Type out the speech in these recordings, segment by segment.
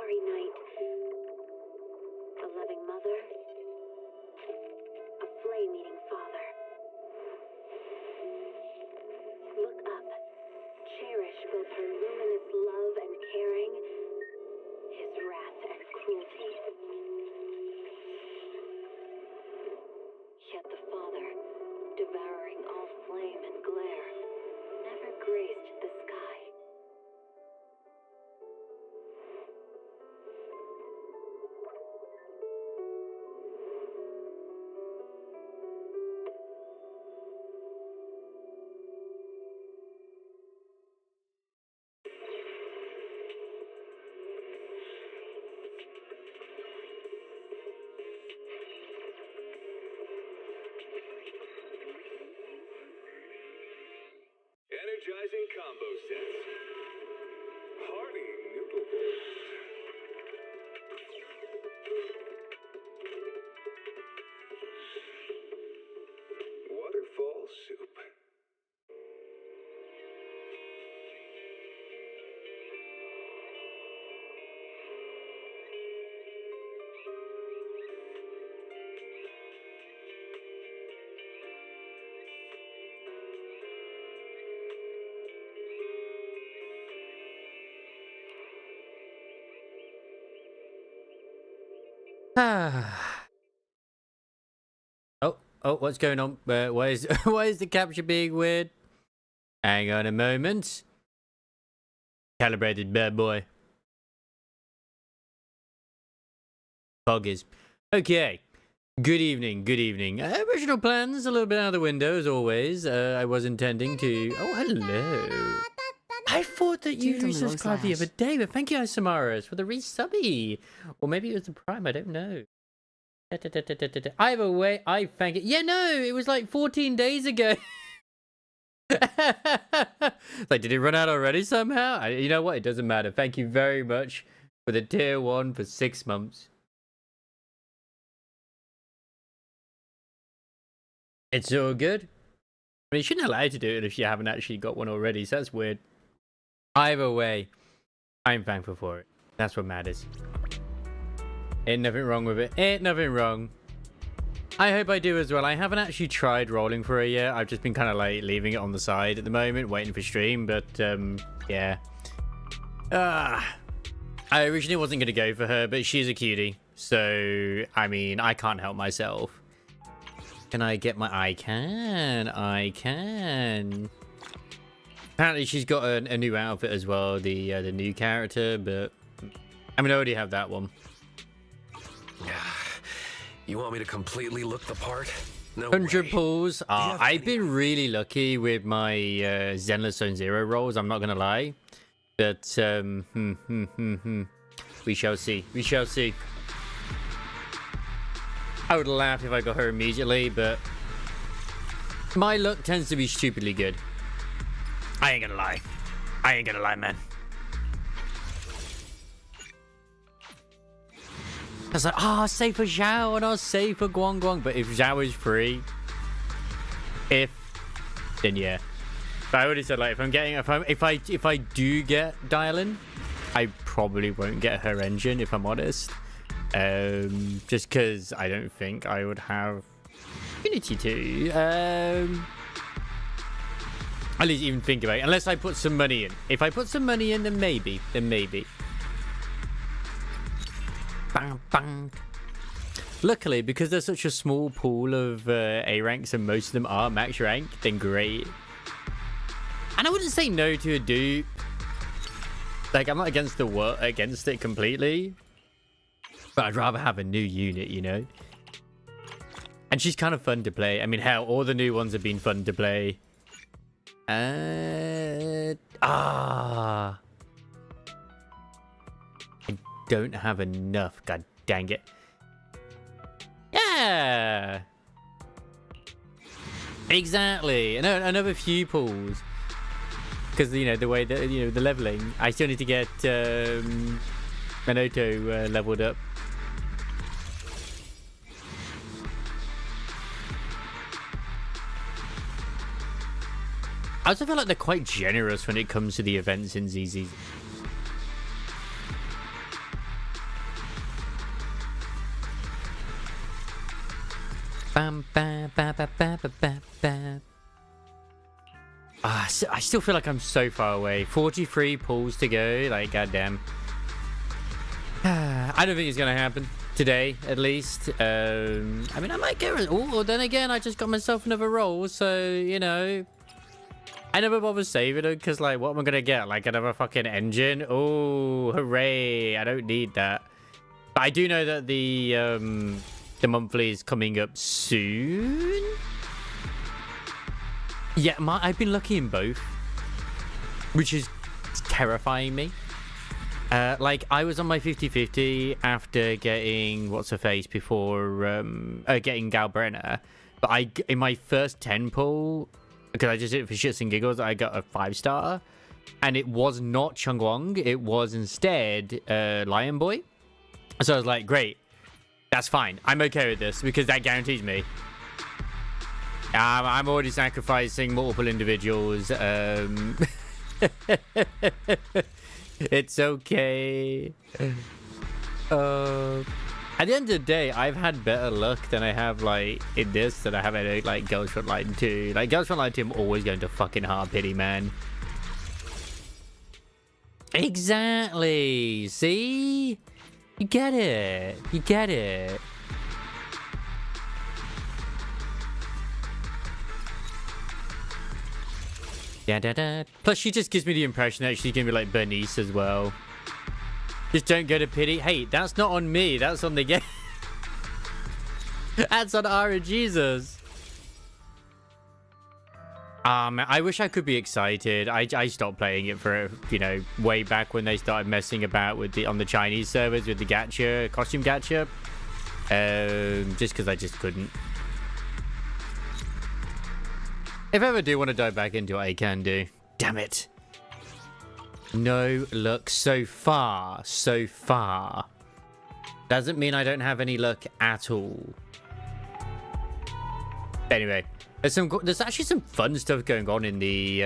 starry night. A loving mother, a flame-eating father. Look up, cherish both her luminous love and caring, his wrath and cruelty. Yet the Father, devouring all flame and glare, never graced the sky. Energizing combo sets. Hearty noodle bowls. Waterfall soup. Oh, what's going on? Why is the capture being weird? Hang on a moment. Calibrated bad boy. Poggers. Okay. Good evening. Good evening. Original plans a little bit out of the window as always. I was intending to. Oh, hello. I thought that you resubscribed the other day, but thank you, Samaras, for the resubby. Or maybe it was the Prime. I don't know. Either way, I thank it. Yeah, no, it was like 14 days ago. Like, did it run out already somehow? You know what? It doesn't matter. Thank you very much for the tier 1 for 6 months. It's all good. I mean, you shouldn't allow you to do it if you haven't actually got one already, so that's weird. Either way, I'm thankful for it. That's what matters. Ain't nothing wrong with it. Ain't nothing wrong. I hope I do as well. I haven't actually tried rolling for it yet. I've just been kind of like leaving it on the side at the moment, waiting for stream. But yeah. I originally wasn't going to go for her, but she's a cutie. So, I mean, I can't help myself. Can I get my... I can. Apparently, she's got a new outfit as well. The new character, but... I mean, I already have that one. You want me to completely look the part? No 100 way. pulls. I've been really lucky with my Zenless Zone Zero rolls, I'm not going to lie. But, we shall see. We shall see. I would laugh if I got her immediately, but my luck tends to be stupidly good. I ain't gonna lie. Man. I was like, I'll save for Zhao and I'll save for Guang. But if Zhao is free, then yeah. But I already said, like, if I do get Dialyn, I probably won't get her engine, if I'm honest. Just because I don't think I would have Unity to. At least even think about it. Unless I put some money in. If I put some money in, then maybe. Bang, bang. Luckily, because there's such a small pool of A ranks and most of them are max rank, then great. And I wouldn't say no to a dupe. Like, I'm not against it completely. But I'd rather have a new unit, you know? And she's kind of fun to play. I mean, hell, all the new ones have been fun to play. I don't have enough. God dang it. Yeah. Exactly. Another few pulls. Because, you know, the way that, you know, the leveling. I still need to get Manoto leveled up. I also feel like they're quite generous when it comes to the events in ZZZ. Bam, bam, bam, bam, bam, bam, bam. I still feel like I'm so far away. 43 pulls to go. Like, goddamn. I don't think it's gonna happen today, at least. I mean, I might get. Oh, then again, I just got myself another roll, so you know, I never bother saving it because, like, what am I gonna get? Like another fucking engine? Oh, hooray! I don't need that. But I do know that the monthly is coming up soon. Yeah, I've been lucky in both, which is terrifying me. Like, I was on my 50-50 after getting what's-her-face before getting Galbrenna. But in my first 10 pull, because I just did it for shits and giggles, I got a 5-star. And it was not Chungwong, it was instead Lion Boy. So I was like, great, that's fine. I'm okay with this because that guarantees me. I'm already sacrificing multiple individuals. It's okay. At the end of the day, I've had better luck than I have, like, in this than I have in, like, Girls Frontline 2. Like, Girls Frontline 2, I'm always going to fucking hard pity, man. Exactly. See? You get it. You get it. Da, da, da. Plus, she just gives me the impression that she's gonna be like Bernice as well. Just don't go to pity. Hey, that's not on me. That's on the game. That's on Ara Jesus. I wish I could be excited. I stopped playing it for, you know, way back when they started messing about with on the Chinese servers with the gacha, costume gacha. Just because I just couldn't. If I ever do want to dive back into it, I can do. Damn it. No luck so far. So far. Doesn't mean I don't have any luck at all. Anyway, there's actually some fun stuff going on in the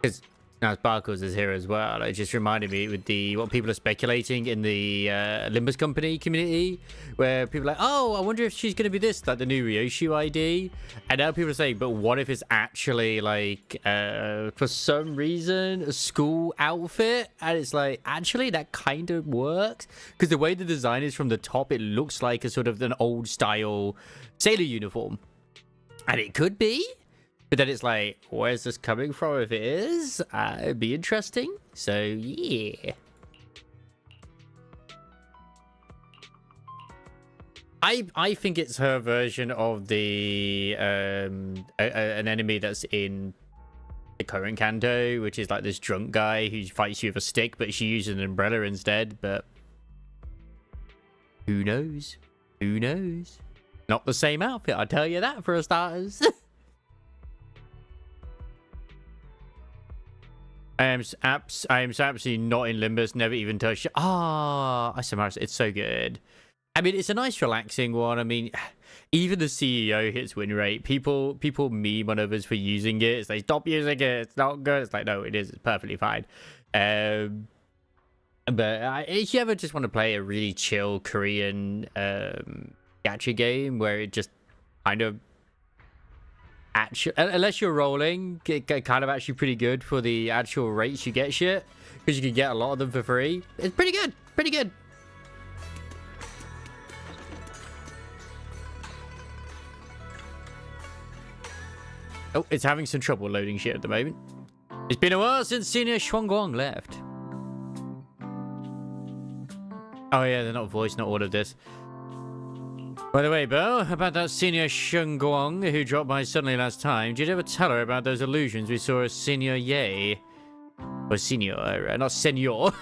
because now Sparkles is here as well. It just reminded me with what people are speculating in the Limbus Company community, where people are like, oh, I wonder if she's going to be this, like the new Ryoshu ID. And now people are saying, but what if it's actually like, for some reason, a school outfit? And it's like, actually, that kind of works. Because the way the design is from the top, it looks like a sort of an old style sailor uniform. And it could be. But then it's like, where's this coming from if it is? It'd be interesting. So, yeah. I think it's her version of the an enemy that's in the current Kanto, which is like this drunk guy who fights you with a stick, but she uses an umbrella instead. But who knows? Who knows? Not the same outfit, I'll tell you that for a starters. I am absolutely not in Limbus, never even touched it. I summarize it. It's so good. I mean, it's a nice, relaxing one. I mean, even the CEO hits win rate. People meme on others for using it. It's like, stop using it. It's not good. It's like, no, it is. It's perfectly fine. But if you ever just want to play a really chill Korean gacha game where it just kind of unless you're rolling, it kind of actually pretty good for the actual rates you get shit, because you can get a lot of them for free. It's pretty good. Pretty good. Oh, it's having some trouble loading shit at the moment. It's been a while since Senior Shuangguang left. Oh yeah, they're not voiced, not all of this. By the way, Bo, about that Senior Shuangguang who dropped by suddenly last time, did you ever tell her about those illusions we saw as Senior Ye? Or Senior, not Senor.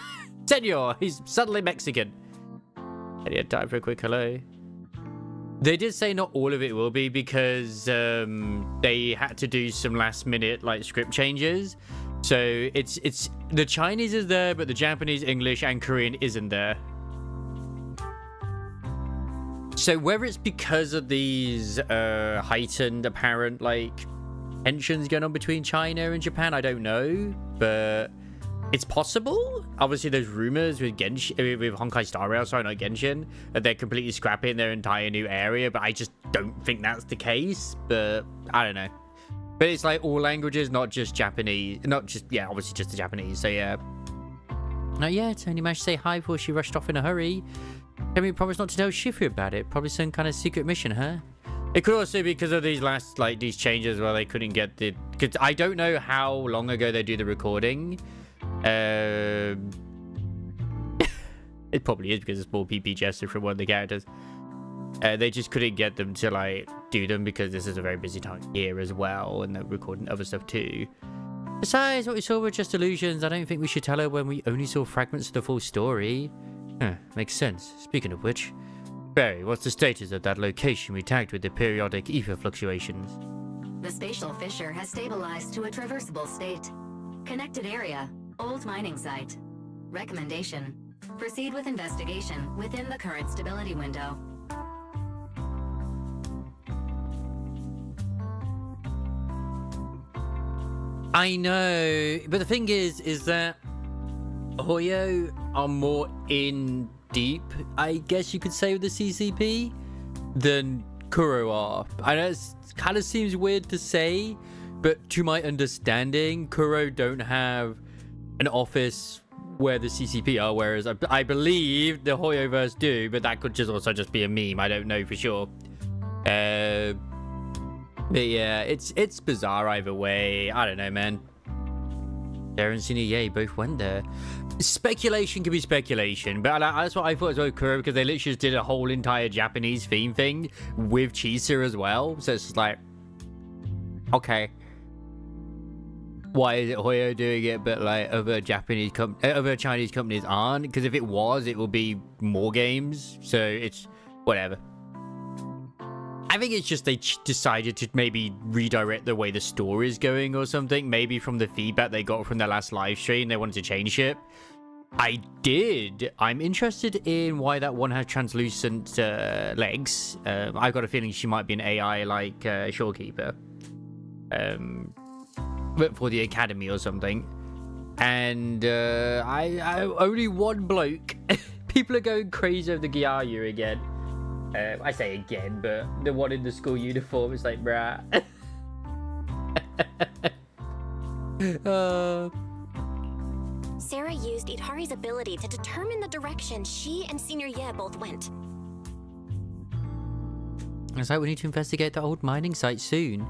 Senor, he's suddenly Mexican. Any time for a quick hello? They did say not all of it will be because they had to do some last minute like script changes. So it's the Chinese is there, but the Japanese, English, and Korean isn't there. So whether it's because of these heightened apparent like tensions going on between China and Japan, I don't know. But It's possible. Obviously, there's rumors with Genshin, with Honkai Star Rail, sorry, not Genshin, that they're completely scrapping their entire new area. But I just don't think that's the case. But I don't know. But it's like all languages, not just Japanese, not just obviously just the Japanese. So yeah. Not yet. Only managed to say hi before she rushed off in a hurry. Can we promise not to tell Shifu about it? Probably some kind of secret mission, huh? It could also be because of these these changes where they couldn't get the. Cause I don't know how long ago they do the recording. It probably is because it's more PP gesture from one of the characters. They just couldn't get them to like do them because this is a very busy time here as well, and they're recording other stuff too. Besides, what we saw were just illusions. I don't think we should tell her when we only saw fragments of the full story. Huh, makes sense. Speaking of which, Barry, what's the status of that location we tagged with the periodic ether fluctuations? The spatial fissure has stabilized to a traversable state. Connected area, old mining site. Recommendation: proceed with investigation within the current stability window. I know, but the thing is that Hoyo are more in deep, I guess you could say, with the CCP than Kuro are. I know it kind of seems weird to say, but to my understanding, Kuro don't have an office where the CCP are, whereas I believe the Hoyoverse do, but that could also just be a meme. I don't know for sure. But yeah, it's bizarre either way. I don't know, man. Darren and Senior Ye both went there. Speculation could be speculation, but that's what I thought as well, Kuro, because they literally just did a whole entire Japanese theme thing with Chisa as well. So it's just like, okay, why is it Hoyo doing it, but like other Chinese companies aren't? Because if it was, it would be more games. So it's whatever. I think it's just they decided to maybe redirect the way the story is going or something. Maybe from the feedback they got from their last live stream, they wanted to change it. I'm interested in why that one has translucent legs. I've got a feeling she might be an AI like Shorekeeper. But for the academy or something. And I only one bloke. People are going crazy over the Gyayu again. I say again, but the one in the school uniform is like, bruh. Sarah used Itari's ability to determine the direction she and Senior Ye both went. It's like we need to investigate the old mining site soon.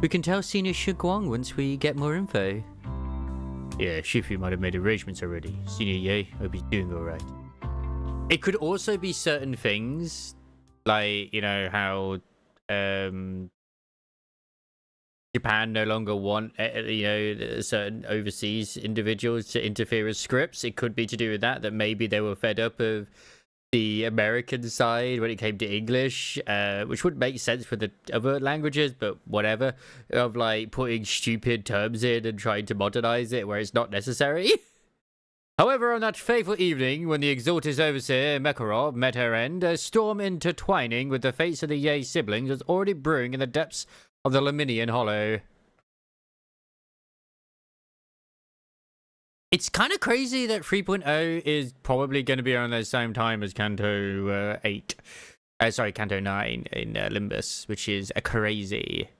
We can tell Senior Shiguang once we get more info. Yeah, Shifu might have made arrangements already. Senior Ye, hope he's doing alright. It could also be certain things. Like, you know, how Japan no longer want, certain overseas individuals to interfere with scripts. It could be to do with that maybe they were fed up of the American side when it came to English, which would make sense for the other languages, but whatever, of like putting stupid terms in and trying to modernize it where it's not necessary. However, on that fateful evening, when the exalted overseer Makarov met her end, a storm intertwining with the fates of the Ye siblings was already brewing in the depths of the Laminian Hollow. It's kind of crazy that 3.0 is probably going to be around the same time as Kanto 9 in Limbus, which is crazy.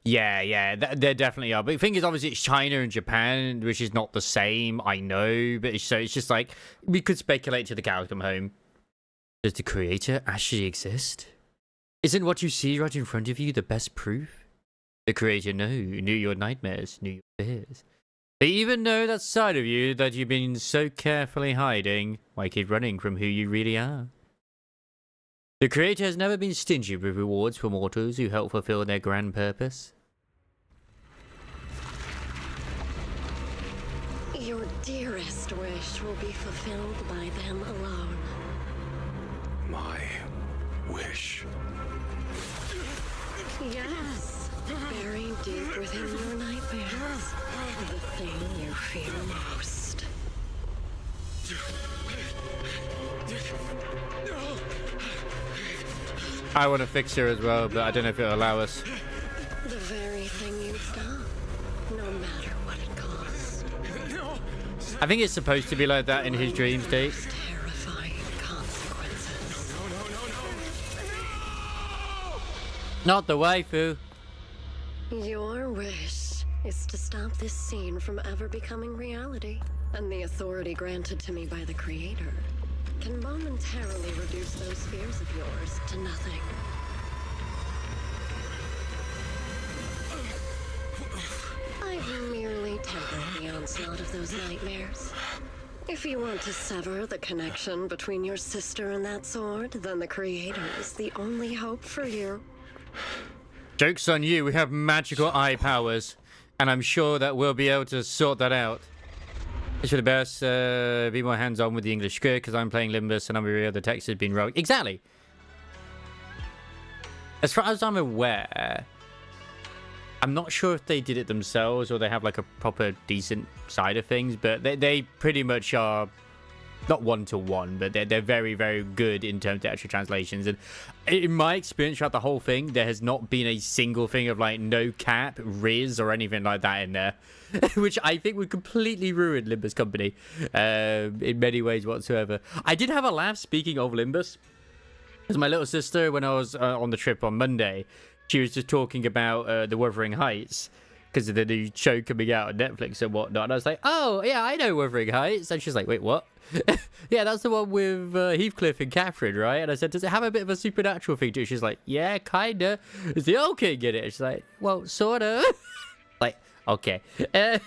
Yeah, there definitely are. But the thing is, obviously, it's China and Japan, which is not the same, I know. But it's just like, we could speculate till the cows come home. Does the creator actually exist? Isn't what you see right in front of you the best proof? The creator knew your nightmares, knew your fears. They even know that side of you that you've been so carefully hiding, why keep running from who you really are? The creator has never been stingy with rewards for mortals who help fulfill their grand purpose. Your dearest wish will be fulfilled by them alone. My wish. Yes, buried deep within your nightmares. The thing you fear most. I want to fix her as well, but I don't know if it'll allow us. The very thing you've done. no matter what it costs. No! I think it's supposed to be like that in his dream state. Terrifying consequences. No! Not the waifu. Your wish is to stop this scene from ever becoming reality, and the authority granted to me by the Creator can momentarily reduce those fears of yours to nothing. I've merely tempered the onslaught of those nightmares. If you want to sever the connection between your sister and that sword, then the Creator is the only hope for you. Joke's on you, we have magical eye powers. And I'm sure that we'll be able to sort that out. It's for the best, be more hands-on with the English script, because I'm playing Limbus and I'm real, the text has been wrote. Exactly! As far as I'm aware, I'm not sure if they did it themselves or they have like a proper decent side of things, but they pretty much are not one-to-one, but they're very, very good in terms of actual translations. And in my experience throughout the whole thing, there has not been a single thing of like no cap, Riz, or anything like that in there, which I think would completely ruin Limbus Company in many ways whatsoever. I did have a laugh, speaking of Limbus, because my little sister, when I was on the trip on Monday, she was just talking about the Wuthering Heights, because of the new show coming out on Netflix and whatnot. And I was like, oh, yeah, I know Wuthering Heights. And she's like, wait, what? Yeah, that's the one with Heathcliff and Catherine, right? And I said, does it have a bit of a supernatural thing to it? She's like, yeah, kinda. Is the old king in it? She's like, well, sorta. Like, okay. Because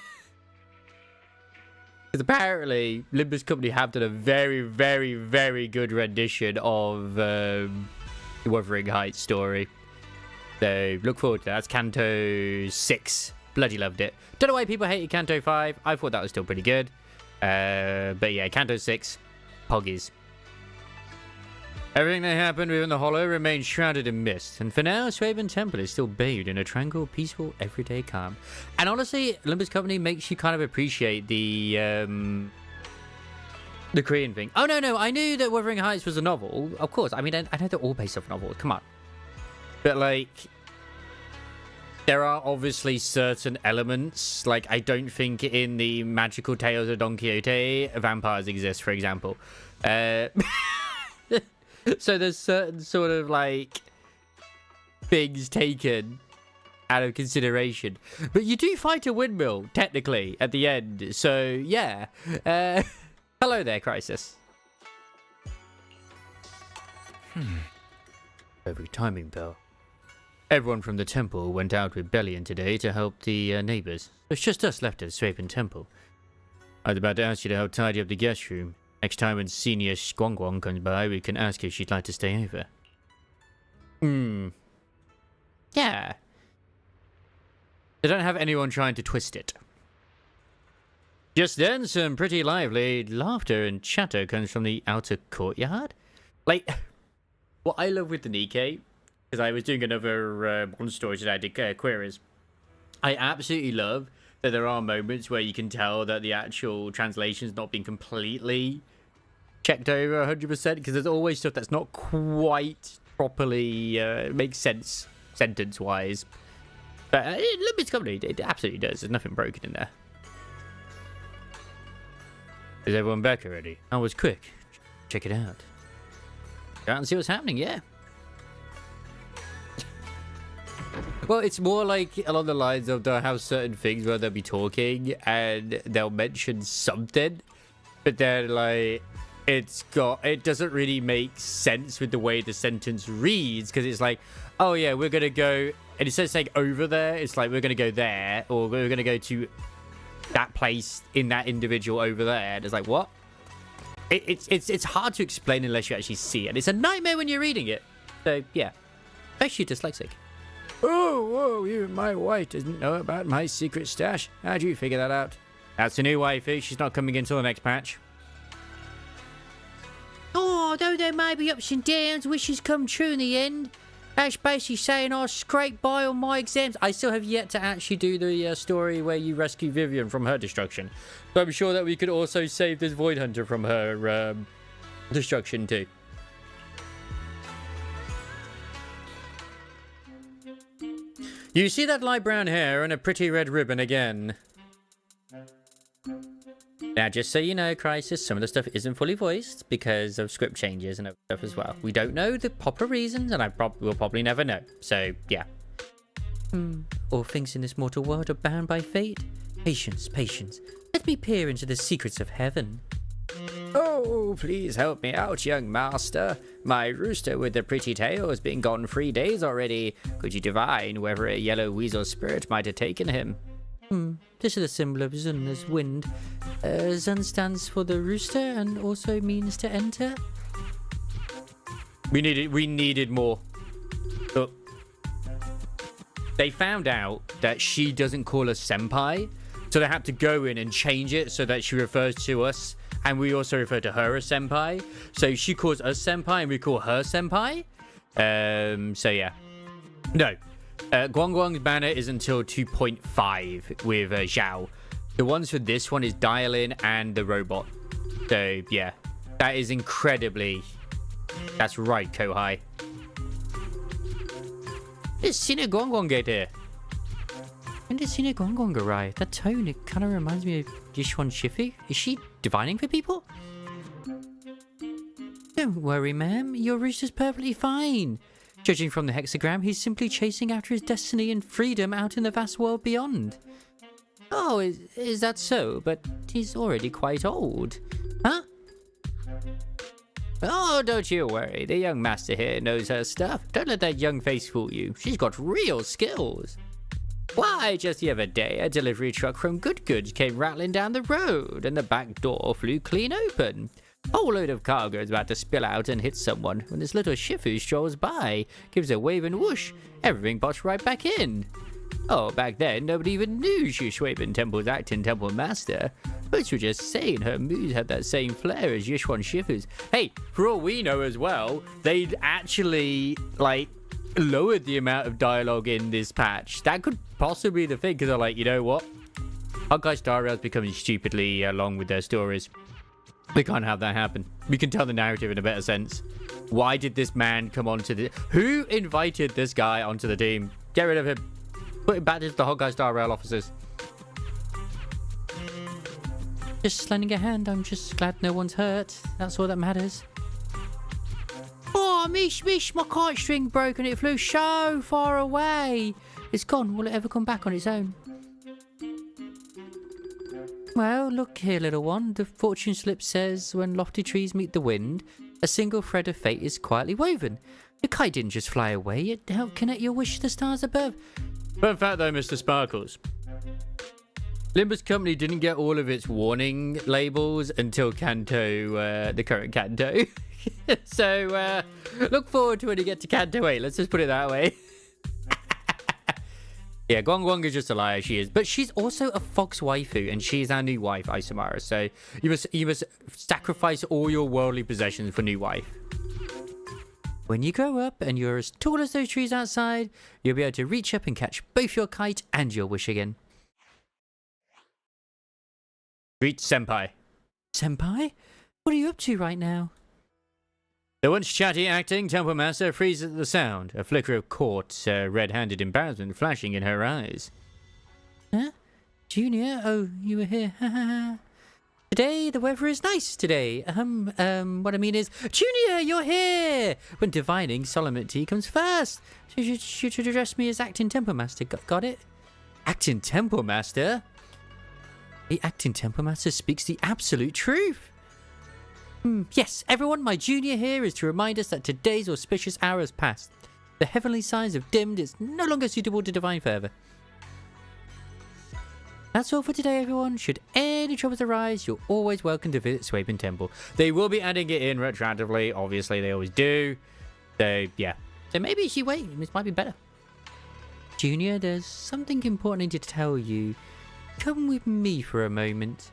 apparently, Limbus Company have done a very, very, very good rendition of the Wuthering Heights story. So, look forward to that. That's Canto 6. Bloody loved it. Don't know why people hated Canto 5. I thought that was still pretty good. But yeah, Canto 6. Poggies. Everything that happened within the Hollow remains shrouded in mist. And for now, Swaven Temple is still bathed in a tranquil, peaceful, everyday calm. And honestly, Limbus Company makes you kind of appreciate the Korean thing. Oh, no. I knew that Wuthering Heights was a novel. Of course. I mean, I know they're all based off novels. Come on. But, like, there are obviously certain elements. Like, I don't think in the magical tales of Don Quixote, vampires exist, for example. So there's certain sort of, like, things taken out of consideration. But you do fight a windmill, technically, at the end. So, yeah. Hello there, Crisis. Every timing bell. Everyone from the temple went out with Bellion today to help the neighbors. It's just us left at the Swaven Temple. I was about to ask you to help tidy up the guest room. Next time when Senior Squongwong comes by, we can ask if she'd like to stay over. Yeah. They don't have anyone trying to twist it. Just then, some pretty lively laughter and chatter comes from the outer courtyard. Like, what I love with the Nikkei, because I was doing another one story today, I did queries. I absolutely love that there are moments where you can tell that the actual translation's not been completely checked over 100%, because there's always stuff that's not quite properly makes sense sentence-wise. But Limbus Company, it absolutely does. There's nothing broken in there. Is everyone back already? I was quick. Check it out. Go out and see what's happening, yeah. Well, it's more like along the lines of they'll have certain things where they'll be talking and they'll mention something, but then like it doesn't really make sense with the way the sentence reads, because it's like, oh yeah, we're gonna go, and instead of saying over there, it's like we're gonna go there, or we're gonna go to that place in that individual over there. And it's like, what? It's hard to explain unless you actually see it. And it's a nightmare when you're reading it. So yeah, especially dyslexic. Oh, whoa, you, my wife doesn't know about my secret stash. How'd you figure that out? That's the new waifu. She's not coming until the next patch. Oh, though there may be ups and downs, wishes come true in the end. That's basically saying I scraped by on my exams. I still have yet to actually do the story where you rescue Vivian from her destruction. But I'm sure that we could also save this Void Hunter from her destruction too. You see that light brown hair and a pretty red ribbon again. Now, just so you know, Crisis, some of the stuff isn't fully voiced because of script changes and other stuff as well. We don't know the proper reasons, and we'll probably never know. So, yeah. All things in this mortal world are bound by fate. Patience, patience. Let me peer into the secrets of heaven. Oh, please help me out, young master. My rooster with the pretty tail has been gone 3 days already. Could you divine whether a yellow weasel spirit might have taken him? This is a symbol of Zun as wind. Zun stands for the rooster and also means to enter. We needed more. But they found out that she doesn't call us senpai, so they had to go in and change it so that she refers to us, and we also refer to her as senpai. So she calls us senpai and we call her senpai. So yeah. No. Guang Guang's banner is until 2.5 with Zhao. The ones for this one is Dialyn and the robot. So yeah, that is incredibly. That's right, Kohai. Did Sina Guang Guang get here? When did Sina Guang Guang arrive? That tone, it kind of reminds me of Yishuan Shifu. Is she divining for people? Don't worry, ma'am. Your rooster's perfectly fine. Judging from the hexagram, he's simply chasing after his destiny and freedom out in the vast world beyond. Oh, is that so? But he's already quite old. Huh? Oh, don't you worry. The young master here knows her stuff. Don't let that young face fool you. She's got real skills. Why, just the other day, a delivery truck from Good Goods came rattling down the road and the back door flew clean open. A whole load of cargo is about to spill out and hit someone when this little Shifu strolls by, gives a wave and whoosh, everything pops right back in. Oh, back then, nobody even knew Xu Shuiben Temple's acting temple master. Most were just saying her moves had that same flair as Yishuan Shifu's. Hey, for all we know as well, they'd actually, lowered the amount of dialogue in this patch. That could possibly be the thing, because they're like, you know what? Honkai Star Rail's becoming stupidly long with their stories. We can't have that happen. We can tell the narrative in a better sense. Why did this man come onto the... Who invited this guy onto the team? Get rid of him. Put him back as the Honkai Star Rail officers. Just lending a hand. I'm just glad no one's hurt. That's all that matters. Oh, mish, my kite string broke and it flew so far away. It's gone. Will it ever come back on its own? Well, look here, little one. The fortune slip says, when lofty trees meet the wind, a single thread of fate is quietly woven. The kite didn't just fly away, it helped connect your wish to the stars above. Fun fact though, Mr. Sparkles. Limbus Company didn't get all of its warning labels until Kanto, the current Kanto. So, look forward to when you get to Kanto 8, let's just put it that way. Yeah, Guang Guang is just a liar, she is. But she's also a fox waifu, and she's our new wife, Isomara. So you must sacrifice all your worldly possessions for new wife. When you grow up and you're as tall as those trees outside, you'll be able to reach up and catch both your kite and your wish again. Greet Senpai. Senpai? What are you up to right now? The once chatty acting temple master freezes at the sound, a flicker of caught, red-handed embarrassment flashing in her eyes. Huh? Junior? Oh, you were here. Today, the weather is nice today. What I mean is, Junior, you're here! When divining, solemnity comes first. You should address me as acting temple master. Got it? Acting temple master? The acting temple master speaks the absolute truth. Yes, everyone, my junior here is to remind us that today's auspicious hour has passed. The heavenly signs have dimmed, it's no longer suitable to divine further. That's all for today, everyone. Should any troubles arise, you're always welcome to visit Swaben Temple. They will be adding it in retroactively, obviously they always do. So, yeah. So maybe if you wait, this might be better. Junior, there's something important I need to tell you. Come with me for a moment.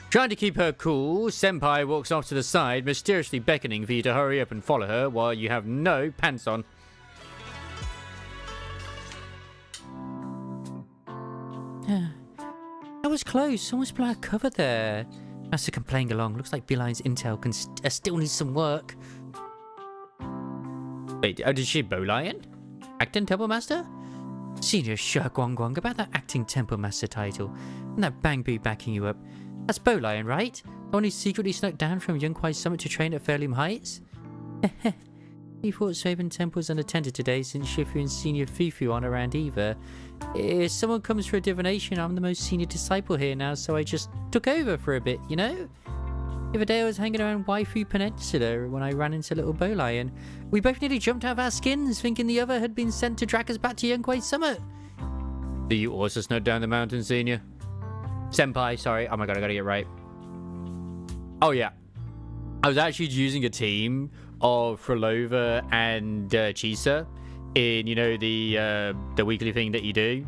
Trying to keep her cool, Senpai walks off to the side, mysteriously beckoning for you to hurry up and follow her while you have no pants on. That was close, almost blew our cover there. Master can playing along, looks like Beeline's intel can still needs some work. Wait, oh, did she bow lion? Acting Temple Master? Senior Sha Guang Guang, about that acting temple master title and that Bang Boo backing you up. That's Bow Lion, right? The one who secretly snuck down from Young Kwai's summit to train at Fairliam Heights? He thought Swaven Temple's unattended today since Shifu and Senior Fufu aren't around either. If someone comes for a divination, I'm the most senior disciple here now, so I just took over for a bit, you know? The other day I was hanging around Waifu Peninsula when I ran into little Bow Lion. We both nearly jumped out of our skins, thinking the other had been sent to drag us back to Young Kwai's summit. Do you also snuck down the mountain, Senior? Senpai, sorry. Oh my god, I gotta get it right. Oh yeah. I was actually using a team of Frolova and Chisa in, you know, the weekly thing that you do,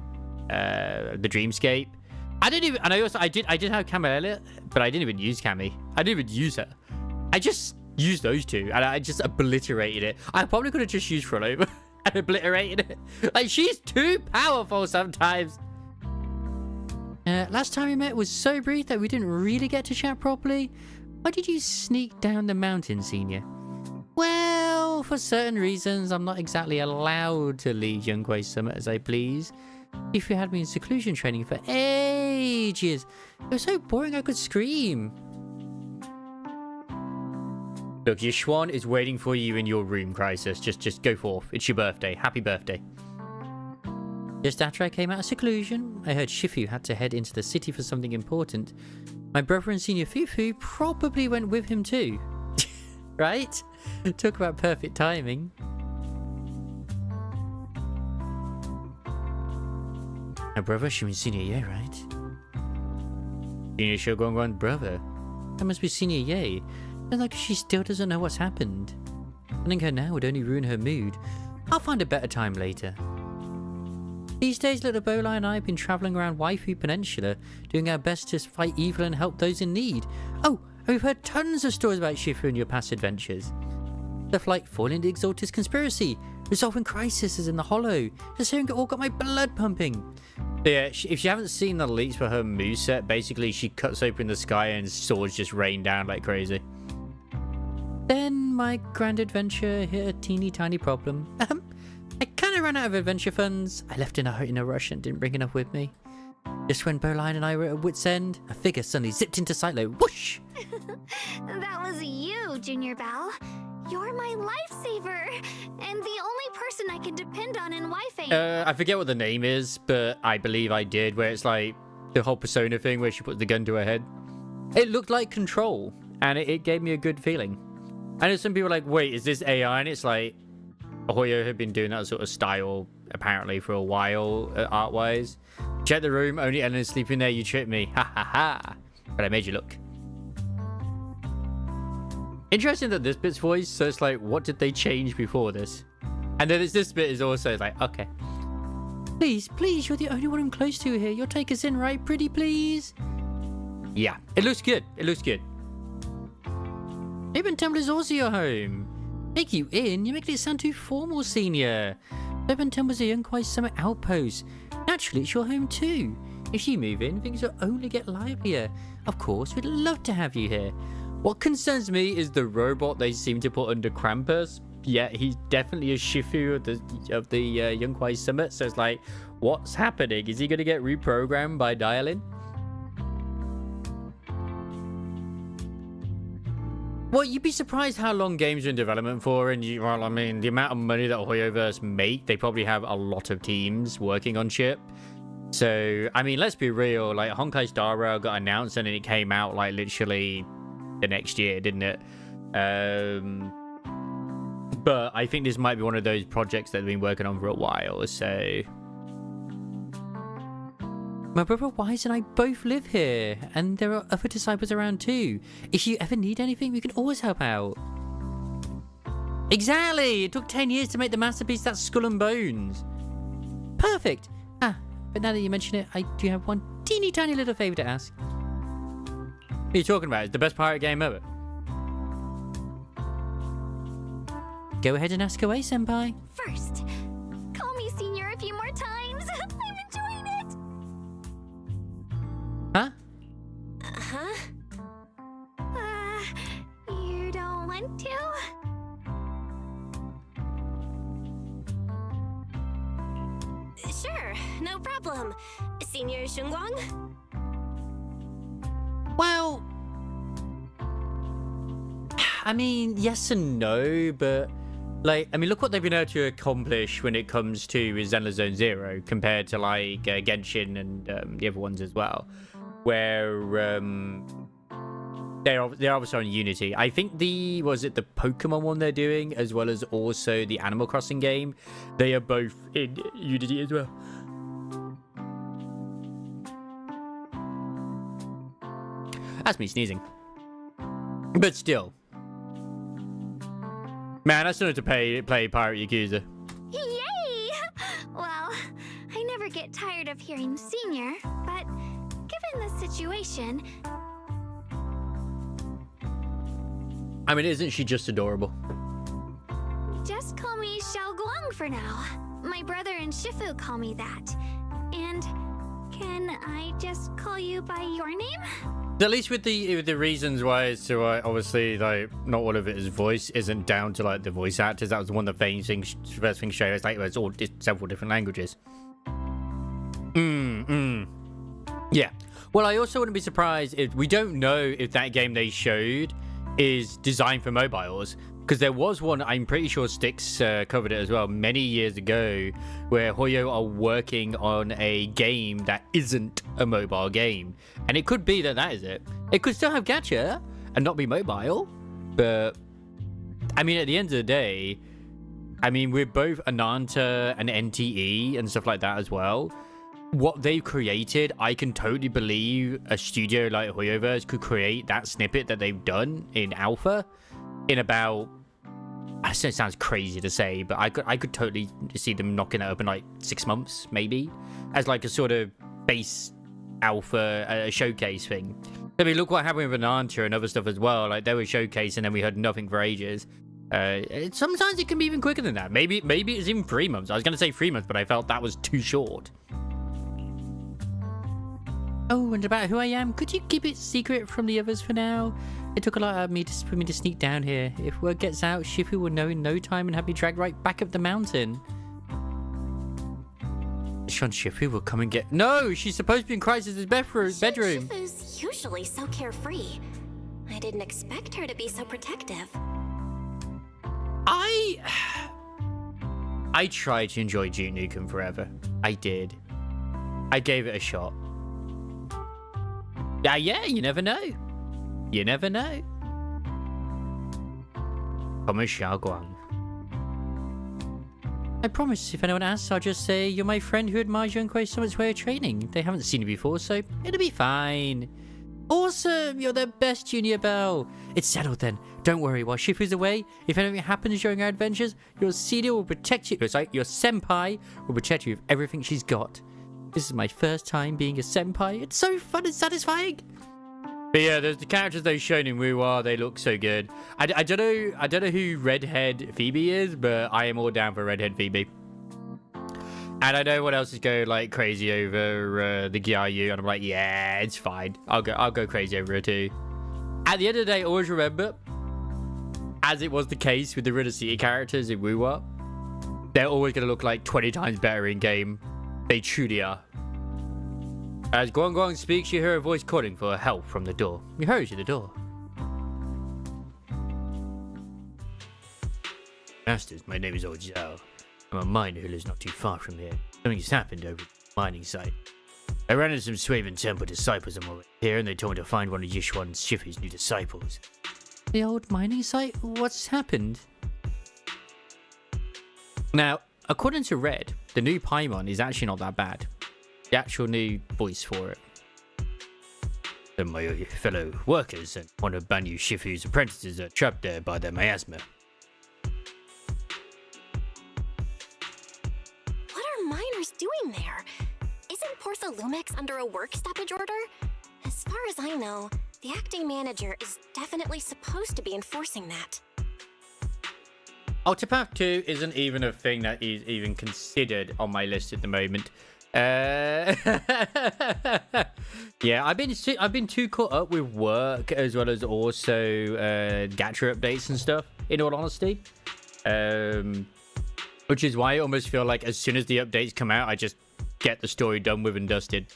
the Dreamscape. I didn't even, and I did have Cami earlier, but I didn't even use Cami. I didn't even use her. I just used those two, and I just obliterated it. I probably could have just used Frolova and obliterated it. Like, she's too powerful sometimes. Last time we met was so brief that we didn't really get to chat properly. Why did you sneak down the mountain, Senior? Well, for certain reasons, I'm not exactly allowed to leave Young Kwai's summit as I please. If you had me in seclusion training for ages, it was so boring I could scream. Look, your Schwan is waiting for you in your room, Crisis. Just go forth. It's your birthday. Happy birthday. Just after I came out of seclusion, I heard Shifu had to head into the city for something important. My brother and Senior Fufu probably went with him too. Right? Talk about perfect timing. My brother, she means Senior Ye, right? Senior Shoguangwan's brother. That must be Senior Ye. It's like she still doesn't know what's happened. Telling her now would only ruin her mood. I'll find a better time later. These days, little Bola and I have been travelling around Waifu Peninsula, doing our best to fight evil and help those in need. Oh, and we've heard tons of stories about Shifu and your past adventures. Stuff like foiling the Exalted conspiracy, resolving crises in the Hollow. Just hearing it all got my blood pumping. So yeah, if you haven't seen the leaks for her moveset, basically she cuts open the sky and swords just rain down like crazy. Then my grand adventure hit a teeny tiny problem. I kind of ran out of adventure funds. I left in a rush and didn't bring enough with me. Just when Boline and I were at wit's end, a figure suddenly zipped into sight like whoosh! That was you, Junior Belle. You're my lifesaver, and the only person I can depend on in Wi-Fi. I forget what the name is, but I believe I did, where it's like the whole Persona thing where she puts the gun to her head. It looked like Control, and it gave me a good feeling. I know some people are like, wait, is this AI? And it's like, Hoyo had been doing that sort of style, apparently, for a while, art-wise. Check the room, only Ellen is sleeping there, you tricked me. Ha ha ha. But I made you look. Interesting that this bit's voice, so it's like, what did they change before this? And then this bit is also like, okay. Please, you're the only one I'm close to here. You'll take us in, right? Pretty please? Yeah, it looks good. It looks good. Open Temple is also your home. Take you in? You're making it sound too formal, Senior. Open Temple's a Young Kwai Summit outpost. Naturally, it's your home too. If you move in, things will only get livelier. Of course, we'd love to have you here. What concerns me is the robot they seem to put under Krampus. Yeah, he's definitely a Shifu of the Young Kwai Summit. So it's like, what's happening? Is he going to get reprogrammed by Dialyn? Well, you'd be surprised how long games are in development for, and well, I mean, the amount of money that Hoyoverse make, they probably have a lot of teams working on ship. So, I mean, let's be real, like, Honkai Star Rail got announced and then it came out, like, literally the next year, didn't it? But I think this might be one of those projects that they've been working on for a while, so... My brother Wise and I both live here, and there are other disciples around too. If you ever need anything, we can always help out. Exactly! It took 10 years to make the masterpiece that's Skull and Bones. Perfect! But now that you mention it, I do have one teeny tiny little favour to ask. What are you talking about? It's the best pirate game ever. Go ahead and ask away, Senpai. First, call me Senior a few more times. I'm enjoying it. Huh? Huh? You don't want to? Sure. no problem. Senior Shunguang? Well, I mean, yes and no, but like, I mean, look what they've been able to accomplish when it comes to Zenless Zone Zero compared to like Genshin and the other ones as well, where they're obviously on Unity. I think the Pokemon one they're doing, as well as also the Animal Crossing game, they are both in Unity as well. That's me sneezing. But still. Man, I still need to play Pirate Yakuza. Yay! Well, I never get tired of hearing senior, but given the situation... I mean, isn't she just adorable? Just call me Xiao Guang for now. My brother and Shifu call me that. And can I just call you by your name? At least with the reasons why it's so obviously like not all of it is voice isn't down to like the voice actors. That was one of the first things showed. It's like it's all several different languages. Yeah. Well, I also wouldn't be surprised if we don't know if that game they showed is designed for mobiles, because there was one, I'm pretty sure Styx covered it as well many years ago, where Hoyo are working on a game that isn't a mobile game, and it could be that is it. It could still have gacha and not be mobile, but I mean, at the end of the day, I mean, we're both Ananta and NTE and stuff like that as well. What they've created, I can totally believe a studio like Hoyoverse could create that snippet that they've done in alpha in about, I know it sounds crazy to say, but I could totally see them knocking it up in like 6 months, maybe, as like a sort of base alpha showcase thing. I mean, look what happened with Ananta and other stuff as well. Like, they were showcasing and then we heard nothing for ages. Sometimes it can be even quicker than that. Maybe it's even 3 months. I was going to say 3 months, but I felt that was too short. Oh, and about who I am, could you keep it secret from the others for now? It took a lot of for me to sneak down here. If word gets out, Shifu will know in no time and have me dragged right back up the mountain. Sean Shifu will come and get... No, she's supposed to be in Crisis' bedroom. Shifu's usually so carefree. I didn't expect her to be so protective. I tried to enjoy Duke Nukem Forever. I did. I gave it a shot. Yeah, you never know. You never know. Thomas Xiaoguang. I promise if anyone asks, I'll just say you're my friend who admires your Uncle Summit's way of training. They haven't seen you before, so it'll be fine. Awesome! You're the best, Junior Bell. It's settled then. Don't worry, while Shifu's away, if anything happens during our adventures, your senior will protect you. Sorry, your senpai will protect you with everything she's got. This is my first time being a senpai. It's so fun and satisfying. But yeah, there's the characters they've shown in Wuwa. They look so good. I don't know who Redhead Phoebe is, but I am all down for Redhead Phoebe. And I know what else is going like crazy over the Gyayu, and I'm like, yeah, it's fine. I'll go crazy over it too. At the end of the day, always remember, as it was the case with the Ritter City characters in Wuwa, they're always going to look like 20 times better in game. They truly are. As Guang Guang speaks, you hear a voice calling for help from the door. You hurry to the door. Masters, my name is Old Zhao. I'm a miner who lives not too far from here. Something has happened over at the mining site. I ran into some Swaven Temple disciples on my way here, and they told me to find one of Yishuan Shifu's new disciples. The old mining site? What's happened? Now, according to Red, the new Paimon is actually not that bad. The actual new voice for it. And my fellow workers and one of Banyu Shifu's apprentices are trapped there by their miasma. What are miners doing there? Isn't Portha Lumix under a work stoppage order? As far as I know, the acting manager is definitely supposed to be enforcing that. Octopath 2 isn't even a thing that is even considered on my list at the moment. Yeah, I've been too caught up with work as well as also gacha updates and stuff, in all honesty. Which is why I almost feel like as soon as the updates come out, I just get the story done with and dusted.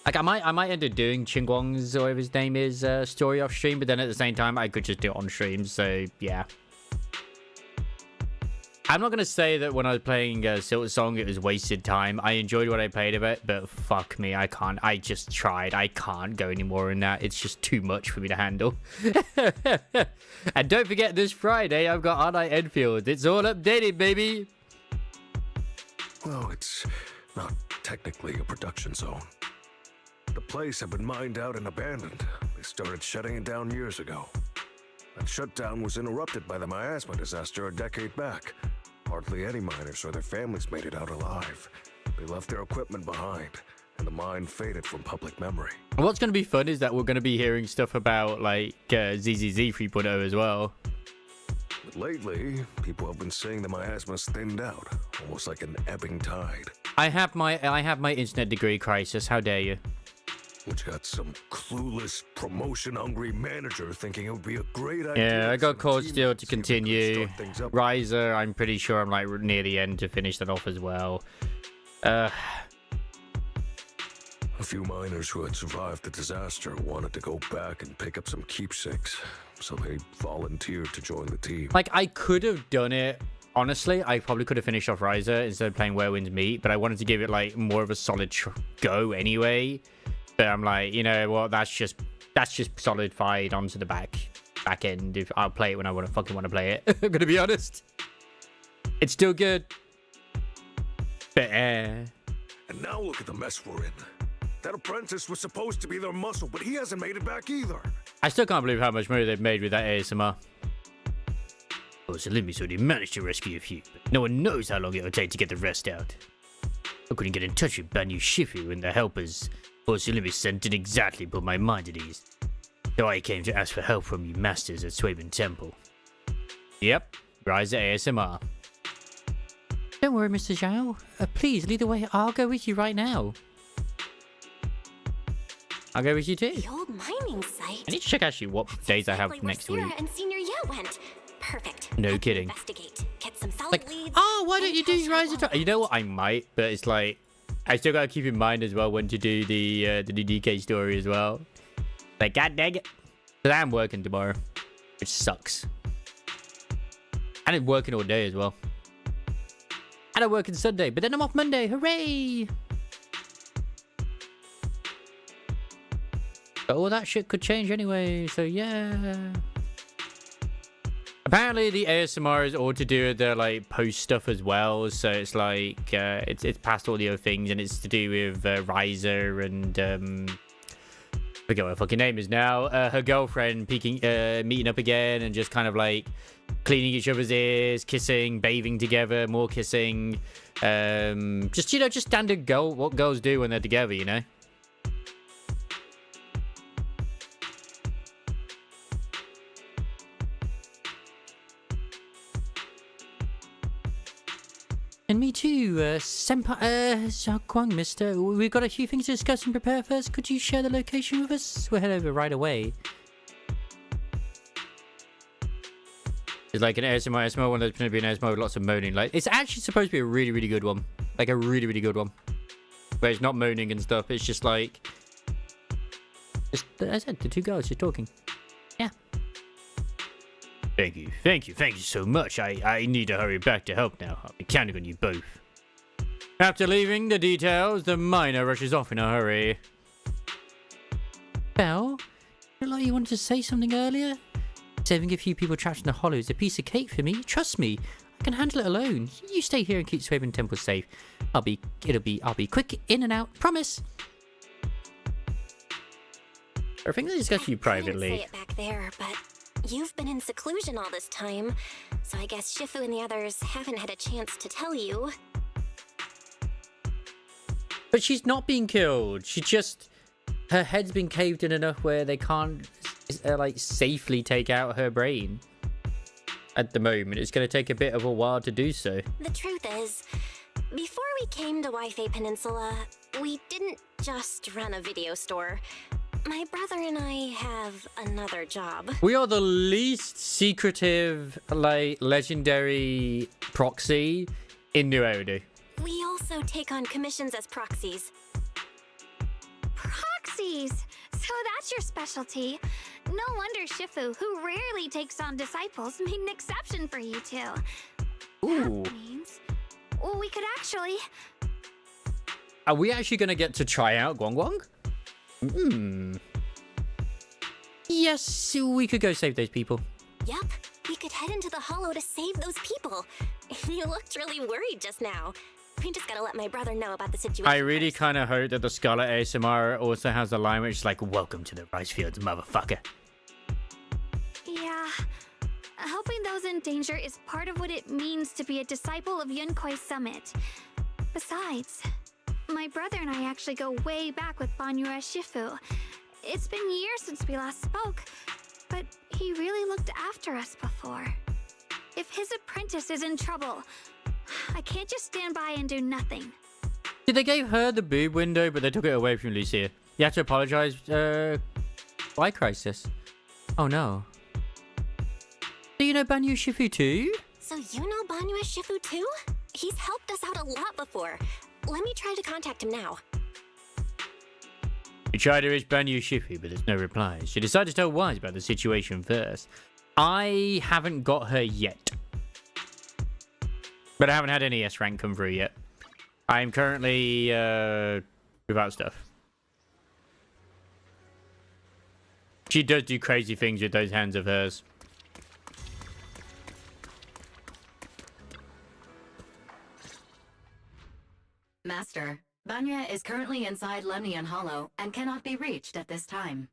Like, I might end up doing Chingguang's, or whatever his name is, story off stream, but then at the same time, I could just do it on stream, so yeah. I'm not going to say that when I was playing Silver Song, it was wasted time. I enjoyed what I played of it, but fuck me, I can't. I just tried. I can't go any more in that. It's just too much for me to handle. And don't forget, this Friday, I've got R-Night Enfield. It's all updated, baby. Well, it's not technically a production zone. The place had been mined out and abandoned. They started shutting it down years ago. That shutdown was interrupted by the miasma disaster a decade back. Hardly any miners or their families made it out alive. They left their equipment behind, and the mine faded from public memory. What's going to be fun is that we're going to be hearing stuff about, like, ZZZ 3.0 as well. But lately, people have been saying the miasma's thinned out, almost like an ebbing tide. I have my internet degree, Crisis. How dare you? Which got some clueless, promotion-hungry manager thinking it would be a great idea. Yeah, I got Cold Steel to continue. Up. Riser, I'm pretty sure I'm like near the end to finish that off as well. A few miners who had survived the disaster wanted to go back and pick up some keepsakes, so they volunteered to join the team. Like, I could have done it. Honestly, I probably could have finished off Riser instead of playing Where Winds Meet, but I wanted to give it like more of a solid go anyway. But I'm like, you know what? That's just solidified onto the back end. If I'll play it when I fucking want to play it. I'm gonna be honest. It's still good. But And now look at the mess we're in. That apprentice was supposed to be their muscle, but he hasn't made it back either. I still can't believe how much money they've made with that ASMR. Oh, so let me so they managed to rescue a few, but no one knows how long it'll take to get the rest out. I couldn't get in touch with Banyu Shifu and the helpers. Olympus sent didn't exactly put my mind at ease. So I came to ask for help from you masters at Swaven Temple. Yep, Riser ASMR. Don't worry, Mr. Zhao. Please, lead the way. I'll go with you right now. I'll go with you too. The old mining site. I need to check actually what days I have next week. And Senior Ye went. Perfect. No kidding. Investigate. Get some solid Like, leads. oh, why don't you do Riser? You know what? I might, but it's like, I still gotta keep in mind as well when to do the DK story as well. Like, god dang it. Because I am working tomorrow, which sucks. And I'm working all day as well. And I'm working Sunday, but then I'm off Monday. Hooray! But all that shit could change anyway, so yeah. Apparently the ASMR is all to do with the like post stuff as well, so it's like it's past all the other things, and it's to do with Riser and I forget what her fucking name is now. Her girlfriend meeting up again and just kind of like cleaning each other's ears, kissing, bathing together, more kissing. Just, you know, just standard what girls do when they're together, you know. And me too, Senpai, Xiaoguang, mister. We've got a few things to discuss and prepare first. Could you share the location with us? We'll head over right away. It's like an ASMR one that's going to be an ASMR with lots of moaning. Like, it's actually supposed to be a really, really good one. Like, a really, really good one. Where it's not moaning and stuff. It's just like... As I said, the two girls just talking. Yeah. Thank you so much. I need to hurry back to help now. I'll be counting on you both. After leaving the details, the miner rushes off in a hurry. Belle, you look like you wanted to say something earlier? Saving a few people trapped in the hollow is a piece of cake for me. Trust me, I can handle it alone. You stay here and keep Swaven Temple safe. I'll be quick in and out. Promise. I think they discuss you privately. I didn't say it back there, but you've been in seclusion all this time, so I guess Shifu and the others haven't had a chance to tell you. But she's not being killed. She just... Her head's been caved in enough where they can't, like, safely take out her brain. At the moment, it's going to take a bit of a while to do so. The truth is, before we came to Wi-Fi Peninsula, we didn't just run a video store. My brother and I have another job. We are the least secretive, like, legendary proxy in New Eridu. We also take on commissions as proxies. Proxies! So that's your specialty. No wonder Shifu, who rarely takes on disciples, made an exception for you two. Ooh. That means we could actually... Are we actually going to get to try out Guang Guang? Yes, we could go save those people. Yup, we could head into the hollow to save those people. You looked really worried just now. We just gotta let my brother know about the situation. I really first. kind of hope that the Scarlet ASMR also has a line which is like, welcome to the rice fields, motherfucker. Yeah. Helping those in danger is part of what it means to be a disciple of Yunkoi's summit. Besides, my brother and I actually go way back with Banyu Shifu. It's been years since we last spoke, but he really looked after us before. If his apprentice is in trouble, I can't just stand by and do nothing. See, they gave her the boob window, but they took it away from Lucia. You have to apologize. Why crisis? Oh no. Do you know Banyu Shifu too? So you know Banyu Shifu too? He's helped us out a lot before. Let me try to contact him now. We tried to reach Banyu Shifu, but there's no reply. She decided to tell Wise about the situation first. I haven't got her yet. But I haven't had any S rank come through yet. I'm currently without stuff. She does do crazy things with those hands of hers. Master, Banya is currently inside Lemnian Hollow and cannot be reached at this time.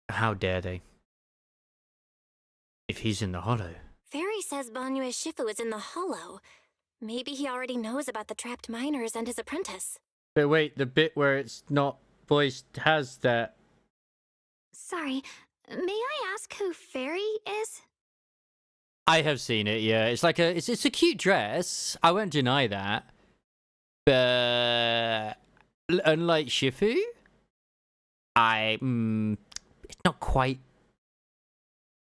How dare they? If he's in the hollow. Fairy says Banyu Shifu is in the hollow. Maybe he already knows about the trapped miners and his apprentice. But wait, the bit where it's not voiced has that. Sorry, may I ask who Fairy is? I have seen it, yeah. It's like it's a cute dress. I won't deny that. But unlike Shifu, it's not quite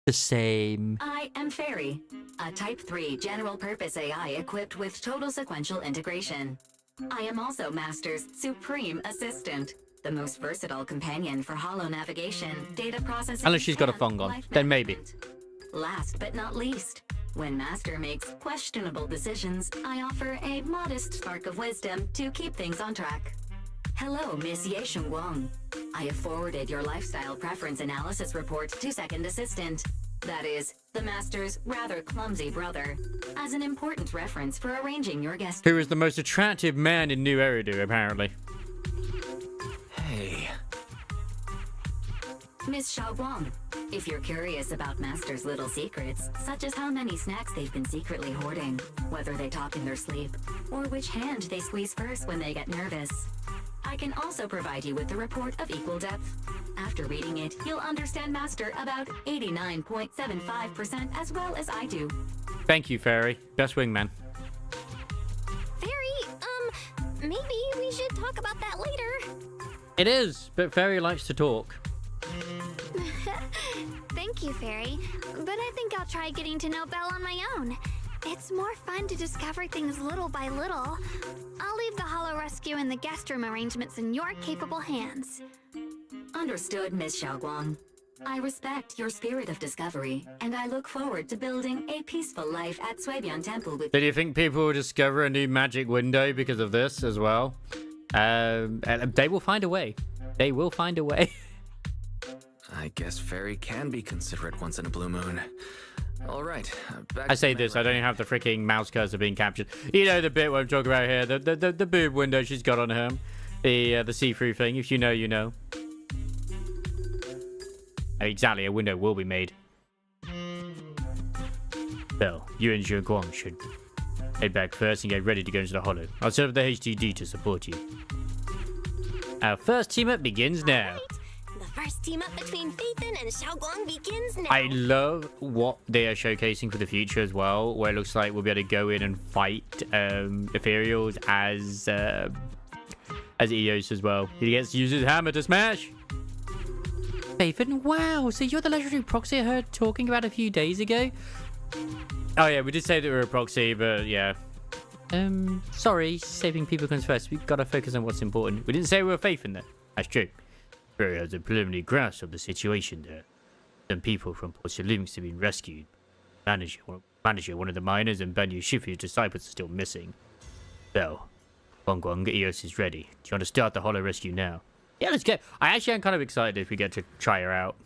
the same. I am Fairy, a Type 3 general-purpose AI equipped with total sequential integration. I am also Master's supreme assistant, the most versatile companion for holo navigation, data processing, Unless she's got a and thong on, life then maybe. management. Last but not least, when Master makes questionable decisions, I offer a modest spark of wisdom to keep things on track. Hello, Miss Ye Shengguang. I have forwarded your lifestyle preference analysis report to Second Assistant. That is, the Master's rather clumsy brother, as an important reference for arranging your guest. Who is the most attractive man in New Eridu, apparently. Hey. Miss Xiaoguang, if you're curious about Master's little secrets, such as how many snacks they've been secretly hoarding, whether they talk in their sleep, or which hand they squeeze first when they get nervous, I can also provide you with a report of equal depth. After reading it, you'll understand Master about 89.75% as well as I do. Thank you, Fairy. Best wingman. Fairy, maybe we should talk about that later. It is, but Fairy likes to talk. Thank you, Fairy. But I think I'll try getting to know Belle on my own. It's more fun to discover things little by little. I'll leave the Hollow Rescue and the guest room arrangements in your capable hands. Understood, Miss Xiaoguang. I respect your spirit of discovery, and I look forward to building a peaceful life at Suibian Temple with Do you think people will discover a new magic window because of this as well? And they will find a way. They will find a way. I guess Fairy can be considerate once in a blue moon. All right. I say this, I don't even have the freaking mouse cursor being captured. You know the bit what I'm talking about here, the boob window she's got on her, the see-through thing. If you know, you know. Exactly, a window will be made. Belle, you and Zheguang should head back first and get ready to go into the hollow. I'll set up the HDD to support you. Our first team up begins now. The first team up between Phaethon and Xiaoguang begins now. I love what they are showcasing for the future as well, where it looks like we'll be able to go in and fight Ethereals as Eos as well. He gets to use his hammer to smash. Phaethon, wow, so you're the legendary proxy I heard talking about a few days ago? Oh yeah, we did say that we were a proxy, but yeah. Sorry, saving people comes first. We've got to focus on what's important. We didn't say we were faith in that. That's true. Barry has a preliminary grasp of the situation there. Some people from Precipice have been rescued. Manager, one of the miners, and Banyu Shifu's disciples are still missing. So, Guangguang Eos is ready. Do you want to start the Hollow rescue now? Yeah, let's get. I actually am kind of excited if we get to try her out.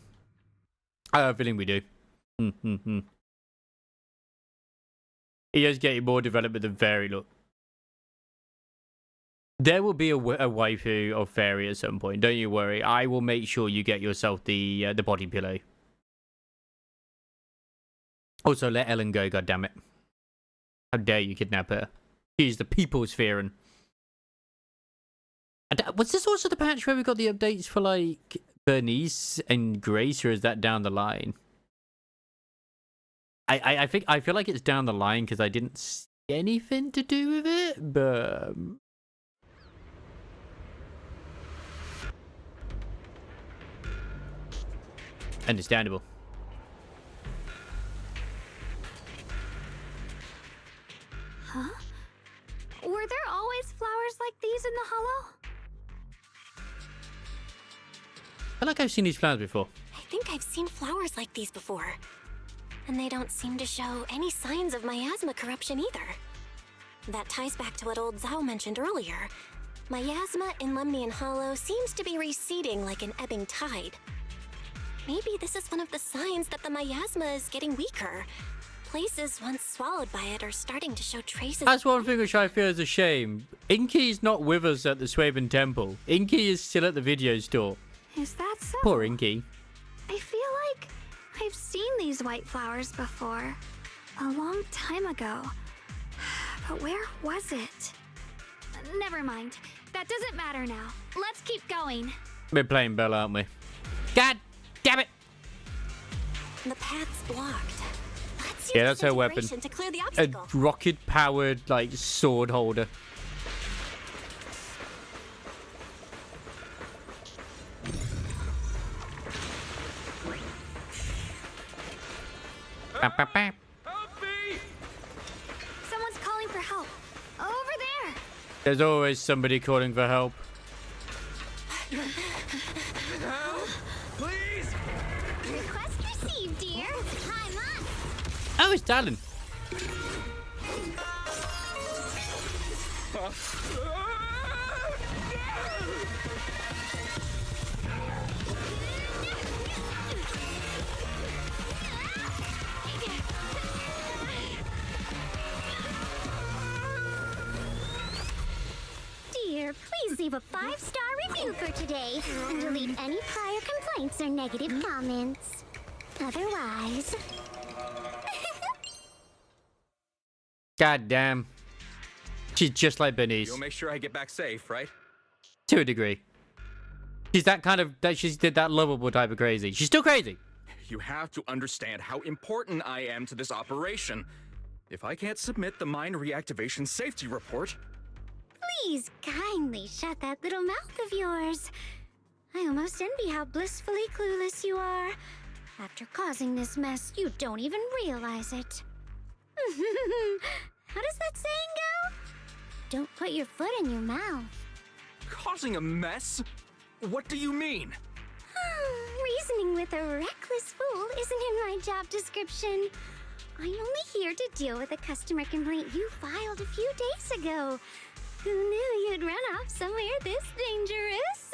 I have a feeling we do. Eos getting more development than Fairy. Look, there will be a waifu of Fairy at some point. Don't you worry. I will make sure you get yourself the body pillow. Also, let Ellen go. God damn it! How dare you kidnap her? She's the people's Fearin. Was this also the patch where we got the updates for like Bernice and Grace, or is that down the line? I feel like it's down the line because I didn't see anything to do with it, but understandable. Huh? Were there always flowers like these in the hollow? I feel like I've seen these flowers before. I think I've seen flowers like these before. And they don't seem to show any signs of miasma corruption either. That ties back to what old Zhao mentioned earlier. Miasma in Lemnian Hollow seems to be receding like an ebbing tide. Maybe this is one of the signs that the miasma is getting weaker. Places once swallowed by it are starting to show traces. That's one thing which I feel is a shame. Inky's not with us at the Swaven Temple. Inky is still at the video store. Is that so? Poor Inky. I feel like I've seen these white flowers before. A long time ago. But where was it? Never mind. That doesn't matter now. Let's keep going. We're playing Belle, aren't we? God damn it! The path's blocked. Let's use Yeah, that's her weapon. integration to clear the A obstacle. rocket-powered, like, sword holder. Bam, bam, bam. Help me! Someone's calling for help. Over there. There's always somebody calling for help. Help! Please! Request received, dear. I'm on. Oh, it's Dialyn. Dear, please leave a 5-star review for today and delete any prior complaints or negative comments. Otherwise... God damn. She's just like Bernice. You'll make sure I get back safe, right? To a degree. She's that kind of, she's that lovable type of crazy. She's still crazy. You have to understand how important I am to this operation. If I can't submit the mine reactivation safety report... Please kindly shut that little mouth of yours. I almost envy how blissfully clueless you are. After causing this mess, you don't even realize it. How does that saying go? Don't put your foot in your mouth. Causing a mess? What do you mean? Reasoning with a reckless fool isn't in my job description. I'm only here to deal with a customer complaint you filed a few days ago. Who knew you'd run off somewhere this dangerous?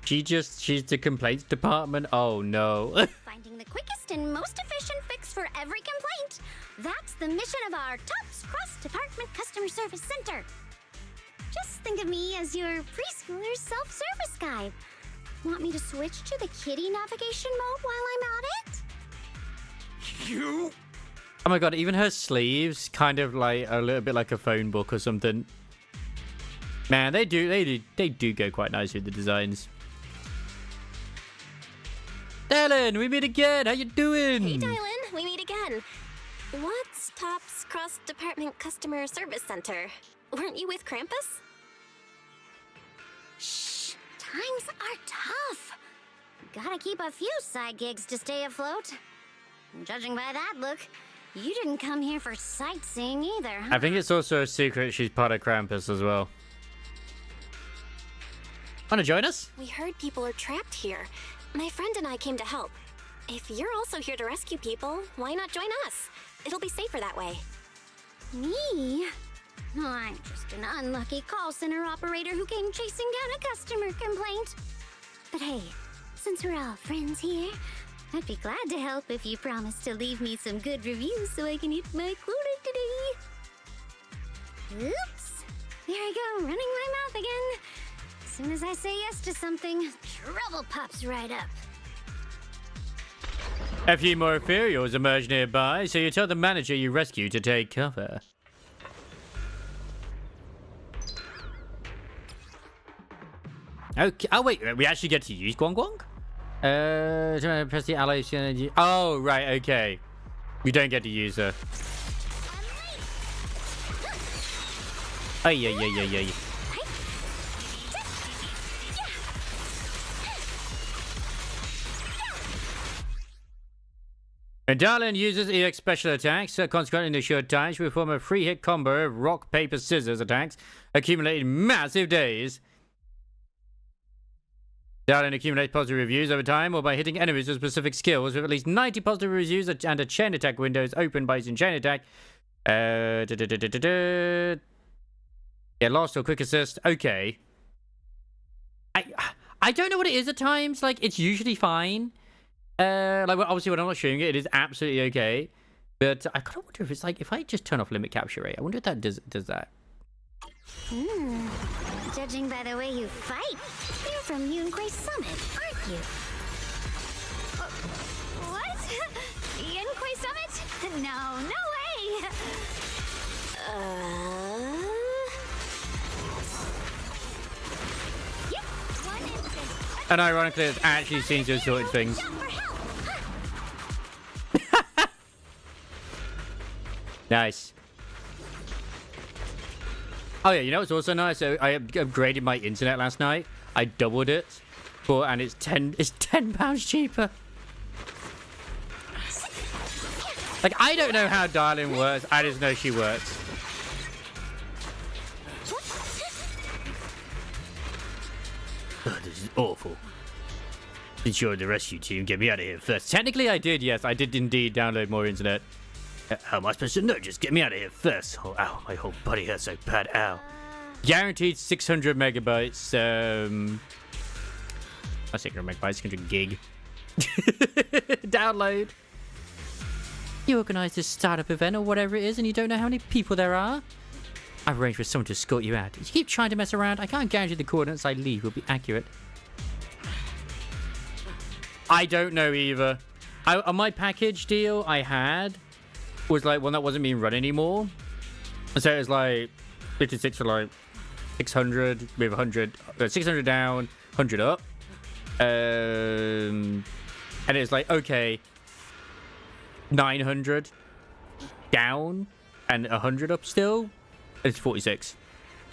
She's the complaints department. Oh no. Finding the quickest and most efficient fix for every complaint. That's the mission of our TOPS cross-department customer service center. Just think of me as your preschooler's self-service guide. Want me to switch to the kiddie navigation mode while I'm at it? You? Oh my god, even her sleeves kind of like a little bit like a phone book or something. Man, they do go quite nice with the designs. Dialyn, we meet again. How you doing? Hey, Dialyn, we meet again. What's TOPS cross-department customer service center? Weren't you with Krampus? Shh, times are tough. Gotta keep a few side gigs to stay afloat. Judging by that look, You didn't come here for sightseeing either, huh? I think it's also a secret she's part of Krampus as well. Wanna join us? We heard people are trapped here. My friend and I came to help. If you're also here to rescue people, why not join us? It'll be safer that way. Me? Oh, I'm just an unlucky call center operator who came chasing down a customer complaint. But hey, since we're all friends here, I'd be glad to help if you promise to leave me some good reviews so I can hit my quota today. Oops. There I go, running my mouth again. As soon as I say yes to something, trouble pops right up. A few more Ethereals emerge nearby, so you tell the manager you rescued to take cover. Okay. Oh wait, we actually get to use Guang Guang? Press the ally. Oh right, okay. We don't get to use her. Oh yeah. And Dialyn uses EX special attacks, consequently in a short time, she will form a 3-hit combo of rock, paper, scissors attacks, accumulating massive days. Dialyn accumulates positive reviews over time, or by hitting enemies with specific skills, with at least 90 positive reviews and a chain attack window is opened by using chain attack. Yeah, lost or quick assist. Okay. I don't know what it is at times. Like, it's usually fine. Like, well, obviously when I'm not shooting it, it is absolutely okay. But I kind of wonder if it's like, if I just turn off limit capture rate, I wonder if that does that. Judging by the way you fight, you're from Yunquay Summit, aren't you? What? Yunquay Summit? No way! Yep, one instant. And ironically, it actually seems to have sorted things. Nice. Oh yeah, you know what's also nice? I upgraded my internet last night. I doubled it, and it's £10 cheaper. Like, I don't know how Dialyn works. I just know she works. Oh, this is awful. Ensure the rescue team get me out of here first. Technically, I did. Yes, I did indeed download more internet. How am I supposed to know? Just get me out of here first. Oh, ow, my whole body hurts so bad. Ow. Guaranteed 600 megabytes. 600 megabytes, 600 gig. Download. You organize this startup event or whatever it is, and you don't know how many people there are? I've arranged for someone to escort you out. If you keep trying to mess around, I can't guarantee the coordinates I leave will be accurate. I don't know either. On my package deal I had was like one that wasn't being run anymore. So it was like 56 for like 600 with 100, 600 down, 100 up. And it was like, okay, 900 down and 100 up still. It's 46.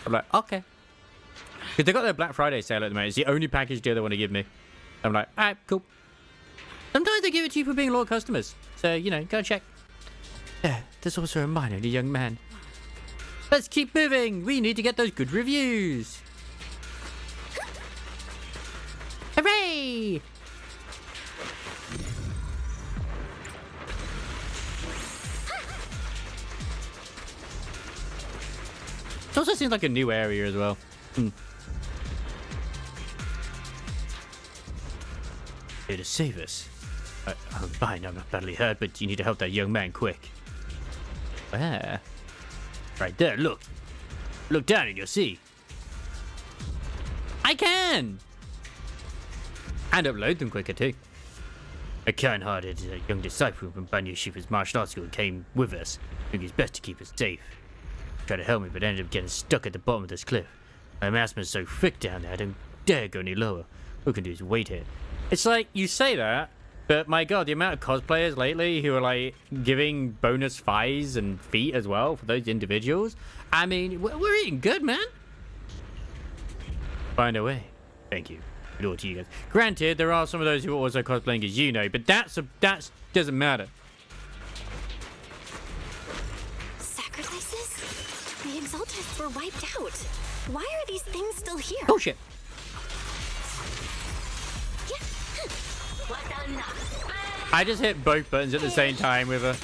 I'm like, okay. Because they got their Black Friday sale at the moment. It's the only package deal they want to give me. I'm like, alright, cool. Sometimes they give it to you for being loyal customers. So, you know, go check. Yeah, there's also a miner and a young man. Let's keep moving. We need to get those good reviews. Hooray! It also seems like a new area as well. Here to save us. I'm fine, I'm not badly hurt, but you need to help that young man quick. Where? Right there, look. Look down and you'll see. I can! And upload them quicker too. A kind-hearted young disciple from Banyu Shifa's martial arts school came with us, doing his best to keep us safe. Tried to help me, but ended up getting stuck at the bottom of this cliff. My asthma's so thick down there, I don't dare go any lower. All we can do is wait here. It's like, you say that, but my god, the amount of cosplayers lately who are like giving bonus thighs and feet as well for those individuals. I mean, we're eating good, man. Find a way. Thank you. Good all to you guys. Granted, there are some of those who are also cosplaying as you know, but that doesn't matter. scientists were wiped out. Why are these things still here? Bullshit. I just hit both buttons at the same time with her.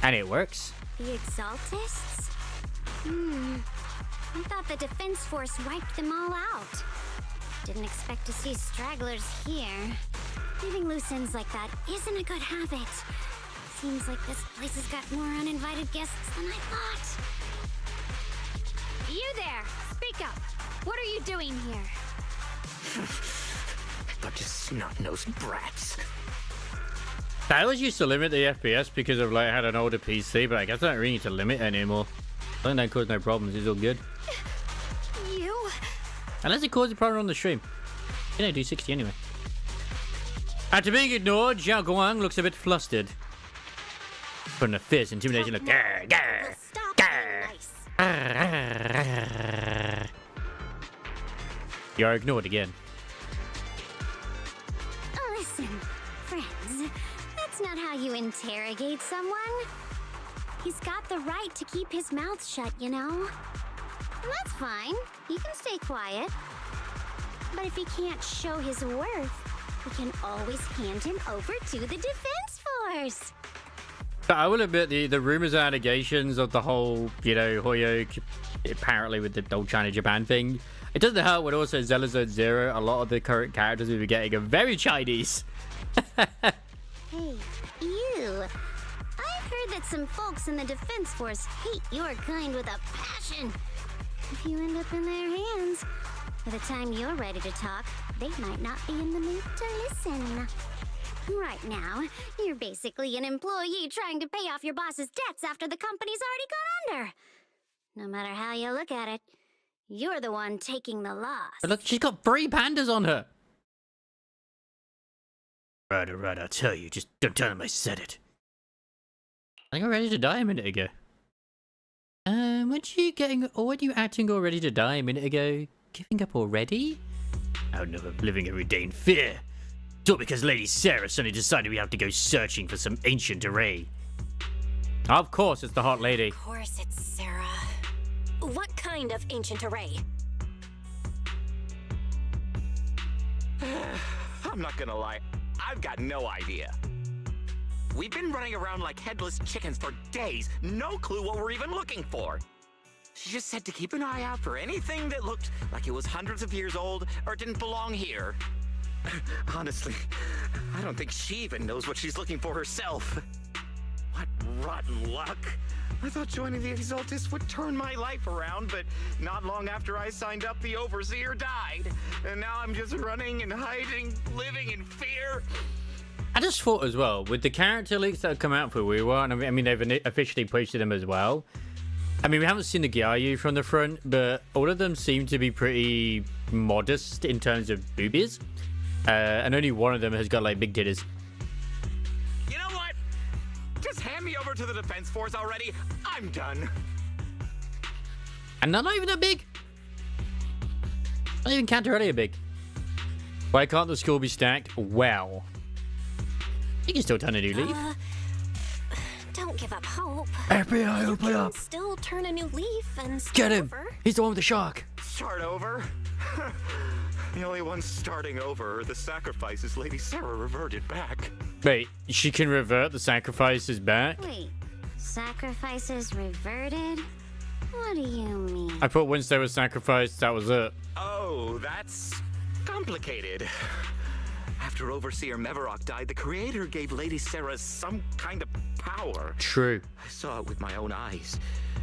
And it works. The Exaltists? I thought the Defense Force wiped them all out. Didn't expect to see stragglers here. Leaving loose ends like that isn't a good habit. Seems like this place has got more uninvited guests than I thought. You there! Speak up! What are you doing here? Bunch of snot-nosed brats. I always used to limit the FPS because of like I had an older PC, but I guess I don't really need to limit it anymore. I think that caused no problems. It's all good. You? Unless it caused a problem on the stream. You know, do 60 anyway. After being ignored, Xiao Guang looks a bit flustered. Putting a fierce intimidation look. You're ignored again. Listen, friends, that's not how you interrogate someone. He's got the right to keep his mouth shut, you know? And that's fine. He can stay quiet. But if he can't show his worth, we can always hand him over to the Defense Force. I will admit the rumors and allegations of the whole, you know, Hoyo, apparently with the old China-Japan thing, it doesn't help when also ZZZ, a lot of the current characters we've been getting are very Chinese. Hey, you. I've heard that some folks in the Defense Force hate your kind with a passion. If you end up in their hands, by the time you're ready to talk, they might not be in the mood to listen. Right now, you're basically an employee trying to pay off your boss's debts after the company's already gone under. No matter how you look at it, you're the one taking the loss. But look, she's got 3 pandas on her. Right, I'll tell you. Just don't tell him I said it. I think I'm ready to die a minute ago. Weren't you acting all ready to die a minute ago? Giving up already? Oh no, I'm living every day in fear. It's all because Lady Sarah suddenly decided we have to go searching for some ancient array. Of course, it's the hot lady. Of course it's Sarah. What kind of ancient array? I'm not gonna lie, I've got no idea. We've been running around like headless chickens for days, no clue what we're even looking for. She just said to keep an eye out for anything that looked like it was hundreds of years old or didn't belong here. Honestly, I don't think she even knows what she's looking for herself. What rotten luck. I thought joining the Exaltists would turn my life around, but not long after I signed up, the Overseer died. And now I'm just running and hiding, living in fear. I just thought as well, with the character leaks that have come out for Wuwa, and I mean, they've officially posted them as well. I mean, we haven't seen the Gyayu from the front, but all of them seem to be pretty modest in terms of boobies. And only one of them has got, like, big titties. You know what? Just hand me over to the Defense Force already. I'm done. And they're not even that big. Not even Cantarelli are big. Why can't the school be stacked? Well, you can still turn a new leaf. Don't give up hope. FBI, open up. Still turn a new leaf and start Get him. over. He's the one with the shark. Start over? The only one starting over are the sacrifices Lady Sarah reverted back. Wait, she can revert the sacrifices back? Wait, sacrifices reverted? What do you mean? I thought once they were sacrificed, that was it. Oh, that's complicated. After Overseer Mevarok died, the Creator gave Lady Sarah some kind of power. True. I saw it with my own eyes.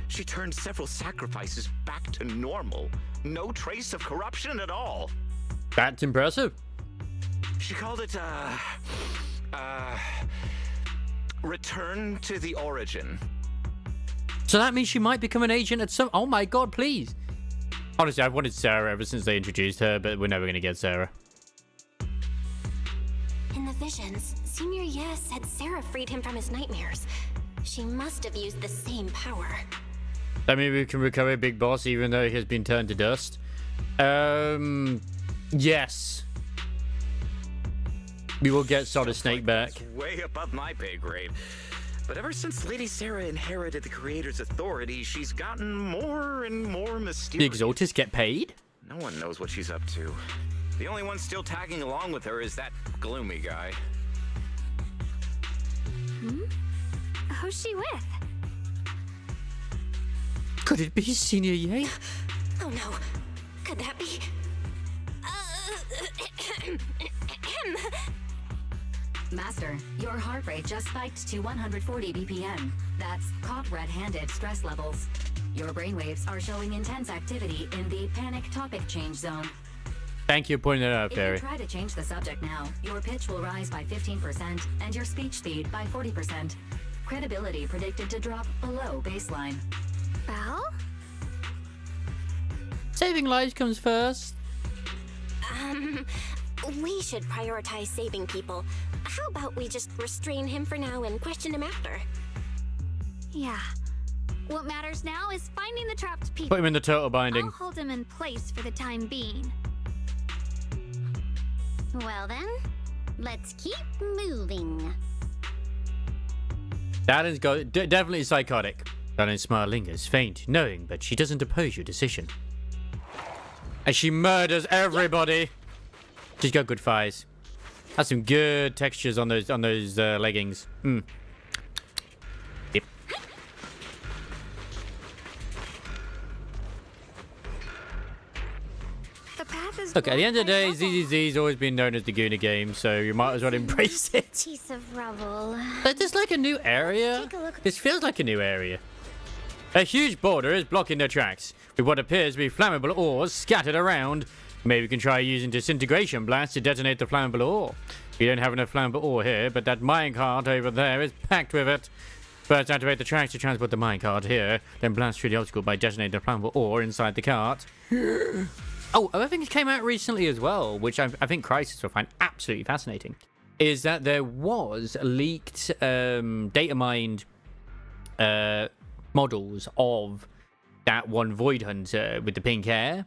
She turned several sacrifices back to normal. No trace of corruption at all. That's impressive. She called it, return to the origin. So that means she might become an agent at some... Oh my god, please. Honestly, I've wanted Sarah ever since they introduced her, but we're never going to get Sarah. In the visions, Senior Ye said Sarah freed him from his nightmares. She must have used the same power. That means we can recover Big Boss even though he has been turned to dust. Yes. We will get Solid Snake back. That's way above my pay grade. But ever since Lady Sarah inherited the creator's authority, she's gotten more and more mysterious. The Exaltists get paid? No one knows what she's up to. The only one still tagging along with her is that gloomy guy. Who's she with? Could it be Senior Ye? Oh no. Could that be? Master, your heart rate just spiked to 140 BPM. That's caught red-handed stress levels. Your brainwaves are showing intense activity in the panic topic change zone. Thank you for pointing that out, If Fairy. you try to change the subject now, your pitch will rise by 15% and your speech speed by 40%. Credibility predicted to drop below baseline. Well? Saving lives comes first. We should prioritize saving people. How about we just restrain him for now and question him after? Yeah. What matters now is finding the trapped people. Put him in the turtle binding. I'll hold him in place for the time being. Well then, let's keep moving. Dialyn's definitely psychotic. Dialyn's smile lingers, faint, knowing, but she doesn't oppose your decision. And she murders everybody. She's got good thighs. Has some good textures on those leggings. Yep. The path is Look, at the end of the day, blocked by rubble. ZZZ's always been known as the Gooner game, so you might as well embrace it. Piece of rubble. But there's like a new area. Take a look. This feels like a new area. A huge boulder is blocking their tracks, with what appears to be flammable ores scattered around. Maybe we can try using disintegration blasts to detonate the flammable ore. We don't have enough flammable ore here, but that minecart over there is packed with it. First, activate the tracks to transport the minecart here, then blast through the obstacle by detonating the flammable ore inside the cart. Oh, other thing that came out recently as well, which I think Crisis will find absolutely fascinating, is that there was leaked data mined models of that one Void Hunter with the pink hair.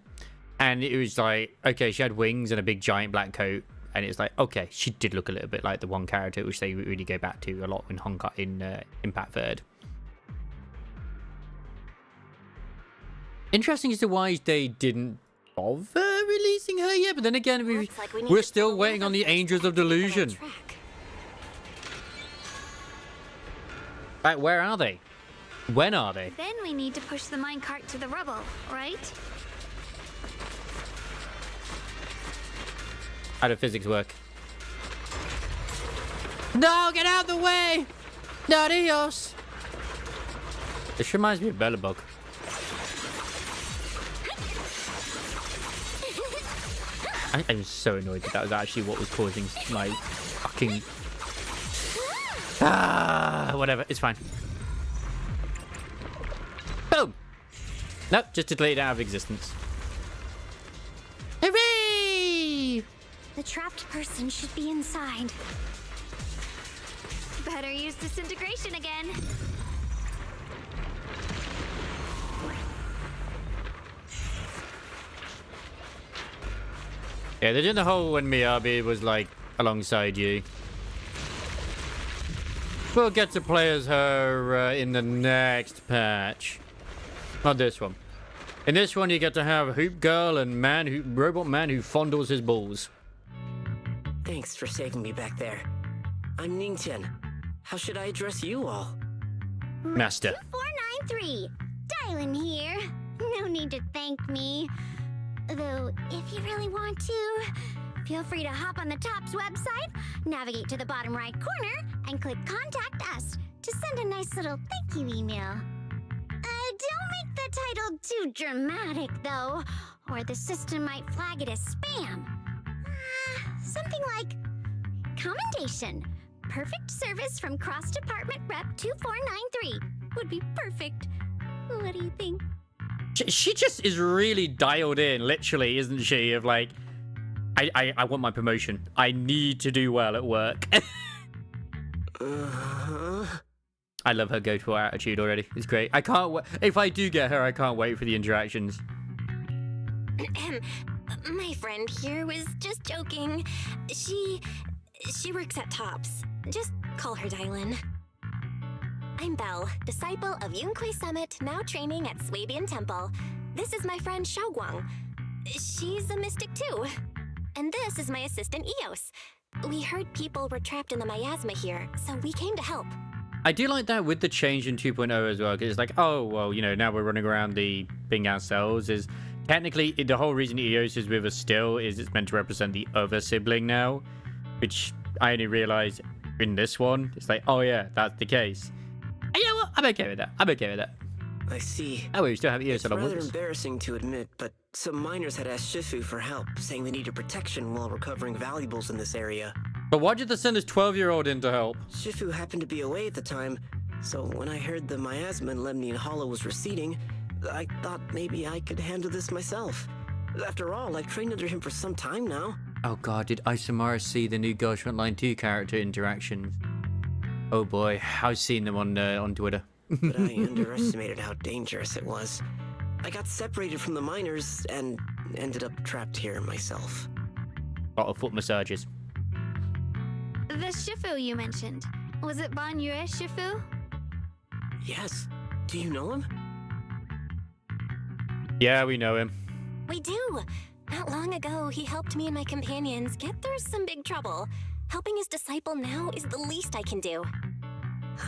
And it was like, okay, she had wings and a big giant black coat. And it's like, okay, she did look a little bit like the one character, which they really go back to a lot in Impact Third. Interesting as to why they didn't bother releasing her yet. But then again, we're still waiting on the Angels of Delusion. Like, where are they? When are they? Then we need to push the minecart to the rubble, right? How do physics work? No, get out of the way! No, Dios! This reminds me of Bellabug. I'm so annoyed that was actually what was causing my fucking... whatever, it's fine. Boom! Nope, just to delete it out of existence. Hooray! The trapped person should be inside. Better use disintegration again. Yeah, they're doing the whole when Miyabi was like alongside you. We'll get to play as her in the next patch. Not this one. In this one, you get to have Hoop Girl and Robot Man who fondles his balls. Thanks for saving me back there. I'm Ningtian. How should I address you all? Master. 493. Dialyn here. No need to thank me. Though, if you really want to, feel free to hop on the TOPS website, navigate to the bottom right corner, and click Contact Us to send a nice little thank you email. Don't make the title too dramatic, though, or the system might flag it as spam. Something like, Commendation. Perfect service from Cross Department Rep 2493 would be perfect. What do you think? She just is really dialed in, literally, isn't she? Of like, I want my promotion. I need to do well at work. I love her go-to attitude already. It's great. I can't wait. If I do get her, I can't wait for the interactions. My friend here was just joking. She works at TOPS. Just call her Dialyn. I'm Belle, disciple of Yunquei Summit, now training at Swabian Temple. This is my friend Xiaoguang. She's a mystic too. And this is my assistant Eos. We heard people were trapped in the miasma here, so we came to help. I do like that with the change in 2.0 as well, because it's like, oh, well, you know, now we're running around the being ourselves. Is technically the whole reason Eos is with us still is it's meant to represent the other sibling now, which I only realized in this one. It's like, oh yeah, that's the case. And you know what? I'm okay with that. I'm okay with that. I see. Oh, we still have Eos It's along with rather us. embarrassing to admit, but some miners had asked Shifu for help, saying they needed protection while recovering valuables in this area. But why did they send his 12-year-old in to help? Shifu happened to be away at the time, so when I heard the miasma in Lemnian Hollow was receding, I thought maybe I could handle this myself. After all, I've trained under him for some time now. Oh god, did Isomara see the new Ghost Frontline 2 character interactions? Oh boy, I've seen them on Twitter. But I underestimated how dangerous it was. I got separated from the miners and ended up trapped here myself. Lot of foot massages. The Shifu you mentioned. Was it Ban Yue Shifu? Yes. Do you know him? Yeah, we know him. We do. Not long ago, he helped me and my companions get through some big trouble. Helping his disciple now is the least I can do.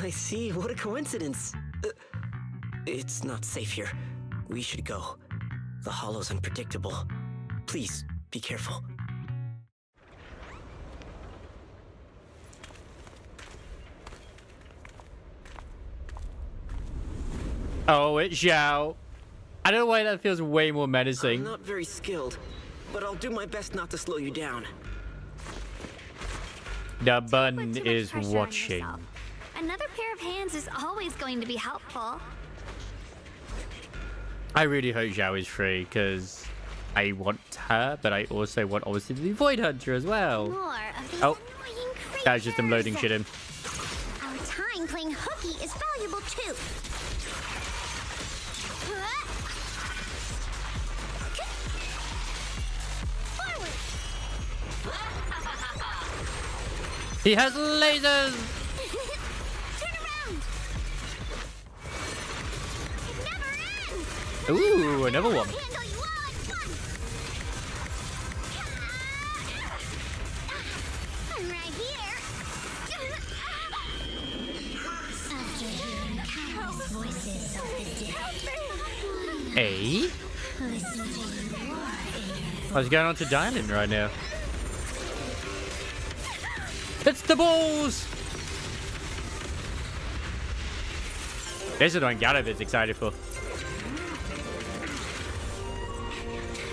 I see. What a coincidence. It's not safe here. We should go. The hollow's unpredictable. Please, be careful. Oh, it's Xiao. I don't know why that feels way more menacing. I'm not very skilled, but I'll do my best not to slow you down. The bun Put too much is pressure on watching. yourself. Another pair of hands is always going to be helpful. I really hope Xiao is free, because I want her, but I also want, obviously, the Void Hunter as well. More of these Oh, annoying creatures. that was just them loading shit in. Our time playing hooky is valuable too. Forward. He has lasers! Turn around. It never ends. Ooh, another one. Handle you all at once. I'm right here. After hearing countless voices of the dead, Hey? listen to your What's going on to Dialyn right now? It's the balls! This is what Gareth excited for.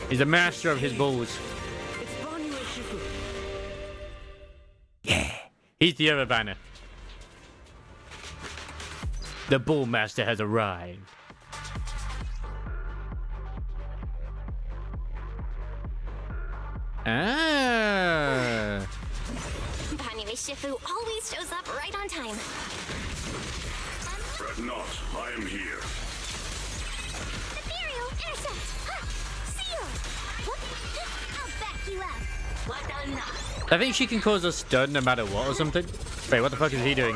He's a master of his balls. It's Ban Yue Shifu. Yeah, he's the other banner. The ball master has arrived. Ah. Ban Yue Shifu always shows up right on time. Fret not, I am here. ethereal intercept. Seal. I'll back you up. What a knock. I think she can cause a stun no matter what or something. Wait, what the fuck is he doing?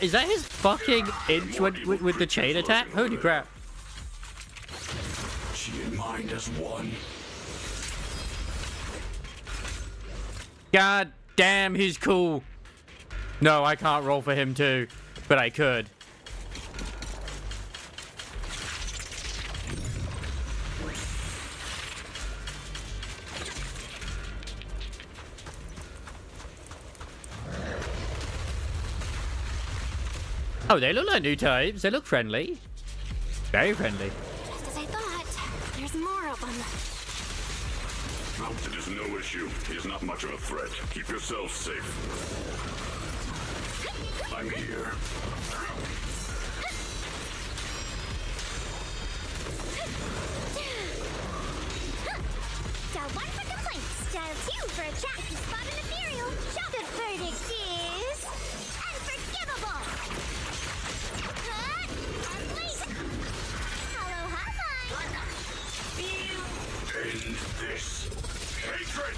Is that his fucking inch with the chain attack? Holy crap. She and mine as one. God damn, he's cool. No, I can't roll for him too, but I could. Oh, they look like new types. They look friendly. Very friendly. Just as I thought, there's more of them. Mounted is no issue. He is not much of a threat. Keep yourself safe. I'm here. Dial 1 for complaints. Dial 2 for a chat to spot an ethereal. The verdict is unforgivable. Unleash. Hollow hotline. End this. Hatred!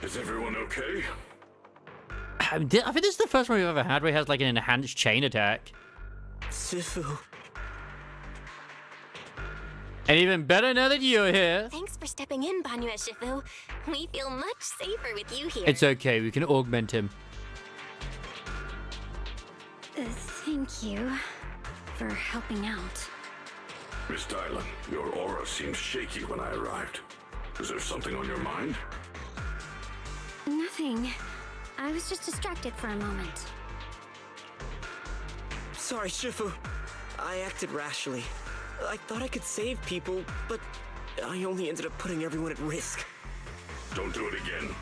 Is everyone okay? I think this is the first one we've ever had where he has like an enhanced chain attack. Shifu. And even better now that you're here. Thanks for stepping in, Banyue Shifu. We feel much safer with you here. It's okay, we can augment him. Thank you for helping out. Miss Dialyn, your aura seemed shaky when I arrived. Is there something on your mind? Nothing. I was just distracted for a moment. Sorry, Shifu. I acted rashly. I thought I could save people, but I only ended up putting everyone at risk. Don't do it again.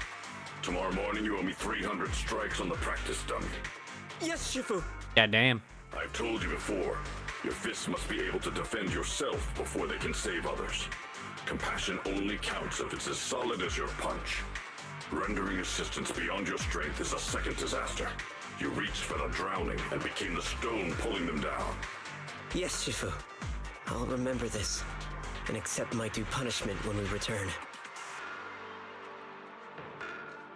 Tomorrow morning you owe me 300 strikes on the practice dummy. Yes, Shifu. Goddamn. I've told you before, your fists must be able to defend yourself before they can save others. Compassion only counts if it's as solid as your punch. Rendering assistance beyond your strength is a second disaster. You reached for the drowning and became the stone pulling them down. Yes, Shifu. I'll remember this and accept my due punishment when we return.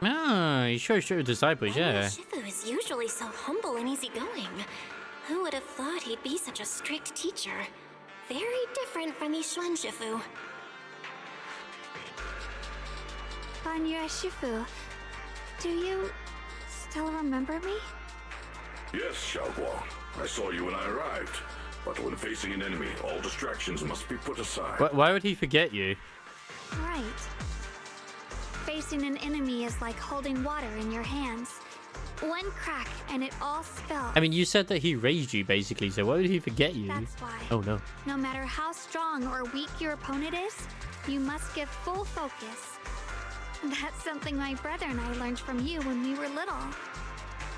Ah, you sure disciples, yeah. Shifu is usually so humble and easygoing. Who would have thought he'd be such a strict teacher? Very different from Yishuan Shifu. Banyue Shifu, do you still remember me? Yes, Xiaoguang. I saw you when I arrived. But when facing an enemy, all distractions must be put aside. Why would he forget you? Right. Facing an enemy is like holding water in your hands. One crack and it all spills. I mean, you said that he raised you, basically, so why would he forget you? That's why. Oh, no. No matter how strong or weak your opponent is, you must give full focus. That's something my brother and I learned from you when we were little.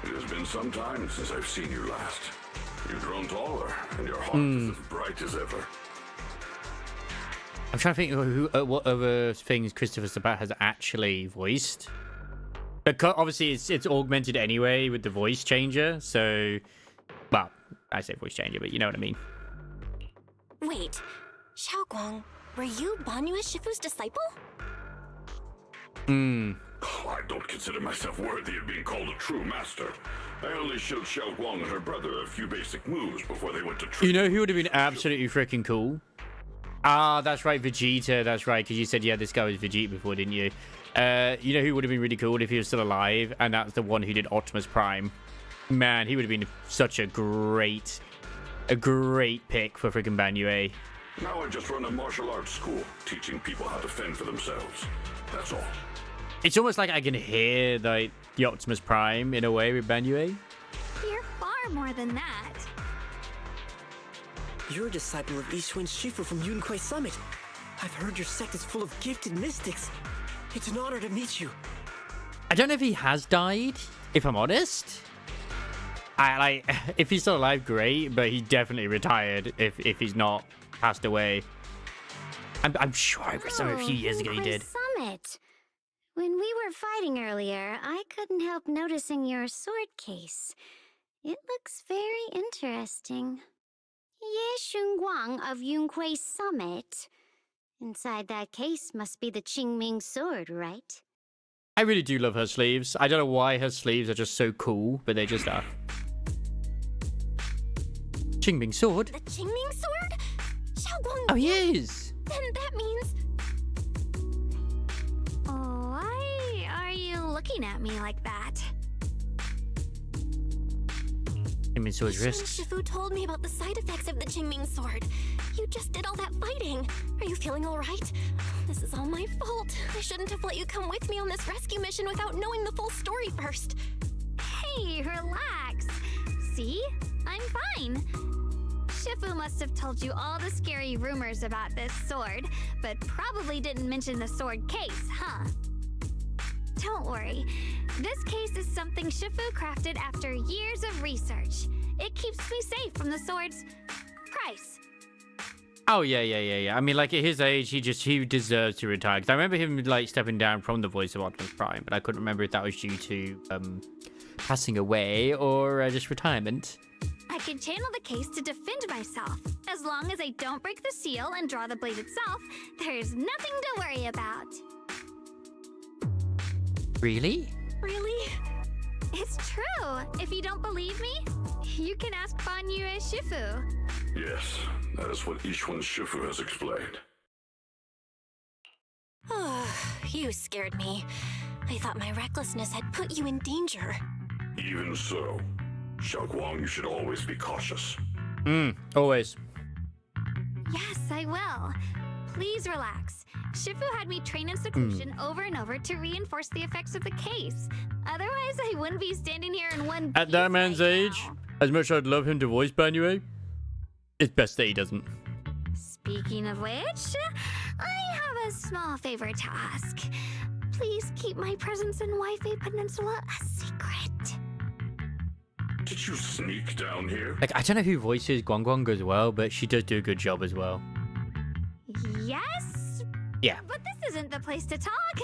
It has been some time since I've seen you last. You've grown taller, and your heart is as bright as ever. I'm trying to think what other things Christopher Sabat has actually voiced. Because obviously it's augmented anyway with the voice changer, so... Well, I say voice changer, but you know what I mean. Wait, Xiaoguang, were you Banyue Shifu's disciple? I don't consider myself worthy of being called a true master. I only showed Xiaoguang and her brother a few basic moves before they went to training. You know who would have been absolutely freaking cool? Ah, that's right, Vegeta. That's right, because you said, yeah, this guy was Vegeta before, didn't you? You know who would have been really cool if he was still alive? And that's the one who did Optimus Prime. Man, he would have been such a great pick for freaking Banyue. Now I just run a martial arts school, teaching people how to fend for themselves. That's all. It's almost like I can hear the Optimus Prime in a way with Banyue. You're far more than that. You're a disciple of Yishuan Shifu from Yunquai Summit. I've heard your sect is full of gifted mystics. It's an honor to meet you. I don't know if he has died, if I'm honest. If he's still alive, great, but he definitely retired if he's not passed away. I'm sure I read something a few years ago he did. Summit. When we were fighting earlier, I couldn't help noticing your sword case. It looks very interesting. Ye Shunguang of Yunquai Summit. Inside that case must be the Qingming sword, right? I really do love her sleeves. I don't know why her sleeves are just so cool, but they just are. Qingming sword? The Qingming sword? Xiaoguang. Oh, he is. Then that means... Why are you looking at me like that? Qingming sword's Yishuan risks. Shifu told me about the side effects of the Qingming sword. You just did all that fighting. Are you feeling all right? This is all my fault. I shouldn't have let you come with me on this rescue mission without knowing the full story first. Hey, relax. See? I'm fine. Shifu must have told you all the scary rumors about this sword, but probably didn't mention the sword case, huh? Don't worry. This case is something Shifu crafted after years of research. It keeps me safe from the sword's price. Oh, yeah. I mean, like, at his age, he deserves to retire. Because I remember him, like, stepping down from the voice of Optimus Prime, but I couldn't remember if that was due to, passing away or just retirement. I can channel the case to defend myself. As long as I don't break the seal and draw the blade itself, there's nothing to worry about. Really? Really? It's true. If you don't believe me, you can ask Banyue Shifu. Yes, that is what Ishwan Shifu has explained. Oh, you scared me. I thought my recklessness had put you in danger. Even so, Xiaoguang, you should always be cautious. Always. Yes, I will. Please relax. Shifu had me train in seclusion over and over to reinforce the effects of the case. Otherwise, I wouldn't be standing here in one piece At that man's right age, now. as much as I'd love him to voice Banyue, it's best that he doesn't. Speaking of which, I have a small favor to ask. Please keep my presence in Wi-Fi Peninsula a secret. Did you sneak down here? Like, I don't know who voices Guang as well, but she does do a good job as well. Yes? Yeah. But this isn't the place to talk.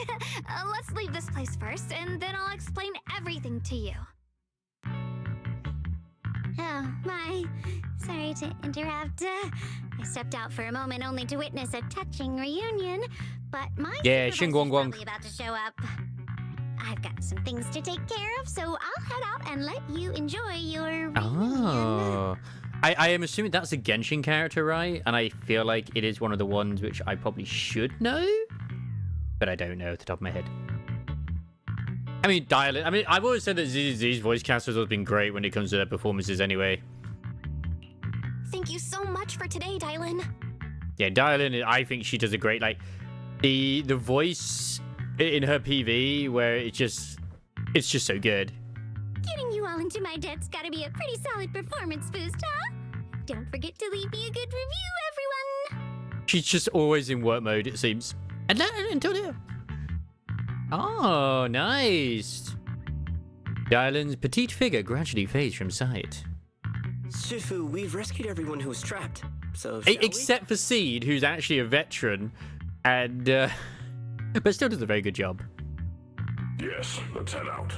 Let's leave this place first, and then I'll explain everything to you. Oh, my. Sorry to interrupt. I stepped out for a moment only to witness a touching reunion, but my Yeah, supervisor's Shin Guang. probably about to show up. I've got some things to take care of, so I'll head out and let you enjoy your reunion. Oh. I am assuming that's a Genshin character, right? And I feel like it is one of the ones which I probably should know, but I don't know off the top of my head. I mean, Dialyn. I mean, I've always said that ZZZ's voice cast has always been great when it comes to their performances anyway. Thank you so much for today, Dialyn. Yeah, Dialyn, I think she does a great, like, the voice in her PV where it's just so good. Getting you all into my debt's gotta be a pretty solid performance boost, huh? Don't forget to leave me a good review, everyone! She's just always in work mode, it seems. And until now. Oh, nice. Dialyn's petite figure gradually fades from sight. Shifu, we've rescued everyone who was trapped, so shall Except for Seed, who's actually a veteran, and but still does a very good job. Yes, let's head out.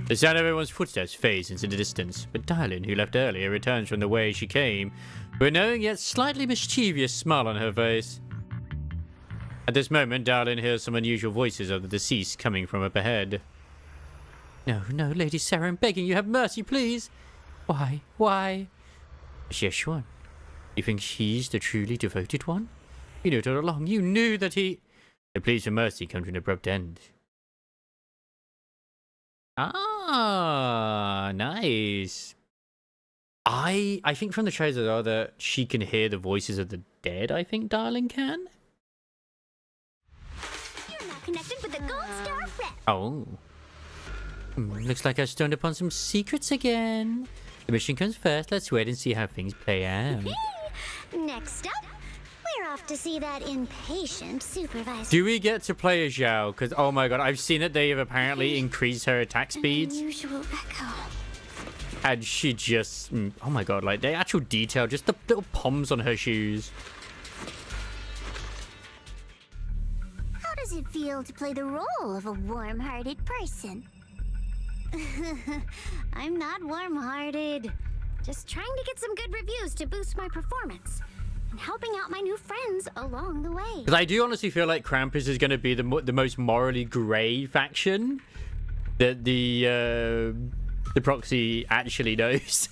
The sound of everyone's footsteps fades into the distance, but Dialyn, who left earlier, returns from the way she came, with a knowing yet slightly mischievous smile on her face. At this moment, Dialyn hears some unusual voices of the deceased coming from up ahead. No, no, Lady Sarah, I'm begging you, have mercy, please. Why? Why? Yeshuan, you think he's the truly devoted one? You knew it all along. You knew that he... The pleas for mercy come to an abrupt end. Ah, nice. I think from the trailer though that she can hear the voices of the dead. I think Dialyn can. You're not connected with the Gold Star Rep. Oh. Looks like I've stumbled upon some secrets again. The mission comes first. Let's wait and see how things play out. Next up, we're off to see that impatient supervisor. Do we get to play as Zhao? Because, oh my god, I've seen that they have apparently increased her attack speeds. Unusual echo. And she just... Oh my god, like, the actual detail, just the little palms on her shoes. How does it feel to play the role of a warm-hearted person? I'm not warm-hearted. Just trying to get some good reviews to boost my performance. And helping out my new friends along the way. Because I do honestly feel like Krampus is going to be the most morally grey faction that the proxy actually knows.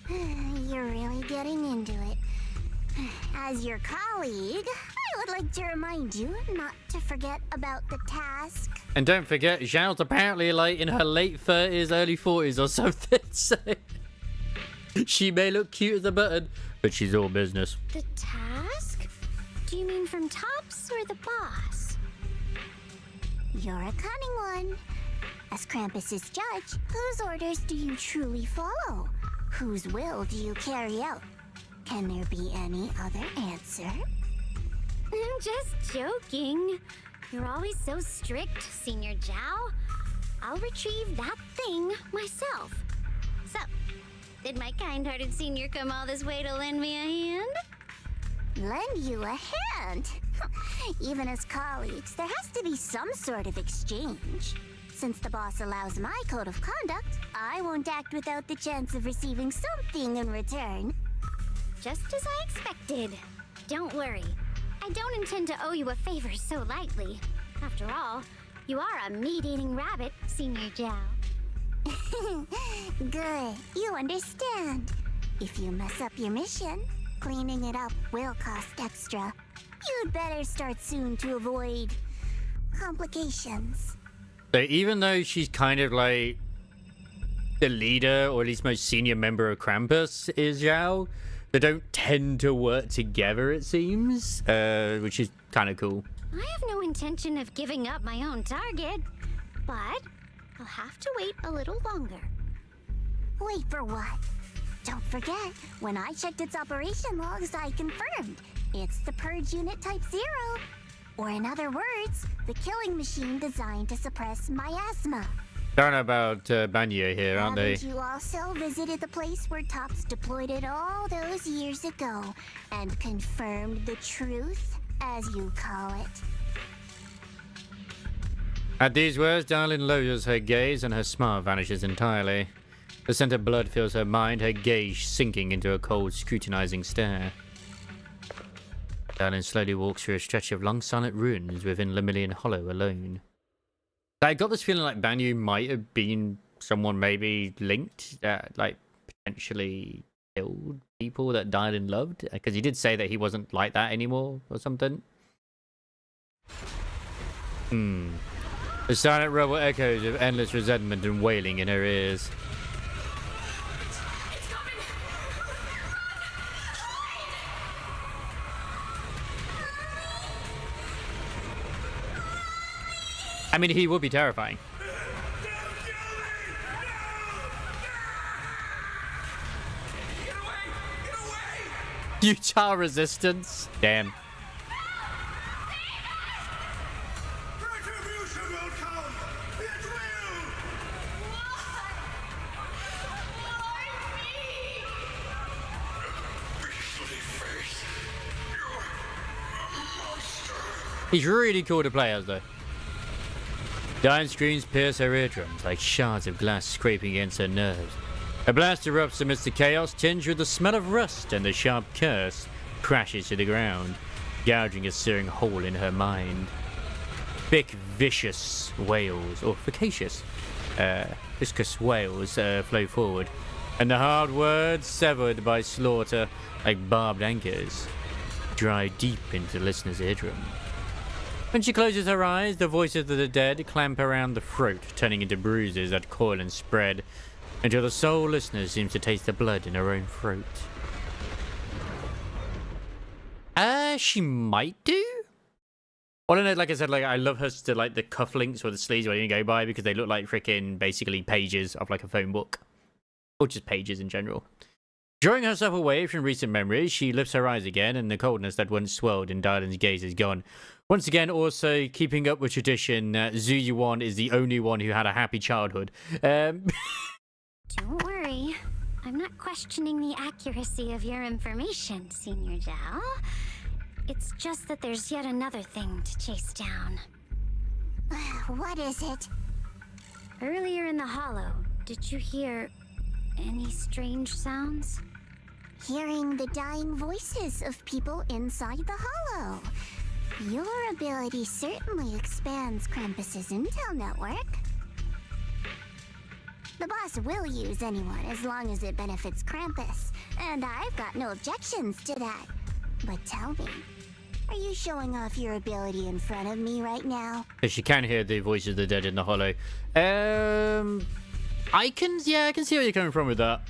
You're really getting into it. As your colleague, I would like to remind you not to forget about the task. And don't forget, Zhao's apparently like in her late 30s, early 40s or something, so she may look cute as a button, but she's all business. The task? Do you mean from Tops or the boss? You're a cunning one. As Krampus's judge, whose orders do you truly follow? Whose will do you carry out? Can there be any other answer? I'm just joking. You're always so strict, Senior Zhao. I'll retrieve that thing myself. So, did my kind-hearted senior come all this way to lend me a hand? Lend you a hand? Even as colleagues, there has to be some sort of exchange. Since the boss allows my code of conduct, I won't act without the chance of receiving something in return. Just as I expected. Don't worry. I don't intend to owe you a favor so lightly. After all, You are a meat-eating rabbit, Senior Zhao. Good. You understand. If you mess up your mission, cleaning it up will cost extra. You'd better start soon to avoid complications. So even though she's kind of like the leader, or at least most senior member of Krampus is Zhao, they don't tend to work together, it seems, which is kind of cool. I have no intention of giving up my own target, but I'll have to wait a little longer. Wait for what? Don't forget, when I checked its operation logs, I confirmed it's the Purge Unit Type 0. Or in other words, the killing machine designed to suppress miasma. Talking about Banyo here, aren't they? Haven't you also visited the place where Tops deployed it all those years ago and confirmed the truth, as you call it? At these words, Dialyn lowers her gaze and her smile vanishes entirely. The scent of blood fills her mind, her gaze sinking into a cold, scrutinizing stare. Dialyn slowly walks through a stretch of long silent ruins within Lemillion Hollow alone. I got this feeling like Banyu might have been someone maybe linked that like potentially killed people that Dialyn loved, because he did say that he wasn't like that anymore or something. The silent rubble echoes of endless resentment and wailing in her ears. I mean, he would be terrifying. Utah resistance. Damn. He's really cool to play as, though. Dying screams pierce her eardrums like shards of glass scraping against her nerves. A blast erupts amidst the chaos, tinged with the smell of rust, and the sharp curse crashes to the ground, gouging a searing hole in her mind. Thick, vicious wails, or viscous wails flow forward, and the hard words, severed by slaughter like barbed anchors, drive deep into the listener's eardrum. When she closes her eyes, the voices of the dead clamp around the throat, turning into bruises that coil and spread, until the sole listener seems to taste the blood in her own throat. She might do? Well, I don't know, like I said, like I love her to like the cufflinks or the sleeves when you go by, because they look like freaking basically pages of like a phone book. Or just pages in general. Drawing herself away from recent memories, she lifts her eyes again, and the coldness that once swelled in Dialyn's gaze is gone. Once again, also keeping up with tradition, Zhu Yuan is the only one who had a happy childhood. Don't worry. I'm not questioning the accuracy of your information, Senior Zhao. It's just that there's yet another thing to chase down. What is it? Earlier in the hollow, did you hear any strange sounds? Hearing the dying voices of people inside the hollow. Your ability certainly expands Krampus's intel network. The boss will use anyone as long as it benefits Krampus, and I've got no objections to that. But tell me, are you showing off your ability in front of me right now? If she can hear the voices of the dead in the hollow. I can see where you're coming from with that.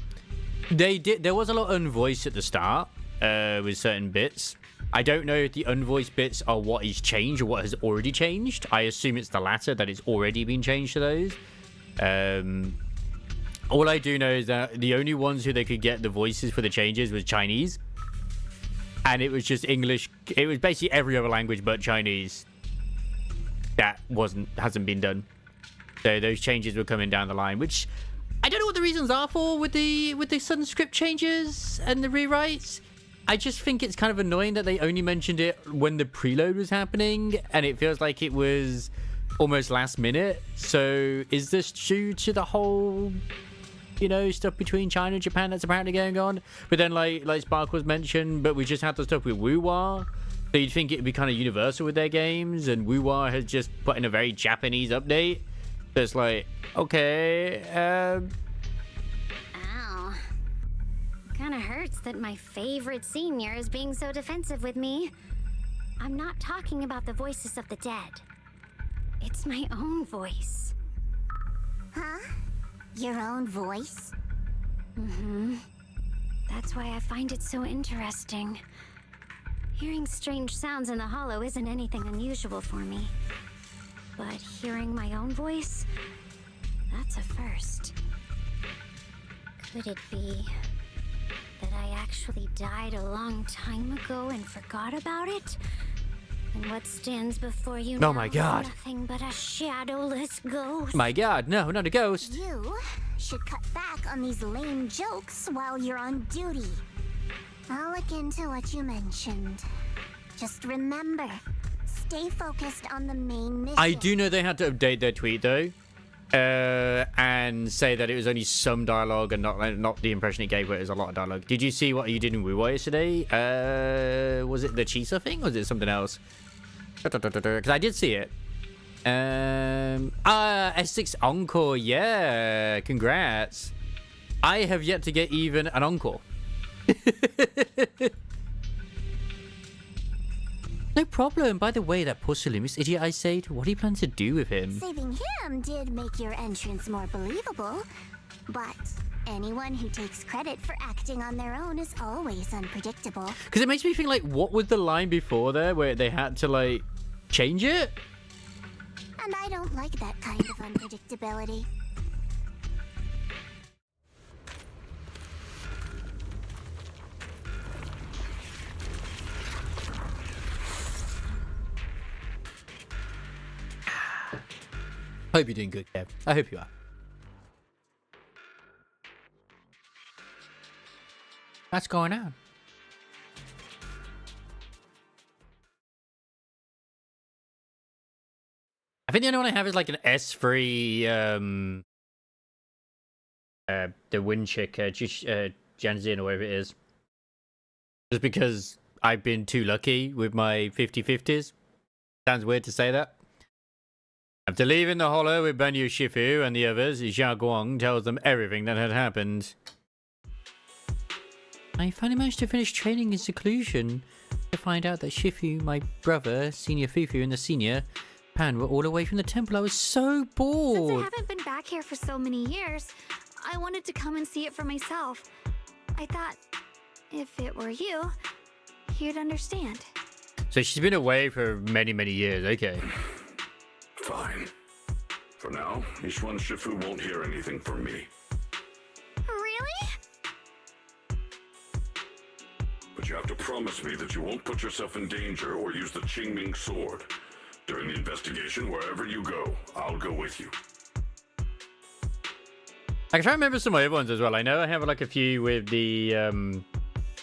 There was a lot of unvoiced at the start, with certain bits. I don't know if the unvoiced bits are what is changed or what has already changed. I assume it's the latter, that it's already been changed to those. All I do know is that the only ones who they could get the voices for the changes was Chinese. And it was just English. It was basically every other language but Chinese that hasn't been done. So those changes were coming down the line, which I don't know what the reasons are for with the sudden script changes and the rewrites. I just think it's kind of annoying that they only mentioned it when the preload was happening, and it feels like it was almost last minute. So is this due to the whole, stuff between China and Japan that's apparently going on? But then, like Sparkles mentioned, but we just had the stuff with Wuwa. So you'd think it'd be kind of universal with their games, and WuWa has just put in a very Japanese update. So it's like, okay, Ow. Kinda hurts that my favorite senior is being so defensive with me. I'm not talking about the voices of the dead. It's my own voice. Huh? Your own voice? Mm-hmm. That's why I find it so interesting. Hearing strange sounds in the hollow isn't anything unusual for me. But hearing my own voice, that's a first. Could it be that I actually died a long time ago and forgot about it? And what stands before you now my God. is nothing but a shadowless ghost? my God, no, not a ghost. You should cut back on these lame jokes while you're on duty. I'll look into what you mentioned. Just remember, stay focused on the main mission. I do know they had to update their tweet though, and say that it was only some dialogue and not the impression it gave, where it was a lot of dialogue. Did you see what you did in WuWa yesterday? Was it the Chisa thing, or was it something else? Because I did see it. S6 Encore, yeah, congrats. I have yet to get even an Encore. No problem. By the way, that poor Salimus idiot I saved, what do you plan to do with him? Saving him did make your entrance more believable, but anyone who takes credit for acting on their own is always unpredictable. Because it makes me think, like, what was the line before there where they had to, like, change it? And I don't like that kind of unpredictability. Hope you're doing good, Kev. I hope you are. What's going on? I think the only one I have is like an S3, the wind chick, Janzin or whatever it is. Just because I've been too lucky with my 50-50s. Sounds weird to say that. After leaving the hollow with Banyu Shifu and the others, Xia Guang tells them everything that had happened. I finally managed to finish training in seclusion to find out that Shifu, my brother, Senior Fufu, and the senior Pan were all away from the temple. I was so bored. Since I haven't been back here for so many years, I wanted to come and see it for myself. I thought, if it were you, you'd understand. So she's been away for many, many years. Okay. Fine. For now, Ishwan Shifu won't hear anything from me. Really? But you have to promise me that you won't put yourself in danger or use the Qingming sword. During the investigation, wherever you go, I'll go with you. I can try to remember some of my other ones as well. I know I have like a few with the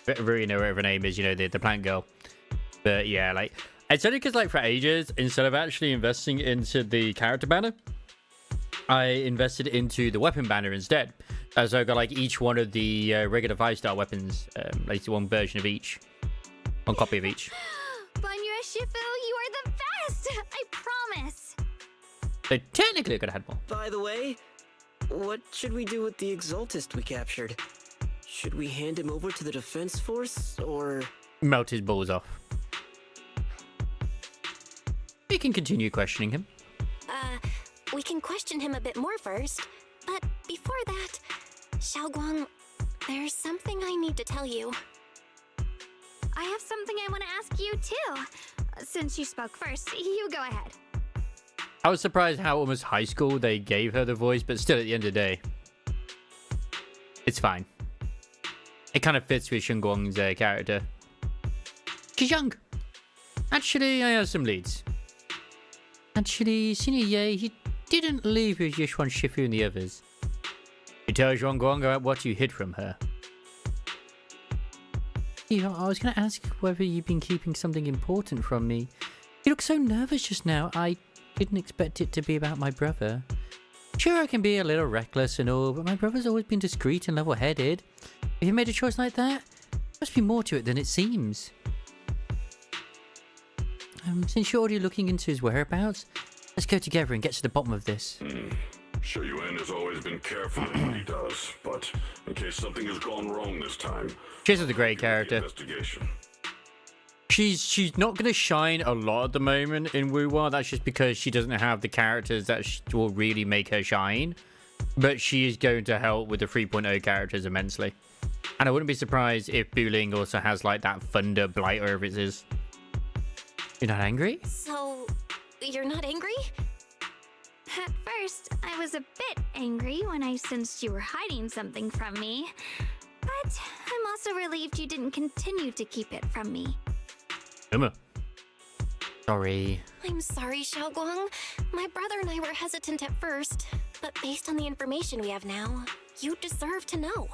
Verena, whatever her name is, you know, the plant girl. But yeah, like, it's only because, like, for ages, instead of actually investing into the character banner, I invested into the weapon banner instead. So I got, like, each one of the regular 5-star weapons, like one version of each. One copy of each. Banyu Shifu, you are the best! I promise! So technically I could have had more. By the way, what should we do with the Exaltist we captured? Should we hand him over to the defense force, or... Melt his balls off. We can continue questioning him. We can question him a bit more first. But before that, Xiaoguang, there's something I need to tell you. I have something I want to ask you, too. Since you spoke first, you go ahead. I was surprised how almost high school they gave her the voice, but still, at the end of the day, it's fine. It kind of fits with Shunguang's character. She's young. Actually, I have some leads. Actually, Senior Ye, he didn't leave with Yishuan Shifu and the others. You tell Zhuang Guang about what you hid from her. Yeah, I was going to ask whether you've been keeping something important from me. You look so nervous just now. I didn't expect it to be about my brother. Sure, I can be a little reckless and all, but my brother's always been discreet and level-headed. If you made a choice like that, there must be more to it than it seems. since you're already looking into his whereabouts, let's go together and get to the bottom of this. Shou-Yuan has always been careful in what he does, but in case something has gone wrong this time, She's a great character. investigation. She's not going to shine a lot at the moment in Wu-Wa. That's just because she doesn't have the characters that will really make her shine. But she is going to help with the 3.0 characters immensely. And I wouldn't be surprised if Buling also has like that Thunder Blight or whatever it is. You're not angry? So, you're not angry? At first, I was a bit angry when I sensed you were hiding something from me. But I'm also relieved you didn't continue to keep it from me. Emma. Sorry. I'm sorry, Xiaoguang. My brother and I were hesitant at first, but based on the information we have now, you deserve to know.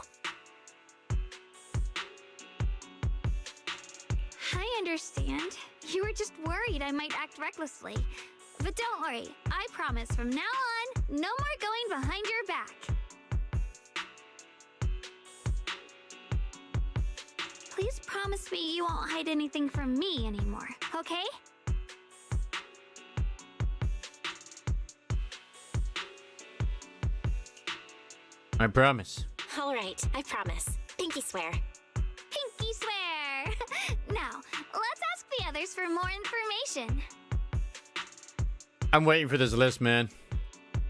I understand. You were just worried I might act recklessly. But don't worry, I promise from now on, no more going behind your back. Please promise me you won't hide anything from me anymore, okay? I promise. All right, I promise. Pinky swear. Pinky swear! Now, let's ask the others for more information. I'm waiting for this list, man.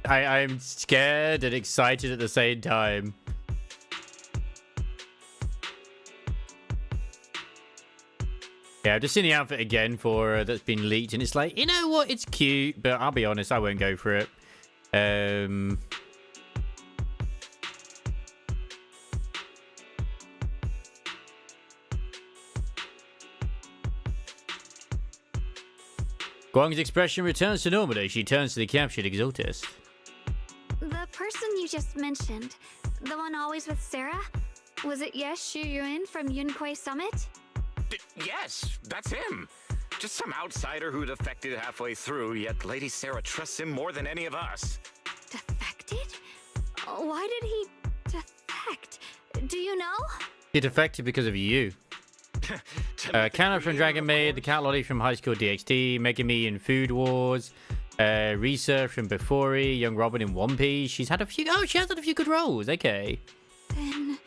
I'm scared and excited at the same time. Yeah, I've just seen the outfit again for that's been leaked, and it's like, you know what? It's cute, but I'll be honest, I won't go for it. Guang's expression returns to normal as she turns to the captured exaltist. The person you just mentioned, the one always with Sarah? Was it Shou-Yuan from Yunquai Summit? Yes, that's him. Just some outsider who defected halfway through, yet Lady Sarah trusts him more than any of us. Defected? Why did he defect? Do you know? He defected because of you. Kanna from Dragon Maid, the Cat Lolly from High School DxD, Megami in Food Wars, Risa from Befori, Young Robin in One Piece. She has had a few good roles. Okay. Then,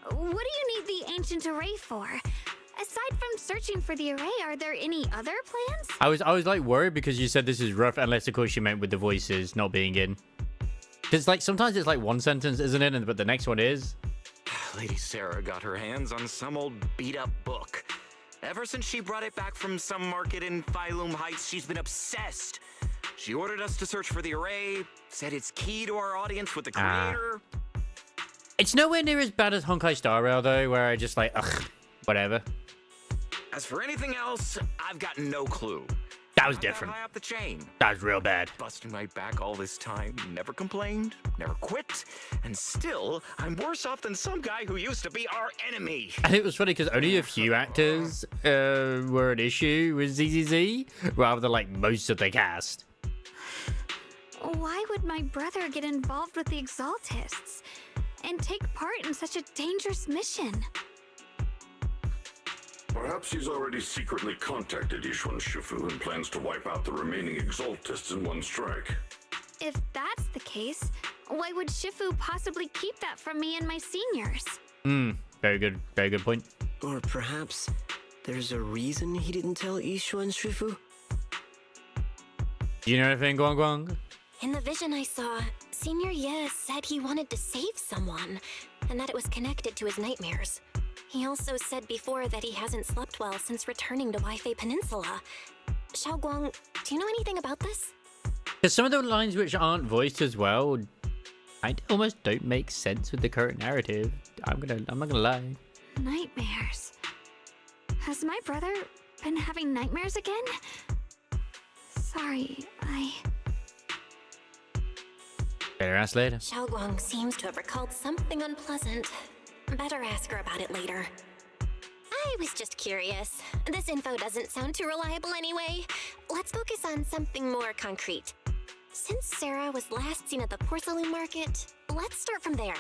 what do you need the ancient array for? Aside from searching for the array, are there any other plans? I was like worried because you said this is rough, unless of course you meant with the voices not being in. Because like sometimes it's like one sentence, isn't it? But the next one is. Lady Sarah got her hands on some old beat-up book. Ever since she brought it back from some market in Phylum Heights, she's been obsessed. She ordered us to search for the array, said it's key to our audience with the creator. It's nowhere near as bad as Honkai Star Rail, though, where I just like, ugh, whatever. As for anything else, I've got no clue. That was different. High up the chain. That was real bad. Busting my back all this time, never complained, never quit, and still, I'm worse off than some guy who used to be our enemy. And it was funny because only a few actors were an issue with ZZZ, rather than like most of the cast. Why would my brother get involved with the Exaltists and take part in such a dangerous mission? Perhaps he's already secretly contacted Yishuan Shifu and plans to wipe out the remaining Exaltists in one strike. If that's the case, why would Shifu possibly keep that from me and my seniors? Very good point. Or perhaps there's a reason he didn't tell Yishuan Shifu? Do you know anything, Guang Guang? In the vision I saw, Senior Ye said he wanted to save someone, and that it was connected to his nightmares. He also said before that he hasn't slept well since returning to Waifei Peninsula. Xiaoguang, do you know anything about this? Because some of the lines which aren't voiced as well, I almost don't make sense with the current narrative. I'm not gonna lie. Nightmares. Has my brother been having nightmares again? Sorry, Better ask later. Xiaoguang seems to have recalled something unpleasant. Better ask her about it later. I was just curious. This info doesn't sound too reliable anyway. Let's focus on something more concrete. Since Sarah was last seen at the porcelain market, let's start from there.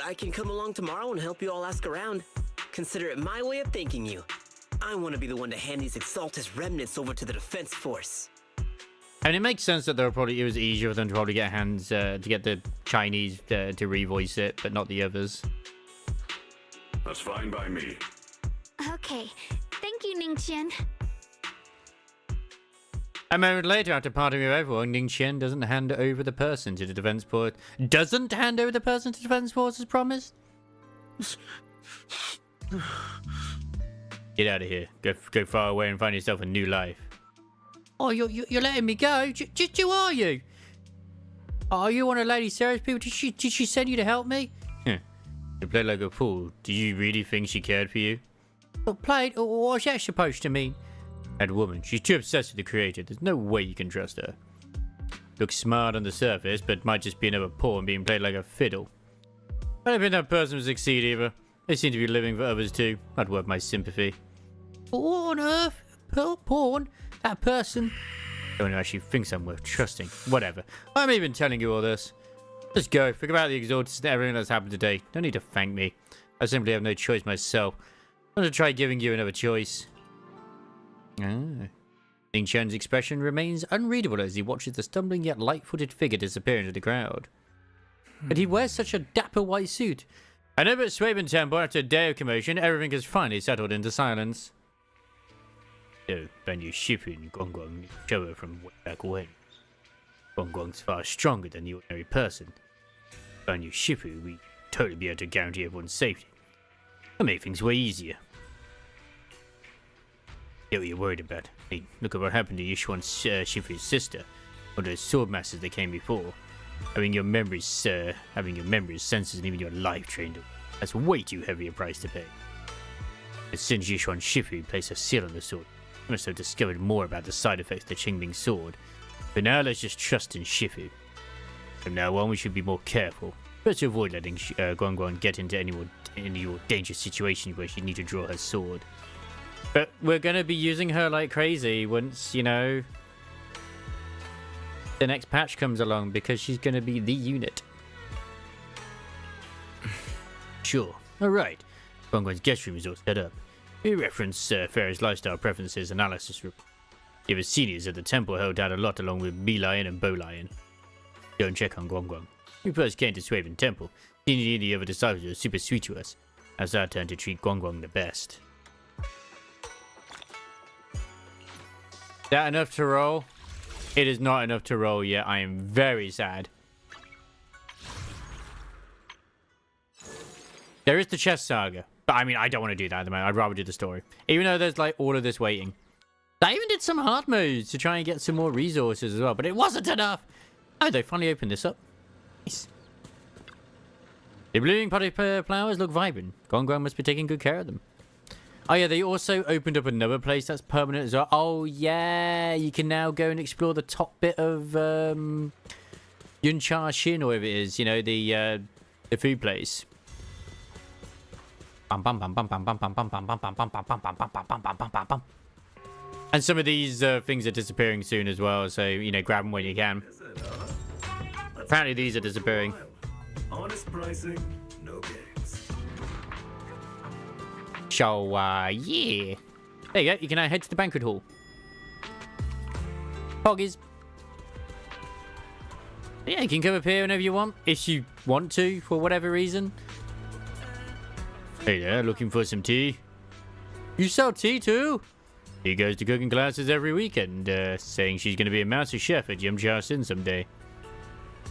I can come along tomorrow and help you all ask around. Consider it my way of thanking you. I want to be the one to hand these Exaltus remnants over to the defense force. And it makes sense that it was easier for them to probably get hands to get the Chinese to revoice it, but not the others. That's fine by me. Okay, thank you, Ningqian. A moment later, after parting with everyone, Ning Qian doesn't hand over the person to the defense force. Doesn't hand over the person to the defense force as promised? Get out of here. Go far away and find yourself a new life. Oh, you're letting me go? Just who are you? Oh, you one of Lady Sarah's people? Did she send you to help me? You played like a fool. Did you really think she cared for you? But played? What's that supposed to mean? That woman, she's too obsessed with the creator. There's no way you can trust her. Looks smart on the surface, but might just be another pawn being played like a fiddle. I don't think that person will succeed either. They seem to be living for others too. Not worth my sympathy. What on earth? Pawn? That person? I don't actually think I'm worth trusting. Whatever. I'm even telling you all this. Just go. Forget about the Exaltus and everything that's happened today. No need to thank me. I simply have no choice myself. I'm going to try giving you another choice. Ning Qian's expression remains unreadable as he watches the stumbling yet light-footed figure disappear into the crowd. But he wears such a dapper white suit. And over at Swaben Temple, after a day of commotion, everything has finally settled into silence. So, Banyu Shifu and Guangguang show her from way back when. Guangguang's far stronger than the ordinary person. Banyu Shifu, we totally be able to guarantee everyone's safety. That make things way easier. Get what you're worried about. Hey, look at what happened to Yishuan Shifu's sister, or those sword masters that came before. Having your memories, senses, and even your life trained up. That's way too heavy a price to pay. But since Yishuan Shifu placed a seal on the sword, I must have discovered more about the side effects of the Qingbing sword. But now let's just trust in Shifu. From now on, we should be more careful. First, to avoid letting Guangguang get into any more dangerous situations where she need to draw her sword. But we're gonna be using her like crazy once, you know, the next patch comes along, because she's gonna be the unit. Sure. Alright. Guangguang's guest room is all set up. We reference Farah's lifestyle preferences analysis report. The other seniors at the temple held out a lot along with Lion and Lion. Go and check on Guangguang. We first came to Swaven Temple. Seeing the other disciples were super sweet to us. Now it's our turn to treat Guangguang the best. That enough to roll? It is not enough to roll yet. I am very sad. There is the chess saga. But I mean, I don't want to do that at the moment. I'd rather do the story. Even though there's like all of this waiting. I even did some hard modes to try and get some more resources as well. But it wasn't enough. Oh, they finally opened this up. Nice. The blooming potted flowers look vibrant. Guangguang must be taking good care of them. Oh yeah, they also opened up another place that's permanent as well. Oh yeah, you can now go and explore the top bit of Yuncha Shin, or whatever it is, you know, the food place. And some of these things are disappearing soon as well, so you know, grab them when you can. Apparently these are disappearing. Honest pricing, no games. So, yeah. There you go. You can now head to the banquet hall. Poggies. Yeah, you can come up here whenever you want. If you want to, for whatever reason. Hey there, looking for some tea? You sell tea too? She goes to cooking classes every weekend, saying she's going to be a master chef at Yumcha Sin someday.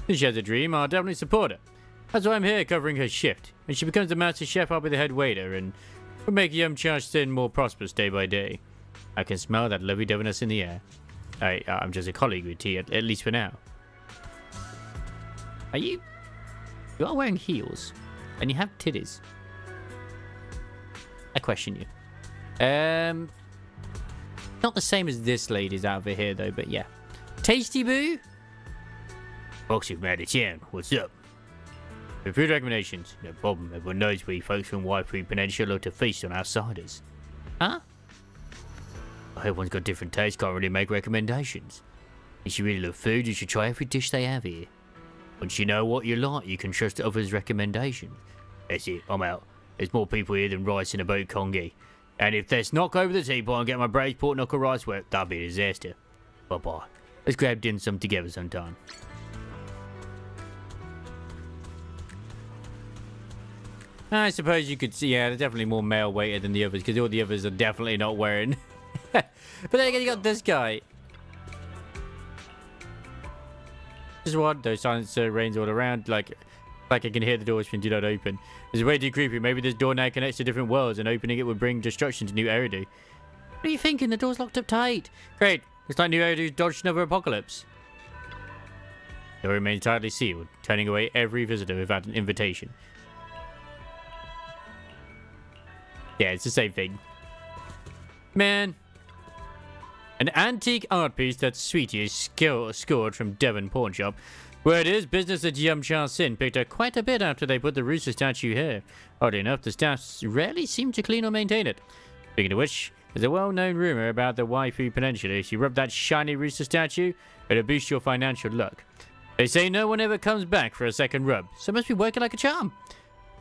If she has a dream, I'll definitely support her. That's why I'm here covering her shift. When she becomes a master chef, I'll be the head waiter, and we'll make Yumcha Sin more prosperous day by day. I can smell that lovey-doveyness in the air. I'm just a colleague with tea, at least for now. Are you... You are wearing heels, and you have titties. I question you. Not the same as this lady's over here, though, but yeah. Tasty Boo? Folks of Madison, what's up? For food recommendations, no problem. Everyone knows we folks from Waifu Peninsula to feast on outsiders. Huh? Everyone's got different tastes, can't really make recommendations. If you really love food, you should try every dish they have here. Once you know what you like, you can trust others' recommendations. That's it, I'm out. There's more people here than rice in a boat congee. And if this knock over the teapot and get my braised pork knuckle rice wet, that'll be a disaster. Bye-bye. Let's grab dim sum together sometime. I suppose you could see, yeah, they're definitely more male-weighted than the others, because all the others are definitely not wearing. But then again, you got this guy. Just what? Those silencer rains all around, like I can hear the doors when do not open. It's way too creepy. Maybe this door now connects to different worlds, and opening it would bring destruction to New Eridu. What are you thinking? The door's locked up tight. Great. Looks like New Eridu's dodged another apocalypse. The door remains tightly sealed, turning away every visitor without an invitation. Yeah, it's the same thing. Man. An antique art piece that Sweetie is scored from Devon Pawn Shop. Word is, business at Yum Cha Sin picked up quite a bit after they put the rooster statue here. Oddly enough, the staff rarely seem to clean or maintain it. Speaking of which, there's a well-known rumor about the Waifu Peninsula. If you rub that shiny rooster statue, it'll boost your financial luck. They say no one ever comes back for a second rub, so it must be working like a charm.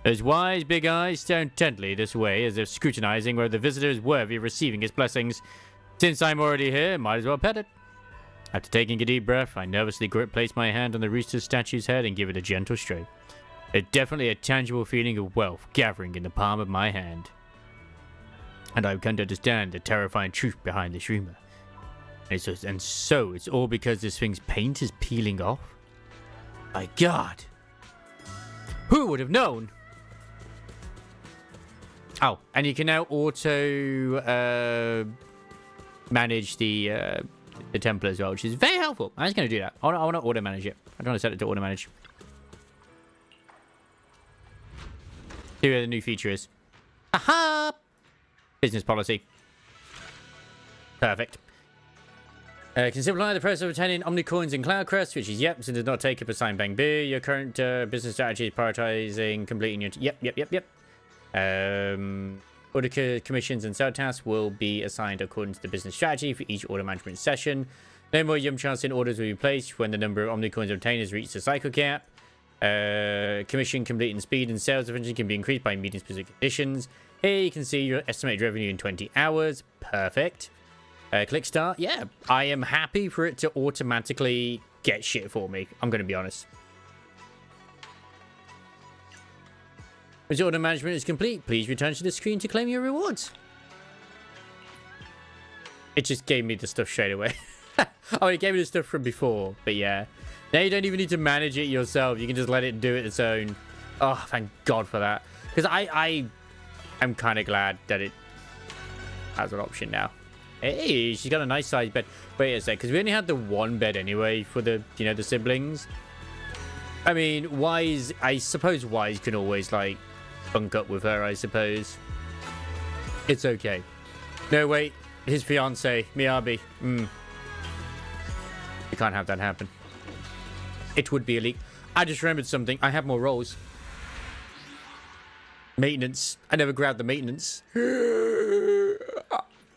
Those wise big eyes stare intently this way, as if scrutinizing whether the visitor is worthy of receiving his blessings. Since I'm already here, might as well pet it. After taking a deep breath, I nervously place my hand on the rooster statue's head and give it a gentle stroke. There's definitely a tangible feeling of wealth gathering in the palm of my hand. And I've come to understand the terrifying truth behind this rumor. And so it's all because this thing's paint is peeling off? My God! Who would have known? Oh, and you can now auto manage the temple as well, which is very helpful. I'm just going to do that. I want to auto manage it. I don't want to set it to auto manage. See where the new feature is. Aha! Business policy. Perfect. Can simplify the process of obtaining Omnicoins and Cloud Crests, which is yep, since it does not take up a sign bang boo. Your current business strategy is prioritizing completing your yep. Order commissions and sell tasks will be assigned according to the business strategy for each order management session. No more Yum Cha Sin orders will be placed when the number of Omnicoins obtained has reached the cycle cap. Commission completing speed and sales efficiency can be increased by meeting specific conditions. Here you can see your estimated revenue in 20 hours. Perfect. Click start. Yeah, I am happy for it to automatically get shit for me. I'm going to be honest. Once order management is complete, please return to the screen to claim your rewards. It just gave me the stuff straight away. Oh, it gave me the stuff from before, but yeah. Now you don't even need to manage it yourself. You can just let it do it its own. Oh, thank God for that. Because I am kind of glad that it has an option now. Hey, she's got a nice sized bed. Wait a sec, because we only had the one bed anyway for the, you know, the siblings. I mean, Wise, I suppose Wise can always, like, bunk up with her, I suppose. It's okay. No, wait. His fiancée, Miyabi. You can't have that happen. It would be a leak. I just remembered something. I have more roles. Maintenance. I never grabbed the maintenance.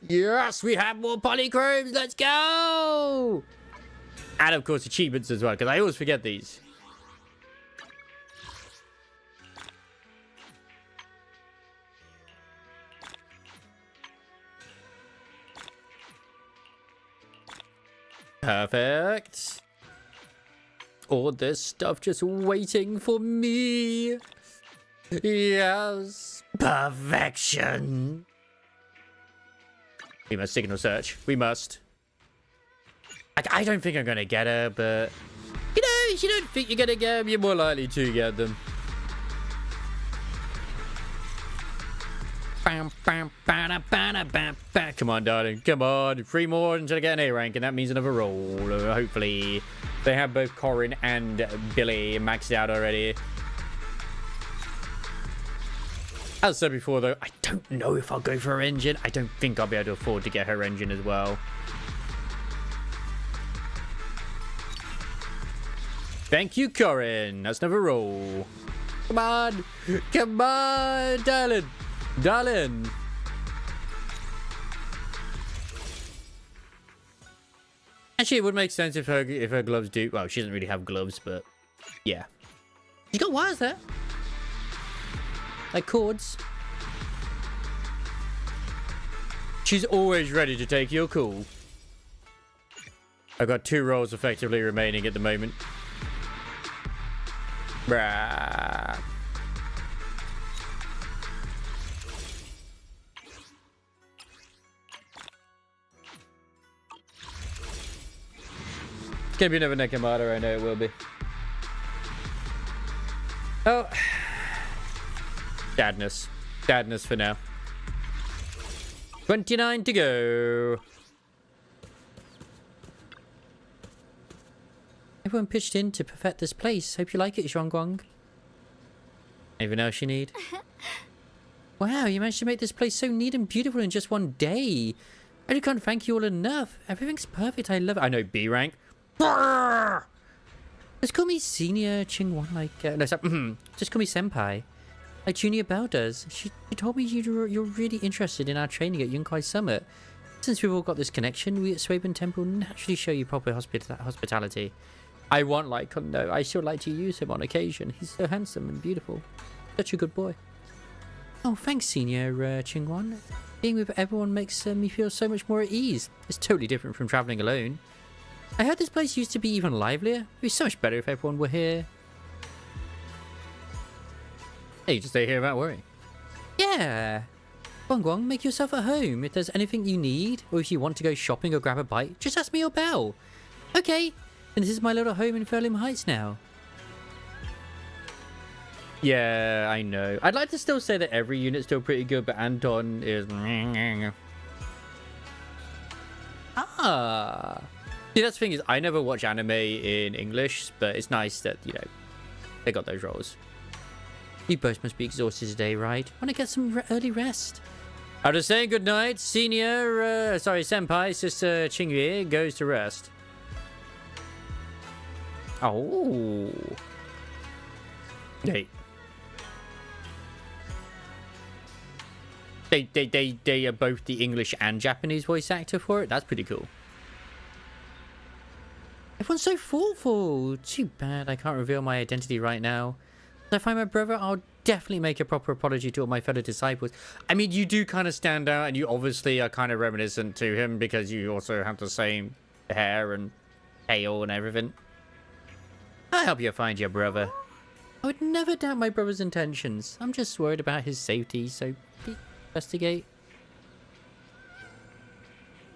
Yes, we have more polychromes. Let's go. And, of course, achievements as well, because I always forget these. Perfect. All this stuff just waiting for me. Yes. Perfection. We must signal search. We must. I don't think I'm going to get her, but... You know, if you don't think you're going to get them, you're more likely to get them. Come on, darling. Come on. 3 more until I get an A rank, and that means another roll. Hopefully. They have both Corin and Billy maxed out already. As I said before, though, I don't know if I'll go for her engine. I don't think I'll be able to afford to get her engine as well. Thank you, Corin. That's another roll. Come on. Come on, Dialyn. Dialyn. Actually, it would make sense if her gloves do... Well, she doesn't really have gloves, but... Yeah. She's got wires there. Like cords. She's always ready to take your call. I've got 2 roles effectively remaining at the moment. Brah. It's gonna be another Nekomata, I know it will be. Oh. Sadness. Sadness for now. 29 to go. Everyone pitched in to perfect this place. Hope you like it, Zhongguang. Anything else you need? Wow, you managed to make this place so neat and beautiful in just one day. I can't thank you all enough. Everything's perfect. I love it. I know B rank. Just call me Senior Qingwan, like... no, sorry. Just call me Senpai. Like Junior Belle does. She told me you're really interested in our training at Yunkai Summit. Since we've all got this connection, we at Swaben Temple naturally show you proper hospitality. I want like no, I still like to use him on occasion. He's so handsome and beautiful. Such a good boy. Oh, thanks, Senior Qingwan. Being with everyone makes me feel so much more at ease. It's totally different from traveling alone. I heard this place used to be even livelier. It'd be so much better if everyone were here. Hey, you just stay here without worrying. Yeah. Guang, make yourself at home. If there's anything you need, or if you want to go shopping or grab a bite, just ask me or Belle. Okay. And this is my little home in Furlim Heights now. Yeah, I know. I'd like to still say that every unit's still pretty good, but Anton is... Ah. See, that's the thing is, I never watch anime in English, but it's nice that, you know, they got those roles. You both must be exhausted today, right? Want to get some early rest? After saying goodnight, Senpai, Sister Qingyue goes to rest. Oh. They are both the English and Japanese voice actor for it. That's pretty cool. Everyone's so thoughtful. Too bad I can't reveal my identity right now. If I find my brother, I'll definitely make a proper apology to all my fellow disciples. I mean, you do kind of stand out, and you obviously are kind of reminiscent to him because you also have the same hair and tail and everything. I'll help you find your brother. I would never doubt my brother's intentions. I'm just worried about his safety, so please investigate.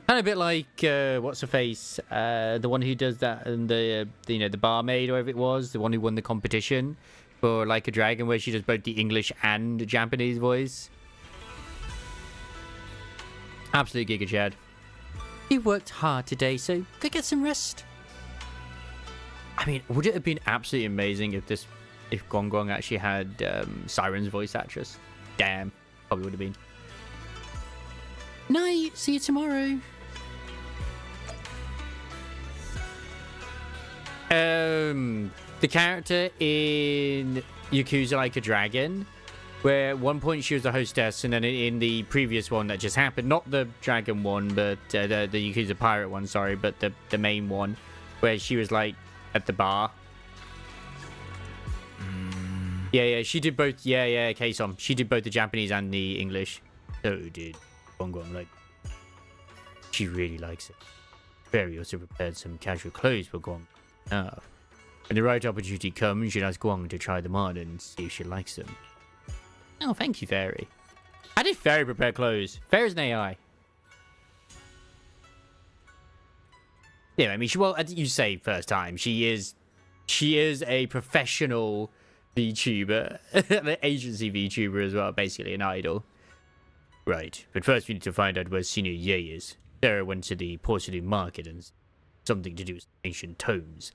Kind of a bit like what's her face, the one who does that, and the you know, the barmaid or whatever it was, the one who won the competition for Like a Dragon, where she does both the English and Japanese voice. Absolute Giga Chad. You worked hard today, so go get some rest. I mean, would it have been absolutely amazing if Guang actually had Siren's voice actress? Damn, probably would have been. Night, see you tomorrow. The character in Yakuza Like a Dragon, where at one point she was the hostess, and then in the previous one that just happened, not the dragon one, but the Yakuza pirate one, sorry, but the main one, where she was like at the bar. Yeah, she did both. Yeah, Keisom. She did both the Japanese and the English. So did Guang, like, she really likes it. Fairy also prepared some casual clothes for Guang. When the right opportunity comes, she'll ask Guang to try them on and see if she likes them. Oh, thank you, Fairy. How did Fairy prepare clothes? Fairy's an AI. Yeah, I mean, well, you say first time. She is a professional VTuber, an agency VTuber as well, basically an idol. Right, but first we need to find out where Senior Ye is. Sarah went to the porcelain market and something to do with ancient tomes.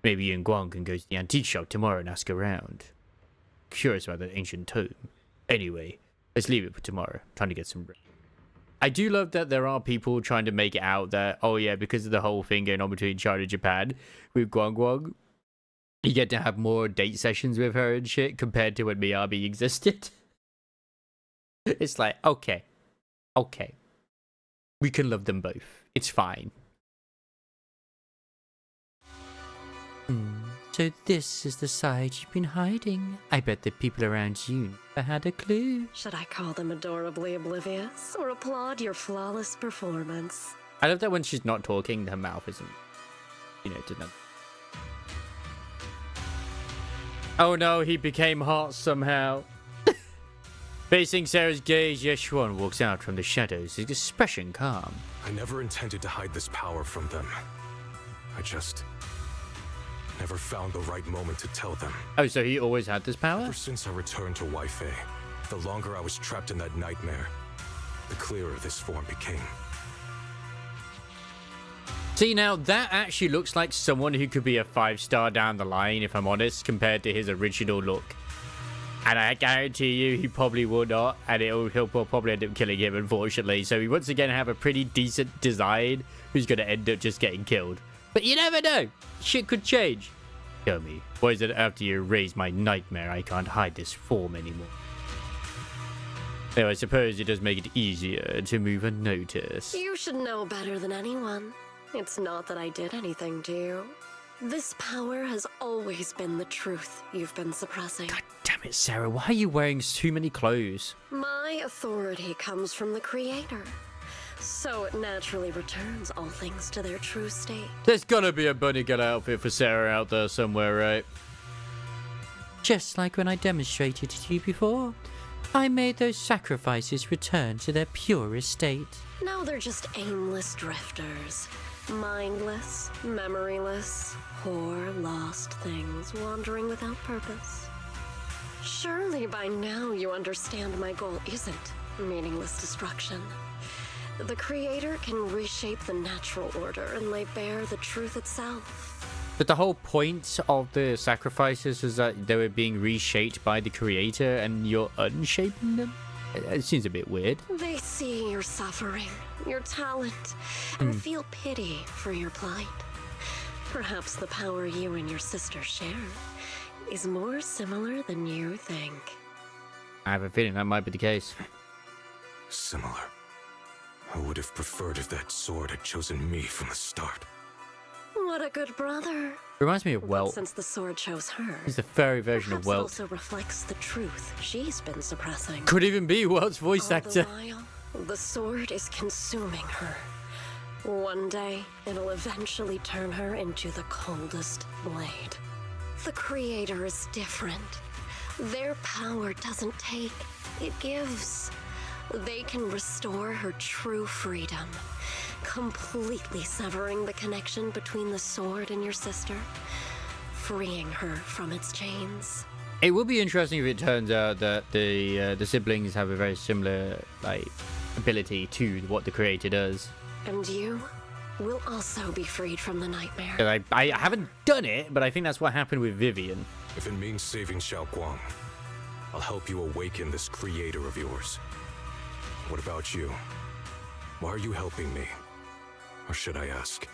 Maybe you and Guang can go to the antique shop tomorrow and ask around. Curious about that ancient tome. Anyway, let's leave it for tomorrow. Trying to get some rest. I do love that there are people trying to make it out that, oh yeah, because of the whole thing going on between China and Japan with Guang, you get to have more date sessions with her and shit compared to when Miyabi existed. It's like, okay. We can love them both. It's fine. So this is the side you've been hiding. I bet the people around you never had a clue. Should I call them adorably oblivious or applaud your flawless performance? I love that when she's not talking, her mouth isn't, doesn't. Oh no, he became hot somehow. Facing Sarah's gaze, Yeshuan walks out from the shadows, his expression calm. I never intended to hide this power from them. I just never found the right moment to tell them. Oh, so he always had this power? Ever since I returned to Wi-Fi, the longer I was trapped in that nightmare, the clearer this form became. See, now that actually looks like someone who could be a 5-star down the line, if I'm honest, compared to his original look. And I guarantee you he probably will not, and he'll probably end up killing him, unfortunately. So we once again have a pretty decent design who's going to end up just getting killed. But you never know. Shit could change. Tell me, why is it after you erase my nightmare I can't hide this form anymore? Though I suppose it does make it easier to move unnoticed. You should know better than anyone. It's not that I did anything to you. This power has always been the truth you've been suppressing. God damn it, Sarah, why are you wearing too many clothes? My authority comes from the Creator, so it naturally returns all things to their true state. There's gotta be a bunny girl outfit for Sarah out there somewhere, right? Just like when I demonstrated to you before, I made those sacrifices return to their purest state. Now they're just aimless drifters. Mindless, memoryless, poor, lost things wandering without purpose. Surely by now you understand my goal isn't meaningless destruction. The Creator can reshape the natural order and lay bare the truth itself. But the whole point of the sacrifices is that they were being reshaped by the Creator and you're unshaping them? It seems a bit weird. They see your suffering, your talent, and feel pity for your plight. Perhaps the power you and your sister share is more similar than you think. I have a feeling that might be the case. Similar. I would have preferred if that sword had chosen me from the start. What a good brother. Reminds me of Welt. Since the sword chose her, He's the furry version of Welt. also reflects the truth she's been suppressing. Could even be Welt's voice actor. While, the sword is consuming her. One day, it'll eventually turn her into the coldest blade. The Creator is different. Their power doesn't take, it gives. They can restore her true freedom, completely severing the connection between the sword and your sister, freeing her from its chains. It would be interesting if it turns out that the siblings have a very similar ability to what the Creator does. And you will also be freed from the nightmare. I haven't done it, but I think that's what happened with Vivian. If it means saving Xiaoguang, I'll help you awaken this Creator of yours. What about you? Why are you helping me? Or should I ask,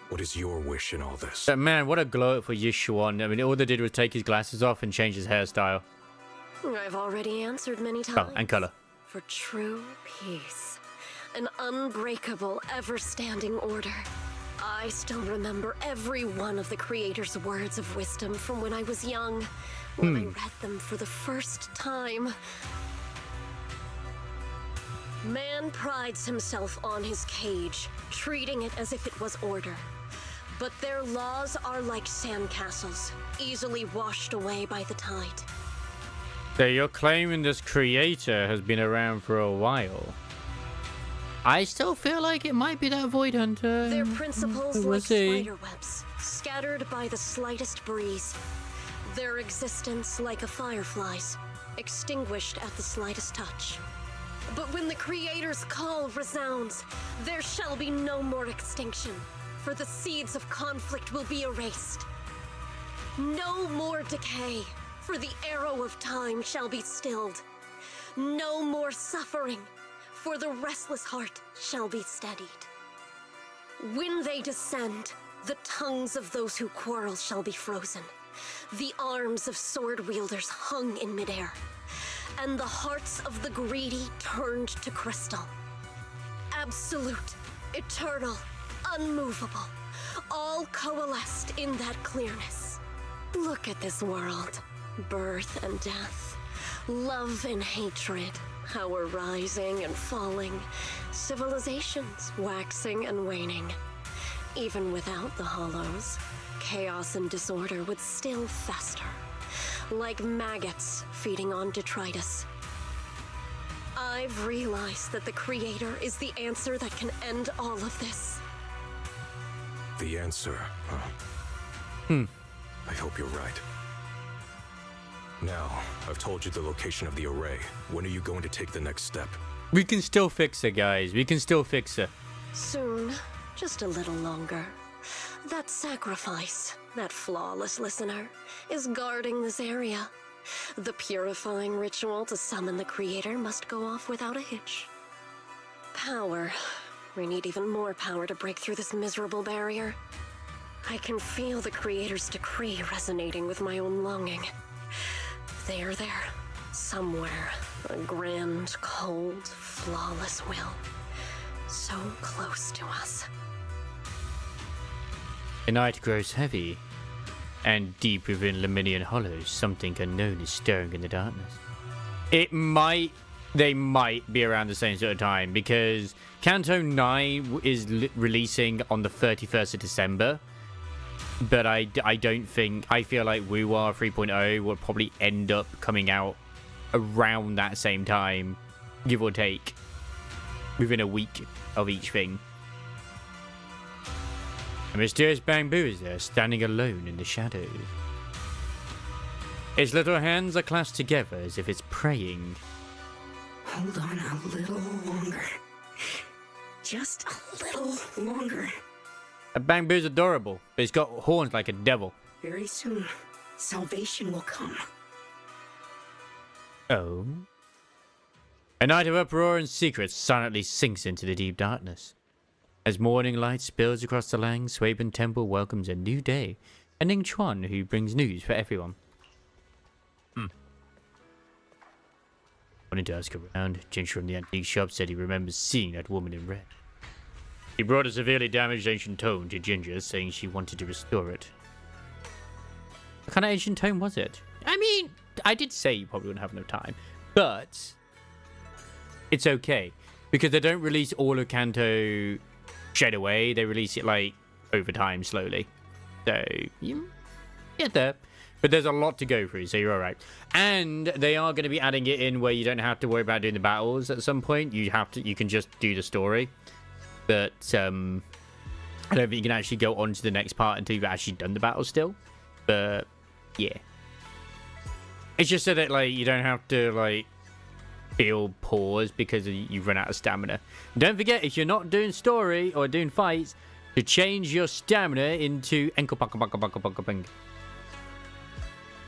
what is your wish in all this? But man, what a glow up for Yishuan. I mean, all they did was take his glasses off and change his hairstyle. I've already answered many times. Oh, and color. For true peace, an unbreakable, ever-standing order. I still remember every one of the Creator's words of wisdom from when I was young, when I read them for the first time. Man prides himself on his cage, treating it as if it was order. But their laws are like sandcastles, easily washed away by the tide. So you're claiming this Creator has been around for a while. I still feel like it might be that Void Hunter. Their principles like spider webs, scattered by the slightest breeze. Their existence like a firefly's, extinguished at the slightest touch. But when the Creator's call resounds, there shall be no more extinction, for the seeds of conflict will be erased. No more decay, for the arrow of time shall be stilled. No more suffering, for the restless heart shall be steadied. When they descend, the tongues of those who quarrel shall be frozen, the arms of sword wielders hung in midair, and the hearts of the greedy turned to crystal. Absolute, eternal, unmovable, all coalesced in that clearness. Look at this world. Birth and death. Love and hatred. Power rising and falling. Civilizations waxing and waning. Even without the hollows, chaos and disorder would still fester. Like maggots feeding on detritus. I've realized that the Creator is the answer that can end all of this. The answer, huh? I hope you're right. Now, I've told you the location of the array. When are you going to take the next step? We can still fix her, guys. We can still fix her. Soon. Just a little longer. That sacrifice, that flawless listener, is guarding this area. The purifying ritual to summon the Creator must go off without a hitch. Power. We need even more power to break through this miserable barrier. I can feel the Creator's decree resonating with my own longing. They are there, somewhere. A grand, cold, flawless will. So close to us. The night grows heavy, and deep within Lemnian Hollows, something unknown is stirring in the darkness. They might be around the same sort of time, because Kanto 9 is releasing on the 31st of December, but I don't think, I feel like WuWa 3.0 will probably end up coming out around that same time, give or take, within a week of each thing. A mysterious bamboo is there, standing alone in the shadows. Its little hands are clasped together as if it's praying. Hold on a little longer. Just a little longer. A bamboo's adorable, but it's got horns like a devil. Very soon, salvation will come. Oh? A night of uproar and secrets silently sinks into the deep darkness. As morning light spills across the land, Swaben Temple welcomes a new day, and Ning Chuan, who brings news for everyone. Wanting to ask around, Ginger from the antique shop said he remembers seeing that woman in red. He brought a severely damaged ancient tome to Ginger, saying she wanted to restore it. What kind of ancient tome was it? I mean, I did say you probably wouldn't have enough time, but it's okay, because they don't release all of Kanto straight away. They release it like over time slowly, so you get there. But there's a lot to go through, so you're all right. And they are going to be adding it in where you don't have to worry about doing the battles at some point. You can just do the story, but I don't think you can actually go on to the next part until you've actually done the battle still. But yeah, it's just so that like you don't have to like feel pause because you've run out of stamina. Don't forget, if you're not doing story or doing fights, to change your stamina into enko.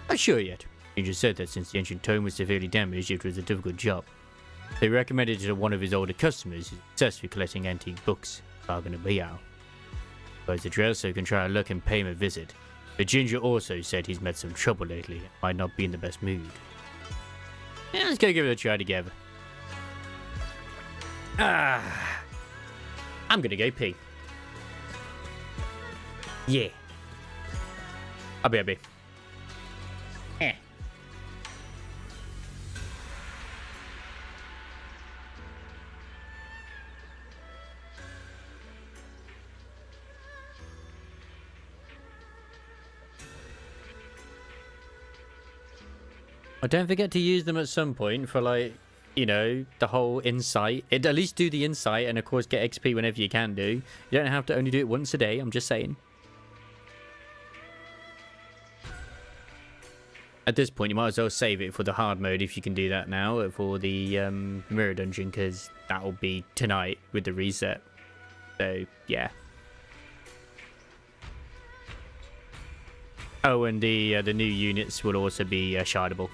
Not sure yet. He just said that since the ancient tome was severely damaged, it was a difficult job. They recommended it to one of his older customers who's obsessed with collecting antique books, Bargain of Biao. Buys the dress so he can try a luck and pay him a visit. But Ginger also said he's met some trouble lately and might not be in the best mood. Yeah, let's go give it a try together. I'm gonna go pee. Yeah. I'll be. Don't forget to use them at some point for, like, you know, the whole insight. At least do the insight and, of course, get XP whenever you can do. You don't have to only do it once a day, I'm just saying. At this point, you might as well save it for the hard mode if you can do that now, for the mirror dungeon, because that will be tonight with the reset. So, yeah. Oh, and the new units will also be shardable.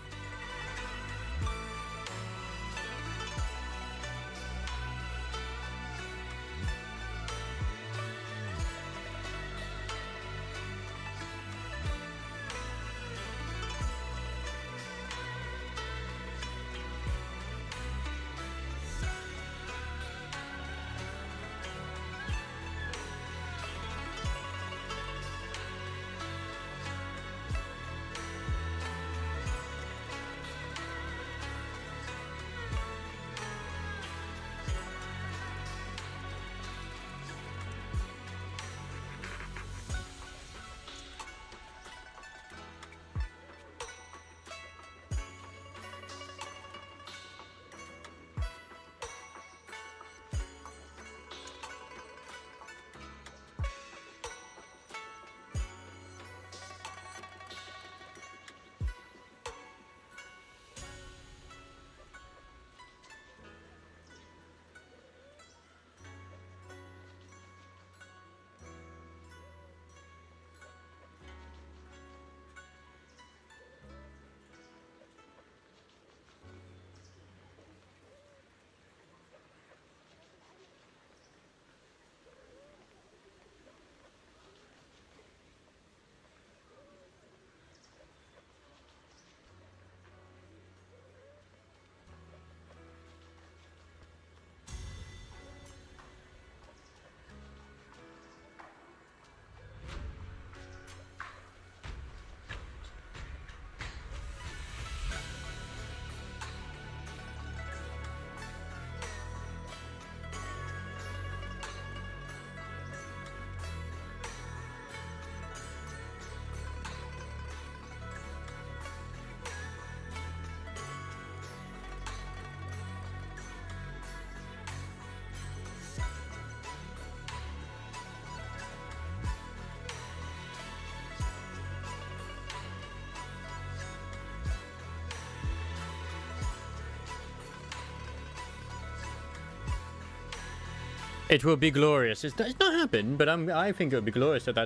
It will be glorious. It's not happened, but I think it would be glorious if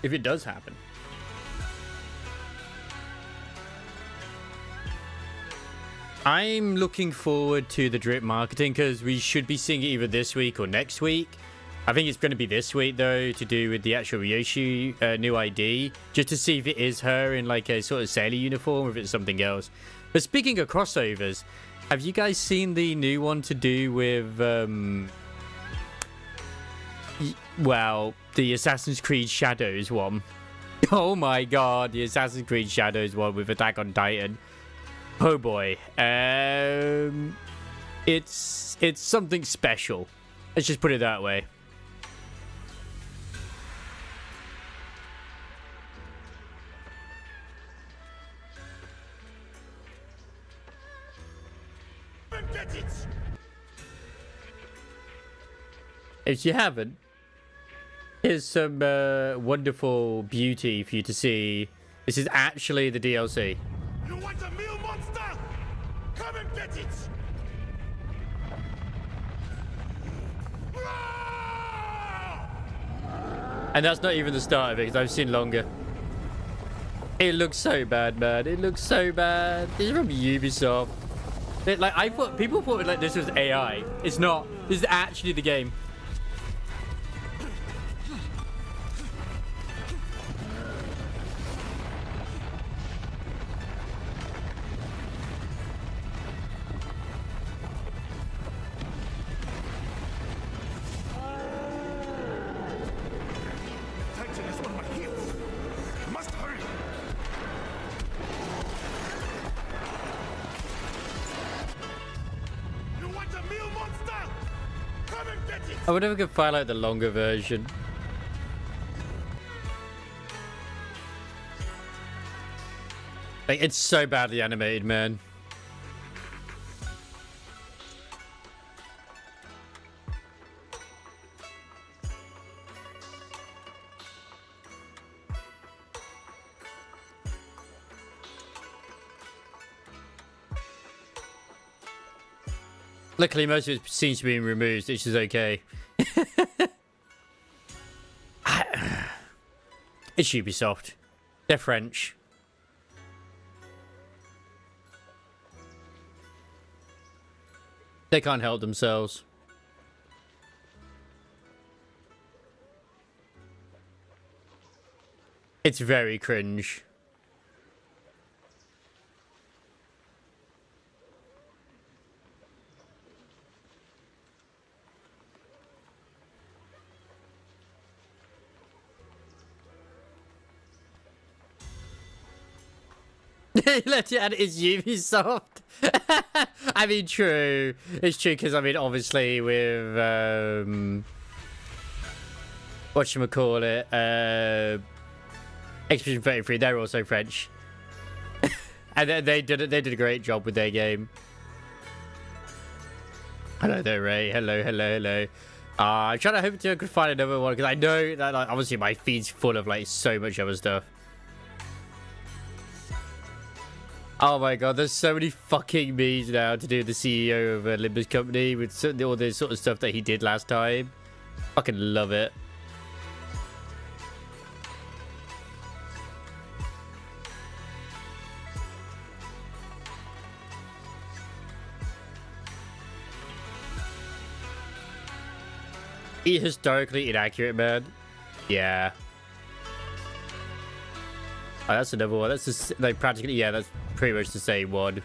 if it does happen. I'm looking forward to the drip marketing because we should be seeing it either this week or next week. I think it's going to be this week though, to do with the actual Ryoshi new ID, just to see if it is her in like a sort of sailor uniform or if it's something else. But speaking of crossovers, have you guys seen the new one to do with well, the Assassin's Creed Shadows one? Oh my god, the Assassin's Creed Shadows one with Attack on Titan. Oh boy, it's something special. Let's just put it that way. If you haven't, here's some wonderful beauty for you to see. This is actually the DLC. You want a meal monster? Come and get it! And that's not even the start of it, because I've seen longer. It looks so bad, man. It looks so bad. This is from Ubisoft. People thought like this was AI. It's not. This is actually the game. I wonder if we could find out the longer version. Like, it's so badly animated, man. Luckily, most of it seems to be removed, which is okay. It's Ubisoft. They're French. They can't help themselves. It's very cringe. Let it add it's Ubisoft. I mean, true. It's true because I mean, obviously with whatchamacallit, Expedition 33, they're also French, and they did a great job with their game. Hello there, Ray. Hello. I'm trying to hope I could find another one because I know that like, obviously my feed's full of like so much other stuff. Oh my god, there's so many fucking memes now to do with the CEO of Olympus Company with all this sort of stuff that he did last time. Fucking love it. Historically inaccurate, man. Yeah. Oh, that's another one. That's just, like practically, yeah, that's pretty much the same one.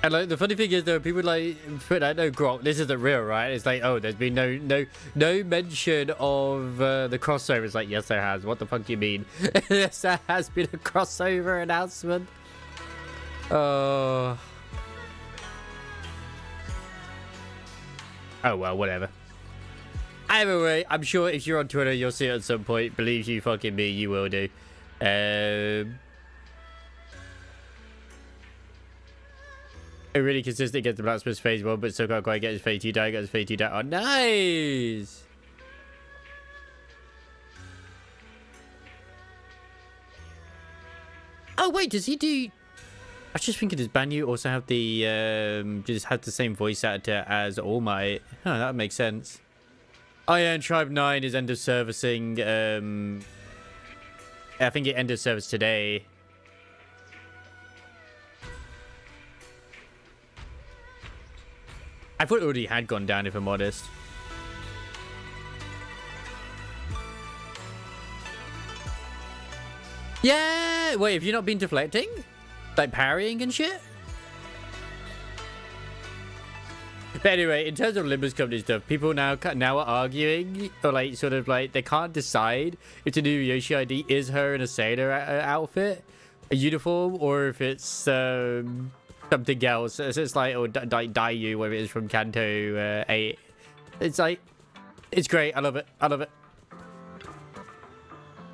And like the funny thing is though, people like put out no Grok, this isn't real, right? It's like, oh, there's been no mention of the crossover. It's like, yes there has. What the fuck do you mean? Yes, there has been a crossover announcement. Oh well, whatever. Either way, I'm sure if you're on Twitter, you'll see it at some point. Believe you fucking me, you will do. Really consistent against the Blacksmith's phase 1, but still can't quite get his phase 2 down. Got his phase 2 down. Oh, nice! Oh wait, does he do? I was just thinking, does Banyu also have the just have the same voice actor as All Might? Oh, that makes sense. Oh yeah, and Tribe 9 is end of servicing. I think it end of service today. I thought it already had gone down, if I'm honest. Yeah! Wait, have you not been deflecting? Like parrying and shit? But anyway, in terms of Olympus Company stuff, people now are arguing, or like sort of like they can't decide if the new Yoshi ID is her in a sailor outfit, a uniform, or if it's something else. It's like, or Dayu, whatever it is from Kanto 8. It's like, it's great. I love it. I love it.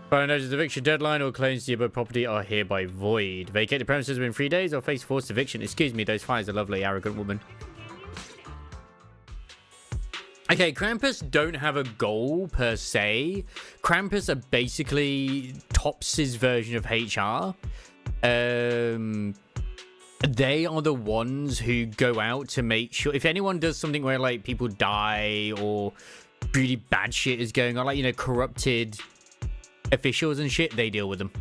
Final notice: eviction deadline or claims to your property are hereby void. Vacate the premises within 3 days or face forced eviction. Excuse me, those fires are lovely, arrogant woman. Okay, Krampus don't have a goal per se. Krampus are basically Tops's version of HR. They are the ones who go out to make sure if anyone does something where like people die or really bad shit is going on, like, you know, corrupted officials and shit, they deal with them.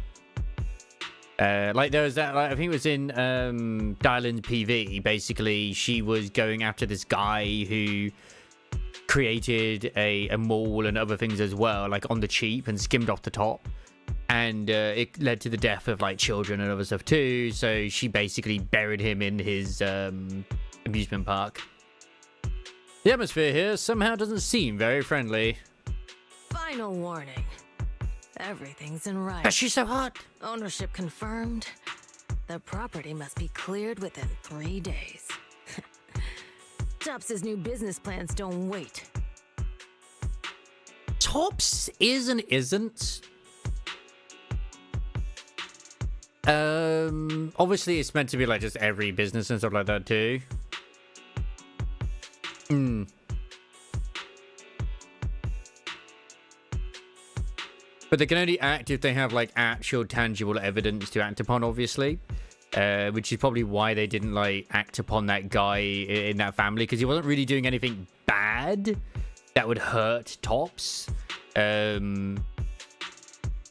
Like there was that, like, I think it was in Dialyn's PV. Basically, she was going after this guy who created a mall and other things as well, like on the cheap, and skimmed off the top, and it led to the death of like children and other stuff too. So she basically buried him in his amusement park. The atmosphere here somehow doesn't seem very friendly. Final warning. Everything's in writing. She's so hot. Ownership confirmed. The property must be cleared within 3 days. Tops' new business plans don't wait. Tops is and isn't. Obviously it's meant to be like just every business and stuff like that too. But they can only act if they have like actual tangible evidence to act upon, obviously. Which is probably why they didn't like act upon that guy in that family, because he wasn't really doing anything bad that would hurt Tops. The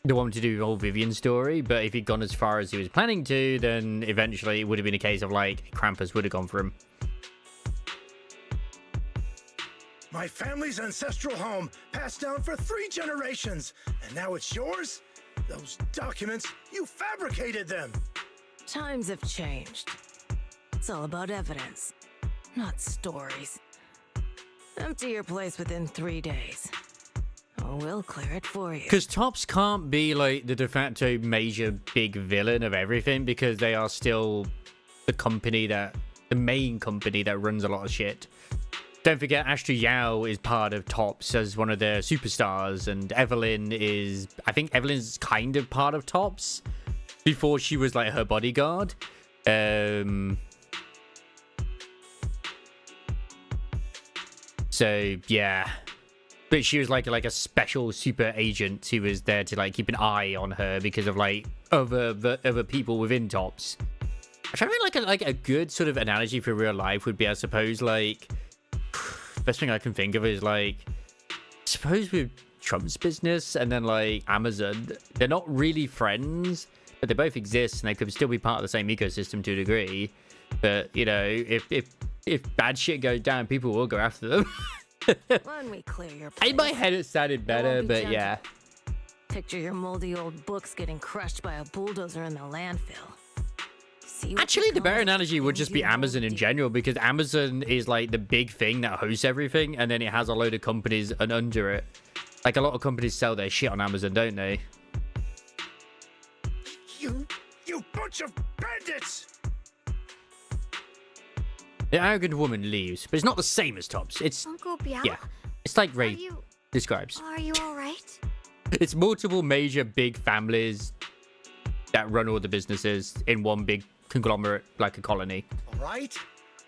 one to do the whole Vivian story, but if he'd gone as far as he was planning to, then eventually it would have been a case of like Krampus would have gone for him. My family's ancestral home, passed down for 3 generations, and now it's yours? Those documents, you fabricated them! Times have changed. It's all about evidence, not stories. Empty your place within 3 days. Or we'll clear it for you. Because Tops can't be like the de facto major big villain of everything, because they are still the main company that runs a lot of shit. Don't forget, Astrid Yao is part of Tops as one of their superstars, and Evelyn is... I think Evelyn's kind of part of Tops before she was like her bodyguard. So yeah, but she was like a special super agent who was there to like keep an eye on her because of like other people within Tops. I'm trying to think like a good sort of analogy for real life would be, I suppose, like best thing I can think of is like, suppose with Trump's business and then like Amazon, they're not really friends, but they both exist and they could still be part of the same ecosystem to a degree. But you know, if bad shit goes down, people will go after them. When we clear your place, in my head it sounded better, but gentle. yeah. Picture your moldy old books getting crushed by a bulldozer in the landfill. Actually, the better analogy would just be Amazon in general, because Amazon is like the big thing that hosts everything, and then it has a load of companies and under it. Like a lot of companies sell their shit on Amazon, don't they? You bunch of bandits! The arrogant woman leaves, but it's not the same as Tops. It's Uncle Biao? yeah, it's like Ray describes. Are you all right? It's multiple major big families that run all the businesses in one big conglomerate, like a colony. All right,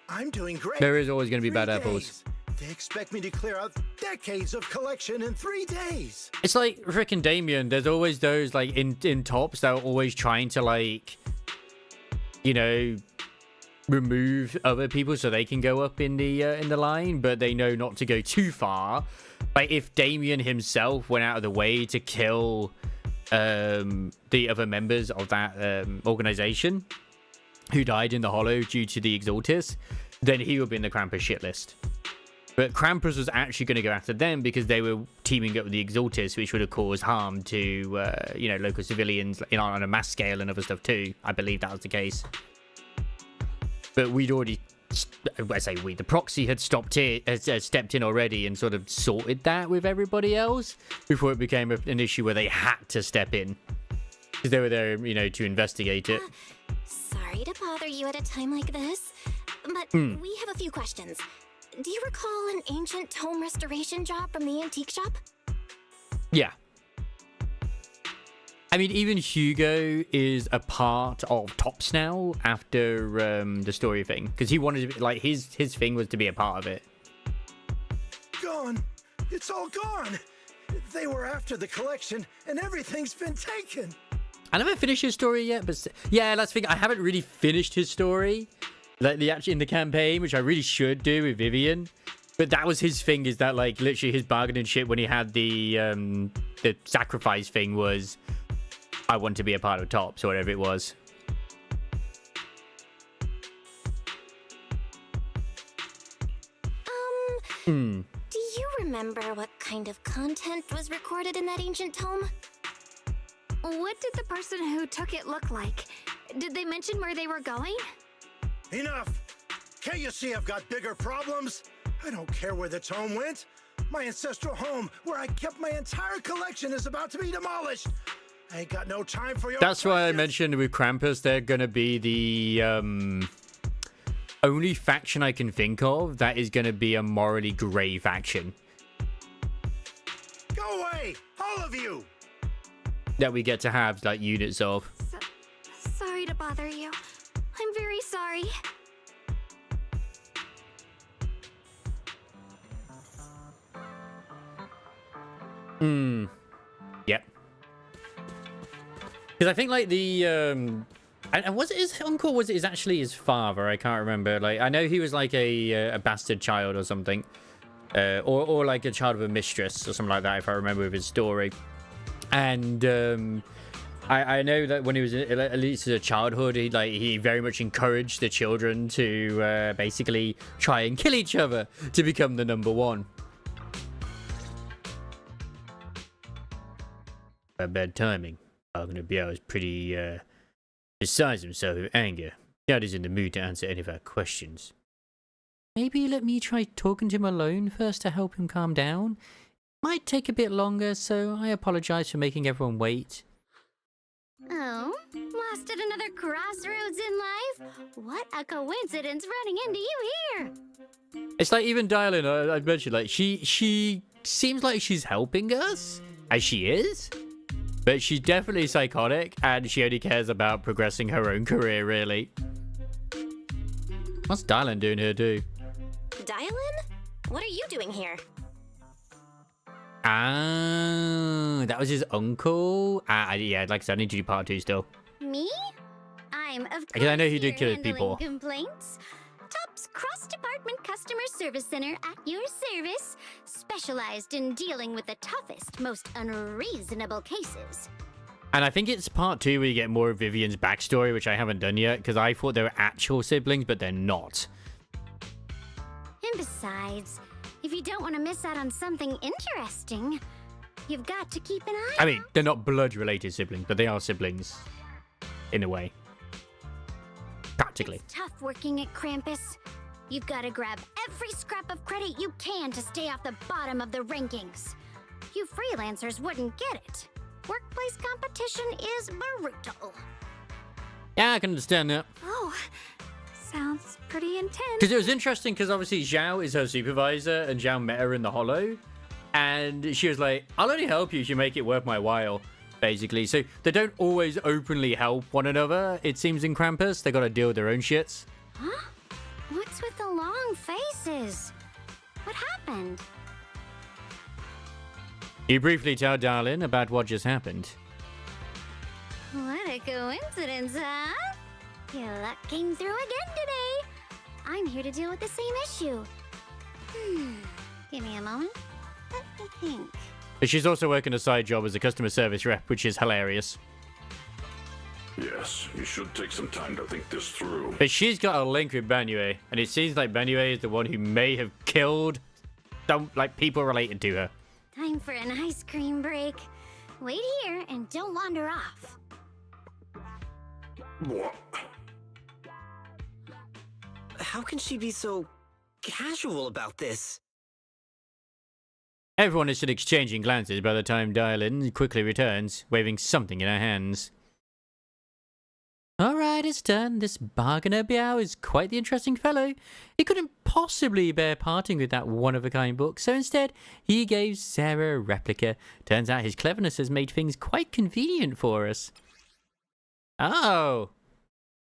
I'm doing great. There is always going to be bad 3 apples. days. They expect me to clear out decades of collection in 3 days. It's like Rick and Damien. There's always those like in tops that are always trying to like, you know, remove other people so they can go up in the line, but they know not to go too far. Like if Damien himself went out of the way to kill the other members of that organization who died in the Hollow due to the Exaltis, then he would be in the Krampus shit list. But Krampus was actually going to go after them because they were teaming up with the Exaltis, which would have caused harm to, you know, local civilians on a mass scale and other stuff too. I believe that was the case. But we'd already, I say we, the proxy had stepped in already and sort of sorted that with everybody else before it became an issue where they had to step in. Because they were there, you know, to investigate it. Sorry to bother you at a time like this, but we have a few questions. Do you recall an ancient tome restoration job from the antique shop? Yeah. I mean, even Hugo is a part of Tops now after the story thing. Because he wanted to be, like, his thing was to be a part of it. Gone. It's all gone. They were after the collection, and everything's been taken. I never finished his story yet, but yeah, that's the thing. I haven't really finished his story. Like in the campaign, which I really should do with Vivian, but that was his thing. Is that like literally his bargaining shit when he had the sacrifice thing was, I want to be a part of Tops or whatever it was. Do you remember what kind of content was recorded in that ancient tome? What did the person who took it look like? Did they mention where they were going? Enough! Can't you see I've got bigger problems? I don't care where the tome went. My ancestral home, where I kept my entire collection, is about to be demolished. I ain't got no time for your That's why I mentioned with Krampus, they're gonna be the only faction I can think of that is gonna be a morally grey faction. Go away! All of you! That we get to have like units of. Sorry to bother you. I'm very sorry. Yep. Because I think like the and was it his uncle? Was it actually his father? I can't remember. Like I know he was like a bastard child or something, or like a child of a mistress or something like that. If I remember with his story, and I know that when he was at least as a childhood, he very much encouraged the children to basically try and kill each other to become the number one. Bad timing. Biao is pretty beside himself with anger. Dad is in the mood to answer any of our questions. Maybe let me try talking to him alone first to help him calm down. Might take a bit longer, so I apologize for making everyone wait. Oh, lost at another crossroads in life? What a coincidence running into you here! It's like even Dialyn, I mentioned, like she seems like she's helping us, as she is, but she's definitely psychotic, and she only cares about progressing her own career, really. What's Dialyn doing here, too? Dialyn? What are you doing here? Ah, that was his uncle. Yeah, like I said, I need to do part 2 still. Me? I'm of course Because I know he did here kill people. handling complaints. Tops Cross-Department Customer Service Center at your service, specialized in dealing with the toughest, most unreasonable cases. And I think it's part 2 where you get more of Vivian's backstory, which I haven't done yet, because I thought they were actual siblings, but they're not. And besides, if you don't want to miss out on something interesting, you've got to keep an eye I mean, they're not blood-related siblings, but they are siblings, in a way. Practically. It's tough working at Krampus. You've got to grab every scrap of credit you can to stay off the bottom of the rankings. You freelancers wouldn't get it. Workplace competition is brutal. Yeah, I can understand that. Oh, sounds pretty intense. Because it was interesting, because obviously Zhao is her supervisor, and Zhao met her in the Hollow, and she was like, I'll only help you if you make it worth my while, basically. So they don't always openly help one another, it seems, in Krampus. They gotta deal with their own shits. Huh? What's with the long faces? What happened? You briefly tell Dialyn about what just happened. What a coincidence, huh? Your luck came through again today. I'm here to deal with the same issue. Give me a moment. Let me think. But she's also working a side job as a customer service rep, which is hilarious. Yes, you should take some time to think this through. But she's got a link with Banue, and it seems like Banue is the one who may have killed some, like, people related to her. Time for an ice cream break. Wait here and don't wander off. What? How can she be so casual about this? Everyone is still exchanging glances by the time Dialyn quickly returns, waving something in her hands. Alright, it's done. This bargainer Biao is quite the interesting fellow. He couldn't possibly bear parting with that one-of-a-kind book, so instead, he gave Sarah a replica. Turns out his cleverness has made things quite convenient for us. Oh!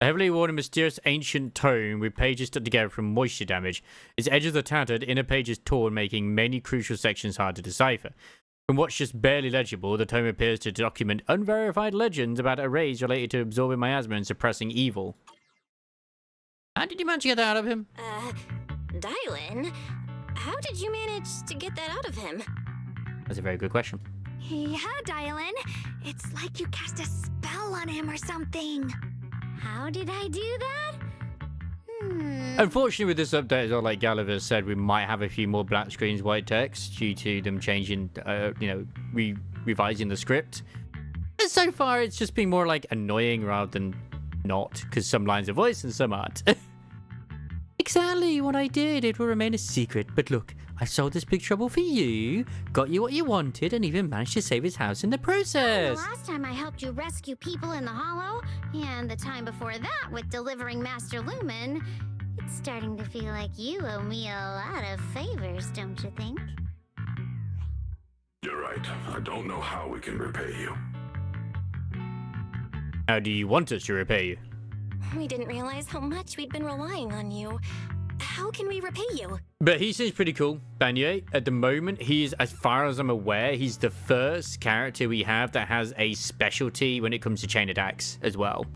A heavily worn and mysterious ancient tome with pages stuck together from moisture damage. Its edges are tattered, inner pages torn, making many crucial sections hard to decipher. From what's just barely legible, the tome appears to document unverified legends about arrays related to absorbing miasma and suppressing evil. How did you manage to get that out of him? Dialyn? How did you manage to get that out of him? That's a very good question. Yeah, Dialyn. It's like you cast a spell on him or something. How did I do that? Unfortunately, with this update, as well, like Gulliver said, we might have a few more black screens, white text due to them changing, revising the script. And so far, it's just been more like annoying rather than not, because some lines are voiced and some aren't. Exactly what I did. It will remain a secret. But look, I solved this big trouble for you, got you what you wanted, and even managed to save his house in the process. The last time I helped you rescue people in the Hollow, and the time before that with delivering Master Lumen, it's starting to feel like you owe me a lot of favors, don't you think? You're right. I don't know how we can repay you. How do you want us to repay you? We didn't realize how much we'd been relying on you. How can we repay you? But he seems pretty cool. Banue, at the moment, he's, as far as I'm aware, he's the first character we have that has a specialty when it comes to chain attacks as well.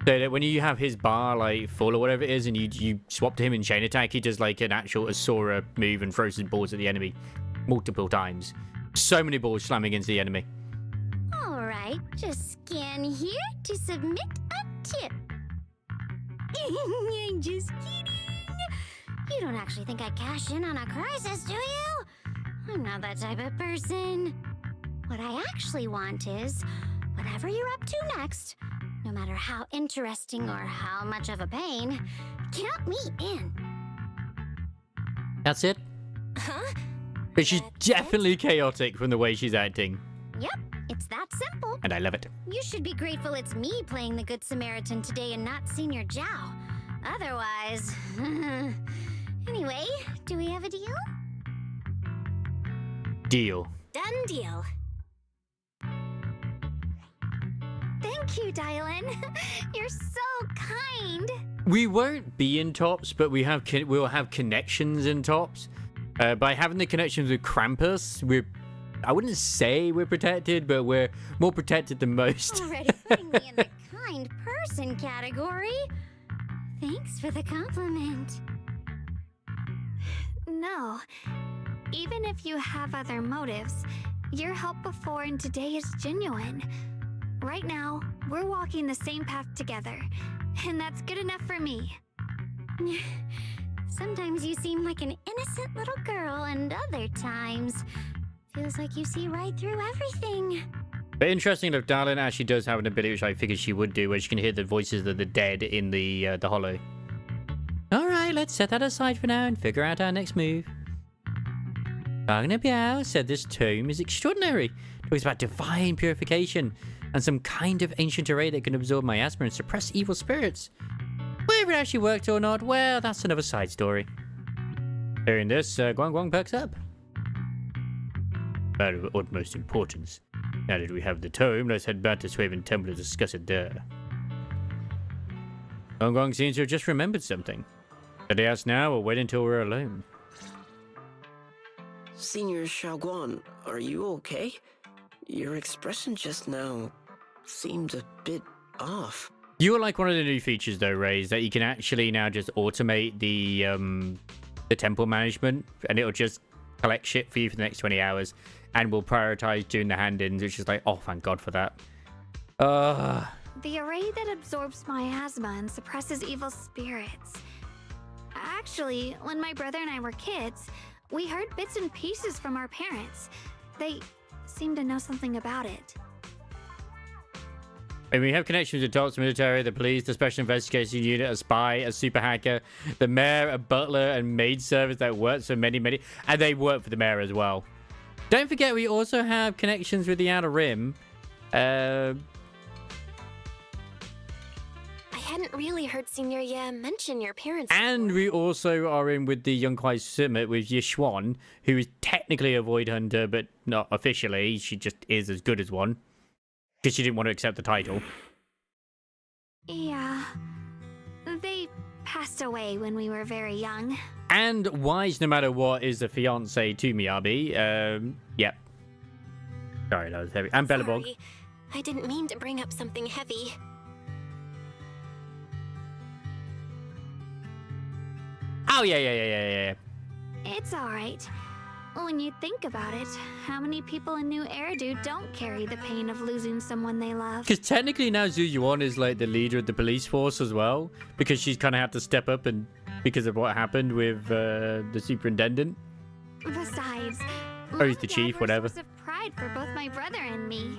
So that when you have his bar, like, full or whatever it is, and you swap to him in chain attack, he does, like, an actual Asura move and throws his balls at the enemy multiple times. So many balls slamming into the enemy. Alright, just scan here to submit a tip. I'm just kidding. You don't actually think I cash in on a crisis, do you? I'm not that type of person. What I actually want is, whatever you're up to next, no matter how interesting or how much of a pain, count me in. That's it? Huh? But she's definitely chaotic from the way she's acting. Yep, it's that simple. And I love it. You should be grateful it's me playing the Good Samaritan today and not Senior Zhao. Otherwise... Anyway, do we have a deal? Deal. Done deal. Thank you, Dialyn. You're so kind. We won't be in tops, but we'll have connections in tops. By having the connections with Krampus, I wouldn't say we're protected, but we're more protected than most. Already putting me in the kind person category. Thanks for the compliment. No. Even if you have other motives, your help before and today is genuine. Right now, we're walking the same path together, and that's good enough for me. Sometimes you seem like an innocent little girl, and other times, feels like you see right through everything. But interesting enough, Dialyn actually does have an ability which I figured she would do, where she can hear the voices of the dead in the Hollow. Alright, let's set that aside for now and figure out our next move. Bargainer Biao said this tome is extraordinary. It talks about divine purification and some kind of ancient array that can absorb miasma and suppress evil spirits. Whether it actually worked or not, well, that's another side story. Hearing this, Guang Guang perks up. Matter of utmost importance. Now that we have the tome, let's head back to Swaven Temple to discuss it there. Guang Guang seems to have just remembered something. Should I ask now or wait until we're alone? Senior Xiaoguan, are you okay? Your expression just now seemed a bit off. You will like one of the new features though, Ray, is that you can actually now just automate the temple management, and it'll just collect shit for you for the next 20 hours, and will prioritize doing the hand-ins, which is like, oh, thank God for that. The array that absorbs miasma and suppresses evil spirits. Actually, when my brother and I were kids, we heard bits and pieces from our parents. They seemed to know something about it. And we have connections with the Tops military, the police, the special investigation unit, a spy, a super hacker, the mayor, a butler, and maid service that works for many, and they work for the mayor as well. Don't forget, we also have connections with the Outer Rim. I hadn't really heard Senior Ye mention your parents. And we also are in with the Yunkwai Summit with Yishuan, who is technically a Void Hunter, but not officially. She just is as good as one. Because she didn't want to accept the title. Yeah. They passed away when we were very young. And Wise, no matter what, is the fiance to Miyabi. Yep. Sorry, that was heavy. And Bellabog. Sorry, I didn't mean to bring up something heavy. Oh, yeah. It's alright. When you think about it, how many people in New Eridu don't carry the pain of losing someone they love? Because technically now Zhu Yuan is like the leader of the police force as well. Because she's kind of had to step up and because of what happened with the superintendent. Besides, or he's the chief, whatever. Source of pride for both my brother and me.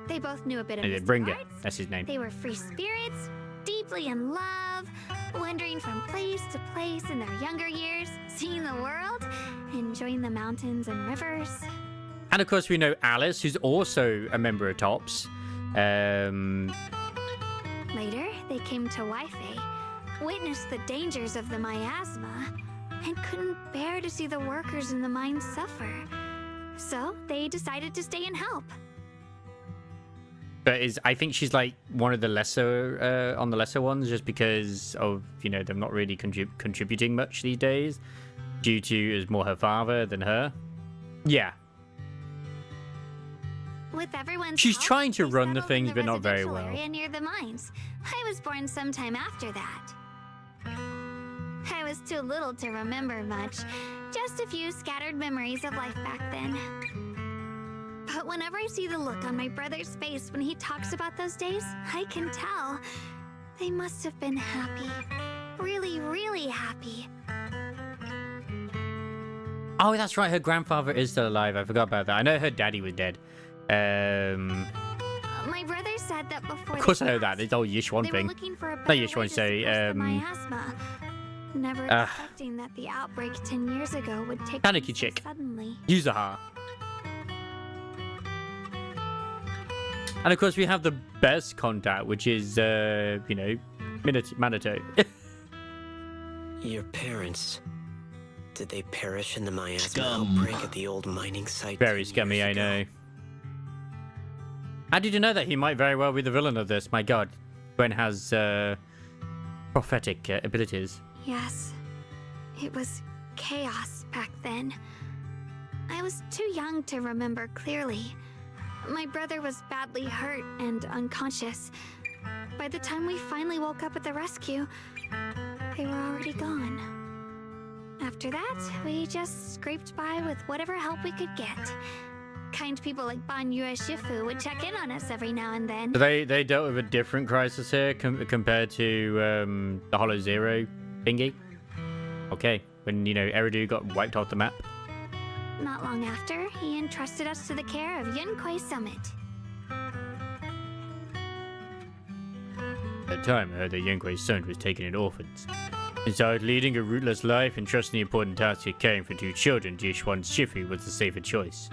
They both knew a bit of Bringer, arts. that's his name. They were free spirits, deeply in love, wandering from place to place in their younger years, seeing the world, enjoying the mountains and rivers. And of course we know Alice, who's also a member of Tops. Later, they came to Waifei, witnessed the dangers of the miasma, and couldn't bear to see the workers in the mines suffer. So they decided to stay and help. But I think she's like one of the lesser, on the lesser ones, just because of, them not really contributing much these days, due to it was more her father than her. Yeah. With everyone's She's help, trying to they run the settled things, in but not very residential well. Area near the mines. I was born sometime after that. I was too little to remember much, just a few scattered memories of life back then. But whenever I see the look on my brother's face when he talks about those days, I can tell they must have been happy. Really, really happy. Oh, that's right. Her grandfather is still alive. I forgot about that. I know her daddy was dead. My brother said that before. Of course I know that. It's all Yishuan they thing. were looking for a Not better Yishuan, way to sorry. suppress the miasma. Never expecting that the outbreak 10 years ago would take Tanuki place chick. so suddenly. Yuzaha. And of course we have the best contact, which is, Minato. Your parents, did they perish in the miasma outbreak at the old mining site? Very scummy, I know. How did you know that he might very well be the villain of this? My god. Gwen has prophetic abilities. Yes, it was chaos back then. I was too young to remember clearly. My brother was badly hurt and unconscious. By the time we finally woke up at the rescue, they were already gone. After that, we just scraped by with whatever help we could get. Kind people like Banyue Shifu would check in on us every now and then. So they dealt with a different crisis here compared to the Hollow Zero thingy. Okay, when, Eridu got wiped off the map. Not long after, he entrusted us to the care of Yunkwei Summit. At the time, I heard that Yunkwei's son was taken in orphans. Besides leading a rootless life and trusting the important task of caring for two children, Jishuan's Shifu was the safer choice.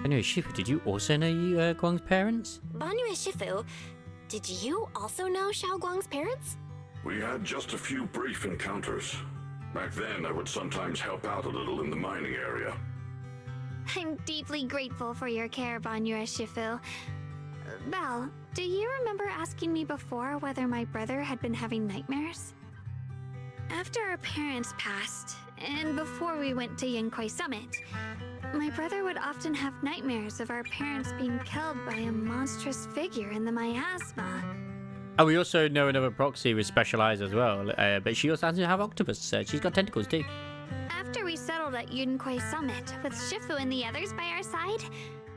Anyway, Shifu, did you also know Guang's parents? Banyue Shifu, did you also know Xiao Guang's parents? We had just a few brief encounters. Back then, I would sometimes help out a little in the mining area. I'm deeply grateful for your care, Banyue Shifu. Belle, do you remember asking me before whether my brother had been having nightmares? After our parents passed, and before we went to Yinkoi Summit. My brother would often have nightmares of our parents being killed by a monstrous figure in the miasma. Oh, we also know another proxy with special eyes as well, but she also has to have octopus. She's got tentacles too. After we settled at Yinkoi Summit, with Shifu and the others by our side,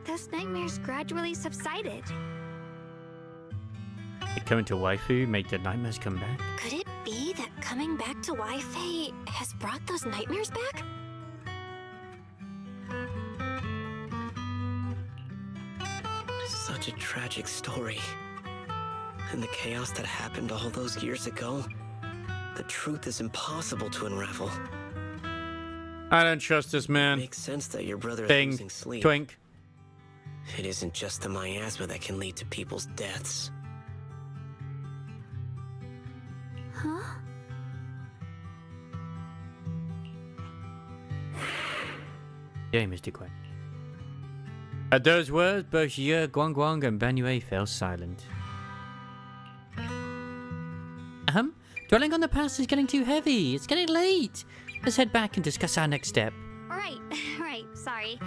those nightmares gradually subsided. Did coming to waifu make the nightmares come back? Could it be that coming back to Wi-Fi has brought those nightmares back? Such a tragic story. And the chaos that happened all those years ago, the truth is impossible to unravel. I don't trust this man. It makes sense that your brother is Thing. losing sleep. Twink. It isn't just the miasma that can lead to people's deaths. Huh? Yeah, Mr. Quinn. At those words, both Ye, Guang and Banyue fell silent. Dwelling on the past is getting too heavy. It's getting late. Let's head back and discuss our next step. Right, sorry.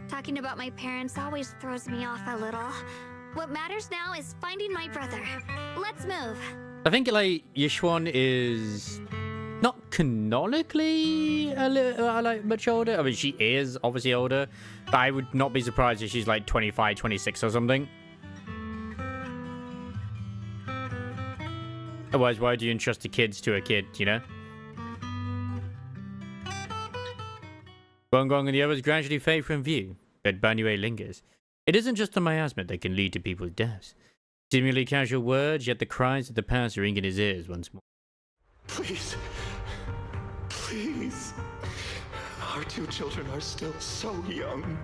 Talking about my parents always throws me off a little. What matters now is finding my brother. Let's move. I think, like, Yishuan is not canonically a little, like, much older. I mean, she is obviously older, but I would not be surprised if she's, like, 25, 26 or something. Otherwise, why do you entrust the kids to a kid, you know? Guang and the others gradually fade from view, but Banyue lingers. It isn't just the miasma that can lead to people's deaths. Seemingly casual words, yet the cries of the past ring in his ears once more. Please. Please. Our two children are still so young.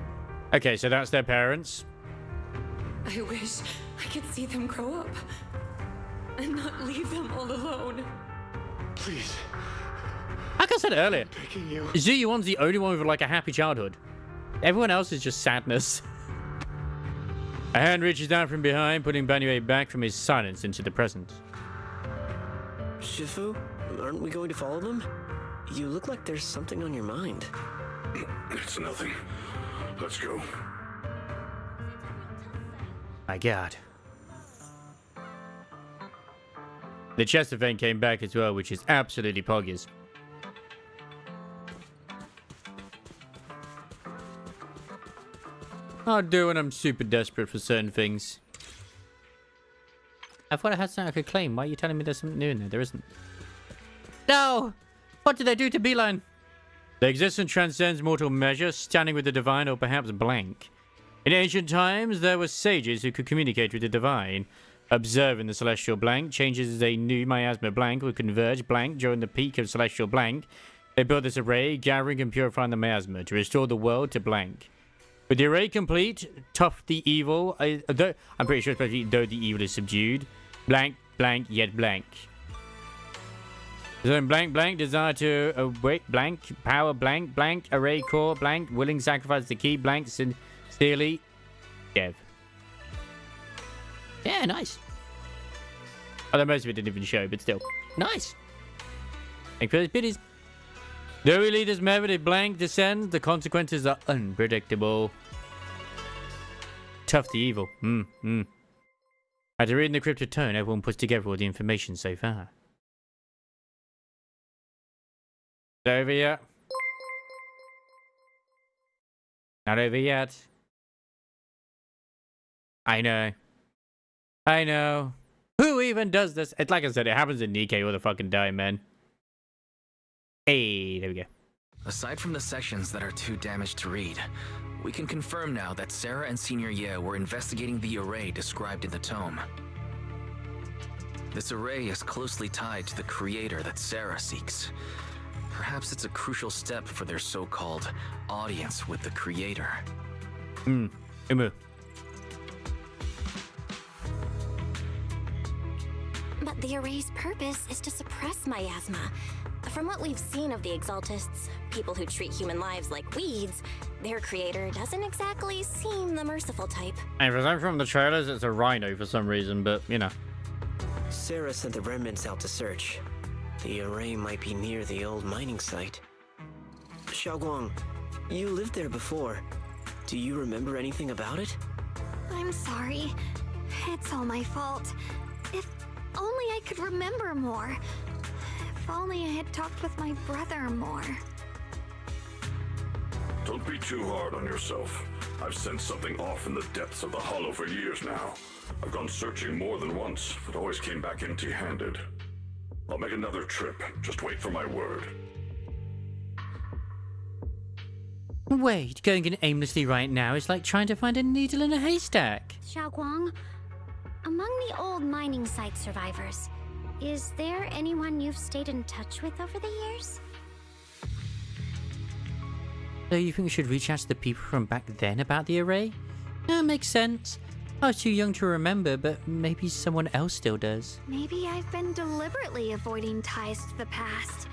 Okay, so that's their parents. I wish I could see them grow up and not leave them all alone. Please. Like I said earlier, You. Zuyuan's the only one with like a happy childhood. Everyone else is just sadness. A hand reaches down from behind, putting Banyue back from his silence into the present. Shifu, aren't we going to follow them? You look like there's something on your mind. It's nothing. Let's go. My God. The chest event came back as well, which is absolutely poggers. I'll do when I'm super desperate for certain things. I thought I had something I could claim. Why are you telling me there's something new in there? There isn't. No! What did they do to Beeline? The existence transcends mortal measure, standing with the divine or perhaps blank. In ancient times, there were sages who could communicate with the divine. Observing the celestial blank, changes as they knew miasma blank would converge blank during the peak of celestial blank. They built this array, gathering and purifying the miasma to restore the world to blank. With the array complete, tough the evil, I'm pretty sure especially though the evil is subdued, blank, blank, yet blank. Then blank, blank, desire to await, blank, power, blank, blank, array core, blank, willing sacrifice the key, blank, sincerely, Dev. Yeah, nice. Although most of it didn't even show, but still. Nice. Thank you for those biddies. Though we lead as method, if blank descends, the consequences are unpredictable. Tough the evil. After reading the cryptic tone, everyone puts together all the information so far. Not over yet. Not over yet. I know. Who even does this? It's like I said, it happens in Nikkei all the fucking time, man. Hey, there we go. Aside from the sections that are too damaged to read, we can confirm now that Sarah and Senior Ye were investigating the array described in the tome. This array is closely tied to the creator that Sarah seeks. Perhaps it's a crucial step for their so-called audience with the creator. But the array's purpose is to suppress miasma. From what we've seen of the Exaltists, people who treat human lives like weeds, their creator doesn't exactly seem the merciful type. And for some from the trailers, it's a rhino for some reason, but you know. Sarah sent the remnants out to search. The array might be near the old mining site. Xiaoguang, you lived there before. Do you remember anything about it? I'm sorry. It's all my fault. If only I could remember more. If only I had talked with my brother more. Don't be too hard on yourself. I've sensed something off in the depths of the hollow for years now. I've gone searching more than once, but always came back empty-handed. I'll make another trip. Just wait for my word. Wait, going in aimlessly right now is like trying to find a needle in a haystack. Xiaoguang, among the old mining site survivors, is there anyone you've stayed in touch with over the years? So you think we should reach out to the people from back then about the array? That makes sense. I was too young to remember, but maybe someone else still does. Maybe I've been deliberately avoiding ties to the past.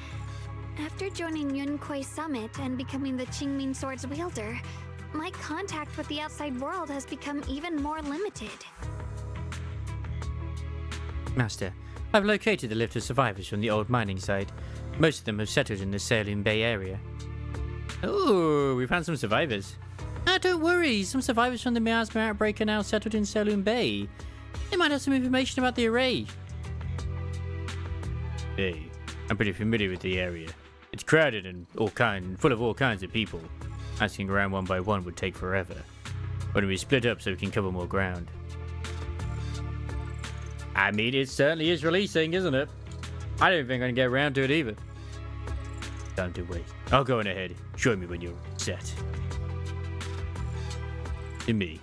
After joining Yunquai Summit and becoming the Qingming Sword's wielder, my contact with the outside world has become even more limited. Master, I've located the lift of survivors from the old mining site. Most of them have settled in the Saloon Bay area. Oh, we found some survivors. Ah, don't worry, some survivors from the miasma outbreak are now settled in Saloon Bay. They might have some information about the array. Hey, I'm pretty familiar with the area. It's crowded and full of all kinds of people. Asking around one by one would take forever. Why don't we split up so we can cover more ground? I mean, it certainly is releasing, isn't it? I don't think I can get around to it either. Time to wait. I'll go on ahead. Show me when you're set. To me.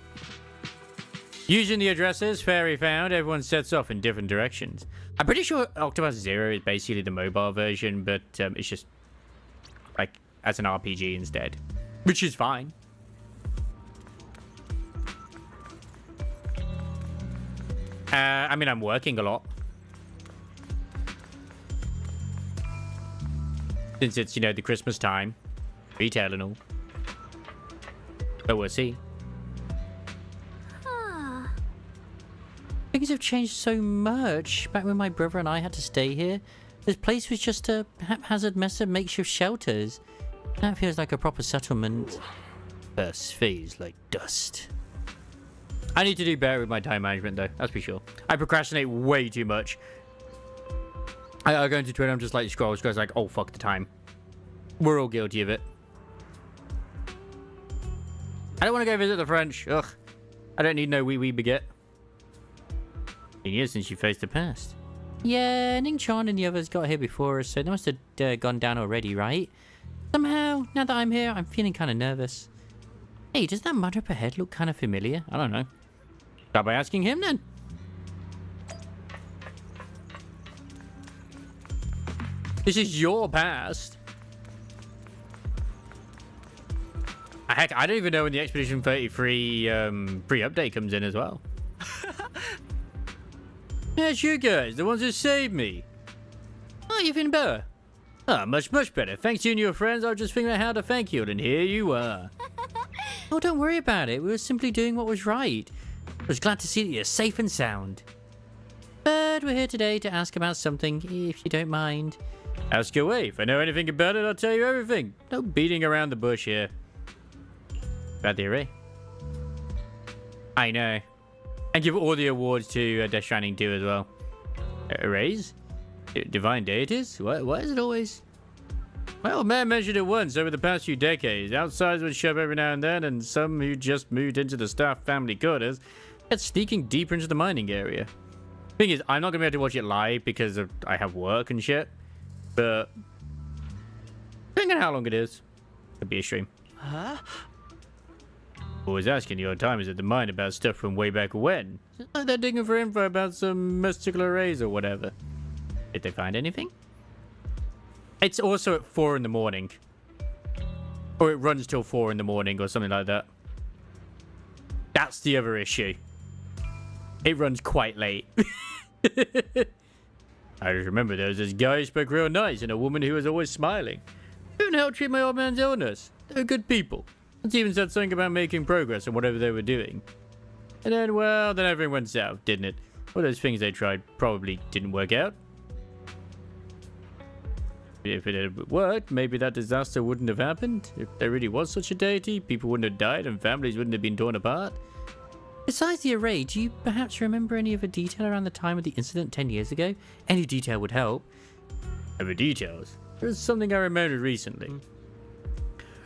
Using the addresses Fairy found, everyone sets off in different directions. I'm pretty sure Octobus Zero is basically the mobile version, but it's just like as an RPG instead, which is fine. I mean, I'm working a lot. Since it's, you know, the Christmas time. Retail and all. But we'll see. Things have changed so much. Back when my brother and I had to stay here, this place was just a haphazard mess of makeshift shelters. That feels like a proper settlement. First phase like dust. I need to do better with my time management though, that's for sure. I procrastinate way too much. I go into Twitter, I'm just like scroll, like, oh fuck the time. We're all guilty of it. I don't want to go visit the French. Ugh. I don't need no wee baguette. Been years since you faced the past. Yeah, Ning Chan and the others got here before us, so they must have gone down already, right? Somehow, now that I'm here, I'm feeling kind of nervous. Hey, does that mud up ahead look kind of familiar? I don't know. Start by asking him then. This is your past. Heck, I don't even know when the Expedition 33 pre-update comes in as well. Yes, you guys, the ones who saved me. Oh, you're feeling better? Ah, much better. Thanks to you and your friends, I was just figuring out how to thank you, and here you are. Oh, don't worry about it. We were simply doing what was right. I was glad to see that you're safe and sound. But we're here today to ask about something, if you don't mind. Ask away. If I know anything about it, I'll tell you everything. No beating around the bush here. About the array. I know. And give all the awards to Death Stranding 2 as well. Arrays? Divine deities? Why is it always... Well, man mentioned it once over the past few decades. Outsiders would show up every now and then, and some who just moved into the staff family quarters get sneaking deeper into the mining area. Thing is, I'm not going to be able to watch it live because I have work and shit. But... depending on how long it is, could be a stream. Huh? Always asking your timers at the mine about stuff from way back when. It's like they're digging for info about some mystical arrays or whatever. Did they find anything? It's also at 4 in the morning. Or it runs till 4 in the morning or something like that. That's the other issue. It runs quite late. I just remember there was this guy who spoke real nice and a woman who was always smiling. Couldn't help treat my old man's illness. They were good people. And even said something about making progress on whatever they were doing. And then, well, then everything went south, didn't it? All those things they tried probably didn't work out. If it had worked, maybe that disaster wouldn't have happened. If there really was such a deity, people wouldn't have died and families wouldn't have been torn apart. Besides the array, do you perhaps remember any other detail around the time of the incident 10 years ago? Any detail would help. Other details? There's something I remembered recently.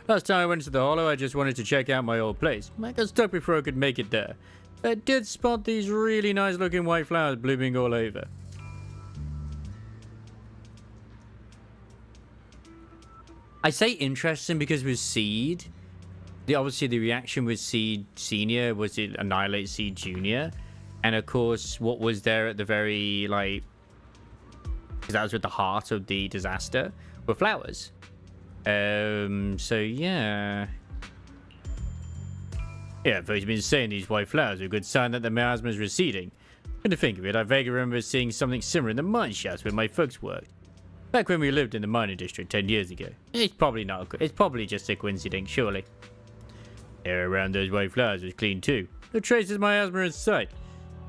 Last time I went to the Hollow, I just wanted to check out my old place. I got stuck before I could make it there. I did spot these really nice looking white flowers blooming all over. I say interesting because with Seed, obviously the reaction with Seed Senior was it annihilate Seed Junior, and of course what was there at the very because that was at the heart of the disaster were flowers. So yeah, I've always been saying these white flowers are a good sign that the miasma is receding. Come to think of it, I vaguely remember seeing something similar in the mine shafts where my folks worked. Back when we lived in the mining district 10 years ago. It's probably not. It's probably just a coincidence, surely. The air around those white flowers was clean too. No traces of miasma in sight.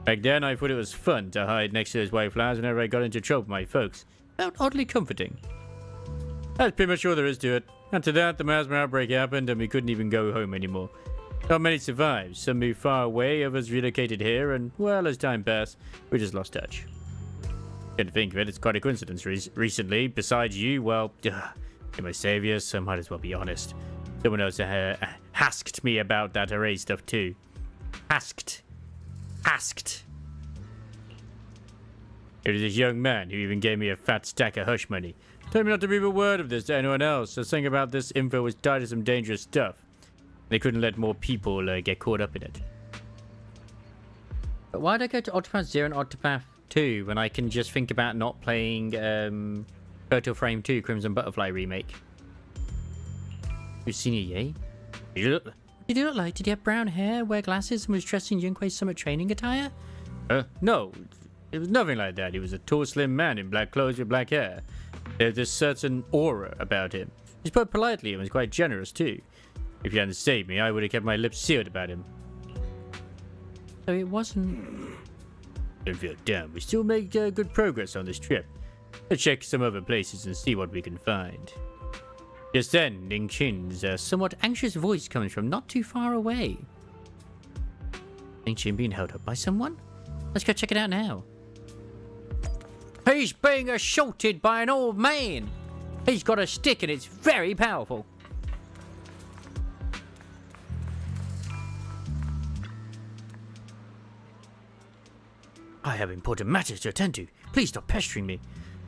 Back then, I thought it was fun to hide next to those white flowers whenever I got into trouble with my folks. Felt oddly comforting. That's pretty much all there is to it. After that, the miasma outbreak happened and we couldn't even go home anymore. Not many survived. Some moved far away, others relocated here, and well, as time passed, we just lost touch. Can't think of it, it's quite a coincidence recently. Besides you, well, you're my savior, so might as well be honest. Someone else asked me about that array stuff too. Asked. It was this young man who even gave me a fat stack of hush money. Told me not to breathe a word of this to anyone else, so something about this info was tied to some dangerous stuff. They couldn't let more people get caught up in it. But why'd I go to Octopath 0 and Octopath 2 when I can just think about not playing Turtle Frame 2 Crimson Butterfly remake? You've seen it, yay? Did you look like? Did he have brown hair, wear glasses, and was dressed in Yunque's summer training attire? No. It was nothing like that. He was a tall, slim man in black clothes with black hair. There's a certain aura about him. He spoke politely and was quite generous too. If you hadn't saved me, I would have kept my lips sealed about him. So it wasn't... Don't feel down. We still make good progress on this trip. Let's check some other places and see what we can find. Just then, Ning Chin's somewhat anxious voice comes from not too far away. Ning Chin being held up by someone? Let's go check it out now. He's being assaulted by an old man. He's got a stick and it's very powerful. I have important matters to attend to. Please stop pestering me.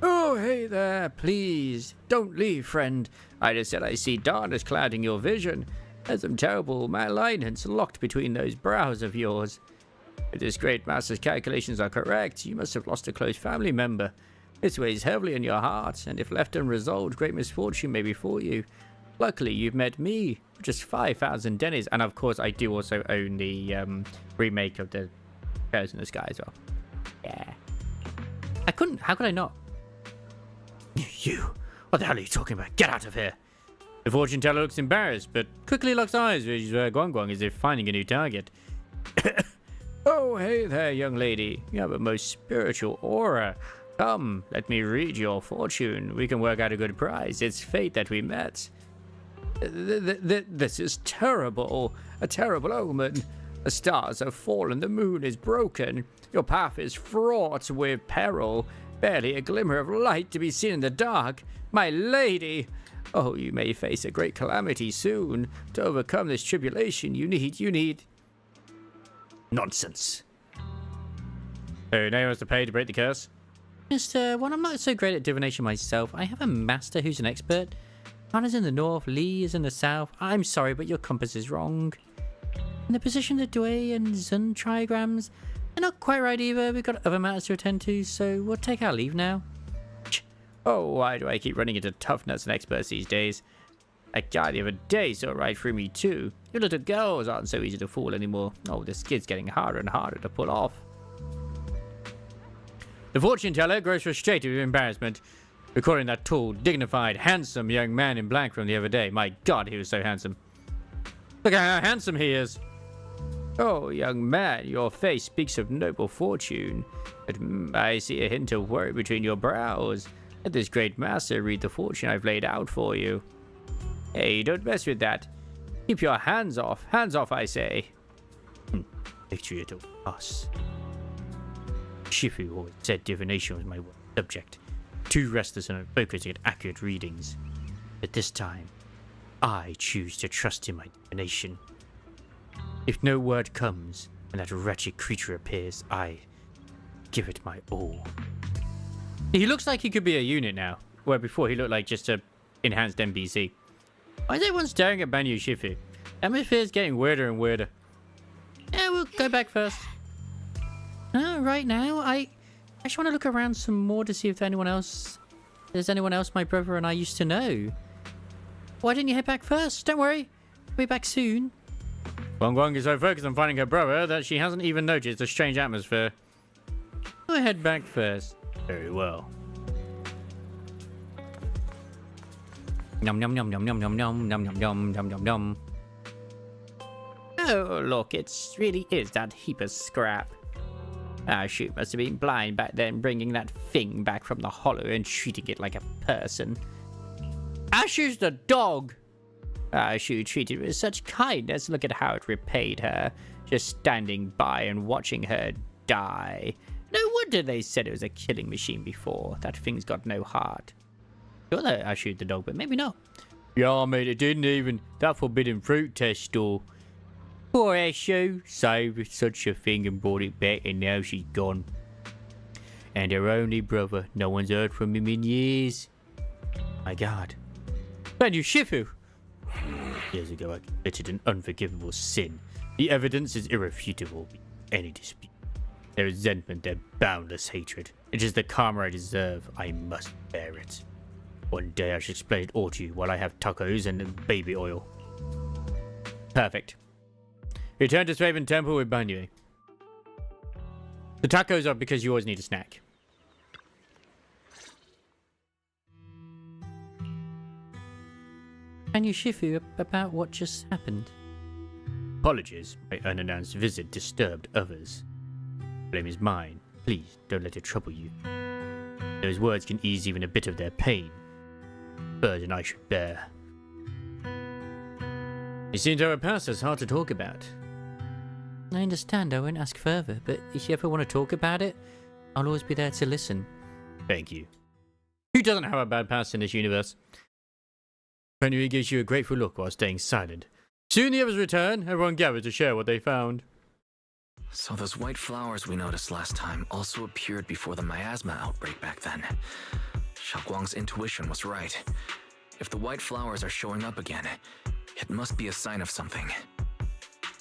Oh, hey there, please. Don't leave, friend. I just said I see darkness clouding your vision. There's some terrible malignance locked between those brows of yours. If this great master's calculations are correct, you must have lost a close family member. This weighs heavily on your heart, and if left unresolved, great misfortune may befall you. Luckily, you've met me, just 5,000 dennies, and of course, I do also own the remake of the Curse in the Sky as well. Yeah. How could I not? You, what the hell are you talking about? Get out of here. The fortune teller looks embarrassed, but quickly locks eyes with Guang Guang as if finding a new target. Oh, hey there, young lady. You have a most spiritual aura. Come, let me read your fortune. We can work out a good price. It's fate that we met. This is terrible. A terrible omen. The stars have fallen. The moon is broken. Your path is fraught with peril. Barely a glimmer of light to be seen in the dark. My lady. Oh, you may face a great calamity soon. To overcome this tribulation, you need... Nonsense. So now he wants to pay to break the curse? Mister, well, I'm not so great at divination myself. I have a master who's an expert. Anna's in the north, Lee is in the south. I'm sorry, but your compass is wrong. And the position of the Dui and Zun trigrams, they're not quite right either. We've got other matters to attend to, so we'll take our leave now. Oh, why do I keep running into tough nuts and experts these days? That guy the other day saw right through me too. Your little girls aren't so easy to fool anymore. Oh, this kid's getting harder and harder to pull off. The fortune teller grows frustrated with embarrassment, recalling that tall, dignified, handsome young man in black from the other day. My God, he was so handsome. Look at how handsome he is. Oh, young man, your face speaks of noble fortune, but I see a hint of worry between your brows. Let this great master read the fortune I've laid out for you. Hey, don't mess with that. Keep your hands off. Hands off, I say. Victory at all costs. Shifu always said divination was my subject. Too restless and unfocused to get accurate readings. But this time, I choose to trust in my divination. If no word comes and that wretched creature appears, I give it my all. He looks like he could be a unit now, where before he looked like just a enhanced NPC. Why is everyone staring at Banyu Shifu? Atmosphere is getting weirder and weirder. Yeah, we'll go back first. Right now, I just want to look around some more to see if there's anyone else my brother and I used to know. Why didn't you head back first? Don't worry, we'll be back soon. Wong Wong is so focused on finding her brother that she hasn't even noticed the strange atmosphere. We'll head back first. Very well. Nom nom nom nom nom nom nom nom nom nom nom nom nom. Oh, look, it really is that heap of scrap. Ah, shoot, must have been blind back then, bringing that thing back from the hollow and treating it like a person. Ashu's the dog! Ashu treated her with such kindness. Look at how it repaid her, just standing by and watching her die. No wonder they said it was a killing machine before. That thing's got no heart. Sure that Ashu'd the dog, but maybe not. Yeah, mate, it didn't even. That forbidden fruit test store. Poor Ashu saved such a thing and brought it back, and now she's gone. And her only brother. No one's heard from him in years. My God. Banyu Shifu! Years ago, I committed an unforgivable sin. The evidence is irrefutable. Any dispute. Their resentment, their boundless hatred. It is the karma I deserve. I must bear it. One day I should explain it all to you while I have tacos and baby oil. Perfect. Return to Swaven Temple with Banyu. The tacos are because you always need a snack. Banyu Shifu, about what just happened? Apologies. My unannounced visit disturbed others. Blame is mine. Please, don't let it trouble you. Those words can ease even a bit of their pain. Burden I should bear. You seem to have a past that's hard to talk about. I understand, I won't ask further, but if you ever want to talk about it, I'll always be there to listen. Thank you. Who doesn't have a bad past in this universe? Banyu gives you a grateful look while staying silent. Soon the others return, everyone gathers to share what they found. So those white flowers we noticed last time also appeared before the miasma outbreak back then. Xiaoguang's intuition was right. If the white flowers are showing up again, it must be a sign of something.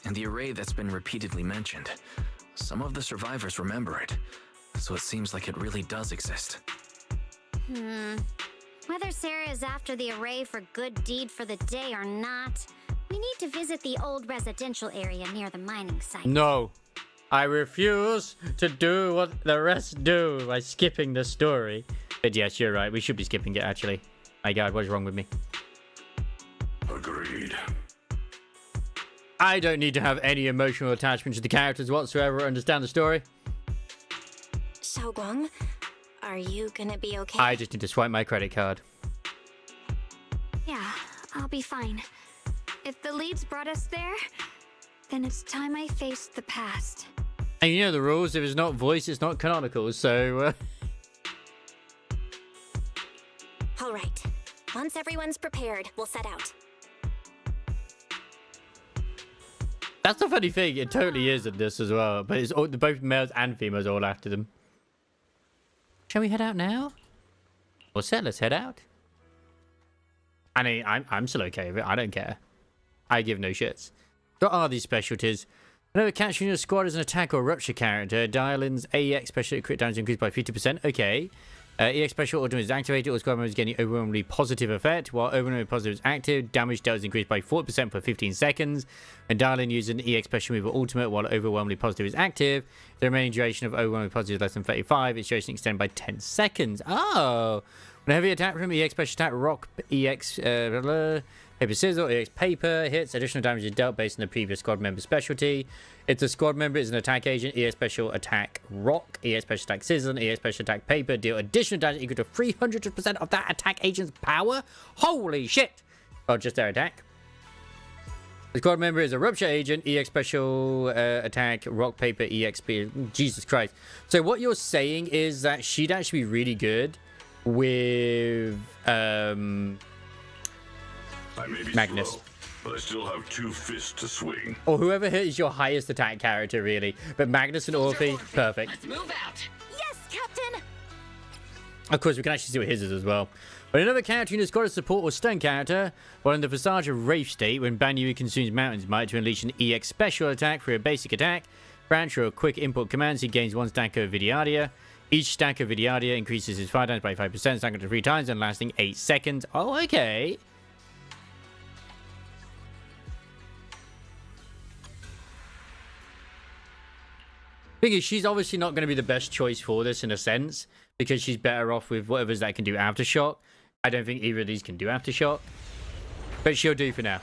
And the array that's been repeatedly mentioned, some of the survivors remember it, so it seems like it really does exist. Whether Sarah is after the array for good deed for the day or not, we need to visit the old residential area near the mining site. No. I refuse to do what the rest do by skipping the story. But yes, you're right. We should be skipping it, actually. My God, what's wrong with me? Agreed. I don't need to have any emotional attachment to the characters whatsoever or understand the story. Xiaoguang, are you gonna be okay? I just need to swipe my credit card. Yeah, I'll be fine. If the leads brought us there, then it's time I faced the past. And you know the rules. If it's not voiced, it's not canonical, so... All right. Once everyone's prepared, we'll set out. That's the funny thing. It totally is in this as well. But it's all, both males and females all after them. Shall we head out now? Well, set, let's head out. I mean, I'm still okay with it. I don't care. I give no shits. What are these specialties? Whenever catching your squad as an attack or rupture character, Dialyn's AEX special crit damage increased by 50%. Okay. EX special ultimate is activated, or squad members getting overwhelmingly positive effect. While overwhelmingly positive is active, damage dealt is increased by 40% for 15 seconds. And Dialyn uses an EX special move or ultimate while overwhelmingly positive is active. The remaining duration of overwhelmingly positive is less than 35. Its duration extended by 10 seconds. Oh! When a heavy attack from EX special attack, rock EX Paper Scissor, EX Paper, hits, additional damage is dealt based on the previous squad member's specialty. If the squad member is an attack agent, EX Special Attack Rock, EX Special Attack Scissor, and EX Special Attack Paper deal additional damage equal to 300% of that attack agent's power. Holy shit! Oh, just their attack. The squad member is a Rupture agent, EX Special Attack Rock, Paper, EXP. Jesus Christ. So what you're saying is that she'd actually be really good with... I may be Magnus. slow, but I still have 2 fists to swing. Or whoever is your highest attack character, really. But Magnus and Orphe, perfect. Let's move out. Yes, Captain. Of course, we can actually see what his is as well. When another character in the squad is support or stun character, while in the Visage of Wraith state, when Banyu consumes Mountain's Might to unleash an EX special attack for a basic attack, branch or quick input commands, he gains 1 stack of Vidyardia. Each stack of Vidyardia increases his fire damage by 5%, stacking to 3 times and lasting 8 seconds. Oh, okay. Thing is, she's obviously not going to be the best choice for this in a sense, because she's better off with whatever's that can do Aftershock. I don't think either of these can do Aftershock, but she'll do for now.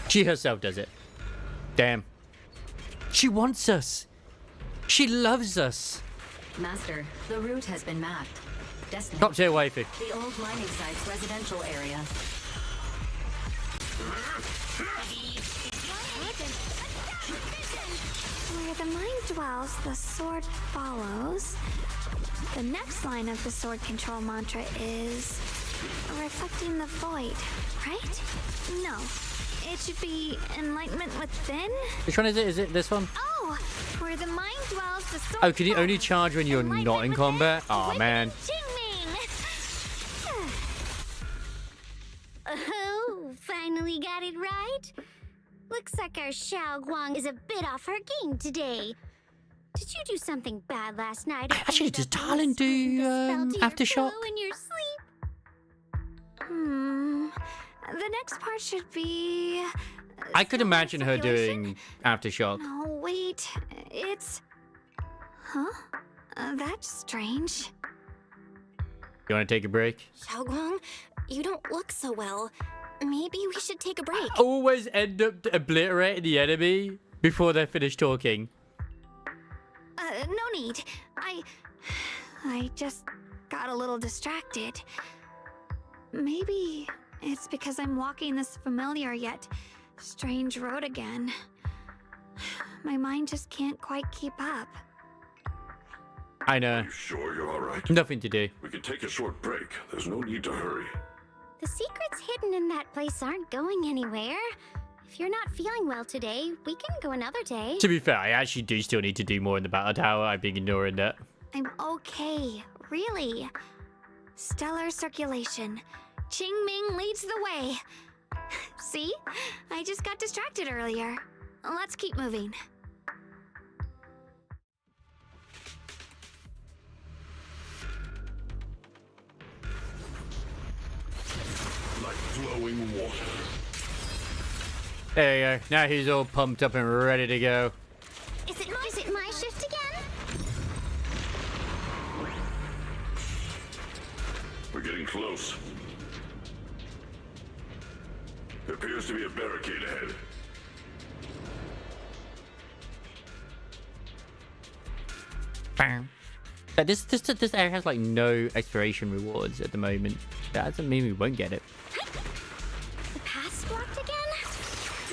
She herself does it. Damn. She wants us. She loves us. Master, the route has been mapped. Destination: Top tier waifu. the old mining site's residential area. Where the mind dwells, the sword follows. The next line of the sword control mantra is reflecting the void, right? No, it should be enlightenment within. Which one is it? Is it this one? Oh, where the mind dwells, the sword Oh, can you only charge when you're not in combat? Oh, man. Oh, finally got it right. Looks like our Xiao Guang is a bit off her game today. Did you do something bad last night? Actually, does Dialyn do Aftershock? In your sleep? The next part should be... I could imagine her doing Aftershock. No, wait. It's... Huh? That's strange. You want to take a break? Xiao Guang, you don't look so well. Maybe we should take a break. Always end up obliterating the enemy before they're finished talking. No need. I just got a little distracted. Maybe it's because I'm walking this familiar yet strange road again. My mind just can't quite keep up. I know. Are you sure you're all right? Nothing to do. We can take a short break. There's no need to hurry. The secrets hidden in that place aren't going anywhere. If you're not feeling well today, we can go another day. To be fair, I actually do still need to do more in the battle tower. I've been ignoring that. I'm okay, really. Stellar circulation. Qing Ming leads the way. See? I just got distracted earlier. Let's keep moving. Like flowing water. There you go. Now he's all pumped up and ready to go. Is it my shift again? We're getting close. There appears to be a barricade ahead. Bam. But this area has like no exploration rewards at the moment. That doesn't mean we won't get it. The path's blocked again?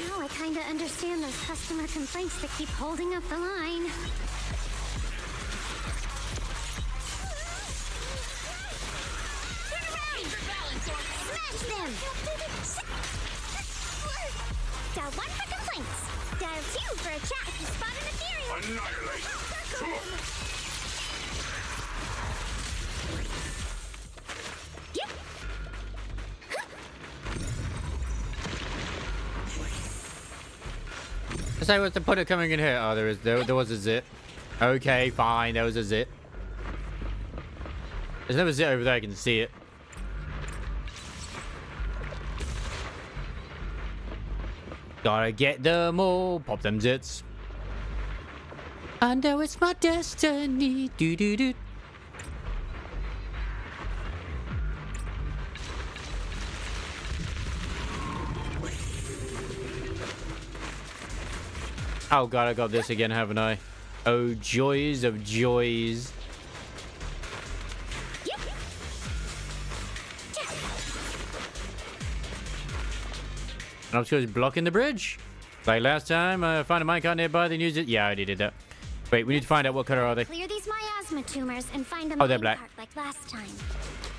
Well, I kinda understand those customer complaints that keep holding up the line. Turn around! Smash them! Dial 1 for complaints. Dial 2 for a chat if you spot an ethereal. Annihilate! Yep. So what's the point of coming in here? Oh, there was a zit. Okay, fine, there was a zit. There's another zit over there, I can see it. Gotta get them all, pop them zits. I know it's my destiny, do do do. Oh god, I got this again, haven't I? Oh, joys of joys. And I'm supposed to blocking the bridge. Like last time, I found a minecart nearby, then used it. Yeah, I already did that. Wait, we need to find out what color are they. Clear these miasma tumors and find the Oh, they're black. minecart like last time.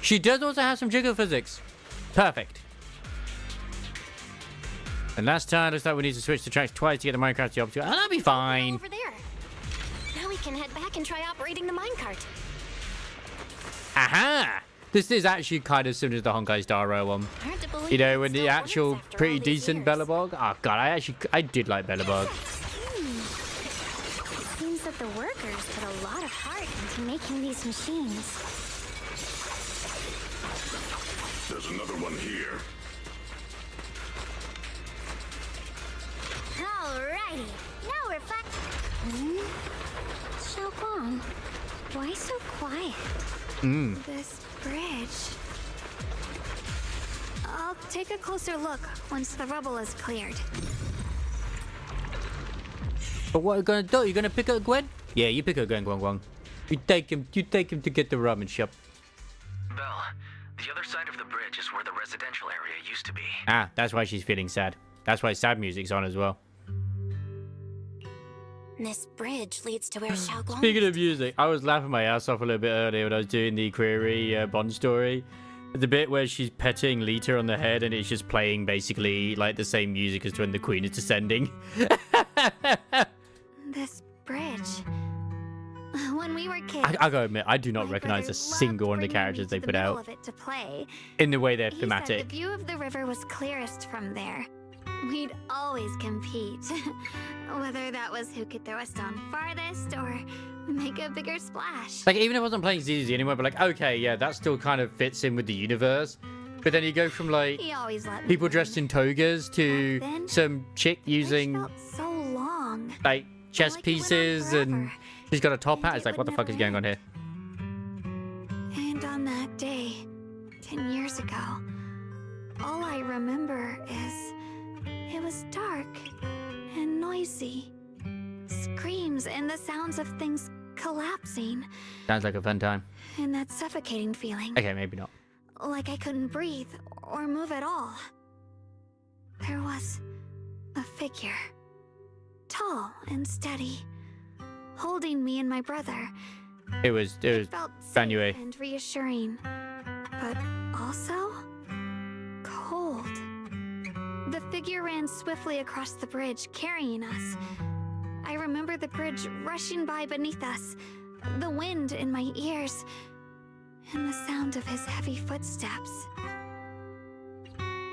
She does also have some jiggle physics. Perfect. And last time, looks like we need to switch the tracks twice to get the minecart to the opposite. Oh, that'll be fine. Over there. Now we can head back and try operating the minecart. Aha! This is actually kind of similar to the Honkai Star Rail one. Hard to believe You know, it when the still actual works after pretty all these decent years. Bellabog. Oh god, I did like Bellabog. Seems that the workers put a lot of heart into making these machines. There's another one here. Alrighty, now we're fine. Xiaoguang, why so quiet? This bridge. I'll take a closer look once the rubble is cleared. But what are you gonna do? You gonna pick up Gwen? Yeah, you pick up Gwen, Guang Guang. You take him to get the ramen shop. Belle, the other side of the bridge is where the residential area used to be. Ah, that's why she's feeling sad. That's why sad music's on as well. This bridge leads to where Xiaoguang. Speaking of music, I was laughing my ass off a little bit earlier when I was doing the query Bond story. The bit where she's petting Lita on the head and it's just playing basically like the same music as when the Queen is descending. This bridge. When we were kids, I gotta admit, I do not my recognize brother a single one of the loved characters they bringing me to put the out middle of it to play. in the way they're He said thematic. the view of the river was clearest from there. We'd always compete. Whether that was who could throw a stone farthest or make a bigger splash. Like, even if I wasn't playing ZZZ anymore, but like, okay, yeah, that still kind of fits in with the universe. But then you go from like He always let me people win. dressed in togas to then, some chick using Felt so long. like chess like it went on pieces and forever. she's got a top hat. And It's it like, what would the fuck is never going on here? And on that day, 10 years ago, all I remember is it was dark and noisy. Screams and the sounds of things collapsing. Sounds like a fun time. And that suffocating feeling. Okay, maybe not. Like I couldn't breathe or move at all. There was a figure. Tall and steady. Holding me and my brother. It was Felt safe Banue. and reassuring. But also cold. The figure ran swiftly across the bridge, carrying us. I remember the bridge rushing by beneath us, the wind in my ears, and the sound of his heavy footsteps.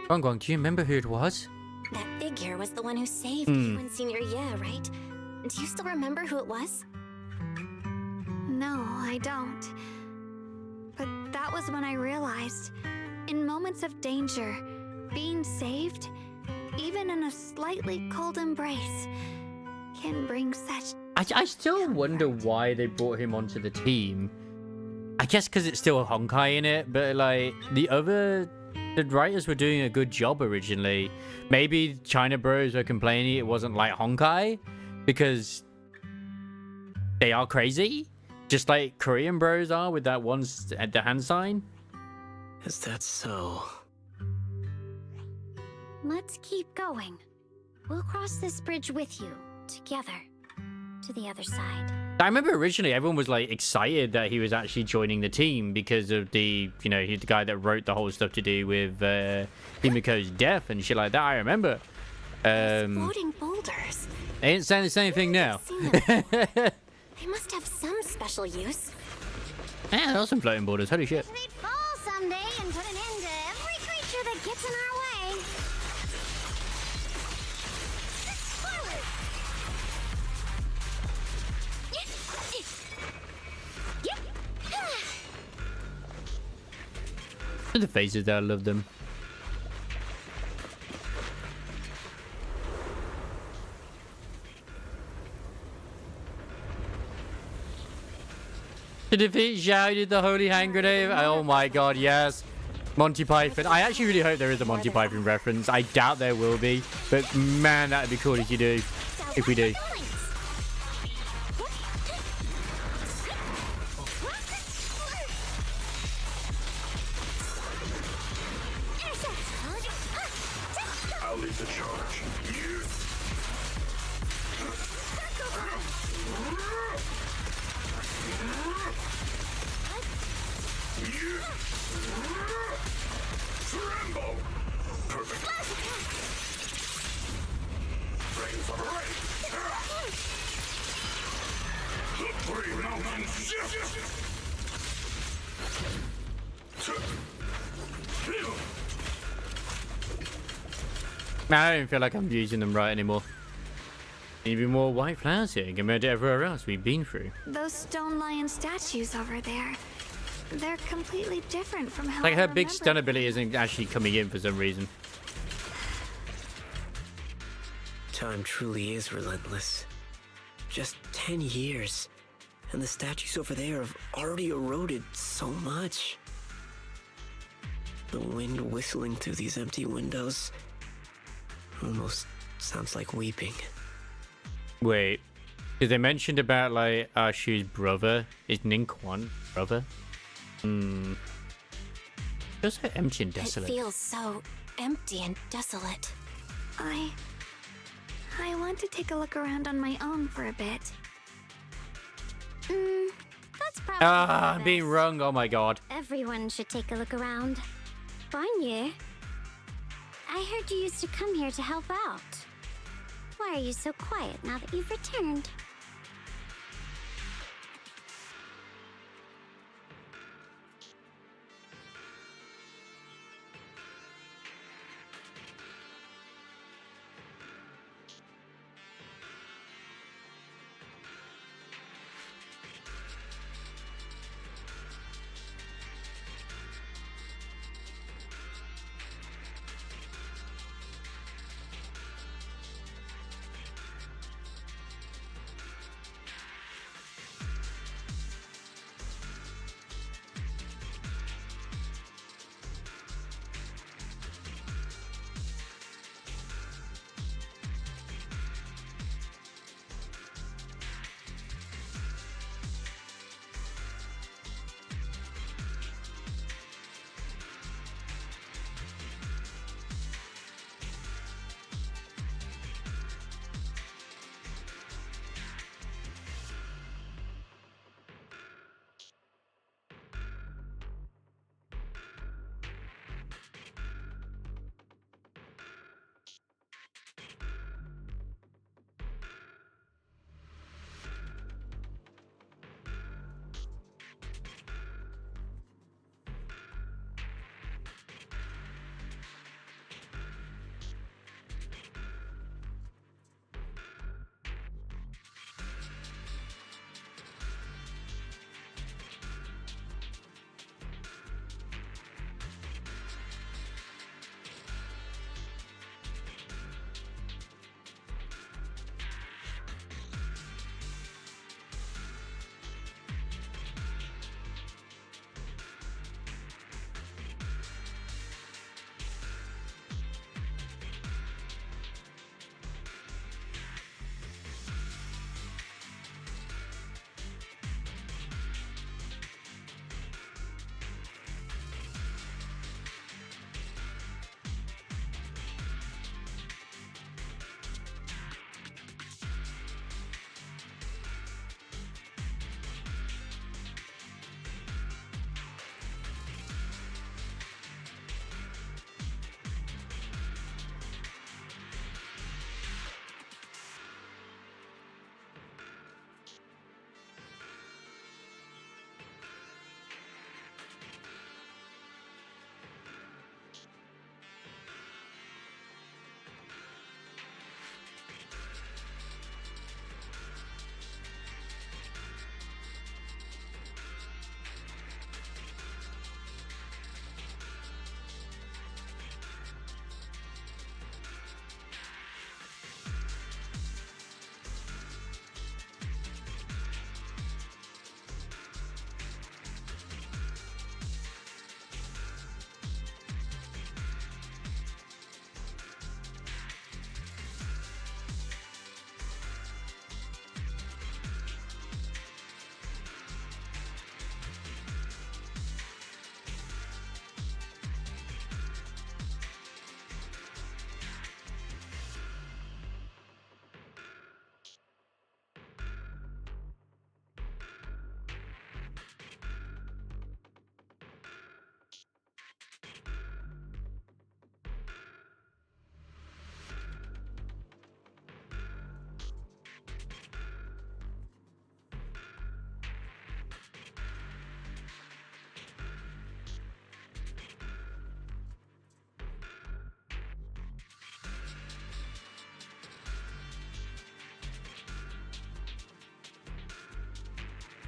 Guang Guang, do you remember who it was? That figure was the one who saved you in senior year, right? Do you still remember who it was? No, I don't. But that was when I realized, in moments of danger, being saved, even in a slightly cold embrace, can bring such... I still wonder why they brought him onto the team. I guess because it's still a Honkai in it, but like the writers were doing a good job originally. Maybe China Bros were complaining it wasn't like Honkai because they are crazy, just like Korean Bros are with that one at the hand sign. Is that so? Let's keep going. We'll cross this bridge with you, together, to the other side. I remember originally everyone was like excited that he was actually joining the team because of the, you know, he's the guy that wrote the whole stuff to do with Himiko's death and shit like that. I remember. Floating boulders. They ain't saying the same thing now. They must have some special use. Yeah, there are some floating borders. Holy shit. They'd fall someday and put an end to every creature that gets in our way. Forward! The faces there, I love them. To defeat Zhao did the holy hand grenade. Oh my god, yes. Monty Python. I actually really hope there is a Monty Python reference. I doubt there will be, but man, that'd be cool if you do. If we do. I'll lead the charge. Tremble! Perfect. Brains are ready. The three mountains shift. Man, I don't feel like I'm using them right anymore. Need to be more white flowers here compared to everywhere else we've been through. Those stone lion statues over there. They're completely different from how Like I her big remember stun ability isn't actually coming in for some reason. Time truly is relentless. Just 10 years, and the statues over there have already eroded so much. The wind whistling through these empty windows almost sounds like weeping. Wait, because they mentioned about like Shu's brother is Ninquan brother. Just so empty and desolate. It feels so empty and desolate. I want to take a look around on my own for a bit. That's probably I'm being wrong. Oh my god. Everyone should take a look around. Banyu, I heard you used to come here to help out. Why are you so quiet now that you've returned?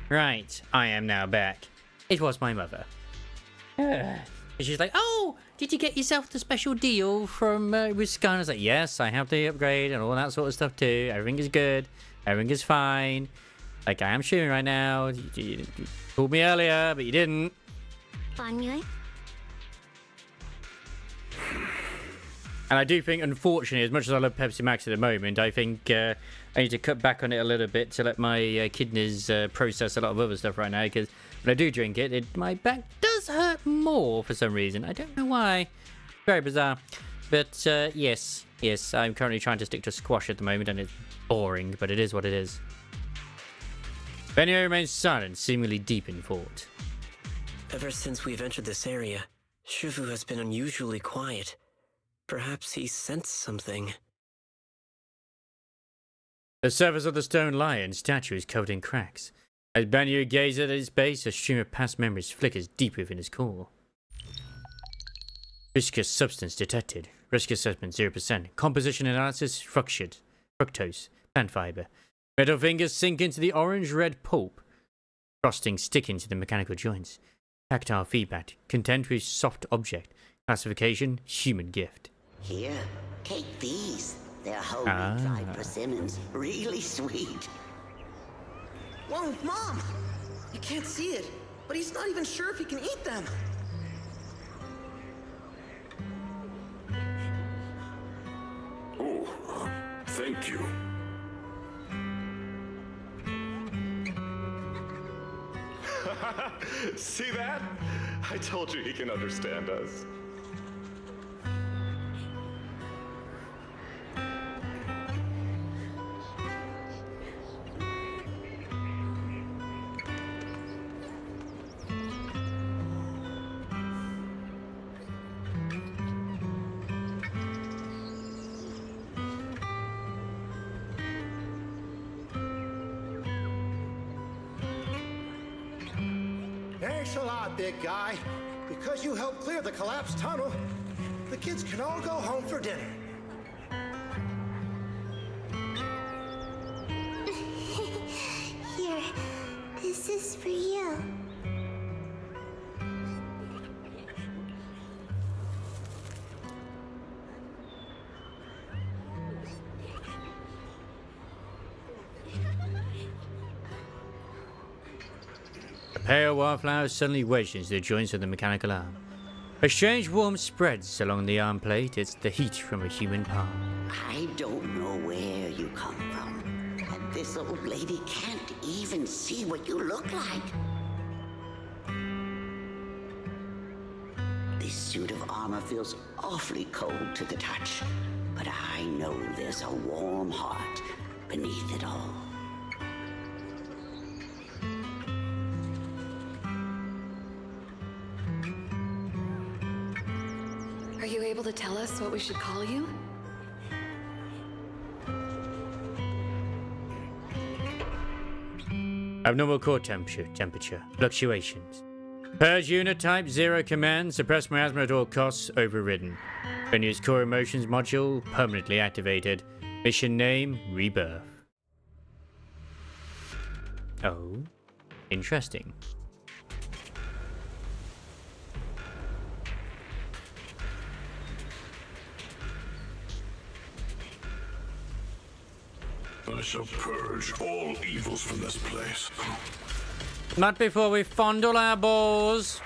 Right, I am now back. It was my mother. And she's like, oh, did you get yourself the special deal from Wisconsin? I was like, yes, I have the upgrade and all that sort of stuff too. Everything is good. Everything is fine. Like, I am streaming right now. You called me earlier, but you didn't. Banyue? And I do think, unfortunately, as much as I love Pepsi Max at the moment, I think I need to cut back on it a little bit to let my kidneys process a lot of other stuff right now. Because when I do drink it, my back does hurt more for some reason. I don't know why. Very bizarre. But yes, I'm currently trying to stick to squash at the moment, and it's boring, but it is what it is. Benio remains silent, seemingly deep in thought. Ever since we've entered this area, Shifu has been unusually quiet. Perhaps he sensed something. The surface of the stone lion statue is covered in cracks. As Banyu gazes at its base, a stream of past memories flickers deep within his core. Viscous substance detected. Risk assessment 0%. Composition analysis fructose. Plant fiber. Metal fingers sink into the orange-red pulp. Frosting sticking to the mechanical joints. Tactile feedback. Content with soft object. Classification human gift. Here, take these. They're homemade dried persimmons. Really sweet. Whoa, Mom! You can't see it, but he's not even sure if he can eat them. Oh, thank you. See that? I told you he can understand us. Thanks a lot, big guy. Because you helped clear the collapsed tunnel, the kids can all go home for dinner. Here, this is for you. A pale wildflower suddenly wedged into the joints of the mechanical arm. A strange warmth spreads along the arm plate. It's the heat from a human palm. I don't know where you come from, and this old lady can't even see what you look like. This suit of armor feels awfully cold to the touch, but I know there's a warm heart beneath it all. Are you able to tell us what we should call you? Abnormal core temperature, fluctuations. Purge unit type 0 command, suppress miasma at all costs, overridden. Venue's core emotions module, permanently activated. Mission name, rebirth. Oh, interesting. I shall purge all evils from this place. Not before we fondle our balls.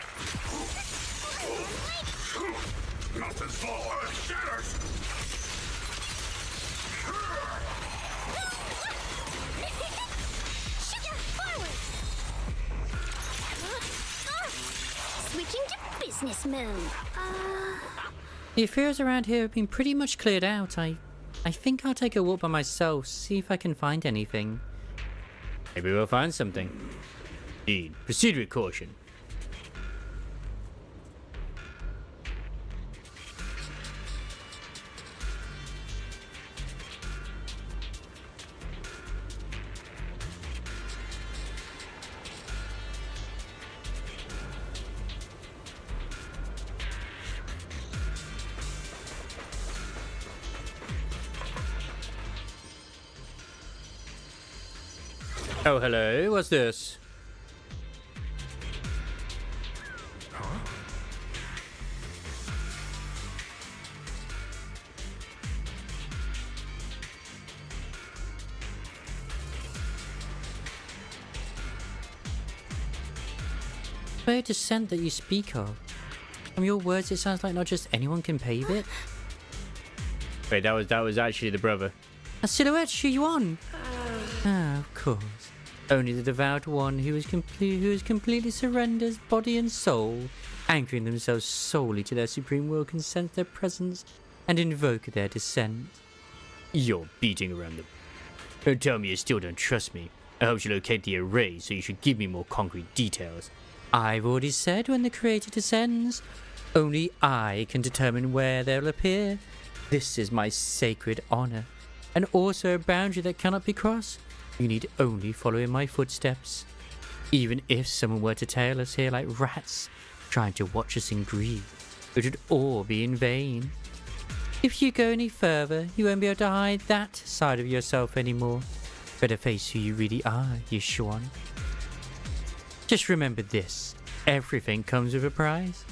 Mountains fall, earth shatters! Switching to business mode. The affairs around here have been pretty much cleared out. I think I'll take a walk by myself, see if I can find anything. Maybe we'll find something. Indeed. Proceed with caution. Oh, hello. What's this? way of descent that you speak of. From your words, it sounds like not just anyone can pave it. Wait, that was actually the brother. A silhouette shoe you on? Ah, of course. Only the devout one who has completely surrenders body and soul, anchoring themselves solely to their supreme will, can sense their presence and invoke their descent. You're beating around the... Don't tell me you still don't trust me. I helped you locate the array, so you should give me more concrete details. I've already said when the creator descends. Only I can determine where they'll appear. This is my sacred honor, and also a boundary that cannot be crossed. You need only follow in my footsteps. Even if someone were to tail us here like rats, trying to watch us in greed, it would all be in vain. If you go any further, you won't be able to hide that side of yourself anymore. Better face who you really are, Yishuan. Just remember this. Everything comes with a price.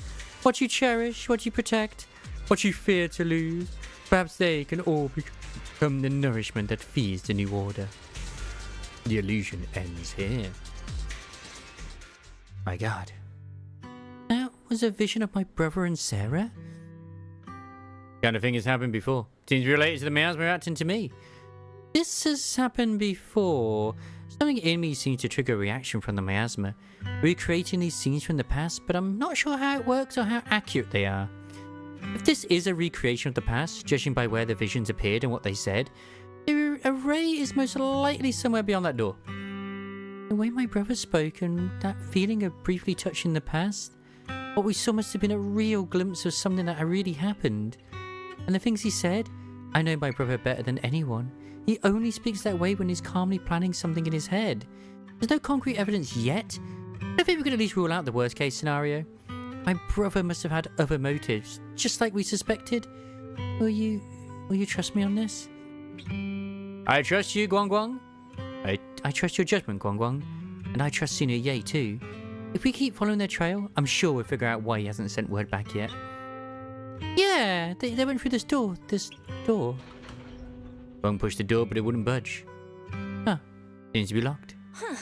What you cherish, what you protect, what you fear to lose, perhaps they can all become the nourishment that feeds the new order. The illusion ends here. My God. That was a vision of my brother and Sarah? Kind of thing has happened before. Seems related to the miasma reacting to me. This has happened before. Something in me seems to trigger a reaction from the miasma, recreating these scenes from the past, but I'm not sure how it works or how accurate they are. If this is a recreation of the past, judging by where the visions appeared and what they said, the array is most likely somewhere beyond that door. The way my brother spoke and that feeling of briefly touching the past, what we saw must have been a real glimpse of something that really happened. And the things he said, I know my brother better than anyone. He only speaks that way when he's calmly planning something in his head. There's no concrete evidence yet. I think we could at least rule out the worst case scenario. My brother must have had other motives, just like we suspected. Will you trust me on this? I trust you, Guang Guang. I trust your judgment, Guang Guang. And I trust Senior Ye too. If we keep following their trail, I'm sure we'll figure out why he hasn't sent word back yet. Yeah, they went through this door. Won't push the door, but it wouldn't budge. Huh. Seems to be locked. Huh.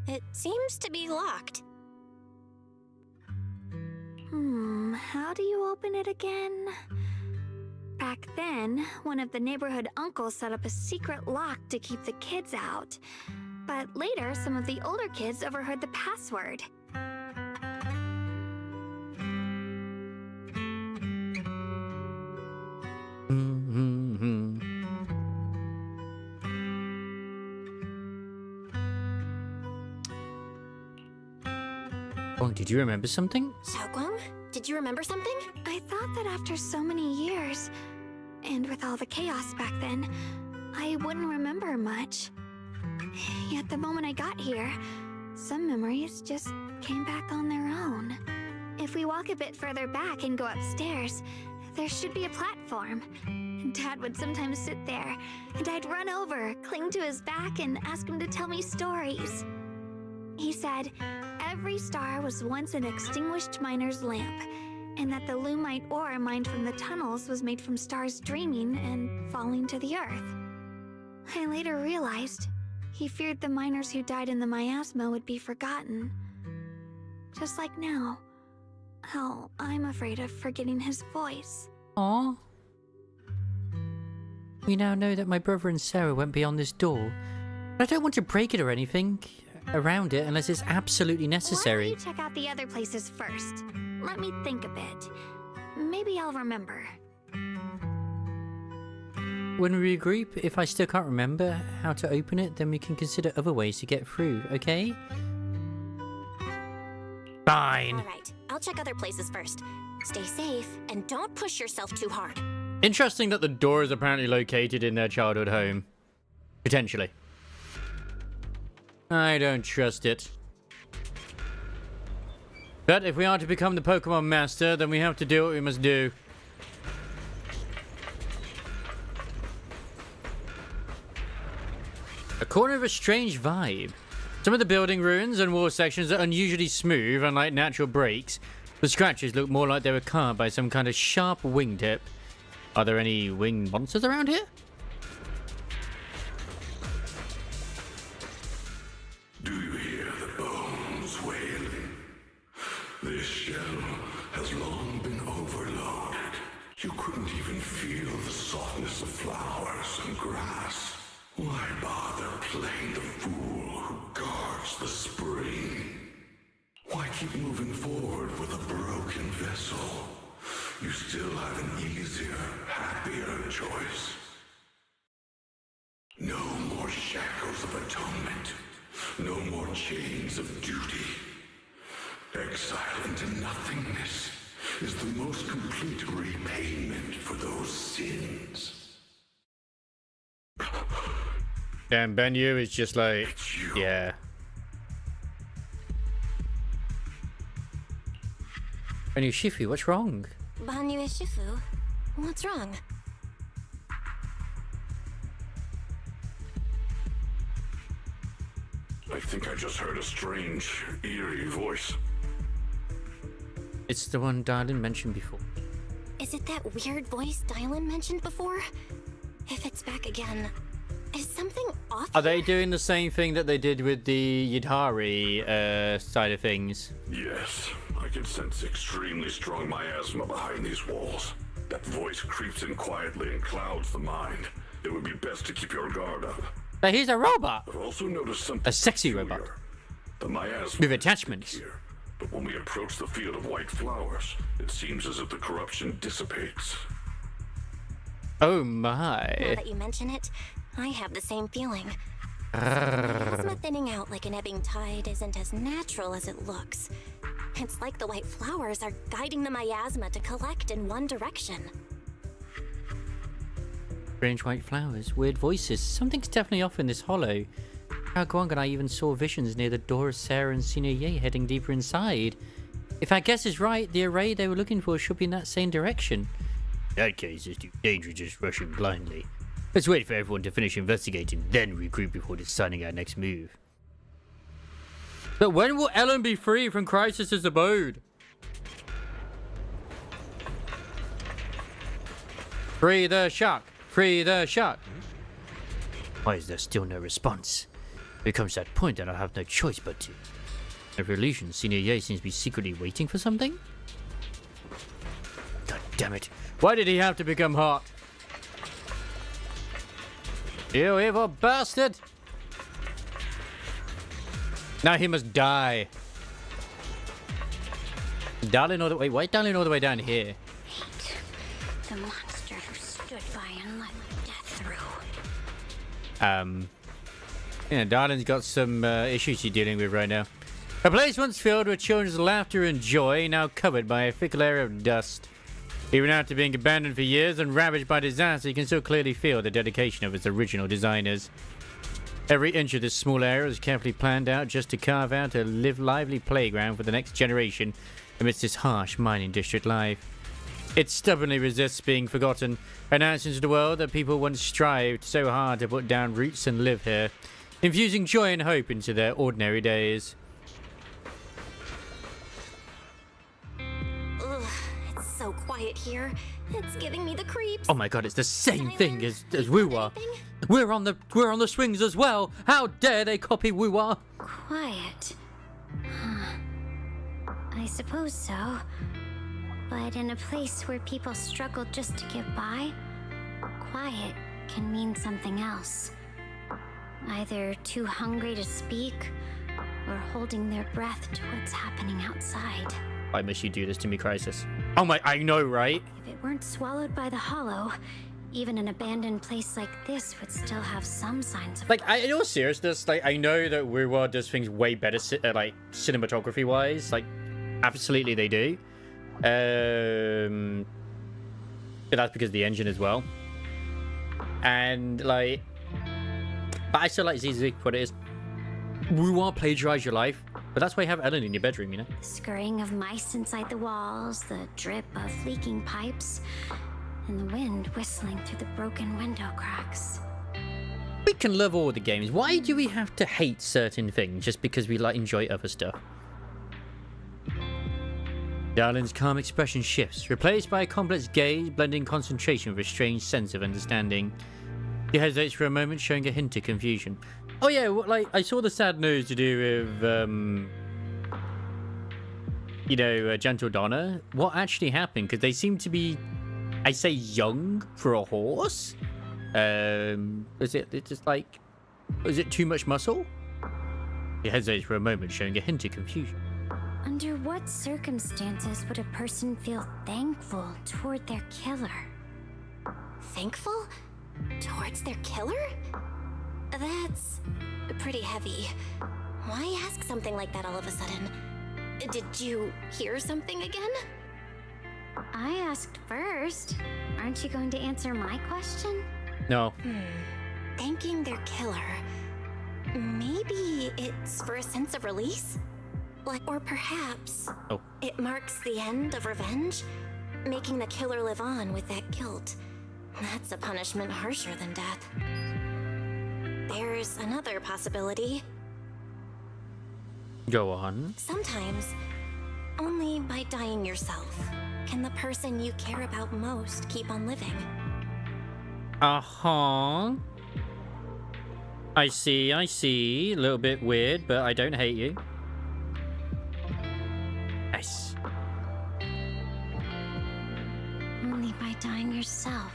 It seems to be locked. How do you open it again? Back then, one of the neighborhood uncles set up a secret lock to keep the kids out. But later, some of the older kids overheard the password. Oh, did you remember something? Xiaoguang, did you remember something? I thought that after so many years, and with all the chaos back then, I wouldn't remember much. Yet the moment I got here, some memories just came back on their own. If we walk a bit further back and go upstairs, there should be a platform. Dad would sometimes sit there, and I'd run over, cling to his back, and ask him to tell me stories. He said every star was once an extinguished miner's lamp, and that the lumite ore mined from the tunnels was made from stars dreaming and falling to the earth. I later realized he feared the miners who died in the miasma would be forgotten. Just like now, how I'm afraid of forgetting his voice. Aww. We now know that my brother and Sarah went beyond this door. But I don't want to break it or anything around it unless it's absolutely necessary. Why don't you check out the other places first? Let me think a bit. Maybe I'll remember. When we regroup, if I still can't remember how to open it, then we can consider other ways to get through, okay? Fine. Alright, I'll check other places first. Stay safe, and don't push yourself too hard. Interesting that the door is apparently located in their childhood home. Potentially. I don't trust it. But if we are to become the Pokemon Master, then we have to do what we must do. A corner of a strange vibe. Some of the building ruins and wall sections are unusually smooth, unlike natural breaks. The scratches look more like they were carved by some kind of sharp wingtip. Are there any winged monsters around here? Do you hear the bones wailing? You couldn't even feel the softness of flowers and grass. Why bother playing the fool who guards the spring? Why keep moving forward with a broken vessel? You still have an easier, happier choice. No more shackles of atonement. No more chains of duty. Exile into nothingness is the most complete repayment for those sins. Damn, Benyu is just like, yeah. Benyu Shifu, what's wrong? Banyu Shifu, what's wrong? I think I just heard a strange, eerie voice. It's the one Dialyn mentioned before. Is it that weird voice Dialyn mentioned before? If it's back again, is something off? Are they doing the same thing that they did with the Yidhari side of things? Yes, I can sense extremely strong miasma behind these walls. That voice creeps in quietly and clouds the mind. It would be best to keep your guard up. But he's a robot. I've also noticed something a sexy peculiar. robot. The miasma with attachments. Here, but when we approach the field of white flowers, it seems as if the corruption dissipates. Oh my. Now that you mention it, I have the same feeling. Miasma thinning out like an ebbing tide isn't as natural as it looks. It's like the white flowers are guiding the miasma to collect in one direction. Strange white flowers, weird voices. Something's definitely off in this hollow. How Guang and I even saw visions near the door of Sarah and Senior Ye heading deeper inside. If our guess is right, the array they were looking for should be in that same direction. In that case, it's too dangerous just rushing blindly. Let's wait for everyone to finish investigating, then regroup before deciding our next move. But when will Ellen be free from Crisis's abode? Free the shark! Free the shark! Why is there still no response? It comes to that point that I'll have no choice but to. Every illusion, Senior Ye seems to be secretly waiting for something? God damn it. Why did he have to become hot? You evil bastard! Now he must die. Dialyn all the way. Why Dialyn all the way down here? Hate the monster who stood by and let death through. Yeah, Darling's got some issues she's dealing with right now. A place once filled with children's laughter and joy, now covered by a fickle air of dust. Even after being abandoned for years and ravaged by disaster, you can still clearly feel the dedication of its original designers. Every inch of this small area is carefully planned out just to carve out a lively playground for the next generation amidst this harsh mining district life. It stubbornly resists being forgotten, announcing to the world that people once strived so hard to put down roots and live here, infusing joy and hope into their ordinary days. Ugh, it's so quiet here. It's giving me the creeps. Oh my god, it's the same thing as Wuwa. We're on the swings as well. How dare they copy Wuwa? Quiet. Huh. I suppose so. But in a place where people struggle just to get by, quiet can mean something else. Either too hungry to speak, or holding their breath to what's happening outside. Why must you do this to me, Crisis? Oh my, I know, right? If it weren't swallowed by the hollow, even an abandoned place like this would still have some signs of... Like, in all seriousness, like, I know that Wuwa does things way better, like, cinematography-wise. Like, absolutely they do. But that's because of the engine as well. And, like... But I still like ZZZ for what it is. Wuwa plagiarize your life. But that's why you have Ellen in your bedroom, you know? The scurrying of mice inside the walls, the drip of leaking pipes, and the wind whistling through the broken window cracks. We can love all the games. Why do we have to hate certain things just because we like enjoy other stuff? Darling's calm expression shifts, replaced by a complex gaze, blending concentration with a strange sense of understanding. He hesitates for a moment, showing a hint of confusion. Oh yeah, like, I saw the sad news to do with, Gentle Donna. What actually happened? Because they seem to be I say young for a horse. Is it just like, is it too much muscle? He hesitates for a moment, showing a hint of confusion. Under what circumstances would a person feel thankful toward their killer? Thankful? Towards their killer? That's pretty heavy. Why ask something like that all of a sudden? Did you hear something again? I asked first. Aren't you going to answer my question? No. Thanking their killer. Maybe it's for a sense of release? Like, or perhaps it marks the end of revenge? Making the killer live on with that guilt. That's a punishment harsher than death. There's another possibility. Go on. Sometimes, only by dying yourself can the person you care about most keep on living. Uh-huh. I see. A little bit weird, but I don't hate you. Nice. Only by dying yourself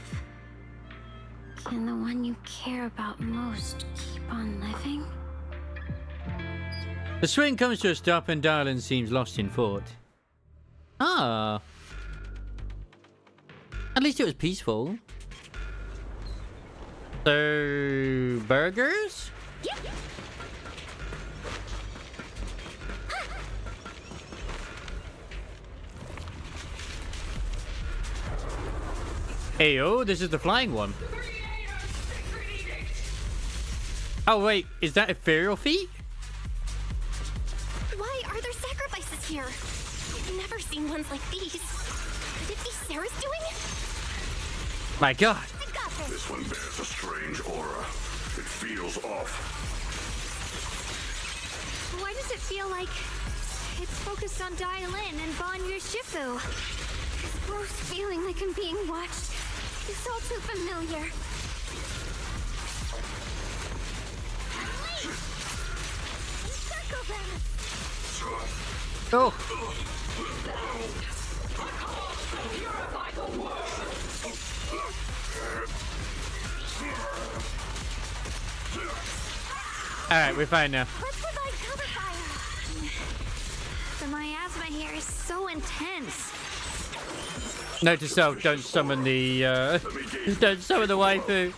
can the one you care about most keep on living? The swing comes to a stop and Dialyn seems lost in thought. Ah. At least it was peaceful. So, burgers? Heyo, this is the flying one. Oh wait, is that ethereal feet? Why are there sacrifices here? I've never seen ones like these. Could it be Sarah's doing? My god. This one bears a strange aura. It feels off. Why does it feel like it's focused on Dialyn and Banyu Shifu? This gross feeling like I'm being watched. It's all too familiar. Encircle them! Oh. Purify the world! Alright, we're fine now. Let's provide cover fire! The miasma here is so intense. Note to self, don't summon the don't summon the waifu.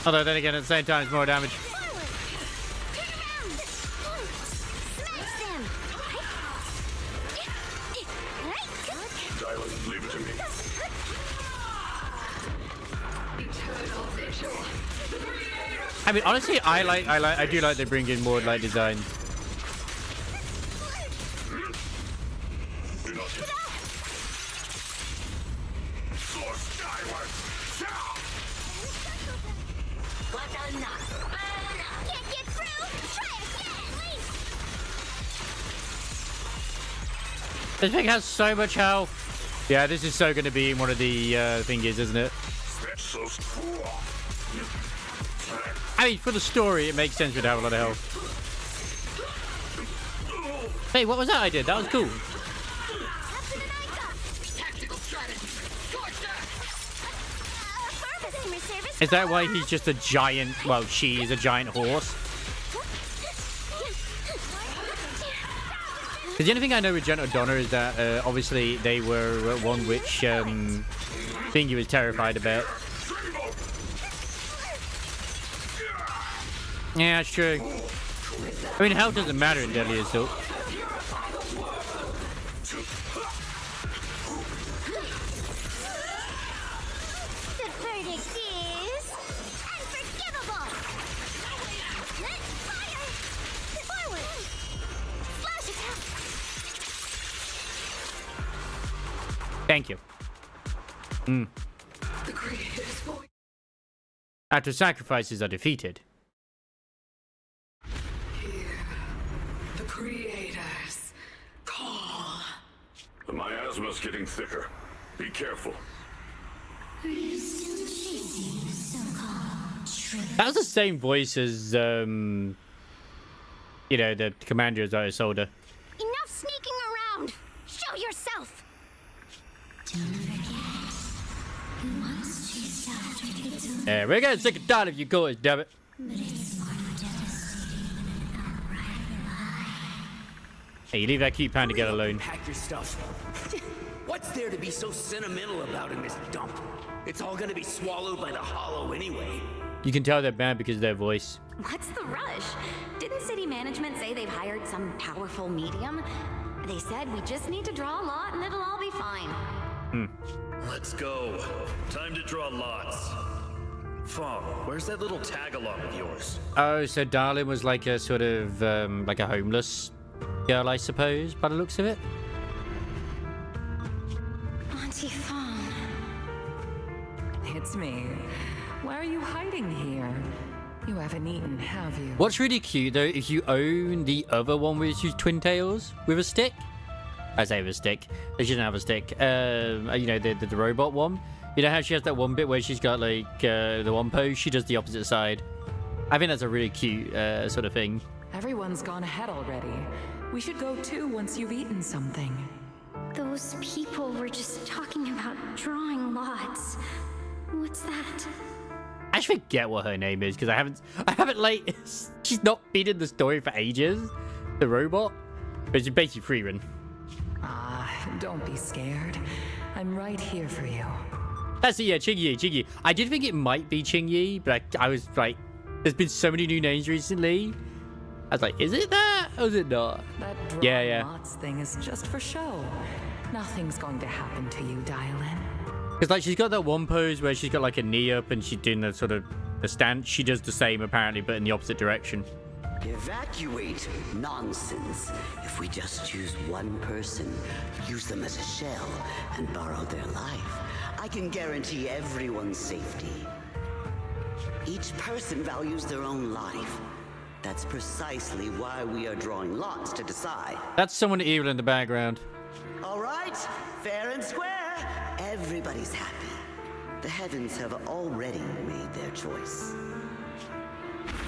Although then again at the same time it's more damage. Dialyn, leave it to me. I mean honestly I do like they bring in more like design. This thing has so much health. Yeah, this is so going to be one of the thingies, isn't it? I mean, for the story, it makes sense to have a lot of health. Hey, what was that I did? That was cool. Is that why he's just a giant, well, she is a giant horse? Because the only thing I know with Gentle Donna is that obviously they were one which Thingy was terrified about. Yeah, that's true. I mean, health doesn't matter in Deadly Assault. The verdict is unforgivable. Fire! Forward! Slash attack! Thank you. After sacrifices are defeated. The creators call. The miasma's getting thicker. Be careful. That was the same voice as, you know, the commander as Isolde. Enough sneaking around! Show yourself! Don't forget, Yeah, we're getting sick and tired of you guys, damn it. Hey, you leave that cute panda girl alone. Pack your stuff. What's there to be so sentimental about in this dump? It's all gonna be swallowed by the hollow anyway. You can tell they're bad because of their voice. What's the rush? Didn't city management say they've hired some powerful medium? They said we just need to draw a lot and it'll all be fine. Let's go. Time to draw lots. Fong, where's that little tag-along of yours? Oh, so Dialyn was like a sort of, like a homeless girl, I suppose, by the looks of it. Auntie Fong. It's me. Why are you hiding here? You haven't eaten, have you? What's really cute, though, if you own the other one with his twin tails with a stick. I say with a stick. She doesn't have a stick. You know, the robot one. You know how she has that one bit where she's got, like, the one pose? She does the opposite side. I think that's a really cute sort of thing. Everyone's gone ahead already. We should go too once you've eaten something. Those people were just talking about drawing lots. What's that? I just forget what her name is because I haven't like she's not been in the story for ages. The robot, but she's basically free run. Don't be scared. I'm right here for you. That's it, yeah, Qingyi. I did think it might be Qingyi, but I was like, there's been so many new names recently. I was like, is it that or is it not? That Yeah. lots thing is just for show. Nothing's going to happen to you, Dialyn. Because like she's got that one pose where she's got like a knee up and she's doing the sort of the stance. She does the same apparently, but in the opposite direction. Evacuate? Nonsense. If we just choose one person, use them as a shell, and borrow their life, I can guarantee everyone's safety. Each person values their own life. That's precisely why we are drawing lots to decide. That's someone evil in the background. All right, fair and square. Everybody's happy. The heavens have already made their choice.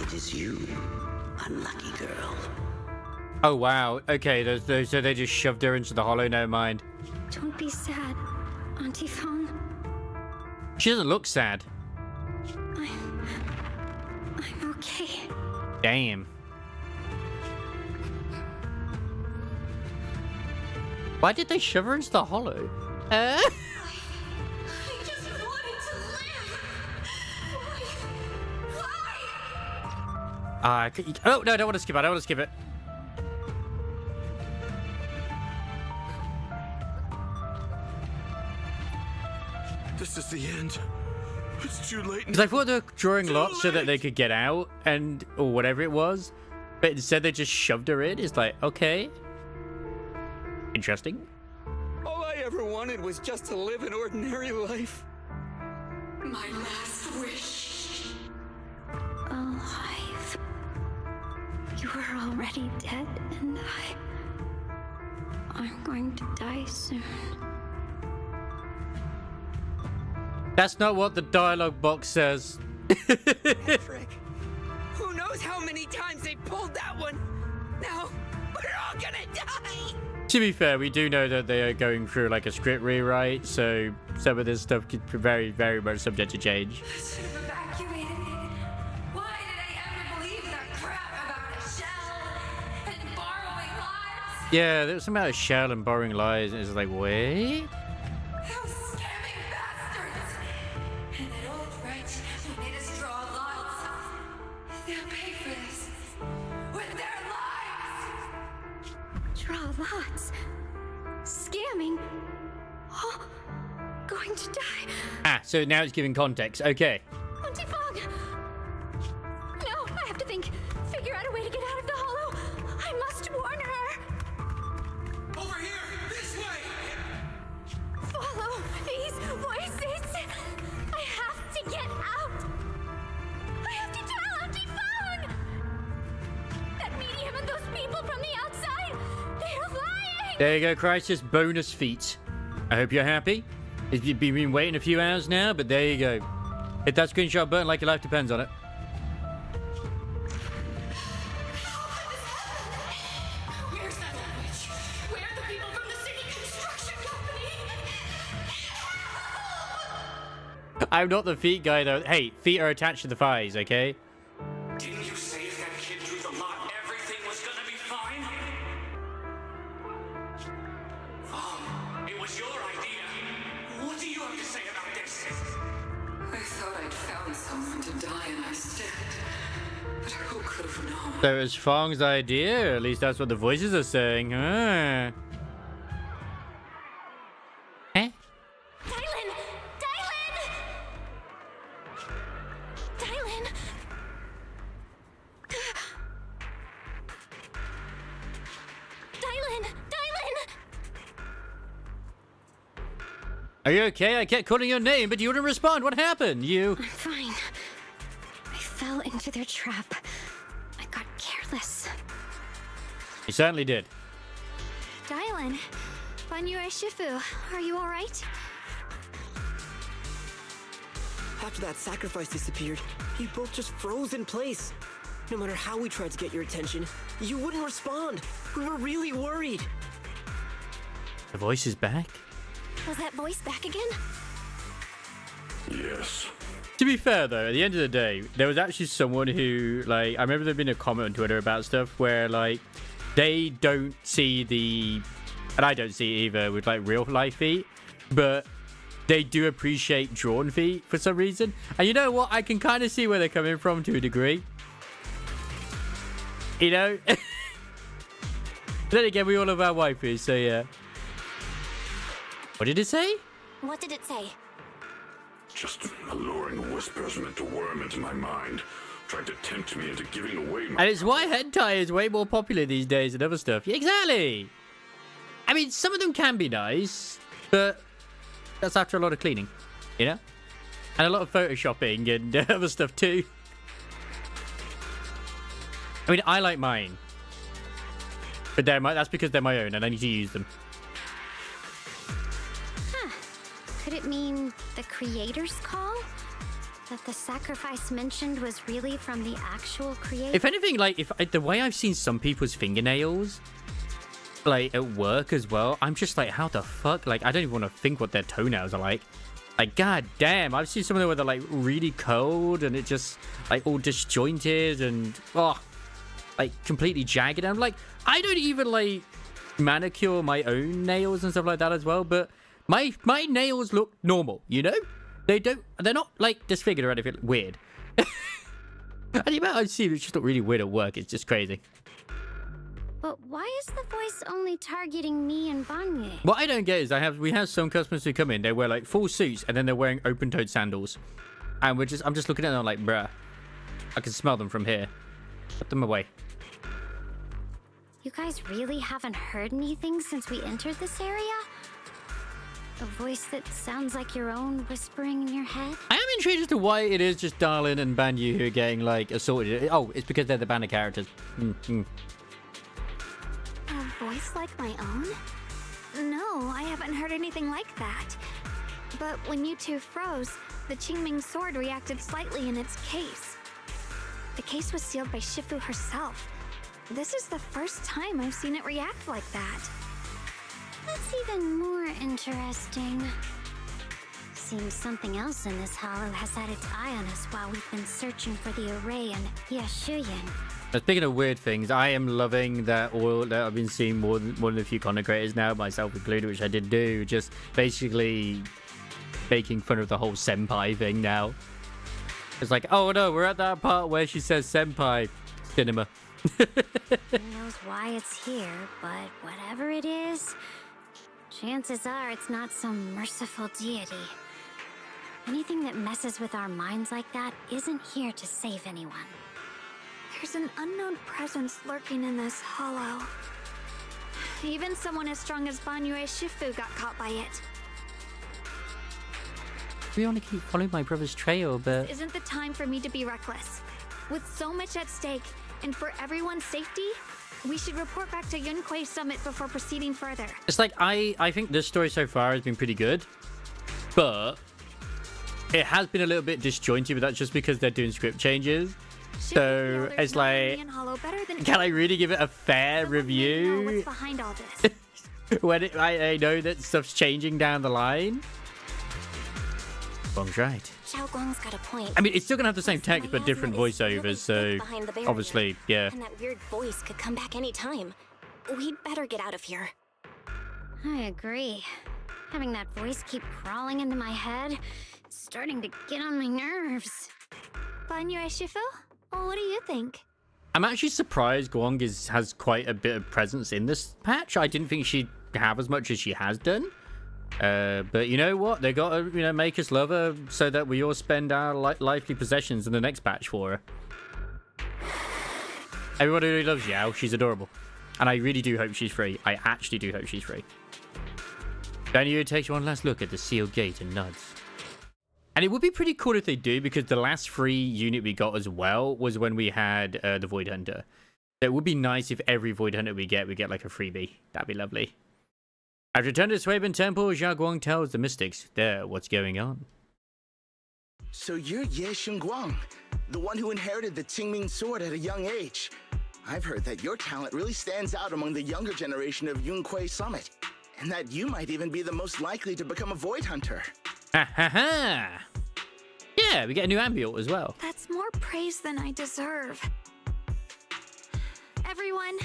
It is you, unlucky girl. Oh wow. Okay, so they just shoved her into the hollow. Never mind. Don't be sad, Auntie Fong. She doesn't look sad. I'm okay. Damn. Why did they shove her into the hollow? I just wanted to live. Why? Oh no, I don't want to skip it. I don't want to skip it. This is the end. It's too late. Because I thought they were drawing lots so that they could get out and or whatever it was, but instead they just shoved her in. It's like, okay, interesting. All I ever wanted was just to live an ordinary life. My last wish. Alive. You were already dead, and I'm going to die soon. That's not what the dialogue box says. Patrick, who knows how many times they pulled that one? Now we're all gonna die. To be fair, we do know that they are going through like a script rewrite, so some of this stuff could be very, very much subject to change. I should have evacuated it. Why did I ever believe that crap about a shell and borrowing lives? Yeah, there was something about a shell and borrowing lies, and it's like, wait. Those scamming bastards! And that old wretch who made us draw lots. They'll pay for this with their lives! Draw lots. Scamming. Oh, going to die. Ah, so now it's giving context. Okay. Auntie Fong! No, I have to think. Figure out a way to get out of the hollow. I must warn her. Over here, this way. Follow these voices. I have to get out. I have to tell Auntie Fong. That medium and those people from the outside, they're lying. There you go, Crisis bonus feat. I hope you're happy. You've been waiting a few hours now, but there you go. Hit that screenshot button like your life depends on it. Where's that witch? Where are the people from the city construction company? I'm not the feet guy, though. Hey, feet are attached to the thighs, okay? Didn't you say if that kid drew the lot, everything was gonna be fine? Oh, it was your idea. What do you have to say about this? I thought I'd found someone to die and I stepped. But who could have known? So it was Fong's idea. At least that's what the voices are saying. Huh? Eh? Dialyn! Dialyn! Dialyn! Dialyn! Dialyn! Are you okay? I kept calling your name, but you wouldn't respond. What happened? You... I'm fine. I fell into their trap. I got careless. You certainly did. Dialyn, Banyue Shifu, are you alright? After that sacrifice disappeared, you both just froze in place. No matter how we tried to get your attention, you wouldn't respond. We were really worried. The voice is back. Was that voice back again? Yes. To be fair, though, at the end of the day, there was actually someone who, like, I remember there being a comment on Twitter about stuff where, like, they don't see the, and I don't see it either with, like, real life feet, but they do appreciate drawn feet for some reason. And you know what? I can kind of see where they're coming from to a degree. You know? Then again, we all love our waifus, so yeah. What did it say? What did it say? Just alluring whispers meant to worm into my mind, tried to tempt me into giving away my... And it's why hentai is way more popular these days than other stuff. Yeah, exactly. I mean, some of them can be nice, but that's after a lot of cleaning, you know? And a lot of photoshopping and other stuff too. I mean, I like mine. But that's because they're my own and I need to use them. Huh. Could it mean the creator's call? That the sacrifice mentioned was really from the actual creator? If anything, like, the way I've seen some people's fingernails, like, at work as well, I'm just like, how the fuck? Like, I don't even want to think what their toenails are like. Like, god damn, I've seen some of them where they're, like, really cold and it just, like, all disjointed and, oh, like, completely jagged. And I'm like, I don't even, like, manicure my own nails and stuff like that as well, but my nails look normal, you know? They're not, like, disfigured or anything weird. And the amount I've seen, it's just not really weird at work. It's just crazy. But why is the voice only targeting me and Banye? What I don't get is we have some customers who come in, they wear, like, full suits, and then they're wearing open-toed sandals. And I'm just looking at them like, bruh, I can smell them from here. Put them away. You guys really haven't heard anything since we entered this area? A voice that sounds like your own whispering in your head? I am intrigued as to why it is just Dialyn and Banyu who are getting, like, assaulted. Oh, it's because they're the banner characters. A voice like my own? No, I haven't heard anything like that. But when you two froze, the Qingming sword reacted slightly in its case. The case was sealed by Shifu herself. This is the first time I've seen it react like that. That's even more interesting. Seems something else in this hollow has had its eye on us while we've been searching for the array in Yashuyan. Speaking of weird things, I am loving that all that I've been seeing more than a few content creators now, myself included, which I did do, just basically making fun of the whole senpai thing now. It's like, oh no, we're at that part where she says senpai. Cinema. Who knows why it's here, but whatever it is, chances are it's not some merciful deity. Anything that messes with our minds like that isn't here to save anyone. There's an unknown presence lurking in this hollow. Even someone as strong as Banyue Shifu got caught by it. We want to keep following my brother's trail, but... This isn't the time for me to be reckless. With so much at stake, and for everyone's safety, we should report back to Yunquei Summit before proceeding further. It's like, I think this story so far has been pretty good, but it has been a little bit disjointed, but that's just because they're doing script changes. So it's like, can I really give it a fair review? What's behind all this? When I know that stuff's changing down the line? Guang's right. Xiao Guang's got a point. I mean, it's still gonna have the same text, but different miasma is really voiceovers, so behind the barrier, obviously, yeah. And that weird voice could come back any time. We'd better get out of here. I agree. Having that voice keep crawling into my head, it's starting to get on my nerves. Banyu Shifu? What do you think? I'm actually surprised Guang has quite a bit of presence in this patch. I didn't think she'd have as much as she has done. But you know what? They gotta, make us love her so that we all spend our lively possessions in the next patch for her. Everybody really loves Yao. She's adorable. And I really do hope she's free. I actually do hope she's free. Banyu takes one last look at the sealed gate and nods. And it would be pretty cool if they do, because the last free unit we got as well was when we had the Void Hunter. So it would be nice if every Void Hunter we get like a freebie. That'd be lovely. After returning to Suibin Temple, Xiao Guang tells the mystics there what's going on. So you're Ye Xingguang, the one who inherited the Qingming sword at a young age. I've heard that your talent really stands out among the younger generation of Yunquay Summit, and that you might even be the most likely to become a Void Hunter. Ha ha ha! Yeah, we get a new ambient as well. That's more praise than I deserve. Everyone,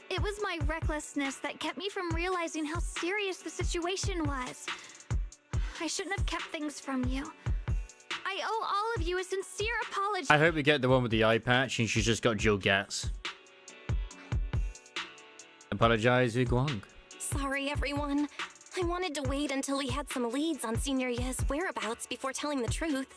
it was my recklessness that kept me from realizing how serious the situation was. I shouldn't have kept things from you. I owe all of you a sincere apology. I hope we get the one with the eye patch and she's just got Jill Gats. Apologize, Guang. Sorry, everyone. I wanted to wait until we had some leads on Senior Ye's whereabouts before telling the truth.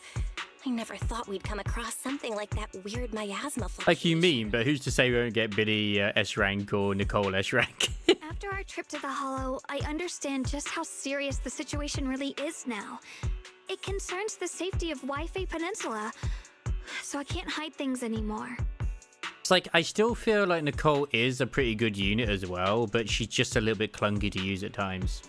I never thought we'd come across something like that weird miasma fluctuation. Like you mean, but who's to say we won't get Biddy S rank or Nicole S rank? After our trip to the Hollow, I understand just how serious the situation really is now. It concerns the safety of Wi-Fi Peninsula, so I can't hide things anymore. It's like, I still feel like Nicole is a pretty good unit as well, but she's just a little bit clunky to use at times.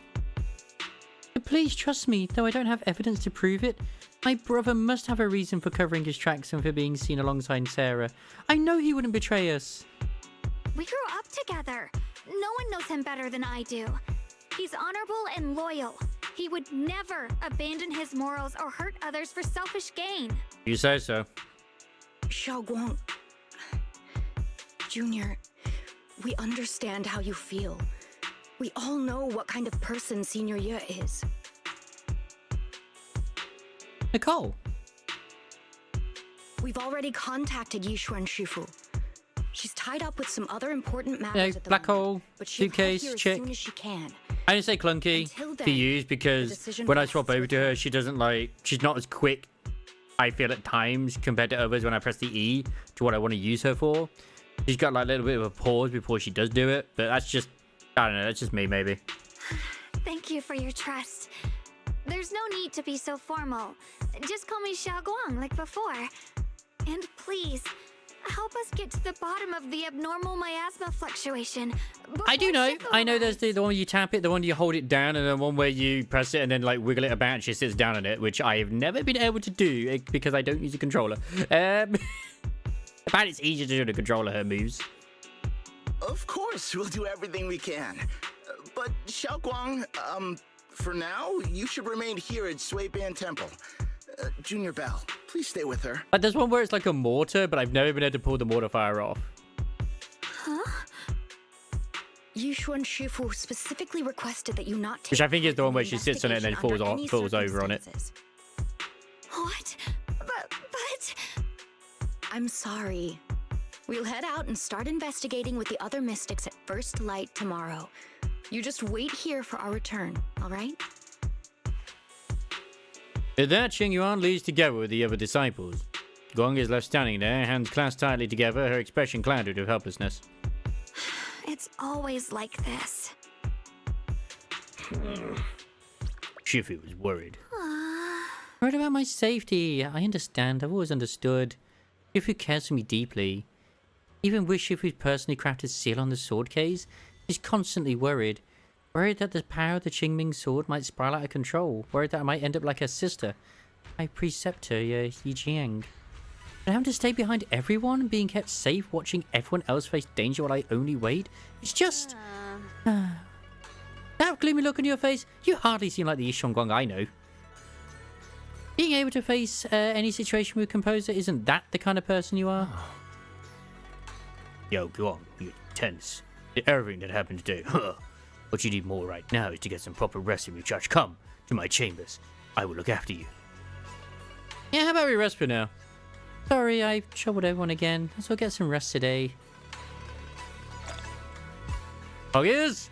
Please trust me, though I don't have evidence to prove it. My brother must have a reason for covering his tracks and for being seen alongside Sarah. I know he wouldn't betray us. We grew up together. No one knows him better than I do. He's honorable and loyal. He would never abandon his morals or hurt others for selfish gain. You say so. Xiao Guang. Junior, we understand how you feel. We all know what kind of person Senior Ye is. Nicole. We've already contacted Yishuan Shifu. She's tied up with some other important matters Yeah, at the black moment, hole, but she'll suitcase, get here chick. as soon as she can. I didn't say clunky Until to then, use because decision when I rests swap over to her, she doesn't she's not as quick, I feel at times, compared to others when I press the E to what I want to use her for. She's got like a little bit of a pause before she does do it, but that's just, I don't know, that's just me maybe. Thank you for your trust. There's no need to be so formal. Just call me Xiao Guang like before. And please, help us get to the bottom of the abnormal miasma fluctuation. I do know. I know there's the one where you tap it, the one you hold it down, and the one where you press it and then like wiggle it about and she sits down on it, which I've never been able to do because I don't use a controller. But it's easier to do the controller, her moves. Of course, we'll do everything we can. But Xiao Guang, for now, you should remain here at Suibin Temple. Junior Bell, please stay with her. Like there's one where it's like a mortar, but I've never been able to pull the mortar fire off. Huh? Yishuan Shifu specifically requested that you not take Which I think is the one where she investigation sits on it and then under any falls over on it. circumstances. What? But... I'm sorry. We'll head out and start investigating with the other mystics at first light tomorrow. You just wait here for our return, all right? With that, Xingyuan leads together with the other disciples. Guang is left standing there, hands clasped tightly together, her expression clouded with helplessness. It's always like this. Shifu was worried. Worried about my safety. I understand. I've always understood. Shifu cares for me deeply. Even with Shifu's personally crafted seal on the sword case, he's constantly worried. Worried that the power of the Qingming sword might spiral out of control. Worried that I might end up like her sister, my preceptor, Yijiang. But having to stay behind everyone, being kept safe, watching everyone else face danger while I only wait. It's just... That gloomy look on your face, you hardly seem like the Yishuan Guang I know. being able to face any situation with composure, isn't that the kind of person you are? Yo, go on. You're tense. Did everything that happened today. Huh. What you need more right now is to get some proper rest and recharge. Come to my chambers. I will look after you. Yeah, how about we rest for now? Sorry, I troubled everyone again. Let's all get some rest today. Poggers!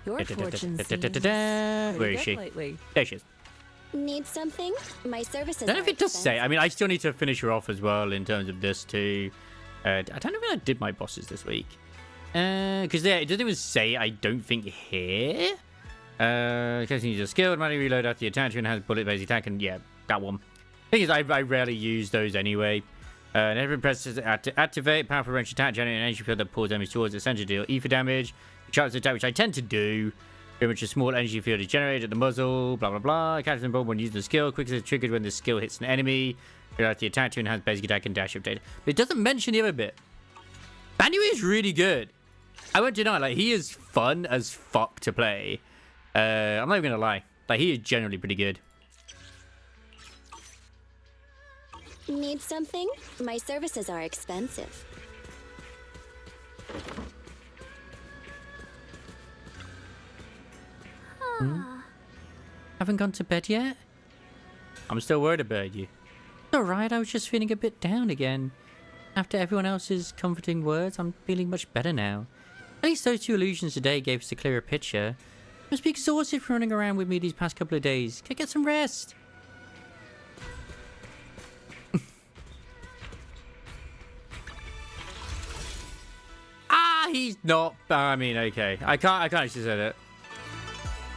Your fortune seems Where is she? lately. There she is. Need something? My services I don't know are if it does expensive. say. I mean, I still need to finish her off as well in terms of this too. I don't know if I did my bosses this week. Because it doesn't even say, I don't think, here. Because you need a skill, money reload after the attachment has bullet-based attack, and yeah, that one. Thing is, I rarely use those anyway. And every press to activate, powerful range attack, generate an energy field that pulls enemies towards the center to deal ether damage. Charge attack, which I tend to do. In which a small energy field is generated at the muzzle, blah blah blah. Catches them when using the skill. Quickly is triggered when the skill hits an enemy. Reload the attack to enhance basic attack and dash update. But it doesn't mention the other bit. Banyu is really good. I won't deny, like, he is fun as fuck to play. I'm not even gonna lie. Like, he is generally pretty good. Need something? My services are expensive. Haven't gone to bed yet? I'm still worried about you. It's alright, I was just feeling a bit down again. After everyone else's comforting words, I'm feeling much better now. At least those 2 illusions today gave us a clearer picture. I must be exhausted from running around with me these past couple of days. Can I get some rest? He's not. I mean, okay. I can't actually say that.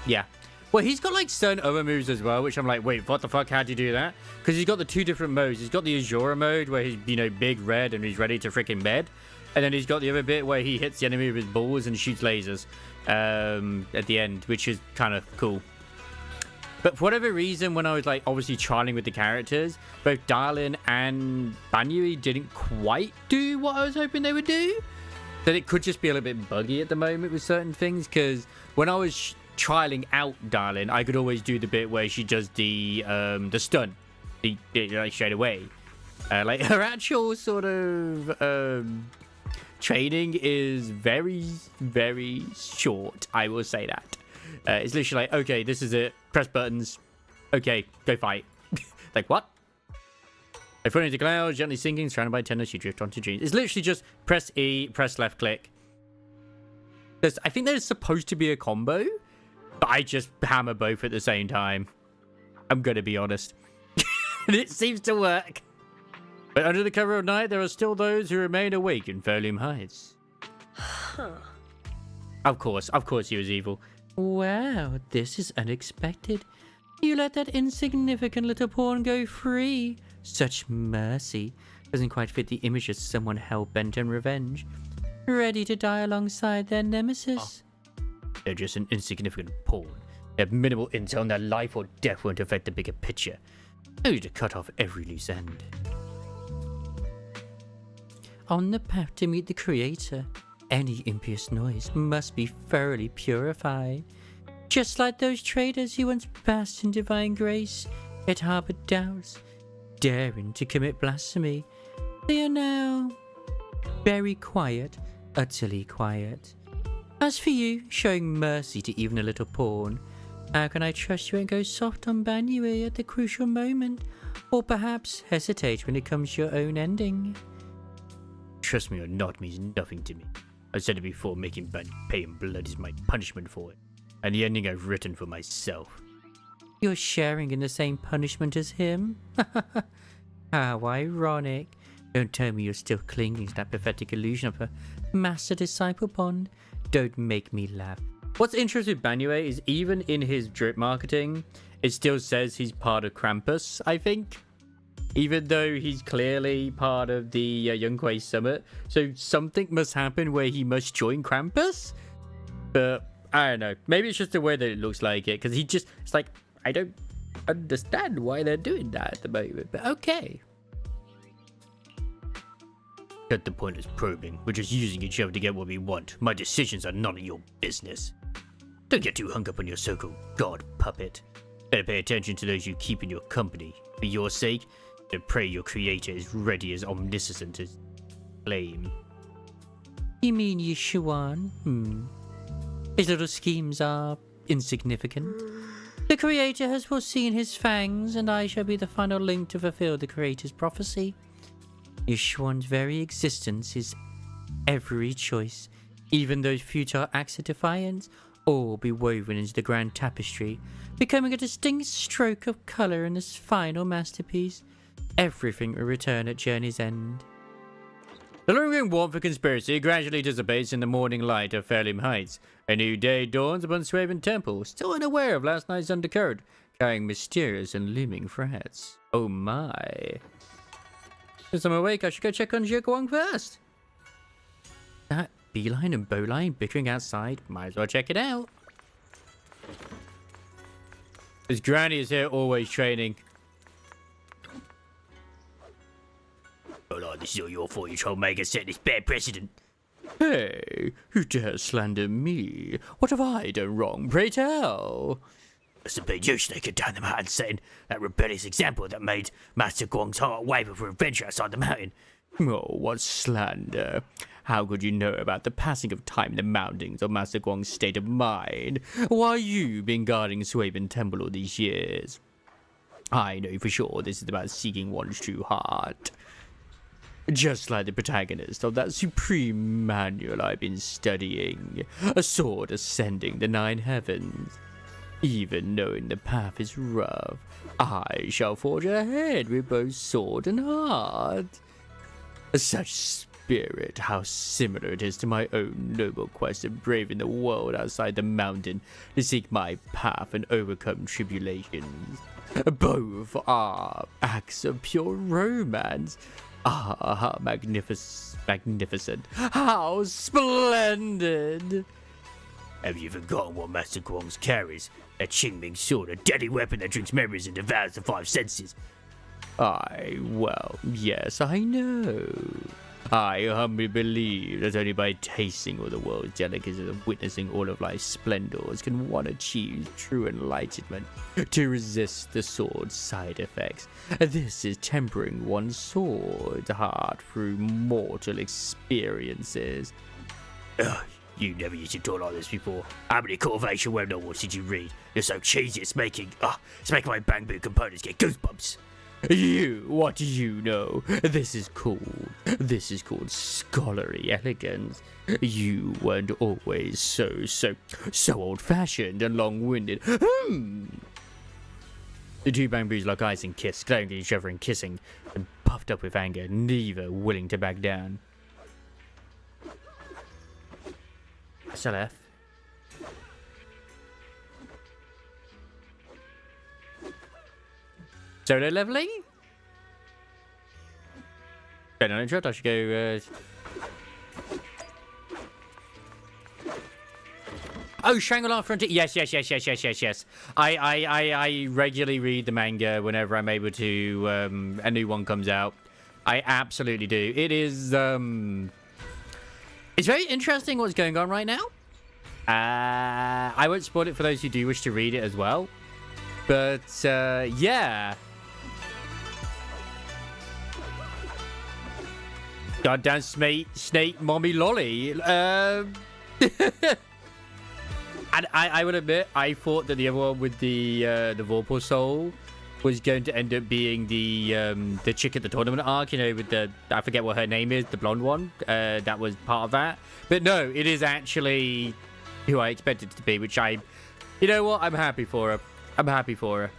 Yeah. Well, he's got like certain other moves as well, which I'm like, wait, what the fuck? How'd you do that? Because he's got the 2 different modes. He's got the Azura mode where he's, you know, big red and he's ready to freaking bed. And then he's got the other bit where he hits the enemy with his balls and shoots lasers at the end, which is kind of cool. But for whatever reason, when I was like obviously trialing with the characters, both Dialyn and Banyu didn't quite do what I was hoping they would do. That it could just be a little bit buggy at the moment with certain things, because when I was trialing out Dialyn, I could always do the bit where she does the stun, like straight away. Like her actual sort of training is very, very short. I will say that. It's literally like, okay, this is it. Press buttons. Okay, go fight. Like what? I fall into clouds, gently sinking, surrounded by tenderness, you drift onto dreams. It's literally just press E, press left click. I think there's supposed to be a combo, but I just hammer both at the same time. I'm gonna be honest. And it seems to work. But under the cover of night, there are still those who remain awake in Fairloom Heights. Huh. Of course he was evil. Wow, this is unexpected. You let that insignificant little pawn go free. Such mercy. Doesn't quite fit the image of someone hell-bent on revenge. Ready to die alongside their nemesis. They're just an insignificant pawn. They have minimal intel and their life or death won't affect the bigger picture. No need to cut off every loose end. On the path to meet the Creator, any impious noise must be thoroughly purified. Just like those traitors who once basked in divine grace, yet harbored doubts, daring to commit blasphemy. They are now very quiet, utterly quiet. As for you, showing mercy to even a little pawn, how can I trust you won't go soft on Banyu at the crucial moment, or perhaps hesitate when it comes to your own ending? Trust me or not means nothing to me. I've said it before, making Banyu pay in blood is my punishment for it, and the ending I've written for myself. You're sharing in the same punishment as him? How ironic. Don't tell me you're still clinging to that pathetic illusion of a master-disciple bond. Don't make me laugh. What's interesting with Banyu is even in his drip marketing, it still says he's part of Krampus, I think. Even though he's clearly part of the Yunquay Summit. So something must happen where he must join Krampus? But I don't know. Maybe it's just the way that it looks like it. Because he just, it's like, I don't understand why they're doing that at the moment. But okay. Cut the pointless probing. We're just using each other to get what we want. My decisions are none of your business. Don't get too hung up on your so-called god puppet. Better pay attention to those you keep in your company. For your sake, and pray your creator is ready as omniscient as claim. You mean Yishuan? His little schemes are insignificant. The creator has foreseen his fangs, and I shall be the final link to fulfill the creator's prophecy. Yishuan's very existence is every choice, even those futile acts of defiance, all be woven into the grand tapestry, becoming a distinct stroke of colour in this final masterpiece. Everything will return at journey's end. The lingering warmth of conspiracy gradually dissipates in the morning light of Fairleam Heights. A new day dawns upon Swaven Temple, still unaware of last night's undercurrent, carrying mysterious and looming threats. Oh my. Since I'm awake, I should go check on Zhiguang first. That beeline and bowline bickering outside, might as well check it out. His granny is here, always training. Oh, this is all your fault, you troublemaker, set this bad precedent. Hey, you dare slander me? What have I done wrong, pray tell? Must have been you sneaking down the mountain, setting that rebellious example that made Master Guang's heart waver for adventure outside the mountain. Oh, what slander. How could you know about the passing of time in the mountains or Master Guang's state of mind? Why you been guarding Swaven Temple all these years? I know for sure this is about seeking one's true heart. Just like the protagonist of that supreme manual I've been studying, a sword ascending the 9 heavens. Even knowing the path is rough, I shall forge ahead with both sword and heart. Such spirit, how similar it is to my own noble quest of braving the world outside the mountain to seek my path and overcome tribulations. Both are acts of pure romance. Ah, how magnificent. How splendid. Have you forgotten what Master Guang's carries? A Qingming sword, a deadly weapon that drinks memories and devours the 5 senses. Well, yes, I know. I humbly believe that only by tasting all the world's delicacies and witnessing all of life's splendors can one achieve true enlightenment to resist the sword's side effects. This is tempering one's sword heart through mortal experiences. Ugh, you never used to talk like this before. How many cultivation web novels did you read? You're so cheesy, it's making my bamboo components get goosebumps. What do you know? This is called scholarly elegance. You weren't always so old-fashioned and long-winded. The 2 bamboos lock eyes and kiss, glaring at each other and kissing, and puffed up with anger, neither willing to back down. SLF. Solo leveling? Don't know, interrupt. I should go. Oh, Shangri-La Frontier. Yes. I regularly read the manga whenever I'm able to. A new one comes out. I absolutely do. It is. It's very interesting what's going on right now. I won't spoil it for those who do wish to read it as well. But yeah. Goddamn snake mommy lolly. And I would admit, I thought that the other one with the Vorpal Soul was going to end up being the chick at the tournament arc, you know, with the, I forget what her name is, the blonde one. That was part of that. But no, it is actually who I expected it to be, which you know what? I'm happy for her. I'm happy for her.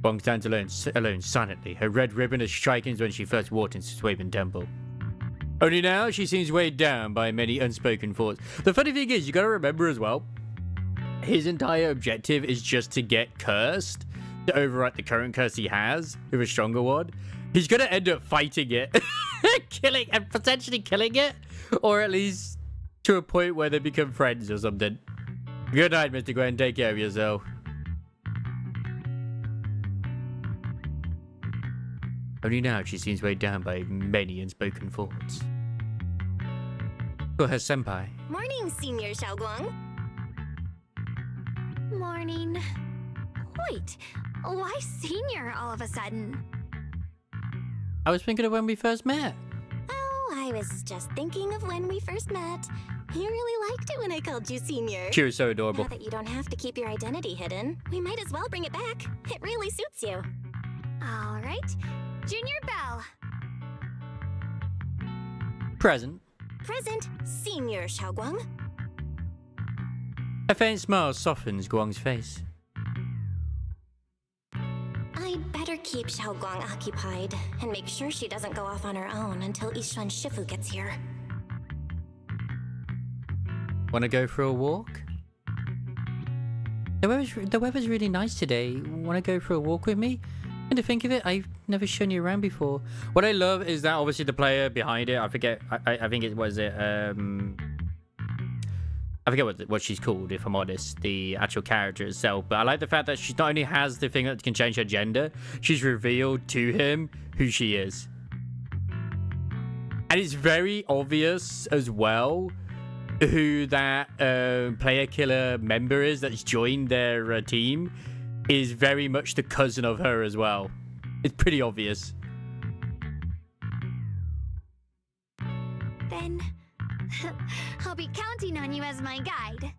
Wong stands alone silently, her red ribbon as striking as when she first walked into Swaven Temple. Only now she seems weighed down by many unspoken thoughts. The funny thing is, you gotta remember as well, his entire objective is just to get cursed, to overwrite the current curse he has with a stronger one. He's gonna end up fighting it, potentially killing it, or at least to a point where they become friends or something. Good night, Mr. Gwen. Take care of yourself. Only now she seems weighed down by many unspoken thoughts. For her senpai. Morning, Senior Xiaoguang. Morning. Wait, why senior all of a sudden? I was thinking of when we first met. Oh, I was just thinking of when we first met. You really liked it when I called you Senior. She was so adorable. Now that you don't have to keep your identity hidden, we might as well bring it back. It really suits you. All right, Junior Bell. Present. Present, Senior Xiaoguang. A faint smile softens Guang's face. I'd better keep Xiaoguang occupied and make sure she doesn't go off on her own until Ishan Shifu gets here. Wanna go for a walk? The weather's really nice today. Wanna go for a walk with me? And to think of it, I've never shown you around before. What I love is that obviously the player behind it, I forget, I think it was it, I forget what she's called, if I'm honest, the actual character itself. But I like the fact that she not only has the thing that can change her gender, she's revealed to him who she is. And it's very obvious as well who that player killer member is that's joined their team. Is very much the cousin of her as well. It's pretty obvious. Then I'll be counting on you as my guide.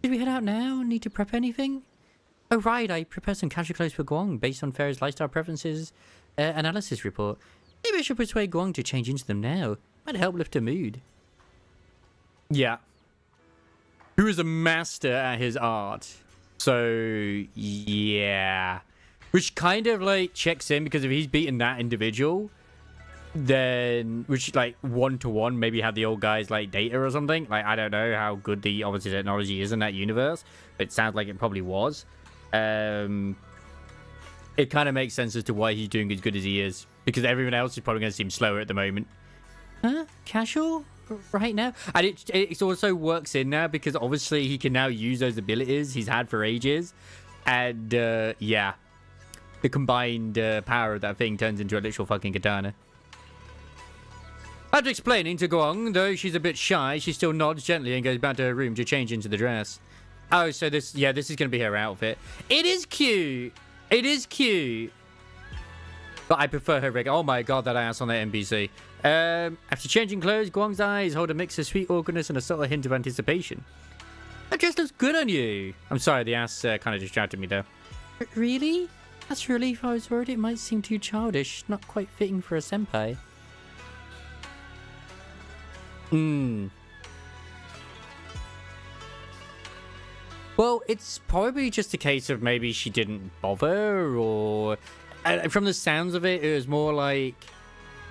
Should we head out now? Need to prep anything? Oh right, I prepared some casual clothes for Guang based on Farah's lifestyle preferences analysis report. Maybe I should persuade Guang to change into them now. Might help lift her mood. Yeah. Who is a master at his art. So, yeah. Which kind of, like, checks in, because if he's beaten that individual, then, which, like, one-to-one, maybe have the old guys, like, data or something. Like, I don't know how good the, obviously, technology is in that universe, but it sounds like it probably was. It kind of makes sense as to why he's doing as good as he is, because everyone else is probably going to seem slower at the moment. Huh? Casual? Right now? And it also works in now because obviously he can now use those abilities he's had for ages. And, yeah. The combined power of that thing turns into a literal fucking katana. After explaining to Guang, though she's a bit shy, she still nods gently and goes back to her room to change into the dress. Oh, so this is going to be her outfit. It is cute. It is cute. But I prefer her rig. Oh my god, that ass on the NPC. After changing clothes, Guang's eyes hold a mix of sweet awkwardness and a subtle hint of anticipation. That dress looks good on you. I'm sorry, the ass kind of distracted me there. Really? That's a relief. I was worried it might seem too childish, not quite fitting for a senpai. Well, it's probably just a case of maybe she didn't bother, or... from the sounds of it, it was more like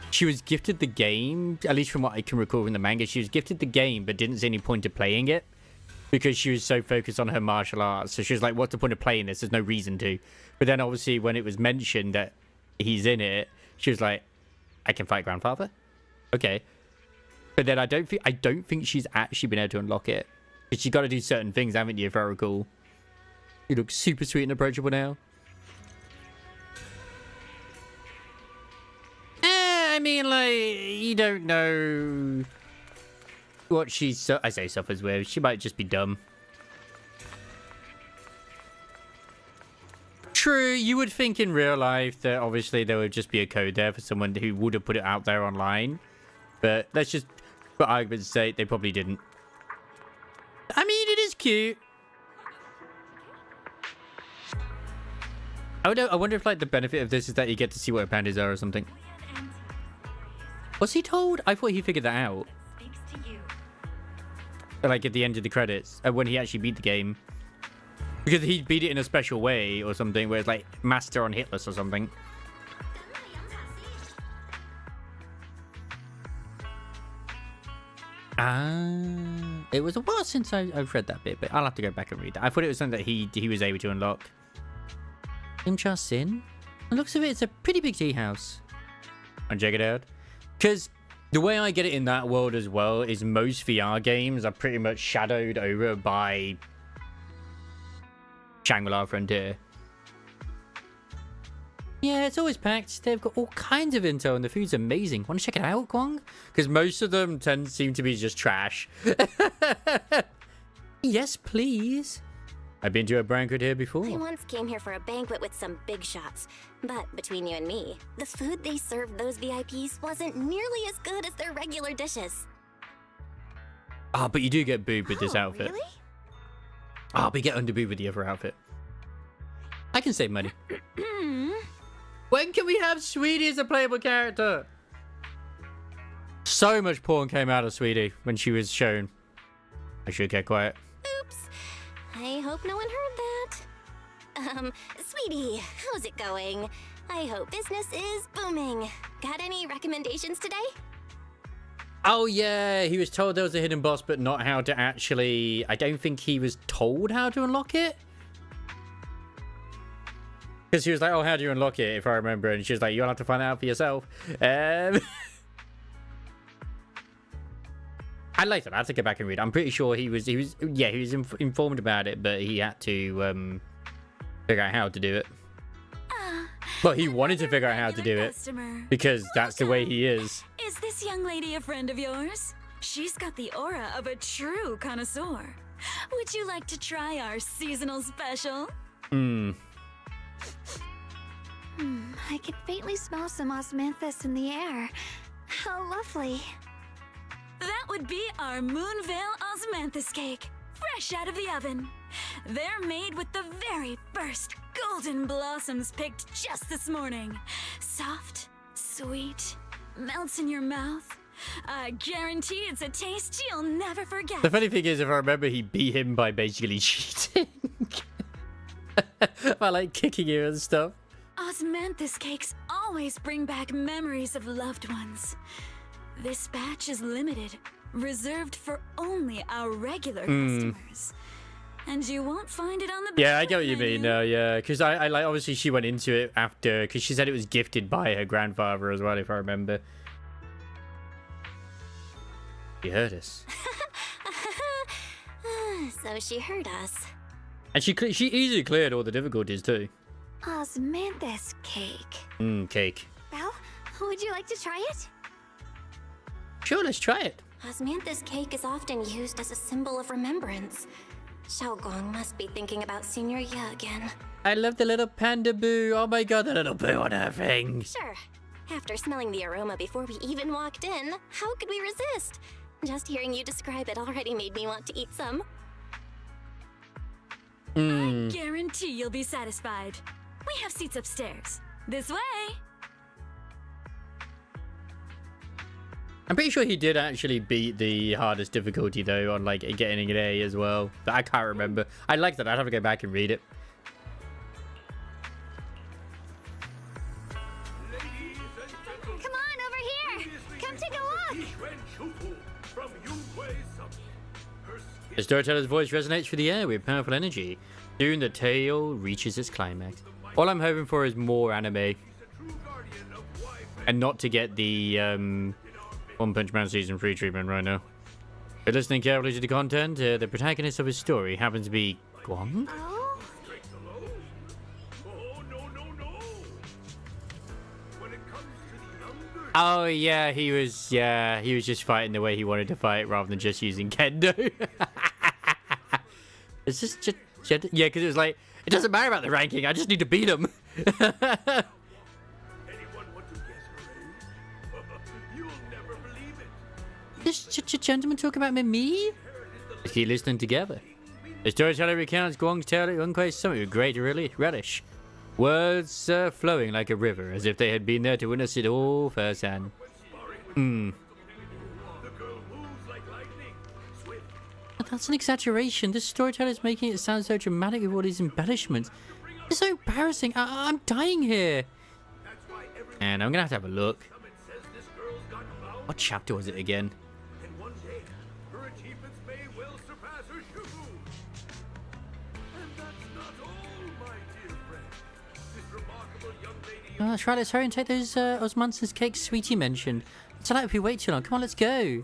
she was gifted the game, at least from what I can recall in the manga. She was gifted the game, but didn't see any point of playing it because she was so focused on her martial arts. So she was like, what's the point of playing this? There's no reason to. But then obviously when it was mentioned that he's in it, she was like, I can fight grandfather? Okay. But then I don't think she's actually been able to unlock it. Because you've got to do certain things, haven't you, if I recall. You look super sweet and approachable now. I mean, like, you don't know what she suffers with. She might just be dumb. True, you would think in real life that obviously there would just be a code there for someone who would have put it out there online. But let's just, for argument's sake, they probably didn't. I mean, it is cute. I wonder if, like, the benefit of this is that you get to see what her panties are or something. Was he told? I thought he figured that out. Like at the end of the credits, when he actually beat the game. Because he beat it in a special way or something, where it's like Master on Hitless or something. It was a while since I've read that bit, but I'll have to go back and read that. I thought it was something that he was able to unlock. Interesting. The looks of it, it's a pretty big tea house. I'll check it out. Because the way I get it in that world as well is most VR games are pretty much shadowed over by Shangri-La Frontier. Yeah, it's always packed. They've got all kinds of intel and the food's amazing. Want to check it out, Guang? Because most of them seem to be just trash. Yes, please. I've been to a banquet here before. I once came here for a banquet with some big shots. But between you and me, the food they served those VIPs wasn't nearly as good as their regular dishes. Ah, but you do get booed with this outfit. Really? Ah, but you get underbooed with the other outfit. I can save money. When can we have Sweetie as a playable character? So much porn came out of Sweetie when she was shown. I should get quiet. Oops. I hope no one heard that. Sweetie, how's it going? I hope business is booming. Got any recommendations today? Oh yeah, he was told there was a hidden boss, but not how to actually... I don't think he was told how to unlock it. Because she was like, oh, how do you unlock it, if I remember? And she was like, you'll have to find out for yourself. I liked it. I have to go back and read. I'm pretty sure he was informed about it, but he had to figure out how to do it. Well, he wanted to figure out how to do it because that's the way he is. Is this young lady a friend of yours? She's got the aura of a true connoisseur. Would you like to try our seasonal special? I can faintly smell some osmanthus in the air. How lovely. That would be our Moonvale osmanthus cake, fresh out of the oven. They're made with the very first golden blossoms picked just this morning. Soft, sweet, melts in your mouth. I guarantee it's a taste you'll never forget. The funny thing is, if I remember, he beat him by basically cheating. By like kicking you and stuff. Osmanthus cakes always bring back memories of loved ones. This batch is limited, reserved for only our regular customers. And you won't find it on the Yeah, I get what you mean. No, yeah, because I like obviously she went into it after because she said it was gifted by her grandfather as well, if I remember. You heard us. So she heard us. And she easily cleared all the difficulties too. Osmanthus cake. Cake. Well, would you like to try it? Sure, let's try it. Osmanthus cake is often used as a symbol of remembrance. Xiaogong must be thinking about Senior Ye again. I love the little panda boo. Oh my god, the little boo on her thing. Sure. After smelling the aroma before we even walked in, how could we resist? Just hearing you describe it already made me want to eat some. I guarantee you'll be satisfied. We have seats upstairs. This way. I'm pretty sure he did actually beat the hardest difficulty though on like getting an A as well. But I can't remember. I like that. I'd have to go back and read it. Come on, over here! Come take a look! The storyteller's voice resonates through the air with powerful energy. Soon the tale reaches its climax. All I'm hoping for is more anime. And not to get the One Punch Man Season 3 treatment right now. But listening carefully to the content, the protagonist of his story happens to be Guang? Oh yeah, he was just fighting the way he wanted to fight rather than just using kendo. It's just yeah, because it was like, it doesn't matter about the ranking, I just need to beat him. This gentleman talk about me? Let's keep listening together. The storyteller recounts Guang's tale at Yunque's summit with great relish. Words flowing like a river, as if they had been there to witness it all firsthand. That's an exaggeration. This storyteller is making it sound so dramatic with all these embellishments. It's so embarrassing. I'm dying here. And I'm gonna have to have a look. What chapter was it again? Oh, that's right, let's hurry and take those Osmanthus cakes Sweetie mentioned. It's like if we wait too long. Come on, let's go.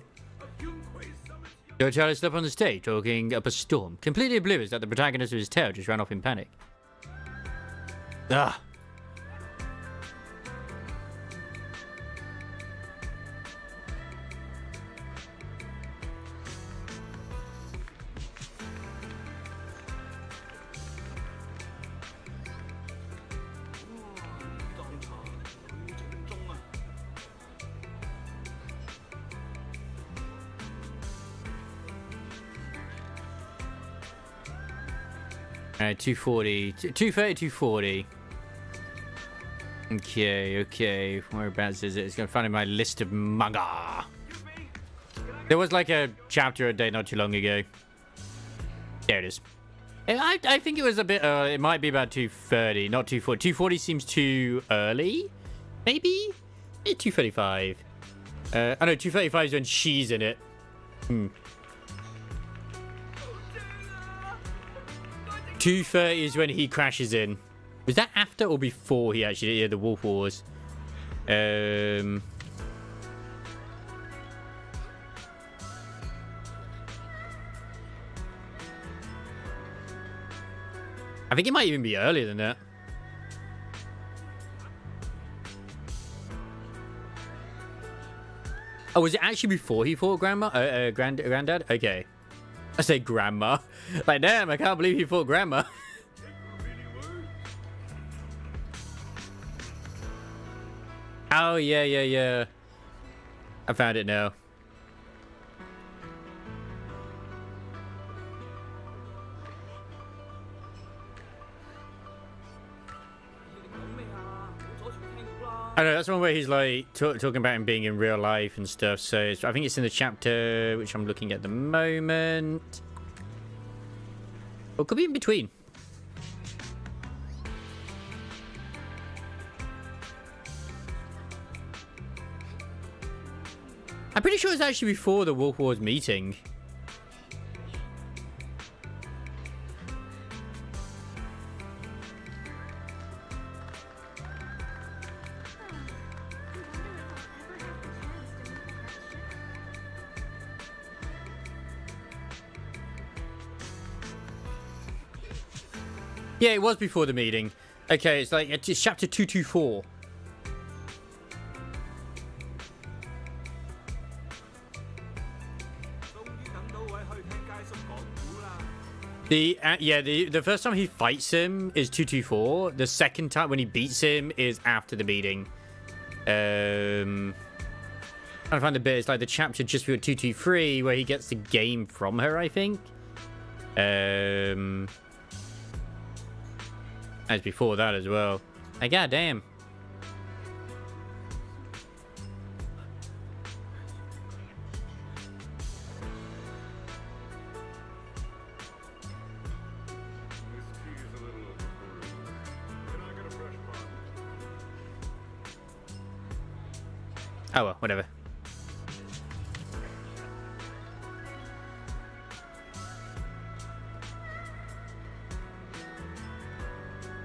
Your child is up on the stage, talking up a storm, completely oblivious that the protagonist of his tale just ran off in panic. 240, 230, 240. Okay. Whereabouts is it? It's gonna find in my list of manga. There was like a chapter a day not too long ago. There it is. I think it was a bit early. It might be about 230, not 240. 240 seems too early. Maybe? 235. I know 235 is when she's in it. 230 is when he crashes in. Was that after or before he actually did the Wolf Wars? I think it might even be earlier than that. Oh, was it actually before he fought Grandma? Granddad? Okay. I say Grandma. Like, damn, I can't believe he fought Grandma. Oh, yeah. I found it now. I know, that's one where he's like talking about him being in real life and stuff. So I think it's in the chapter which I'm looking at the moment. Or it could be in between. I'm pretty sure it's actually before the Wolf Wars meeting. Yeah, it was before the meeting. Okay, it's like it's chapter 224. The first time he fights him is 224. The second time when he beats him is after the meeting. Trying to find the bit. It's like the chapter just before 223 where he gets the game from her, I think. As before that as well. Like, goddamn. Oh well, whatever.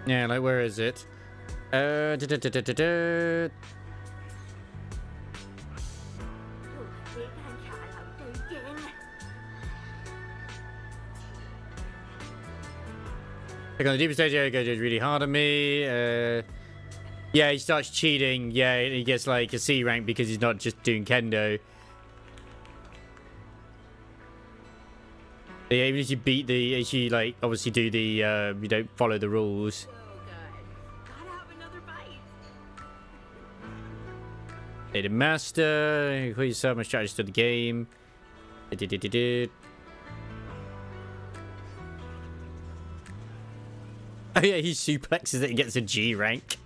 Yeah, like, where is it? Like, on the deeper stage, yeah, it goes really hard on me. Yeah, he starts cheating. Yeah, he gets like a C rank because he's not just doing kendo. Yeah, even if you beat the, if you like obviously do the, you don't follow the rules. Data master, increase so much strategy to the game. Oh yeah, he suplexes it and gets a G rank.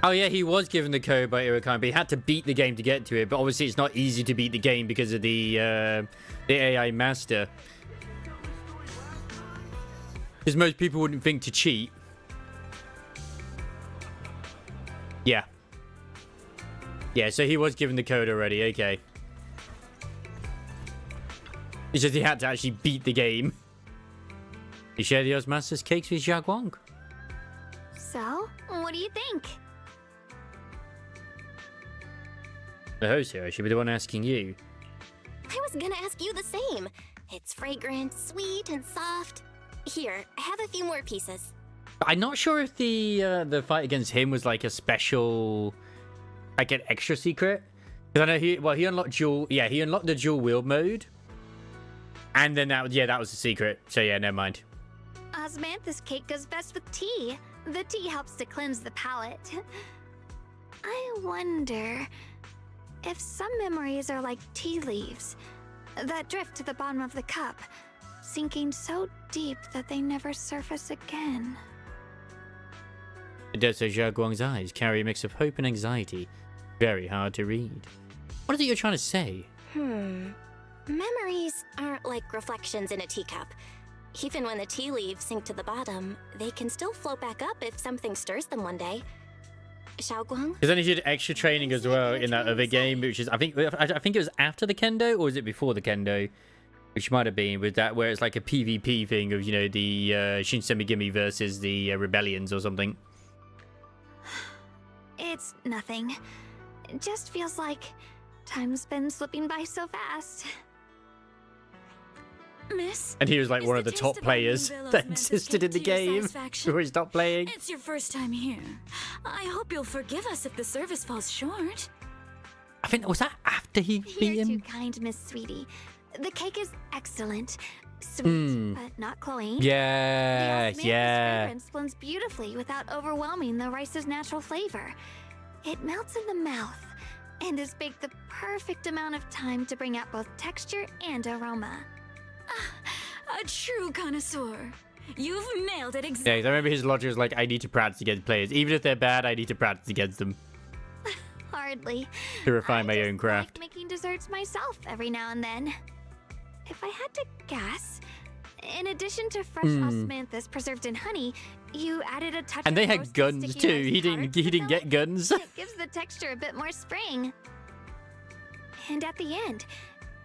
Oh yeah, he was given the code by Irakan, but he had to beat the game to get to it. But obviously it's not easy to beat the game because of the AI master. Because most people wouldn't think to cheat. Yeah. Yeah, so he was given the code already, okay. It's just he had to actually beat the game. You share the Master's cakes with Jia Guang. So, what do you think? The host here, I should be the one asking you. I was gonna ask you the same. It's fragrant, sweet, and soft. Here, have a few more pieces. I'm not sure if the fight against him was like a special, like an extra secret. Because I know he unlocked dual, yeah, he unlocked the dual wield mode. And then that was the secret. So yeah, never mind. Osmanthus cake goes best with tea. The tea helps to cleanse the palate. I wonder if some memories are like tea leaves that drift to the bottom of the cup, sinking so deep that they never surface again. The depths of Zhao Guang's eyes carry a mix of hope and anxiety. Very hard to read. What is it you're trying to say? Memories aren't like reflections in a teacup. Even when the tea leaves sink to the bottom, they can still float back up if something stirs them one day. Xiaoguang? Because then he did extra training as well in that other game, which is I think it was after the kendo, or was it before the kendo? Which might have been with that where it's like a PvP thing of, you know, the Shinsemi Gimme versus the rebellions or something. It's nothing. It just feels like time's been slipping by so fast. Miss? And he was like one of the top players that existed in the game before he stopped playing. It's your first time here. I hope you'll forgive us if the service falls short. I think, was that after he beat You're him? too kind, Miss Sweetie. The cake is excellent. Sweet, but not cloying. Yeah, The yeah. fragrance blends beautifully without overwhelming the rice's natural flavor. It melts in the mouth and is baked the perfect amount of time to bring out both texture and aroma. A true connoisseur. You've nailed it Yeah, exactly. 'cause I remember his logic was like, I need to practice against players. Even if they're bad, I need to practice against them Hardly. to refine my own craft. Making desserts myself every now and then. If I had to guess, in addition to fresh osmanthus preserved in honey, you added a touch And they of had roasted guns sticky too. rice He powder didn't get guns. It gives the texture a bit more spring. And at the end,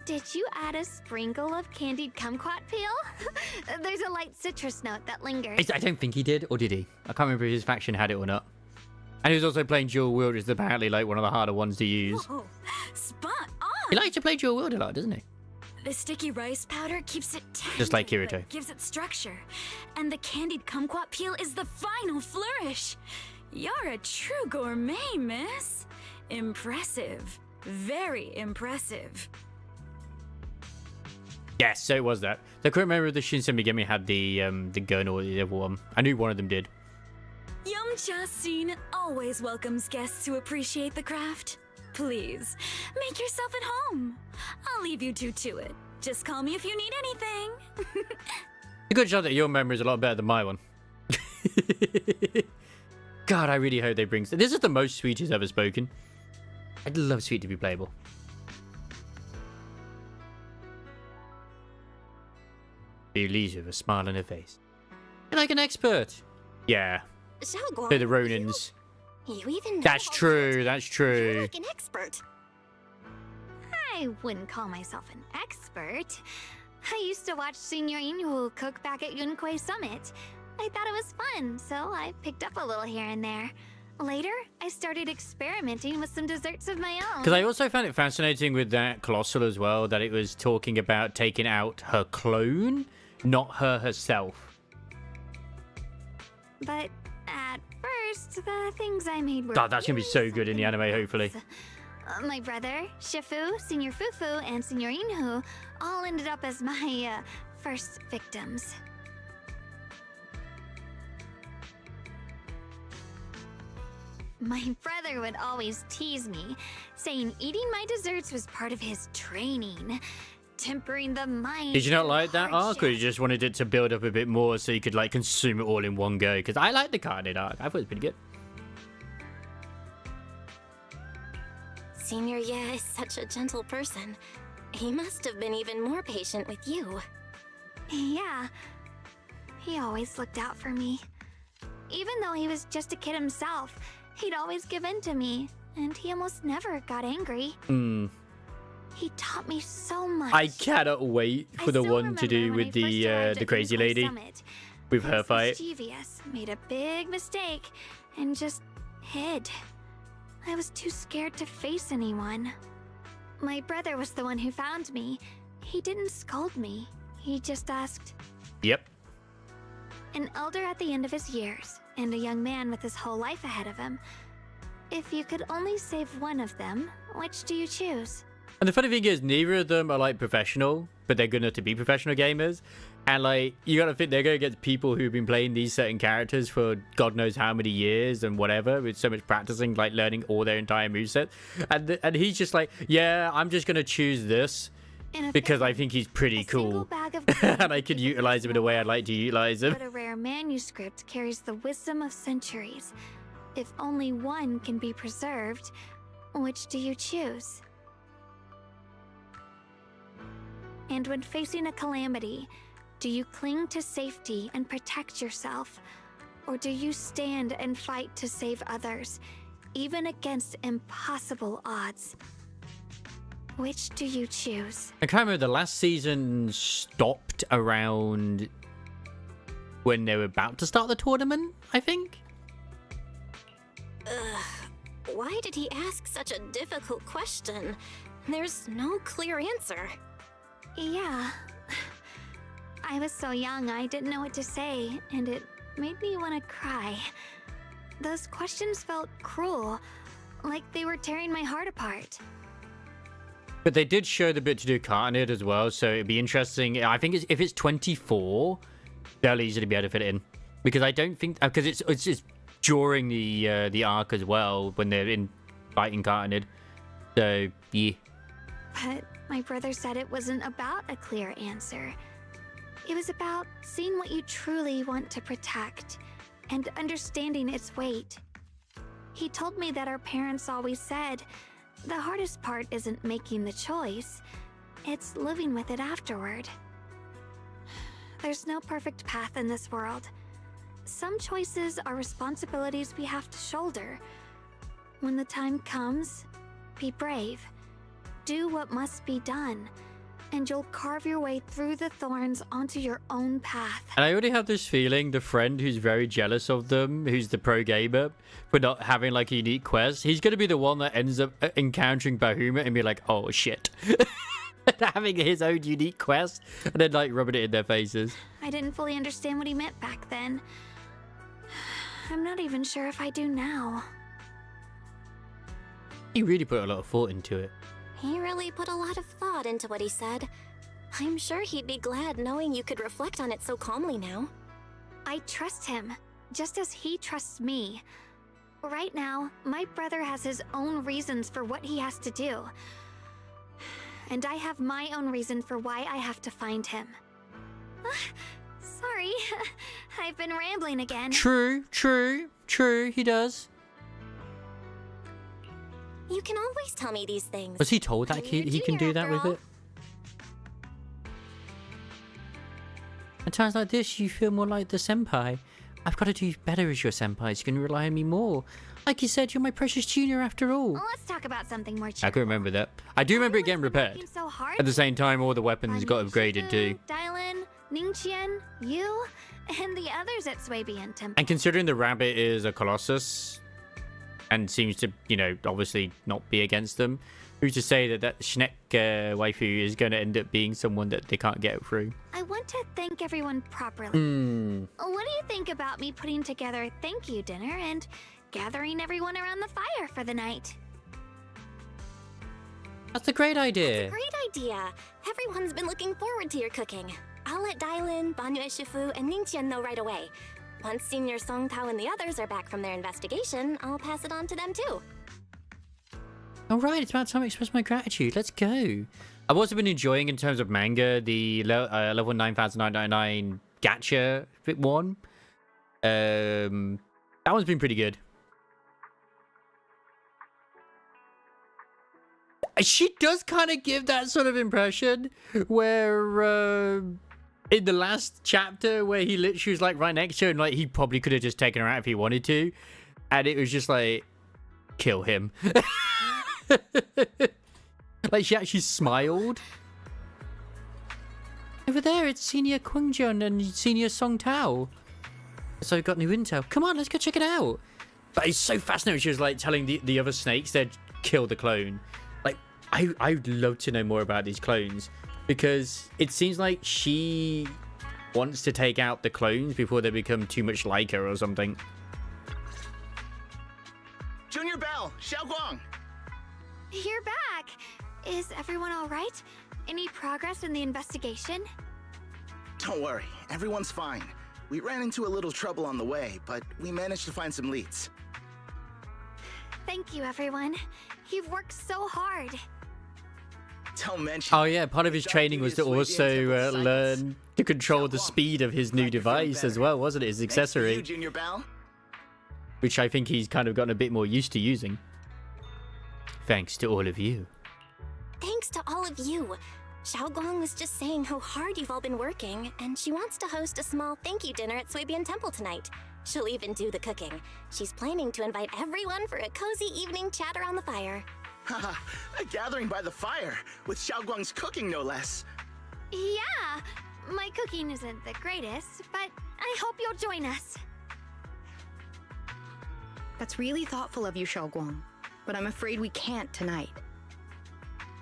did you add a sprinkle of candied kumquat peel? There's a light citrus note that lingers. I don't think he did, or did he? I can't remember if his faction had it or not. And he was also playing dual wield, which is apparently like one of the harder ones to use. Whoa, spot on. He likes to play dual wield a lot, doesn't he? The sticky rice powder keeps it tender, Just like but Kirito. gives it structure. And the candied kumquat peel is the final flourish. You're a true gourmet, miss. Impressive. Very impressive. Yes, so it was that. I couldn't remember if the Shinsemi Gimme had the gun or the other one. I knew one of them did. Yumcha Scene always welcomes guests who appreciate the craft. Please, make yourself at home. I'll leave you two to it. Just call me if you need anything. A good shot that your memory is a lot better than my one. God, I really hope they bring... This is the most Sweet he's ever spoken. I'd love Sweet to be playable. She leaves with a smile on her face. You're like an expert. Yeah. Xiaoguang, They're the Ronins. You even know That's true, that's true. You're like an expert. I wouldn't call myself an expert. I used to watch Senior Inhu cook back at Yunquay Summit. I thought it was fun, so I picked up a little here and there. Later, I started experimenting with some desserts of my own. Because I also found it fascinating with that Colossal as well, that it was talking about taking out her clone, not her herself. But at first, the things I made were God, that's going to be so good in the anime, hopefully. My brother, Shifu, Senior Fufu, and Senior Inhu all ended up as my first victims. My brother would always tease me, saying eating my desserts was part of his training, tempering the mind. Did you not like that arc, hardship. or you just wanted it to build up a bit more so you could like consume it all in one go? Because I like the Carnage arc. I thought it was pretty good. Senior Ye is such a gentle person. He must have been even more patient with you. Yeah, he always looked out for me. Even though he was just a kid himself, he'd always give in to me, and he almost never got angry. He taught me so much. I cannot wait for the still one to do remember when with I first arrived the at crazy Yunquay lady Summit. with her I was fight. mischievous, made a big mistake, and just hid. I was too scared to face anyone. My brother was the one who found me. He didn't scold me. He just asked, Yep. an elder at the end of his years, and a young man with his whole life ahead of him. If you could only save one of them, which do you choose? And the funny thing is, neither of them are like professional, but they're good enough to be professional gamers. And like, you gotta think they're going against people who've been playing these certain characters for God knows how many years and whatever, with so much practicing, like learning all their entire moveset. And he's just like, yeah, I'm just gonna choose this because I think he's pretty cool, and I could utilize him in a way I'd like to utilize him. But a rare manuscript carries the wisdom of centuries. If only one can be preserved, which do you choose? And when facing a calamity, do you cling to safety and protect yourself? Or do you stand and fight to save others, even against impossible odds? Which do you choose? I can't remember, the last season stopped around when they were about to start the tournament, I think? Why did he ask such a difficult question? There's no clear answer. Yeah. I was so young, I didn't know what to say, and it made me want to cry. Those questions felt cruel, like they were tearing my heart apart. But they did show the bit to do Carnid as well, so it'd be interesting. I think if it's 24, they'll easily be able to fit it in. Because I don't think... Because it's just during the arc as well, when they're in fighting Carnid. So, yeah. But my brother said it wasn't about a clear answer. It was about seeing what you truly want to protect and understanding its weight. He told me that our parents always said, the hardest part isn't making the choice, it's living with it afterward. There's no perfect path in this world. Some choices are responsibilities we have to shoulder. When the time comes, be brave. Do what must be done, and you'll carve your way through the thorns onto your own path. And I already have this feeling, the friend who's very jealous of them, who's the pro gamer, for not having like a unique quest, he's going to be the one that ends up encountering Bahamut and be like, oh shit. Having his own unique quest, and then like rubbing it in their faces. I didn't fully understand what he meant back then. I'm not even sure if I do now. He really put a lot of thought into it. He really put a lot of thought into what he said. I'm sure he'd be glad knowing you could reflect on it so calmly now. I trust him, just as he trusts me. Right now, my brother has his own reasons for what he has to do. And I have my own reason for why I have to find him. Sorry, I've been rambling again. True, he does. You can always tell me these things. Was he told that he can do that with it? At times like this, you feel more like the senpai. I've got to do better as your senpai, so you can rely on me more. Like you said, you're my precious junior after all. Let's talk about something more cheerful. I can remember that. I do remember it getting repaired. So hard. At the same time, all the weapons got upgraded too. Dialyn, Ningqian, you, and the others at Swabian Temple. And considering the rabbit is a colossus, and seems to, you know, obviously not be against them, who's to say that that Schneck waifu is going to end up being someone that they can't get through? I want to thank everyone properly. What do you think about me putting together a thank you dinner and gathering everyone around the fire for the night? That's a great idea. Great idea. Everyone's been looking forward to your cooking. I'll let Dialyn, Banyue Shifu, and Ningqian know right away. Once Senior Song Tao and the others are back from their investigation, I'll pass it on to them too. Alright, it's about time to express my gratitude. Let's go. I've also been enjoying, in terms of manga, the level 9,999 gacha one. That one's been pretty good. She does kind of give that sort of impression where in the last chapter where he literally was like right next to her and like he probably could have just taken her out if he wanted to, and it was just like, kill him. Like she actually smiled. Over there it's Senior Kwangjeon and Senior Song Tao. So we've got new intel. Come on, let's go check it out. But it's so fascinating. She was like telling the other snakes they'd kill the clone. Like I'd love to know more about these clones, because it seems like she wants to take out the clones before they become too much like her or something. Junior Bell, Xiao Guang. You're back. Is everyone alright? Any progress in the investigation? Don't worry, everyone's fine. We ran into a little trouble on the way, but we managed to find some leads. Thank you, everyone. You've worked so hard. Don't mention. Oh yeah, part of his training was to also learn to control the speed of his new device as well, wasn't it? His accessory. Thanks to you, Junior Bell. Which I think he's kind of gotten a bit more used to using. Thanks to all of you. Thanks to all of you. Xiaoguang was just saying how hard you've all been working, and she wants to host a small thank you dinner at Suibian Temple tonight. She'll even do the cooking. She's planning to invite everyone for a cozy evening chat around the fire. Haha, a gathering by the fire, with Xiaoguang's cooking no less. Yeah, my cooking isn't the greatest, but I hope you'll join us. That's really thoughtful of you, Xiaoguang, but I'm afraid we can't tonight.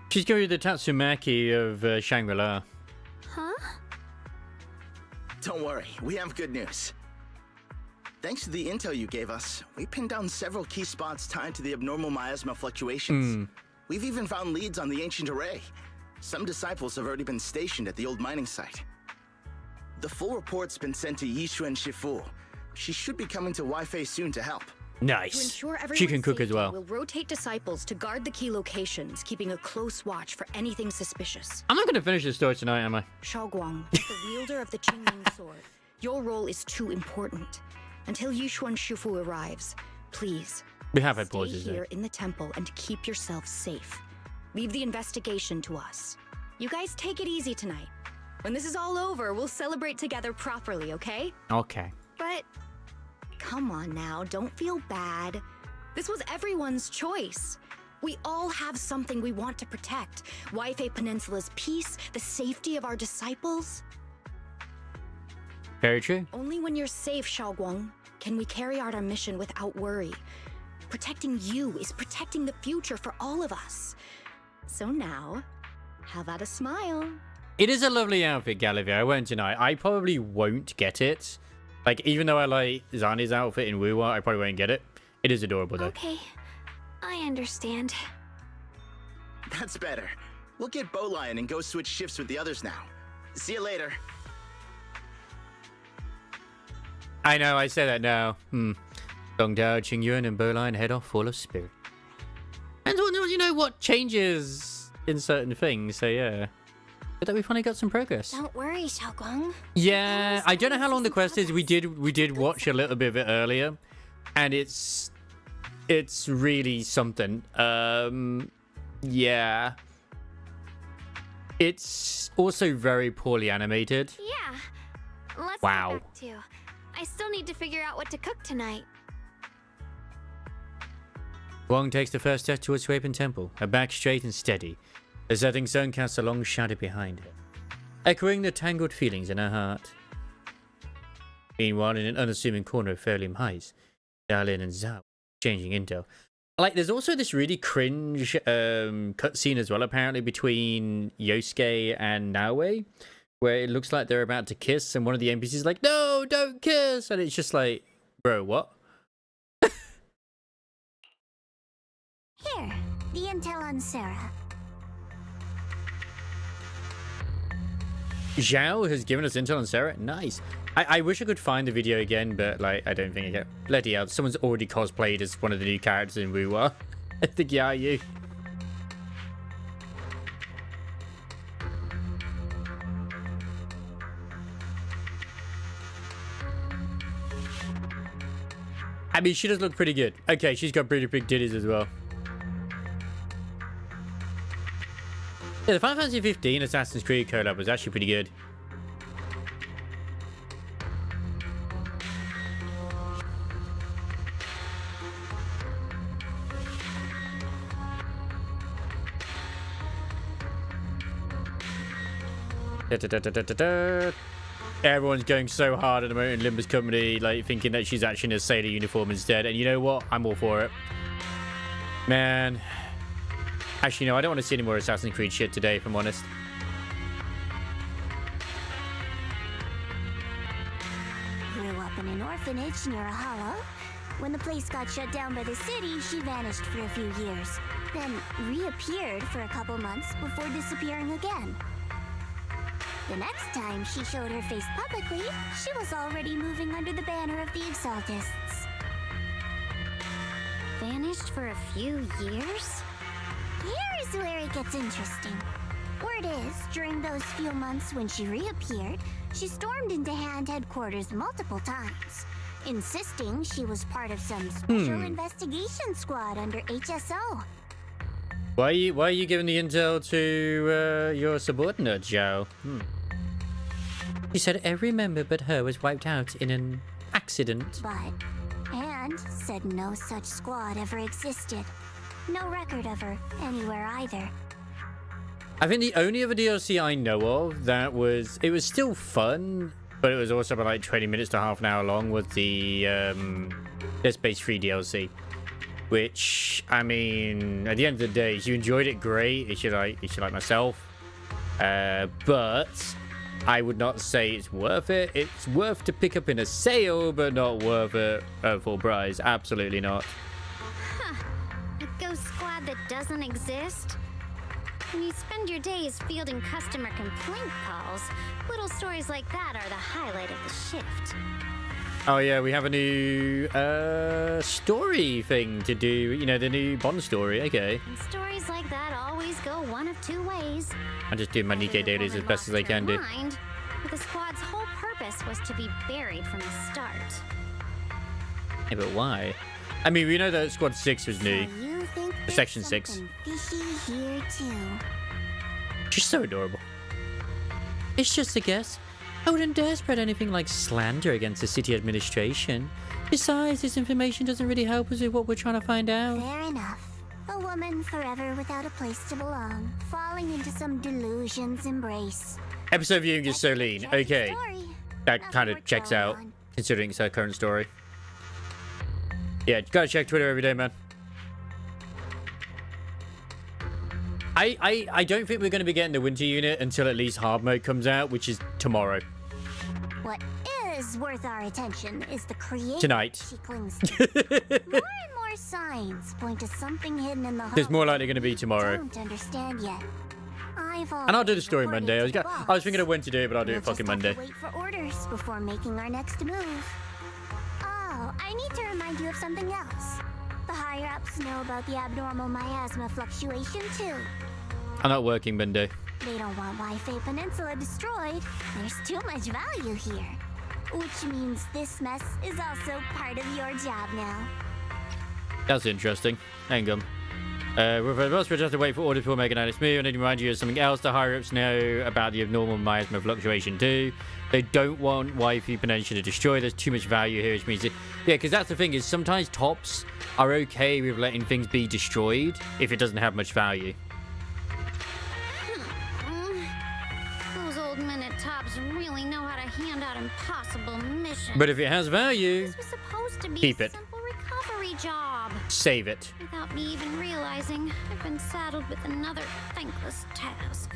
She's going to the Tatsumaki of Shangri-La. Huh? Don't worry, we have good news. Thanks to the intel you gave us, we pinned down several key spots tied to the abnormal miasma fluctuations. We've even found leads on the ancient array. Some disciples have already been stationed at the old mining site. The full report's been sent to Yishuan Shifu. She should be coming to Wi-Fi soon to help. Nice. To ensure She can cook as safety, well. We'll rotate disciples to guard the key locations, keeping a close watch for anything suspicious. I'm not going to finish this story tonight, am I? Xiaoguang, the wielder of the Qingming sword, your role is too important. Until Yishuan Shifu arrives, please, We have had stay pauses here there. in the temple and keep yourself safe. Leave the investigation to us. You guys take it easy tonight. When this is all over, we'll celebrate together properly, okay? Okay. But come on now, don't feel bad. This was everyone's choice. We all have something we want to protect. Waifei Peninsula's peace, the safety of our disciples. Very true. Only when you're safe, Xiaoguang, can we carry out our mission without worry. Protecting you is protecting the future for all of us. So now, how about a smile? It is a lovely outfit, Gallivia. I won't deny. I probably won't get it. Like, even though I like Zani's outfit in Wuwa, I probably won't get it. It is adorable, though. Okay, I understand. That's better. We'll get Bowlion and go switch shifts with the others now. See you later. I know, I say that now. Dong Dao, Qingyuan, and Bowline head off full of spirit. And you know what changes in certain things, so yeah. But that we finally got some progress. Don't worry, Xiaoguang. Yeah, I don't know how long the quest is. We did watch a little bit of it earlier, and it's really something. Yeah. It's also very poorly animated. Yeah, let's Wow. get back to. I still need to figure out what to cook tonight. Wong takes the first step towards Suibian Temple, her back straight and steady. The setting sun casts a long shadow behind her, echoing the tangled feelings in her heart. Meanwhile, in an unassuming corner of Fairliam Heights, Dialyn and Zhao changing intel. Like, there's also this really cringe cutscene as well, apparently, between Yosuke and Naoe, where it looks like they're about to kiss, and one of the NPCs is like, "No, don't kiss!" And it's just like, bro, what? Here, the intel on Sarah. Zhao has given us intel on Sarah. Nice. I wish I could find the video again, but like I don't think I can. Bloody hell, someone's already cosplayed as one of the new characters in Wuwa. I think you. I mean, she does look pretty good. Okay, she's got pretty big titties as well. Yeah, the Final Fantasy 15 Assassin's Creed collab was actually pretty good. Everyone's going so hard at the moment in Limba's company, like thinking that she's actually in a sailor uniform instead. And you know what? I'm all for it. Man. Actually, no, I don't want to see any more Assassin's Creed shit today, if I'm honest. Grew up in an orphanage near a hollow. When the place got shut down by the city, she vanished for a few years, then reappeared for a couple months before disappearing again. The next time she showed her face publicly, she was already moving under the banner of the Exaltists. Vanished for a few years? Here's where it gets interesting. Word is, during those few months when she reappeared, she stormed into Hand headquarters multiple times, insisting she was part of some special investigation squad under HSO. Why are you giving the intel to your subordinate, Zhao? She said every member but her was wiped out in an accident. But Hand said no such squad ever existed. No record of her anywhere either. I think the only other DLC I know of that was... It was still fun, but it was also about like 20 minutes to half an hour long, was the Dead Space 3 DLC. Which, I mean, at the end of the day, if you enjoyed it, great. If you like myself. But I would not say it's worth it. It's worth to pick up in a sale, but not worth it at full price. Absolutely not. Huh. A ghost squad that doesn't exist? When you spend your days fielding customer complaint calls, little stories like that are the highlight of the shift. Oh yeah, we have a new story thing to do. You know, the new Bond story. Okay. And stories like that always go one of two ways. I'm just doing my Nikkei dailies as best as I can do. But the squad's whole purpose was to be buried from the start. Yeah, but why? I mean, we know that Squad 6 was new. So you think Section 6. Fishy here too. She's so adorable. It's just a guess. I wouldn't dare spread anything like slander against the city administration. Besides, this information doesn't really help us with what we're trying to find out. Fair enough. A woman forever without a place to belong, falling into some delusion's embrace. Episode viewing is so lean. Okay. That kind of checks out, considering it's her current story. Yeah, gotta check Twitter every day, man. I don't think we're going to be getting the winter unit until at least hard mode comes out, which is tomorrow. What is worth our attention is the creator Tonight. she clings to. More and more signs point to something hidden in the There's more likely going to be tomorrow. Don't understand yet. And I'll do the story Monday. I was thinking of when to do it, but I'll do it fucking Monday. Wait for orders before making our next move. Oh, I need to remind you of something else. The higher-ups know about the abnormal miasma fluctuation, too. I'm not working Monday. They don't want Wi-Fi Peninsula destroyed. There's too much value here. Which means this mess is also part of your job now. That's interesting. Hang on. With us, we just have to wait for orders before making this move. I need to remind you of something else. The higher-ups know about the abnormal miasma fluctuation too. They don't want Wi-Fi Peninsula destroyed. There's too much value here, which means... Yeah, because that's the thing, is sometimes tops are okay with letting things be destroyed if it doesn't have much value. Those old men at tops really know how to hand out impossible missions. But if it has value, This was supposed to be keep a it. simple recovery job. Save it. Without me even realizing, I've been saddled with another thankless task.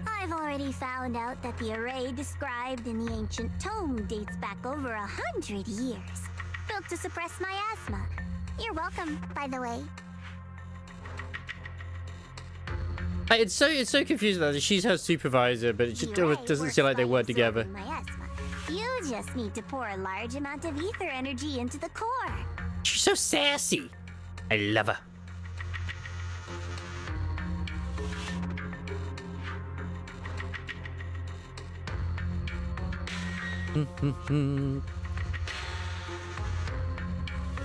I've already found out that the array described in the ancient tome dates back over 100 years. Built to suppress miasma. You're welcome, by the way. It's so confusing that she's her supervisor, but it just doesn't seem like they work together. Miasma. You just need to pour a large amount of ether energy into the core. She's so sassy. I love her. I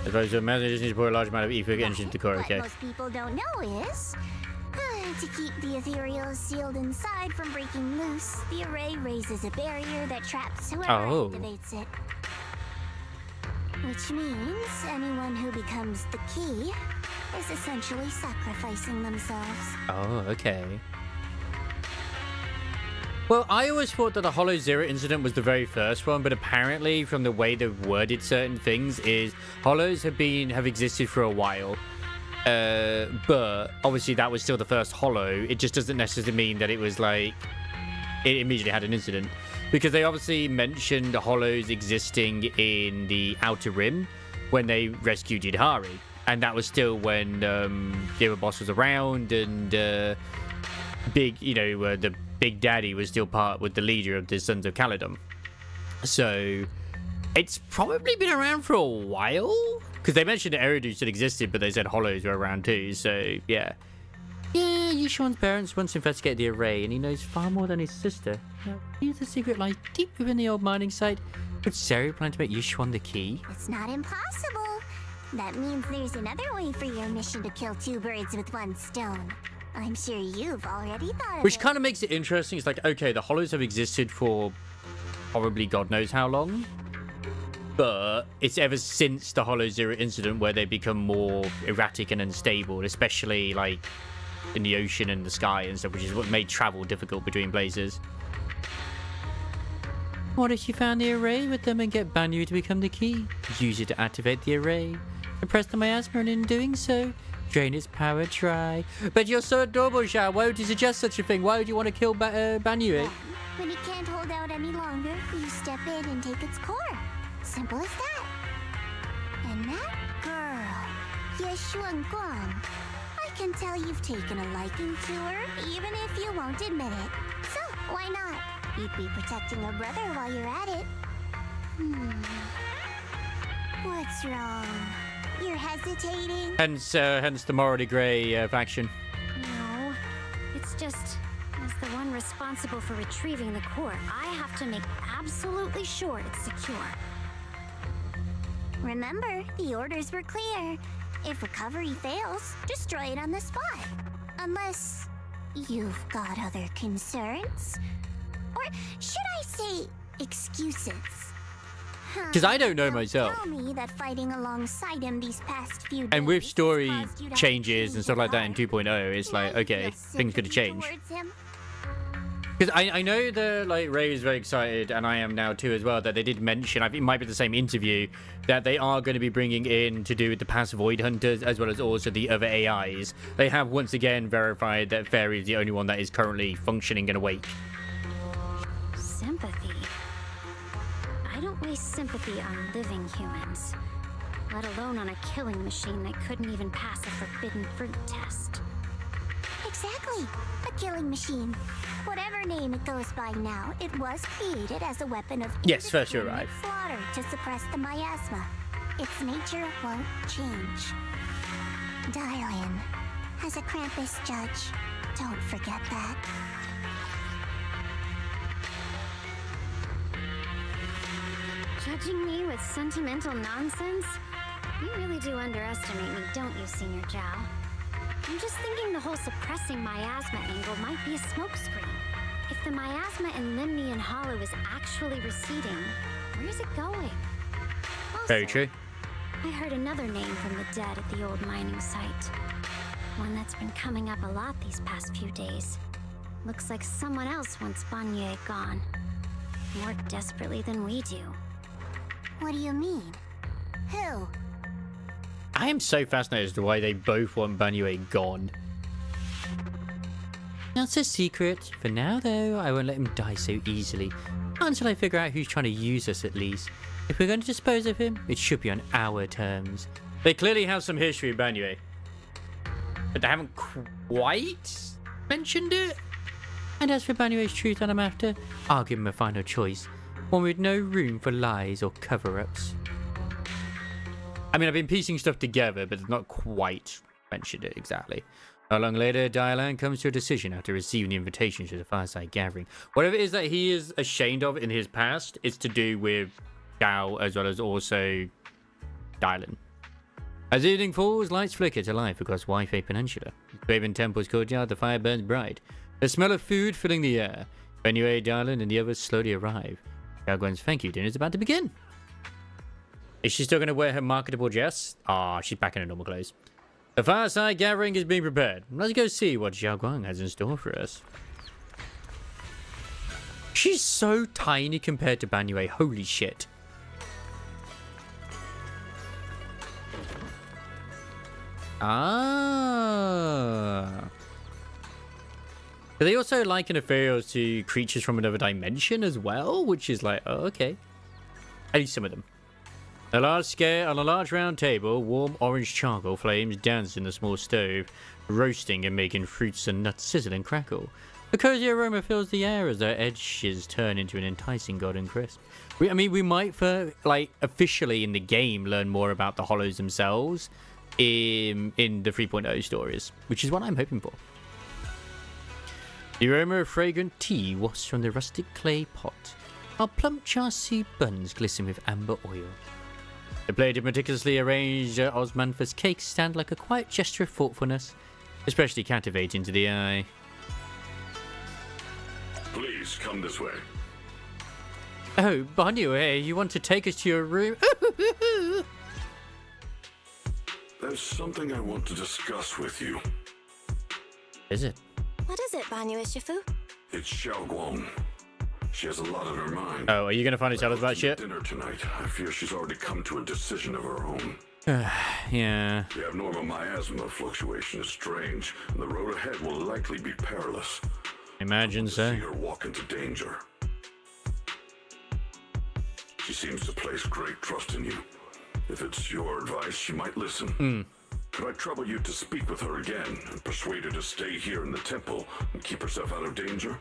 suppose you imagine you just need to pour a large amount of ether energy into the core, okay. What most people don't know is, to keep the ethereal sealed inside from breaking loose, the array raises a barrier that traps whoever activates it. Which means anyone who becomes the key is essentially sacrificing themselves. Oh, okay. Well, I always thought that the Hollow Zero incident was the very first one, but apparently from the way they've worded certain things is Hollows have existed for a while. But obviously that was still the first Hollow. It just doesn't necessarily mean that it was like it immediately had an incident. Because they obviously mentioned the hollows existing in the Outer Rim when they rescued Yidhari. And that was still when the other boss was around and the Big Daddy was still part with the leader of the Sons of Caledon. So it's probably been around for a while. Because they mentioned that Eridu still existed, but they said hollows were around too. So yeah. Yeah, Yushuan's parents once investigated the array, and he knows far more than his sister. Now, here's the secret lies deep within the old mining site. Would Seri plan to make Yushuan the key? It's not impossible. That means there's another way for your mission to kill two birds with one stone. I'm sure you've already thought of Which it. kind of makes it interesting. It's like, okay, the hollows have existed for probably God knows how long. But it's ever since the Hollow Zero incident where they become more erratic and unstable, especially like in the ocean and the sky and stuff, which is what made travel difficult between places. What if you found the array with them and get Banyu to become the key? Use it to activate the array. Suppress the miasma, and in doing so, drain its power dry. But you're so adorable, Zhao. Why would you suggest such a thing? Why would you want to kill Banyu? When it can't hold out any longer, you step in and take its core. Simple as that. And that girl, Yeshuan Guang, I can tell you've taken a liking to her, even if you won't admit it. So, why not? You'd be protecting a brother while you're at it. What's wrong? You're hesitating? Hence the morally grey faction. No, it's just, as the one responsible for retrieving the core, I have to make absolutely sure it's secure. Remember, the orders were clear. If recovery fails, destroy it on the spot. Unless you've got other concerns. Or should I say excuses? Because I don't know myself. Tell me that fighting alongside him these past few days And with story caused you to changes and stuff like that in 2.0, it's like, okay, things could have changed. Because I know that like Ray is very excited, and I am now too as well, that they did mention, I think it might be the same interview, that they are going to be bringing in to do with the past Void Hunters as well as also the other AIs. They have once again verified that Fairy is the only one that is currently functioning and awake. Sympathy. I don't waste sympathy on living humans, let alone on a killing machine that couldn't even pass a forbidden fruit test. Exactly, a killing machine. Whatever name it goes by now, it was created as a weapon of Yes, first you arrive. slaughter to suppress the miasma. Its nature won't change. Dialyn, as a Krampus judge, don't forget that. Judging me with sentimental nonsense? You really do underestimate me, don't you, Senior Zhao? I'm just thinking the whole suppressing miasma angle might be a smokescreen. If the miasma in Limnian Hollow is actually receding, where's it going? Also, Very true. I heard another name from the dead at the old mining site. One that's been coming up a lot these past few days. Looks like someone else wants Banyu gone. More desperately than we do. What do you mean? Who? I am so fascinated as to why they both want Banyu gone. That's a secret. For now, though, I won't let him die so easily. Not until I figure out who's trying to use us, at least. If we're going to dispose of him, it should be on our terms. They clearly have some history of Banyu, but they haven't quite mentioned it. And as for Banyu's truth that I'm after, I'll give him a final choice. One with no room for lies or cover-ups. I mean, I've been piecing stuff together, but it's not quite mentioned it exactly. Not long later, Dialyn comes to a decision after receiving the invitation to the fireside gathering. Whatever it is that he is ashamed of in his past, it's to do with Zhao as well as also Dialyn. As evening falls, lights flicker to life across Wi-Fi Peninsula. Raven Temple's courtyard, the fire burns bright. The smell of food filling the air. Banyu, Dialyn, and the others slowly arrive. Zhao Guan's thank you dinner is about to begin. Is she still going to wear her marketable dress? Ah, she's back in her normal clothes. The fireside gathering is being prepared. Let's go see what Zhao Guan has in store for us. She's so tiny compared to Banyu. Holy shit. Ah. But they also liken ethereals to creatures from another dimension as well, which is like, oh, okay. At least some of them. On a large round table, warm orange charcoal flames dance in the small stove, roasting and making fruits and nuts sizzle and crackle. A cozy aroma fills the air as their edges turn into an enticing golden crisp. I mean, we might, officially in the game, learn more about the hollows themselves in the 3.0 stories, which is what I'm hoping for. The aroma of fragrant tea wafts from the rustic clay pot, while plump char siu buns glisten with amber oil. The plate of meticulously arranged osmanthus cakes stand like a quiet gesture of thoughtfulness, especially captivating to the eye. Please come this way. Oh, Banyue, you want to take us to your room? There's something I want to discuss with you. Is it? What is it, Banyue Shifu? It's Xiaoguang. She has a lot on her mind. Oh, are you gonna finally tell us about shit? Dinner tonight. I fear she's already come to a decision of her own. Yeah. The abnormal miasma fluctuation is strange, and the road ahead will likely be perilous. Imagine so. See her walk into danger. She seems to place great trust in you. If it's your advice, she might listen. Could I trouble you to speak with her again and persuade her to stay here in the temple and keep herself out of danger?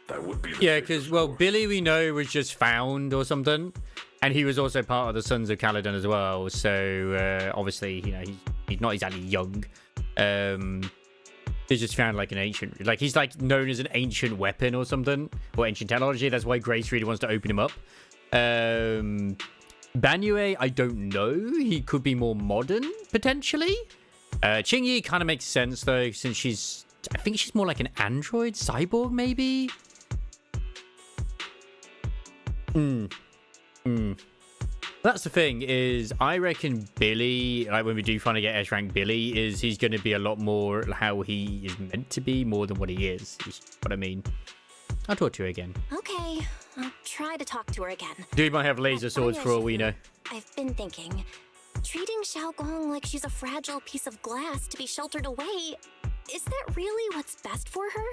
That would be the because, well, Billy, we know, was just found or something. And he was also part of the Sons of Caledon as well. So, obviously, you know, he's not exactly young. He's just found, like, an ancient... Like, he's, like, known as an ancient weapon or something. Or ancient technology. That's why Grace really wants to open him up. Banyue, I don't know. He could be more modern, potentially. Qingyi kind of makes sense, though, since she's... I think she's more like an android, cyborg, maybe? That's the thing, is I reckon Billy, like when we do finally get S-rank Billy, is he's going to be a lot more how he is meant to be, more than what he is what I mean. I'll talk to her again. Okay, I'll try to talk to her again. Dude might have laser swords for all we know. I've been thinking, treating Xiaogong like she's a fragile piece of glass to be sheltered away, is that really what's best for her?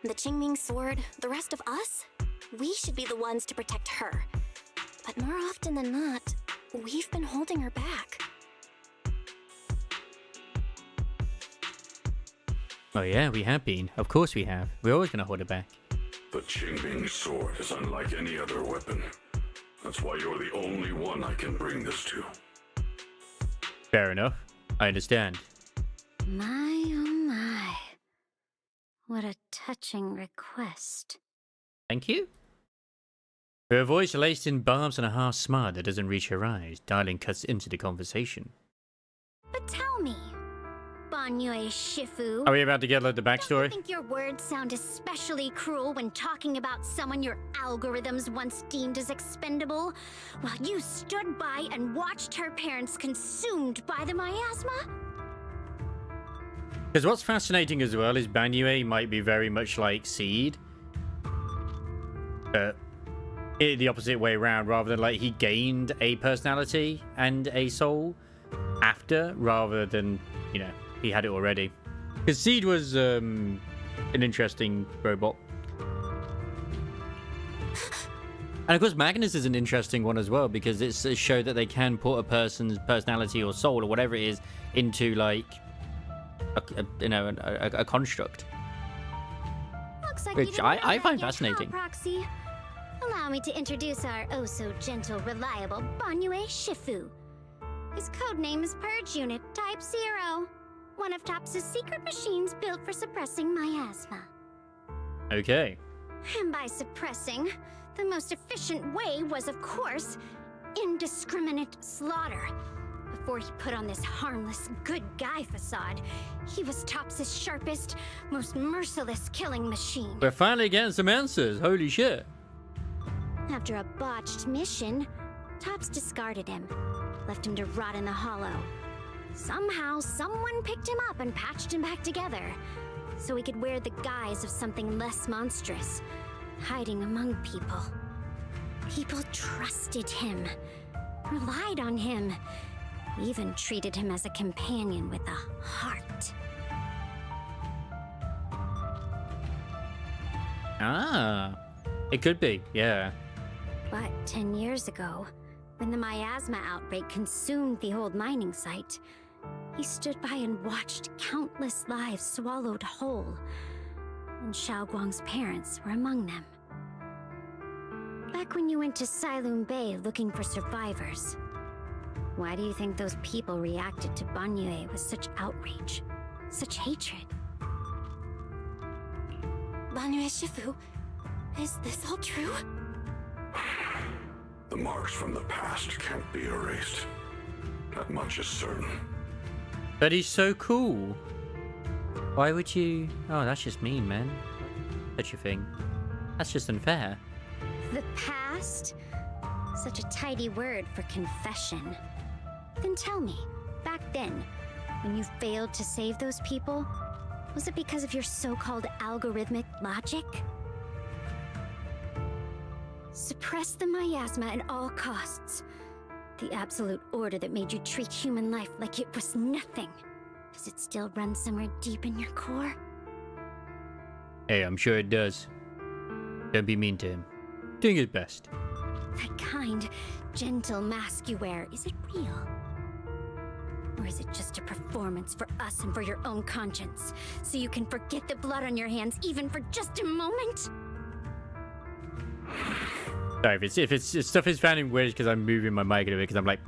The Qingming sword, the rest of us? We should be the ones to protect her. But more often than not, we've been holding her back. Oh yeah, we have been. Of course we have. We're always going to hold her back. The Qingming sword is unlike any other weapon. That's why you're the only one I can bring this to. Fair enough. I understand. My, oh my. What a touching request. Thank you. Her voice laced in barbs and a harsh smile that doesn't reach her eyes. Dialyn cuts into the conversation. But tell me, Banyue Shifu. Are we about to get like the backstory? I think your words sound especially cruel when talking about someone your algorithms once deemed as expendable, while you stood by and watched her parents consumed by the miasma? Because what's fascinating as well is Banyue might be very much like Seed. The opposite way around, rather than like he gained a personality and a soul after, rather than, you know, he had it already. Because Seed was an interesting robot. And of course Magnus is an interesting one as well, because it's a show that they can put a person's personality or soul or whatever it is into like a construct. Looks like Which I find fascinating. Proxy. Allow me to introduce our oh-so-gentle, reliable Banyue Shifu. His codename is Purge Unit Type 0, one of TOPS' secret machines built for suppressing miasma. Okay. And by suppressing, the most efficient way was, of course, indiscriminate slaughter. Before he put on this harmless, good guy facade, he was TOPS' sharpest, most merciless killing machine. We're finally getting some answers. Holy shit. After a botched mission, TOPS discarded him, left him to rot in the hollow. Somehow, someone picked him up and patched him back together, so he could wear the guise of something less monstrous, hiding among people. People trusted him, relied on him, even treated him as a companion with a heart. Ah, it could be, yeah. But 10 years ago, when the miasma outbreak consumed the old mining site, he stood by and watched countless lives swallowed whole. And Xiao Guang's parents were among them. Back when you went to Sailoon Bay looking for survivors, why do you think those people reacted to Banyue with such outrage, such hatred? Banyue Shifu, is this all true? The marks from the past can't be erased. That much is certain. But he's so cool. Why would you... Oh, that's just mean, man. Such a thing. That's just unfair. The past? Such a tidy word for confession. Then tell me, back then, when you failed to save those people, was it because of your so-called algorithmic logic? Suppress the miasma at all costs. The absolute order that made you treat human life like it was nothing. Does it still run somewhere deep in your core? Hey, I'm sure it does. Don't be mean to him. Doing his best. That kind, gentle mask you wear, is it real? Or is it just a performance for us and for your own conscience? So you can forget the blood on your hands even for just a moment? Sorry, if stuff is sounding weird because I'm moving my mic a bit because I'm like,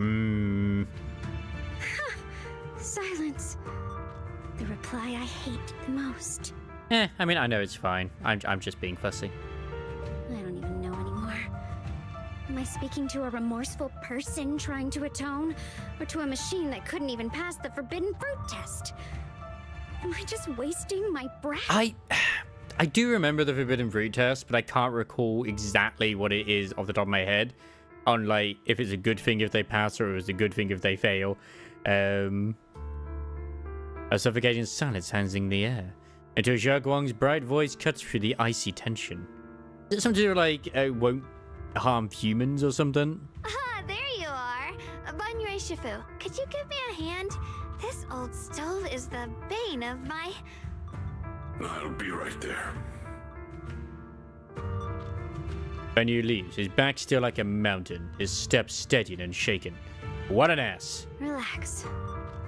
Silence. The reply I hate the most. I mean, I know it's fine. I'm just being fussy. I don't even know anymore. Am I speaking to a remorseful person trying to atone? Or to a machine that couldn't even pass the forbidden fruit test? Am I just wasting my breath? I do remember the forbidden fruit test, but I can't recall exactly what it is off the top of my head. On like if it's a good thing if they pass or if it's a good thing if they fail. A suffocating silence hangs in the air until Xiao Guang's bright voice cuts through the icy tension. Is it something to do like won't harm humans or something? Ah, there you are. Banyue Shifu, could you give me a hand? This old stove is the bane of my... I'll be right there. Banyu leaves, his back still like a mountain, his steps steady and shaken. What an ass. Relax.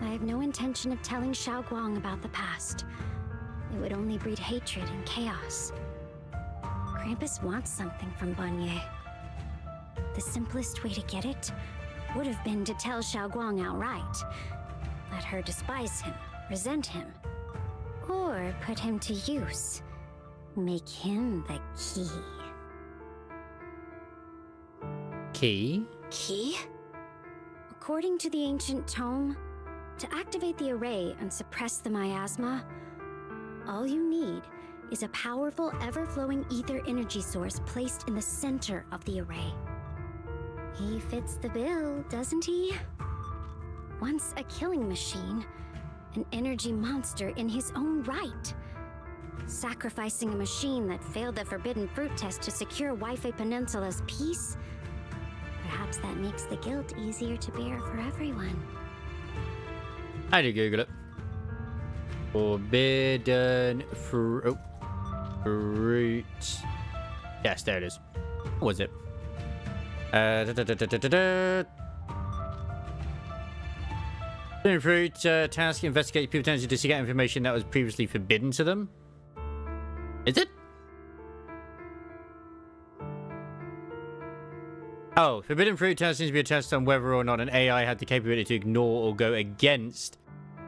I have no intention of telling Xiao Guang about the past. It would only breed hatred and chaos. Krampus wants something from Banyue. The simplest way to get it would have been to tell Xiao Guang outright. Let her despise him, resent him, or put him to use. Make him the key. Key? Key? According to the ancient tome, to activate the array and suppress the miasma, all you need is a powerful, ever-flowing ether energy source placed in the center of the array. He fits the bill, doesn't he? Once a killing machine, an energy monster in his own right. Sacrificing a machine that failed the forbidden fruit test to secure Wi-Fi Peninsula's peace? Perhaps that makes the guilt easier to bear for everyone. I did Google it. Forbidden fruit. Yes, there it is. What was it? Forbidden fruit task: investigate people attempting to seek out information that was previously forbidden to them. Is it? Oh, forbidden fruit test seems to be a test on whether or not an AI had the capability to ignore or go against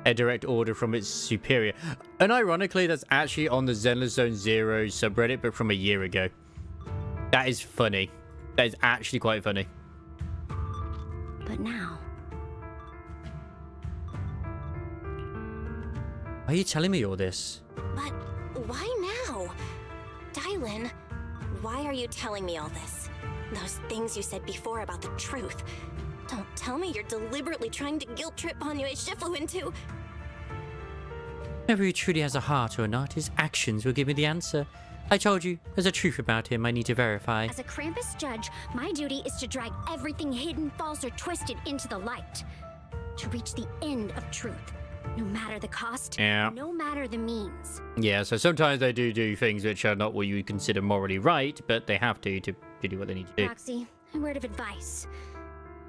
a direct order from its superior. And ironically, that's actually on the Zenless Zone Zero subreddit, but from a year ago. That is funny. That is actually quite funny. But now... Why are you telling me all this? But why now? Dialyn, why are you telling me all this? Those things you said before about the truth. Don't tell me you're deliberately trying to guilt trip Banyue Shifu into... Whether he truly has a heart or not, his actions will give me the answer. I told you, there's a truth about him I need to verify. As a Krampus judge, my duty is to drag everything hidden, false, or twisted into the light. To reach the end of truth, No matter the cost, Yeah. no matter the means. Yeah, so sometimes they do things which are not what you would consider morally right, but they have to do what they need to do. Roxy, a word of advice.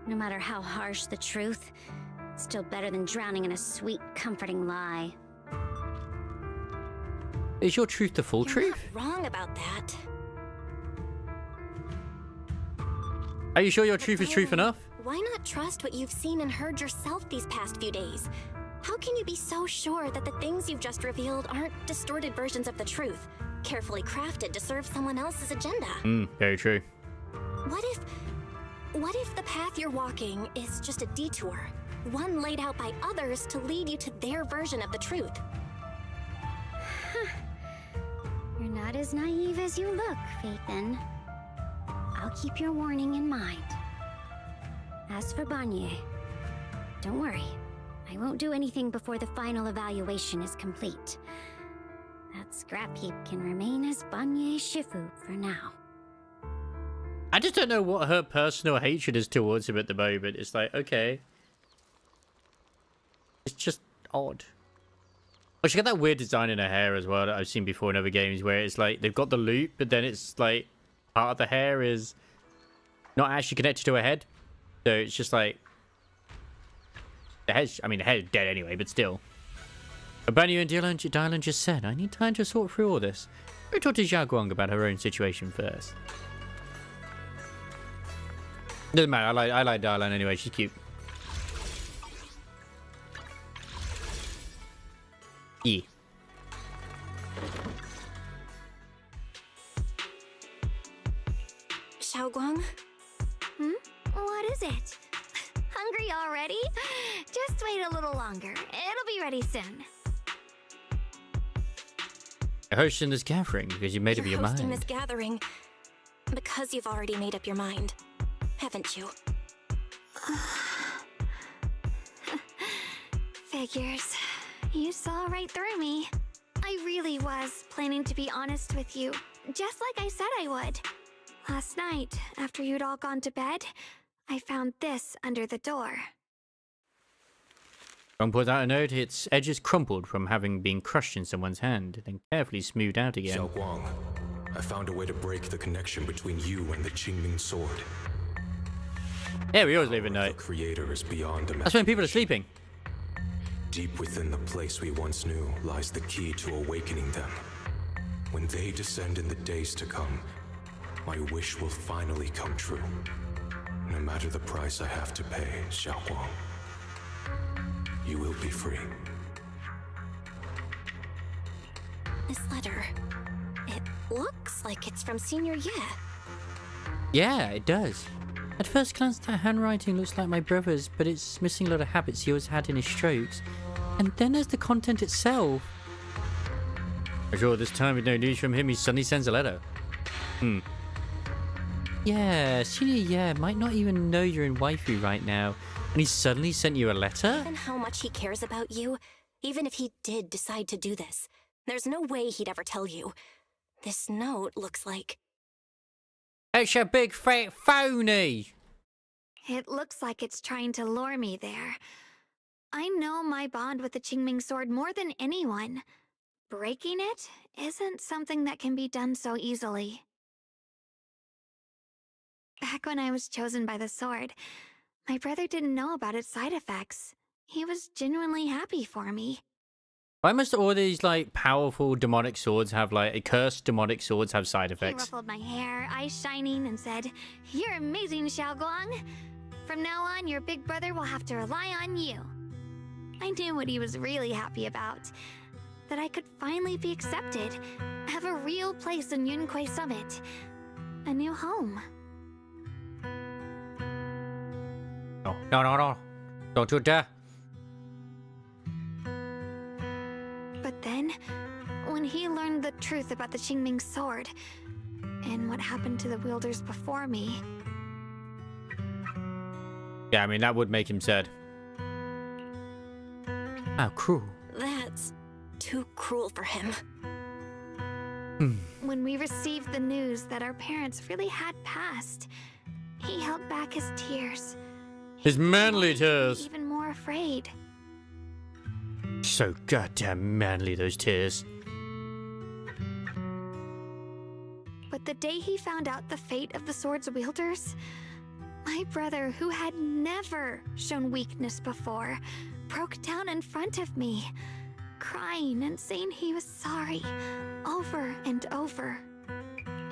No matter how harsh the truth, it's still better than drowning in a sweet, comforting lie. Is your truth the full You're truth? not wrong about that. Are you sure your truth is truth enough? Why not trust what you've seen and heard yourself these past few days? How can you be so sure that the things you've just revealed aren't distorted versions of the truth, carefully crafted to serve someone else's agenda? Very true. What if the path you're walking is just a detour, one laid out by others to lead you to their version of the truth? You're not as naive as you look, Phaethon. I'll keep your warning in mind. As for Banye, don't worry. I won't do anything before the final evaluation is complete. That scrap heap can remain as Banye Shifu for now. I just don't know what her personal hatred is towards him at the moment. It's like, okay. It's just odd. Oh, she got that weird design in her hair as well that I've seen before in other games where it's like they've got the loop, but then it's like part of the hair is not actually connected to her head. So it's just like the head's dead anyway, but still. Banyu and Dialyn just said, I need time to sort through all this. We talked to Xiaoguang about her own situation first. Doesn't matter, I like Dialyn anyway, she's cute. Yeah. Xiaoguang? What is it? Hungry already? Just wait a little longer. It'll be ready soon. You're hosting this gathering because you made up your Hosting mind. this gathering because you've already made up your mind, haven't you? Figures. You saw right through me. I really was planning to be honest with you, just like I said I would. Last night, after you'd all gone to bed, I found this under the door. Gong pulls out a note, its edges crumpled from having been crushed in someone's hand, then carefully smoothed out again. Xiaoguang, I found a way to break the connection between you and the Qingming sword. Yeah, we always leave a note. The creator is beyond That's when people are sleeping. Deep within the place we once knew lies the key to awakening them. When they descend in the days to come, my wish will finally come true. No matter the price I have to pay, Xiaoguang, you will be free. This letter, it looks like it's from Senior Ye. Yeah, it does. At first glance, that handwriting looks like my brother's, but it's missing a lot of habits he always had in his strokes. And then there's the content itself. I'm sure this time with no news from him, he suddenly sends a letter. Yeah, Senior Ye might not even know you're in waifu right now, and he suddenly sent you a letter? Given how much he cares about you, even if he did decide to do this, there's no way he'd ever tell you. This note looks like... It's a big fat phony! It looks like it's trying to lure me there. I know my bond with the Qingming sword more than anyone. Breaking it isn't something that can be done so easily. Back when I was chosen by the sword, my brother didn't know about its side effects. He was genuinely happy for me. Why must all these, like, powerful demonic swords have, like, cursed demonic swords have side He effects? ruffled my hair, eyes shining, and said, "You're amazing, Xiaoguang. From now on, your big brother will have to rely on you." I knew what he was really happy about. That I could finally be accepted, have a real place in Yunquay Summit. A new home. No. Don't you dare. But then, when he learned the truth about the Qingming sword, and what happened to the wielders before me... Yeah, I mean, that would make him sad. How cruel. That's too cruel for him. When we received the news that our parents really had passed, he held back his tears. His manly tears. Even more afraid. So goddamn manly, those tears. But the day he found out the fate of the sword's wielders, my brother, who had never shown weakness before, broke down in front of me, crying and saying he was sorry, over and over.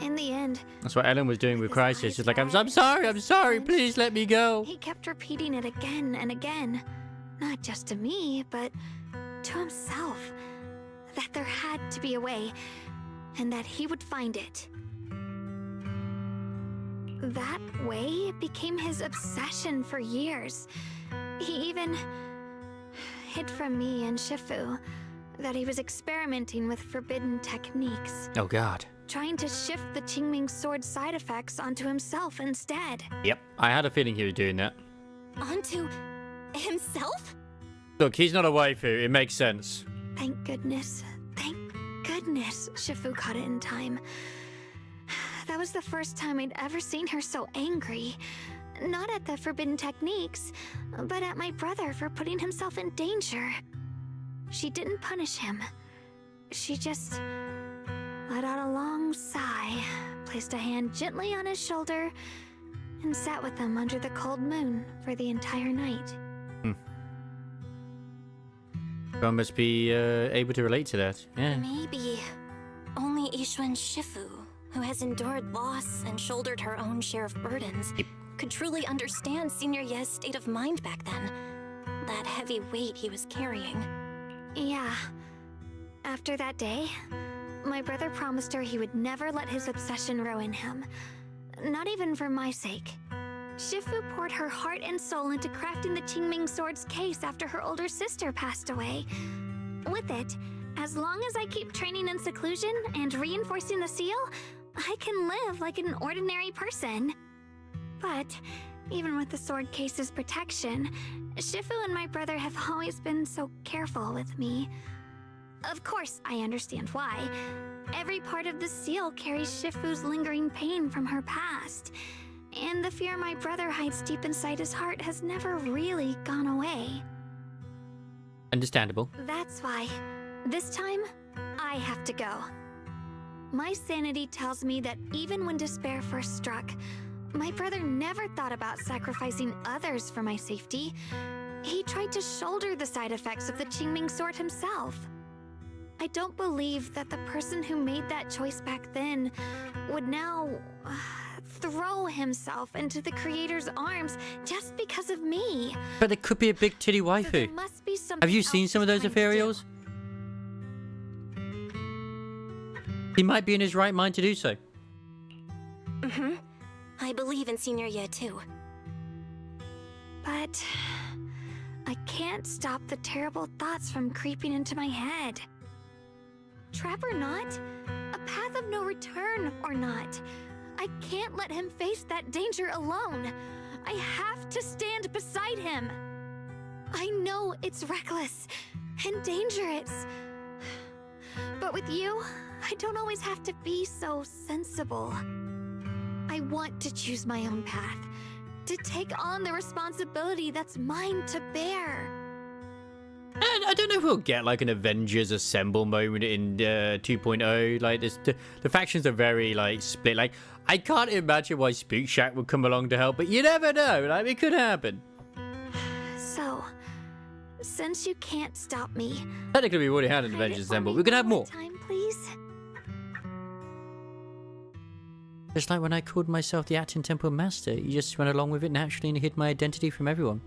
In the end, That's what Ellen was doing with Crisis. She's like, I'm sorry, please let me go. he kept repeating it again and again, not just to me, but to himself, that there had to be a way, and that he would find it. That way became his obsession for years. He even hid from me and Shifu that he was experimenting with forbidden techniques, Oh god. trying to shift the Qingming sword's side effects onto himself instead. Yep, I had a feeling he was doing that. Onto himself? Look, he's not a waifu. It makes sense. Thank goodness Shifu caught it in time. That was the first time I'd ever seen her so angry. Not at the forbidden techniques, but at my brother for putting himself in danger. She didn't punish him. She just let out a long sigh, placed a hand gently on his shoulder, and sat with him under the cold moon for the entire night. One must be able to relate to that. Yeah. Maybe only Ishun Shifu, who has endured loss and shouldered her own share of burdens, could truly understand Senior Ye's state of mind back then. That heavy weight he was carrying. Yeah. After that day, my brother promised her he would never let his obsession ruin him. Not even for my sake. Shifu poured her heart and soul into crafting the Qingming sword's case after her older sister passed away. With it, as long as I keep training in seclusion and reinforcing the seal, I can live like an ordinary person. But even with the sword case's protection, Shifu and my brother have always been so careful with me. Of course, I understand why. Every part of the seal carries Shifu's lingering pain from her past, and the fear my brother hides deep inside his heart has never really gone away. Understandable. That's why, this time, I have to go. My sanity tells me that even when despair first struck, my brother never thought about sacrificing others for my safety. He tried to shoulder the side effects of the Qingming sword himself. I don't believe that the person who made that choice back then would now throw himself into the creator's arms just because of me. But there could be a big titty waifu. There must be something Have you seen some of those ethereals? He might be in his right mind to do so. I believe in Senior Ye too. But I can't stop the terrible thoughts from creeping into my head. Trap or not, a path of no return or not, I can't let him face that danger alone. I have to stand beside him. I know it's reckless and dangerous, but with you, I don't always have to be so sensible. I want to choose my own path, to take on the responsibility that's mine to bear. And I don't know if we'll get like an Avengers Assemble moment in 2.0. Like this, the factions are very like split. Like I can't imagine why Spook Shack would come along to help, but you never know. Like it could happen. So, since you can't stop me, Technically, we've already had an Avengers Assemble. We could have more. time, please. Just like when I called myself the Acton Temple Master, you just went along with it naturally and hid my identity from everyone.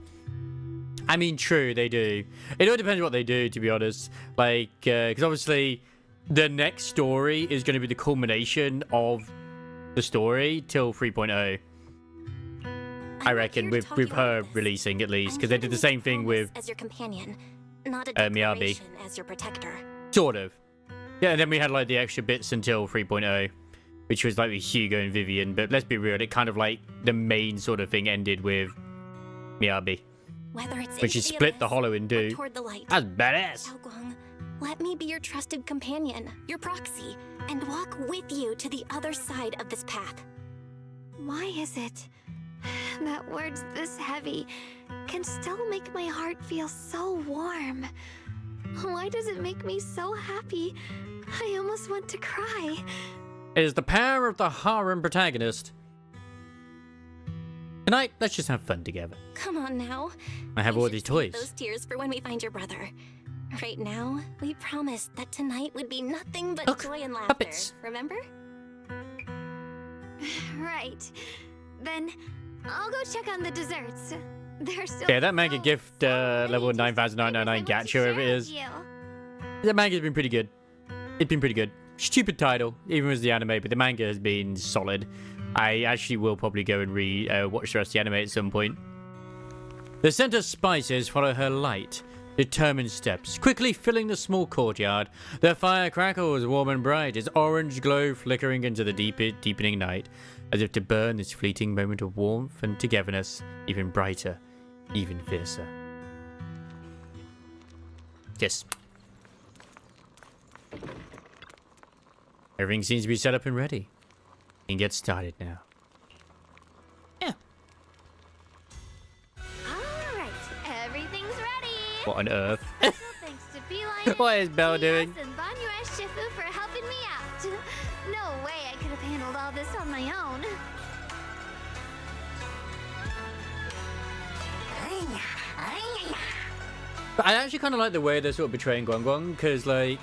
I mean, true, they do. It all depends what they do, to be honest. Like, because obviously, the next story is going to be the culmination of the story till 3.0. I reckon, with her releasing at least, because they did the same thing with as your companion, not a Miyabi. declaration as your protector. Sort of. Yeah, and then we had like the extra bits until 3.0, which was like with Hugo and Vivian. But let's be real, it kind of like the main sort of thing ended with Miyabi. Whether it's When she into the split the abyss hollow in or two. toward the light. That's badass. Xiaoguang, let me be your trusted companion, your proxy, and walk with you to the other side of this path. Why is it that words this heavy can still make my heart feel so warm? Why does it make me so happy? I almost want to cry. It is the power of the harem protagonist. Tonight, let's just have fun together. Come on now. I have We all should these save toys. those tears for when we find your brother. Right now, we promised that tonight would be nothing but joy and laughter. puppets. Remember? Right. Then I'll go check on the desserts. They're still Yeah, that manga gift level 9,999 gacha, whatever it is. The manga's been pretty good. It's been pretty good. Stupid title, even as the anime, but the manga has been solid. I actually will probably go and watch the rest of the anime at some point. The scent of spices follow her light, determined steps, quickly filling the small courtyard. The fire crackles warm and bright, its orange glow flickering into the deepening night, as if to burn this fleeting moment of warmth and togetherness even brighter, even fiercer. Yes. Everything seems to be set up and ready. We can get started now. Alright, everything's ready. What on earth? Thanks to Beeline. What is Belle doing? And Banyue Shifu for helping me out. No way I could have handled all this on my own. But I actually kind of like the way they're sort of betraying Guang, because like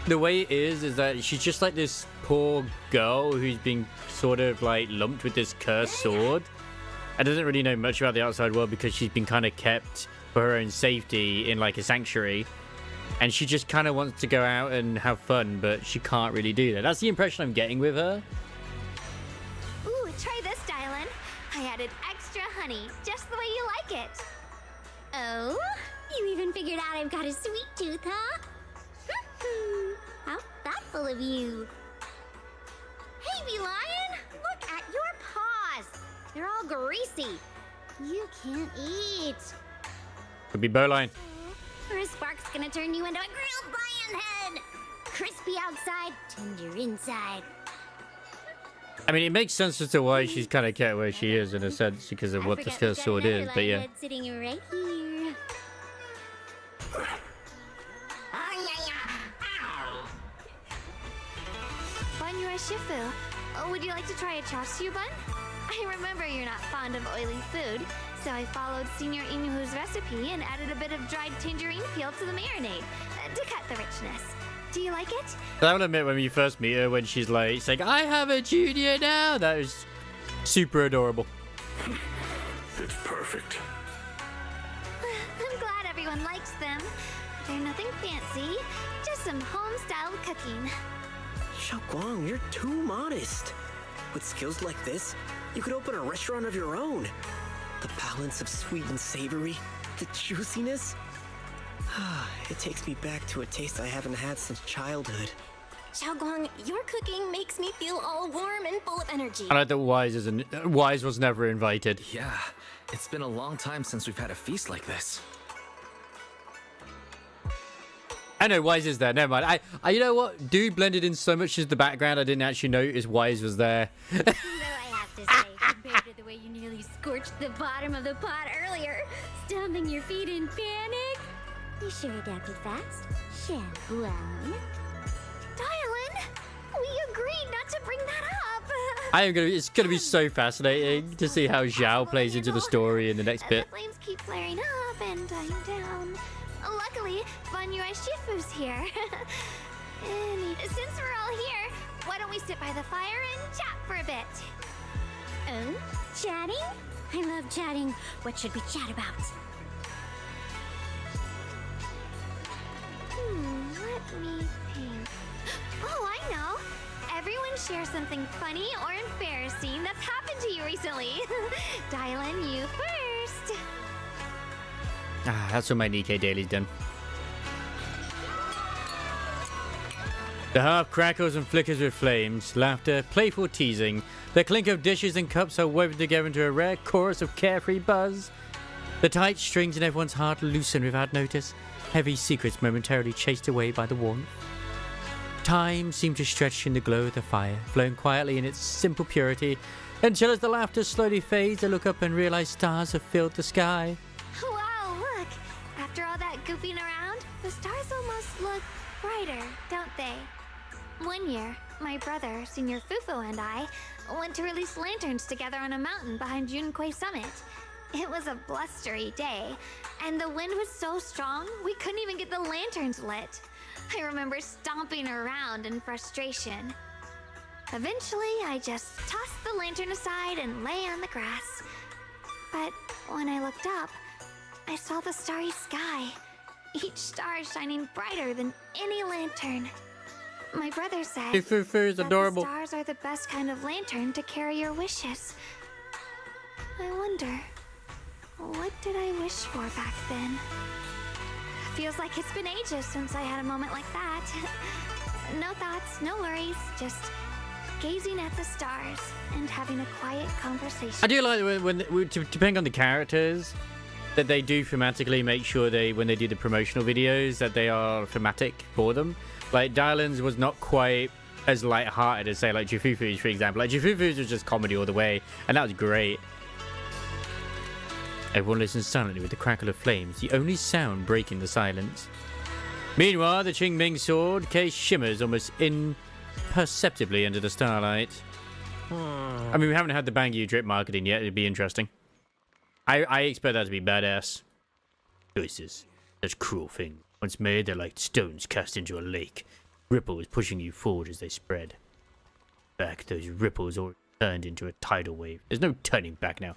the way it is that she's just like this poor girl who's been sort of like lumped with this cursed sword and doesn't really know much about the outside world because she's been kind of kept for her own safety in like a sanctuary, and she just kind of wants to go out and have fun, but she can't really do that. That's the impression I'm getting with her. Ooh, try this, Dialyn. I added extra honey, just the way you like it. Oh? You even figured out I've got a sweet tooth, huh? How thoughtful of you. Hey, Beelion! Look at your paws! They're all greasy. You can't eat. Could be Bowline. Or is Spark's gonna turn you into a grilled lion head? Crispy outside, tender inside. I mean, it makes sense as to why she's kind of kept where she is in a sense because of what the cursed sword is, but yeah. Sitting right here. Banyue Shifu, would you like to try a chapsu bun? I remember you're not fond of oily food, so I followed Senior Inuhu's recipe and added a bit of dried tangerine peel to the marinade to cut the richness. Do you like it? I will admit, when you first meet her, when she's like saying, "I have a junior now," that is super adorable. It's perfect. I'm glad everyone likes them. They're nothing fancy, just some home-style cooking. Xiaoguang, you're too modest. With skills like this, you could open a restaurant of your own. The balance of sweet and savory, the juiciness. It takes me back to a taste I haven't had since childhood. Xiaoguang, your cooking makes me feel all warm and full of energy. I like that Wise was never invited. Yeah, it's been a long time since we've had a feast like this. I know Wise is there. Never mind. I you know what? Dude blended in so much as the background, I didn't actually notice Wise was there. Though I have to say, compared to the way you nearly scorched the bottom of the pot earlier, stomping your feet in panic, you sure adapted fast, Xiaoguang. Dialyn, we agreed not to bring that up. It's gonna be so fascinating to see how Zhao plays into the story in the next bit. The flames keep flaring up and dying down. Luckily, Banyue Shifu's here. Since we're all here, why don't we sit by the fire and chat for a bit? Oh? Chatting? I love chatting. What should we chat about? Let me think. Oh, I know. Everyone share something funny or embarrassing that's happened to you recently. Dialyn, you first. That's what my Nikkei daily's done. The hearth crackles and flickers with flames, laughter, playful teasing. The clink of dishes and cups are woven together into a rare chorus of carefree buzz. The tight strings in everyone's heart loosen without notice, heavy secrets momentarily chased away by the warmth. Time seemed to stretch in the glow of the fire, flowing quietly in its simple purity, until as the laughter slowly fades, I look up and realize stars have filled the sky. Wow, look. After all that goofing around, The stars almost look brighter, don't they? One year, my brother, Senior Fufu, and I went to release lanterns together on a mountain behind Yunkui Summit. It was a blustery day, and the wind was so strong we couldn't even get the lanterns lit. I remember stomping around in frustration. Eventually, I just tossed the lantern aside and lay on the grass. But when I looked up, I saw the starry sky, each star shining brighter than any lantern. My brother said Fufu is adorable. The stars are the best kind of lantern to carry your wishes. I wonder, what did I wish for back then? Feels like it's been ages since I had a moment like that. No thoughts, no worries, just gazing at the stars and having a quiet conversation. I do like when depending on the characters, that they do thematically make sure when they do the promotional videos that they are thematic for them. Like Dialyn's was not quite as light-hearted as say like Jifufu's, for example. Like Jifufu's was just comedy all the way, and that was great. Everyone listens silently with the crackle of flames, the only sound breaking the silence. Meanwhile, the Qingming sword case shimmers almost imperceptibly under the starlight. I mean, we haven't had the Bangyu drip marketing yet. It'd be interesting. I expect that to be badass. Choices. Such cruel things. Once made, they're like stones cast into a lake. Ripples pushing you forward as they spread. Back, those ripples all turned into a tidal wave. There's no turning back now.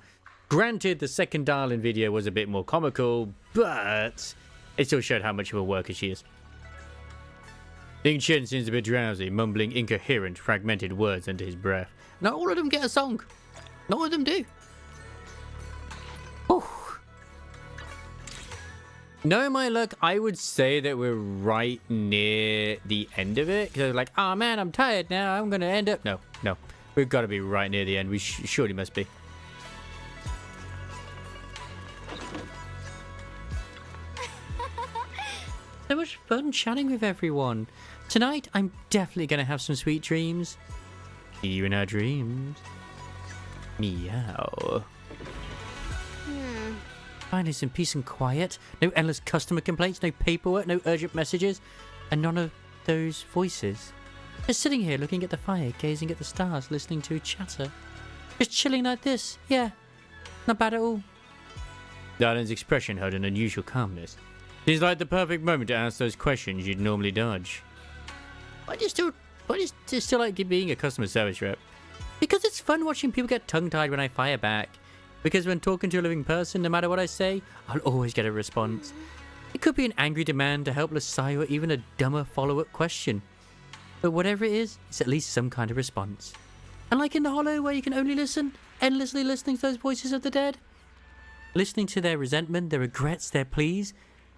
Granted, the second Dialyn video was a bit more comical, but it still showed how much of a worker she is. Ling Chen seems a bit drowsy, mumbling incoherent, fragmented words under his breath. Not all of them get a song. Not all of them do. Whew. Knowing my luck, I would say that we're right near the end of it. Because like, oh man, I'm tired now. I'm going to end up... No. We've got to be right near the end. We surely must be. So much fun chatting with everyone. Tonight, I'm definitely going to have some sweet dreams. See you in our dreams. Meow. Finally, some peace and quiet. No endless customer complaints, no paperwork, no urgent messages, and none of those voices. Just sitting here looking at the fire, gazing at the stars, listening to chatter. Just chilling like this. Yeah, not bad at all. Dialyn's expression held an unusual calmness. Seems like the perfect moment to ask those questions you'd normally dodge. Why do you still like being a customer service rep? Because it's fun watching people get tongue-tied when I fire back. Because when talking to a living person, no matter what I say, I'll always get a response. It could be an angry demand, a helpless sigh, or even a dumber follow-up question. But whatever it is, it's at least some kind of response. Unlike in the Hollow, where you can only listen, endlessly listening to those voices of the dead. Listening to their resentment, their regrets, their pleas.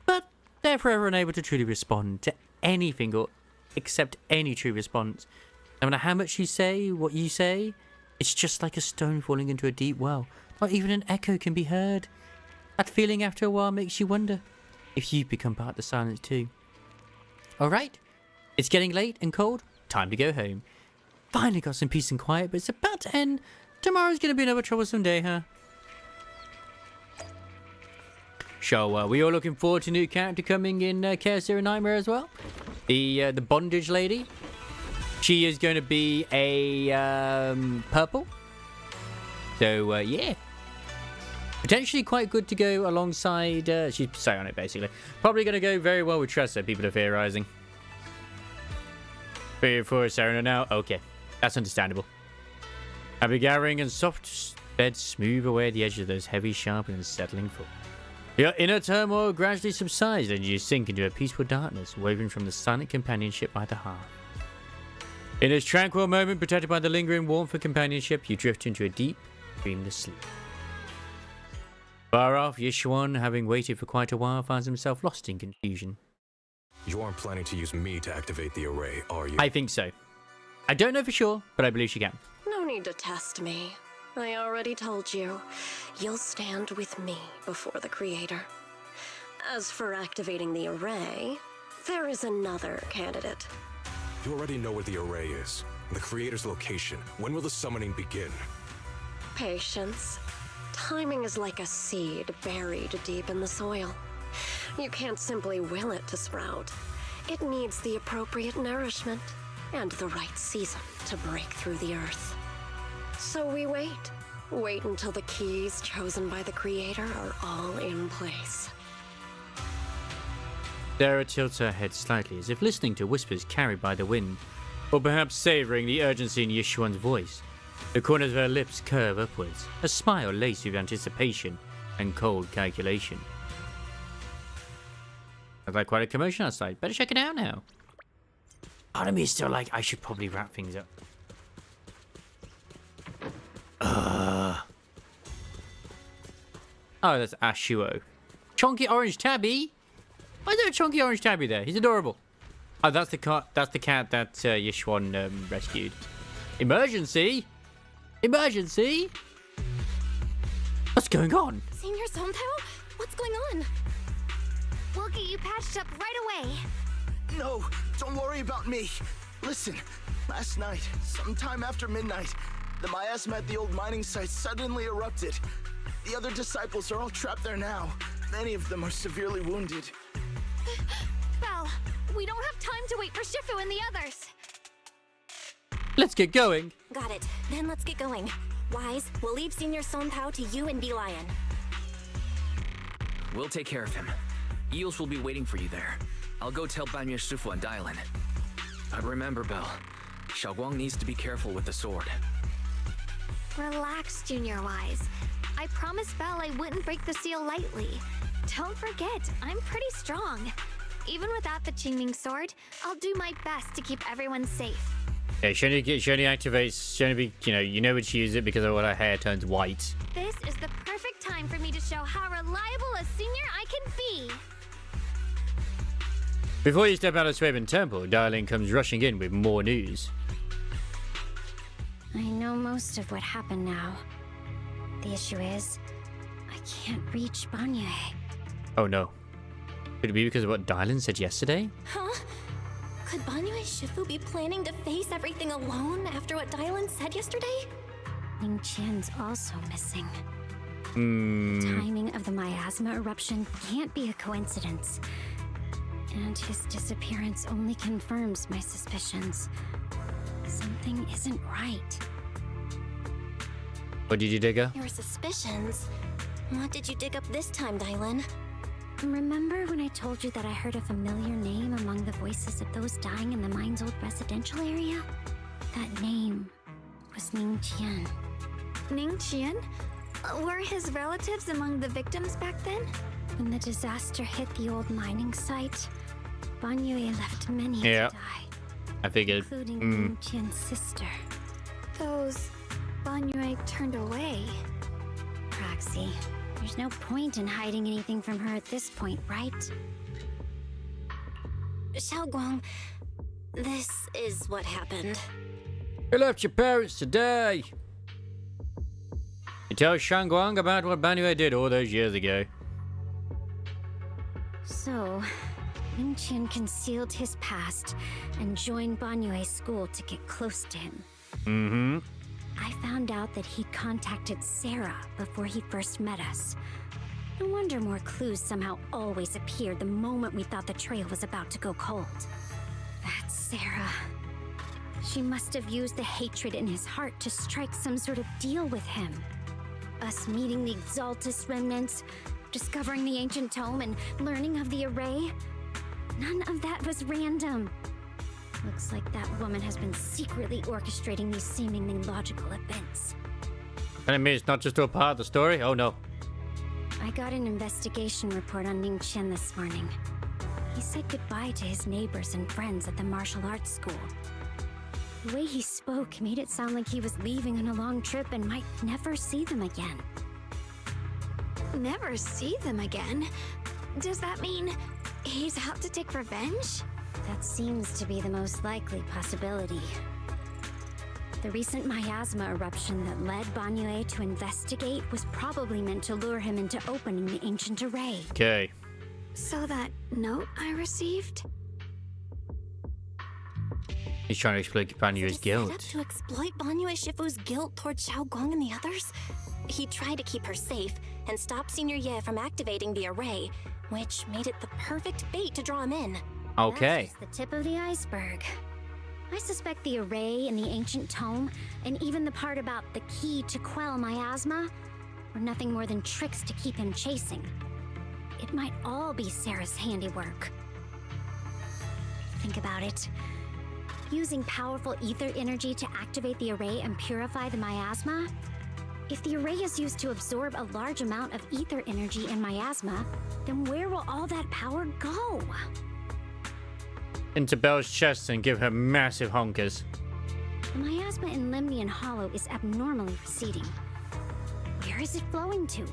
But they're forever unable to truly respond to anything or accept any true response. No matter how much you say, what you say, it's just like a stone falling into a deep well. Not even an echo can be heard. That feeling after a while makes you wonder if you've become part of the silence too. Alright, it's getting late and cold. Time to go home. Finally got some peace and quiet, but it's about to end. Tomorrow's going to be another troublesome day, huh? So, we all looking forward to a new character coming in Chaos Zero Nightmare as well. The bondage lady. She is going to be a purple. So, yeah. Potentially quite good to go alongside... she's psionic, basically. Probably going to go very well with Tressa, people are theorizing. 3 or 4 Serena now? Okay. That's understandable. Happy gathering and soft beds smooth away the edges of those heavy, sharp, and unsettling falls. Your inner turmoil gradually subsides and you sink into a peaceful darkness, woven from the silent companionship by the hearth. In this tranquil moment, protected by the lingering warmth of companionship, you drift into a deep, dreamless sleep. Far off, Yishuan, having waited for quite a while, finds himself lost in confusion. You aren't planning to use me to activate the array, are you? I think so. I don't know for sure, but I believe she can. No need to test me. I already told you. You'll stand with me before the Creator. As for activating the array, there is another candidate. You already know where the array is. The Creator's location. When will the summoning begin? Patience. Timing is like a seed buried deep in the soil. You can't simply will it to sprout. It needs the appropriate nourishment and the right season to break through the earth. So we wait. Wait until the keys chosen by the Creator are all in place. Sarah tilts her head slightly, as if listening to whispers carried by the wind, or perhaps savoring the urgency in Yishuan's voice. The corners of her lips curve upwards, a smile laced with anticipation and cold calculation. Sounds like quite a commotion outside. Better check it out now. Part of me is still like, I should probably wrap things up. Oh, that's Ashuo. Chunky orange tabby? Why is there a chunky orange tabby there? He's adorable. Oh, that's the cat. That's the cat that Yishuan rescued. Emergency! Emergency! What's going on? Senior Sontao? What's going on? We'll get you patched up right away. No, don't worry about me. Listen, last night, sometime after midnight, the miasma at the old mining site suddenly erupted. The other disciples are all trapped there now. Many of them are severely wounded. Belle, we don't have time to wait for Shifu and the others. Let's get going. Got it. Then let's get going. Wise, we'll leave Senior Sontao to you and Dialyn. We'll take care of him. Eels will be waiting for you there. I'll go tell Banyu Shifu and Dialyn. But remember, Belle, Xiaoguang needs to be careful with the sword. Relax, Junior Wise. I promised Belle I wouldn't break the seal lightly. Don't forget, I'm pretty strong. Even without the Qingming sword, I'll do my best to keep everyone safe. Yeah, she only activates, she only be, you know when she uses it because of when her hair turns white. This is the perfect time for me to show how reliable a senior I can be. Before you step out of Swaben Temple, Dialyn comes rushing in with more news. I know most of what happened now. The issue is, I can't reach Banyu. Oh no. Could it be because of what Dialyn said yesterday? Huh? Could Banyu Shifu be planning to face everything alone after what Dialyn said yesterday? Ning Qian's also missing. The Hmm. timing of the miasma eruption can't be a coincidence. And his disappearance only confirms my suspicions. Something isn't right. What did you dig up? Your suspicions? What did you dig up this time, Dialyn? Remember when I told you that I heard a familiar name among the voices of those dying in the mine's old residential area? That name was Ning Qian. Ning Qian? Were his relatives among the victims back then? When the disaster hit the old mining site, Banyu left many Yeah. to die, I figured. including Ning Qian's sister. Those Banyu turned away. Proxy, there's no point in hiding anything from her at this point, right? Xiaoguang, this is what happened. You left your parents today. You tell Xiaoguang about what Banyu did all those years ago. So, Ning Qian concealed his past and joined Banyue's school to get close to him. Mm-hmm. I found out that he'd contacted Sarah before he first met us. No wonder more clues somehow always appeared the moment we thought the trail was about to go cold. That's Sarah. She must have used the hatred in his heart to strike some sort of deal with him. Us meeting the Exaltus remnants, discovering the ancient tome, and learning of the array. None of that was random. Looks like that woman has been secretly orchestrating these seemingly logical events. And I mean, it's not just all part of the story? Oh no. I got an investigation report on Ning Qian this morning. He said goodbye to his neighbors and friends at the martial arts school. The way he spoke made it sound like he was leaving on a long trip and might never see them again. Never see them again? Does that mean he's out to take revenge? That seems to be the most likely possibility. The recent miasma eruption that led Banyue to investigate was probably meant to lure him into opening the ancient array. Okay. So that note I received? He's trying to exploit Banyu's Set guilt. up to exploit Banyu Shifu's guilt towards Xiaoguang and the others? He tried to keep her safe and stop Senior Ye from activating the array, which made it the perfect bait to draw him in. Okay. That's just the tip of the iceberg. I suspect the array in the ancient tome, and even the part about the key to quell miasma, were nothing more than tricks to keep him chasing. It might all be Sarah's handiwork. Think about it. Using powerful ether energy to activate the array and purify the miasma? If the array is used to absorb a large amount of ether energy in miasma, then where will all that power go? Into Belle's chest and give her massive honkers. The miasma in Limnian Hollow is abnormally receding. Where is it flowing to?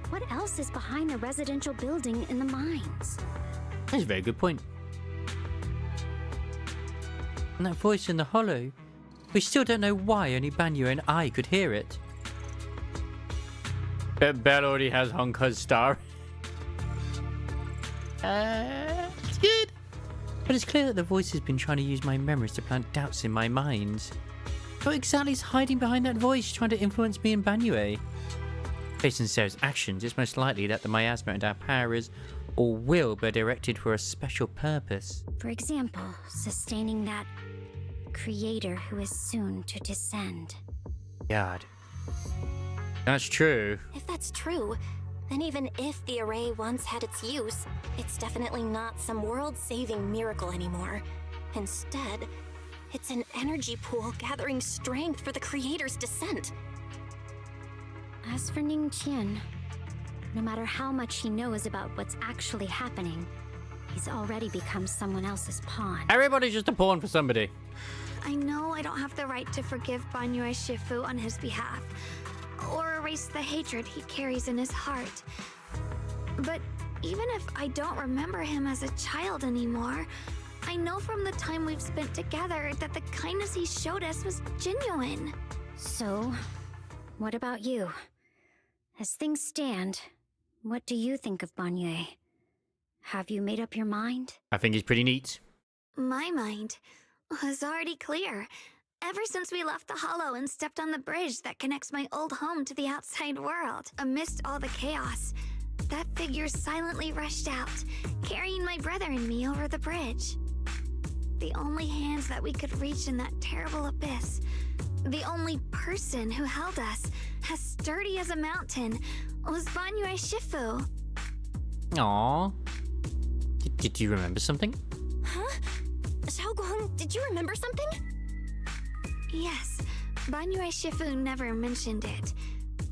What else is behind the residential building in the mines? That's a very good point. And that voice in the hollow, we still don't know why only Banyu and I could hear it. Bet Belle already has Honka's star. It's good. But it's clear that the voice has been trying to use my memories to plant doubts in my mind. What exactly is hiding behind that voice trying to influence me and Banyu? Based on Sarah's actions, it's most likely that the miasma and our power is or will be directed for a special purpose. For example, sustaining that creator who is soon to descend. God. That's true. If that's true, then even if the array once had its use, it's definitely not some world-saving miracle anymore. Instead, it's an energy pool gathering strength for the creator's descent. As for Ningqian, no matter how much he knows about what's actually happening, he's already become someone else's pawn. Everybody's just a pawn for somebody. I know I don't have the right to forgive Banyue Shifu on his behalf, or erase the hatred he carries in his heart. But even if I don't remember him as a child anymore, I know from the time we've spent together that the kindness he showed us was genuine. So, what about you? As things stand, what do you think of Banyue? Have you made up your mind? I think he's pretty neat. My mind was already clear. Ever since we left the Hollow and stepped on the bridge that connects my old home to the outside world, amidst all the chaos, that figure silently rushed out, carrying my brother and me over the bridge. The only hands that we could reach in that terrible abyss, the only person who held us, as sturdy as a mountain, was Banyue Shifu. Aww. Did you remember something? Huh? Xiaoguang, did you remember something? Yes, Banyue Shifu never mentioned it.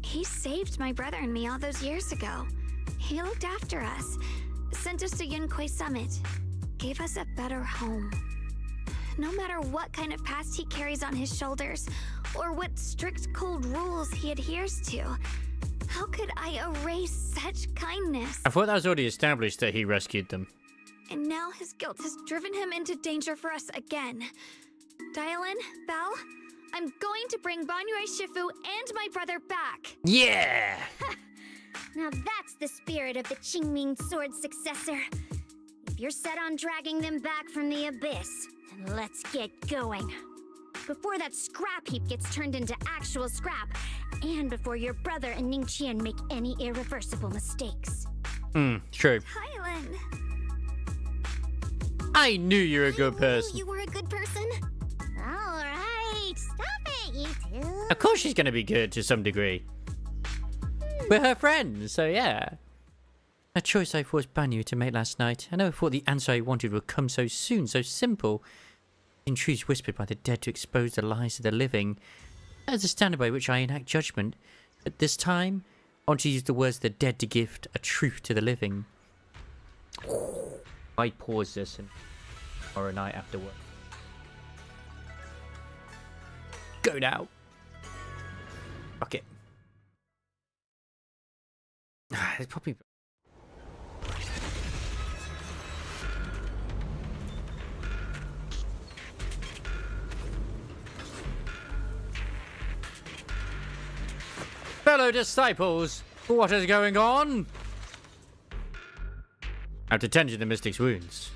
He saved my brother and me all those years ago. He looked after us, sent us to Yunquay Summit, gave us a better home. No matter what kind of past he carries on his shoulders, or what strict cold rules he adheres to, how could I erase such kindness? I thought that was already established that he rescued them. And now his guilt has driven him into danger for us again. Dialyn, Belle, I'm going to bring Banyue Shifu and my brother back. Yeah! Now that's the spirit of the Qingming Sword successor. If you're set on dragging them back from the abyss, then let's get going. Before that scrap heap gets turned into actual scrap, and before your brother and Ningqian make any irreversible mistakes. True. Dialyn! I knew you were a good person. You were a good person? Alright, stop it, you two. Of course she's gonna be good to some degree. We're her friends, so yeah. A choice I forced Banyu to make last night. I never thought the answer I wanted would come so soon, so simple. In truths whispered by the dead to expose the lies of the living. That is the standard by which I enact judgment. At this time, I want to use the words of the dead to give a truth to the living. I pause this and or a night after work. Go now. Fuck it. It's probably. Fellow disciples, what is going on? After tending the mystic's wounds.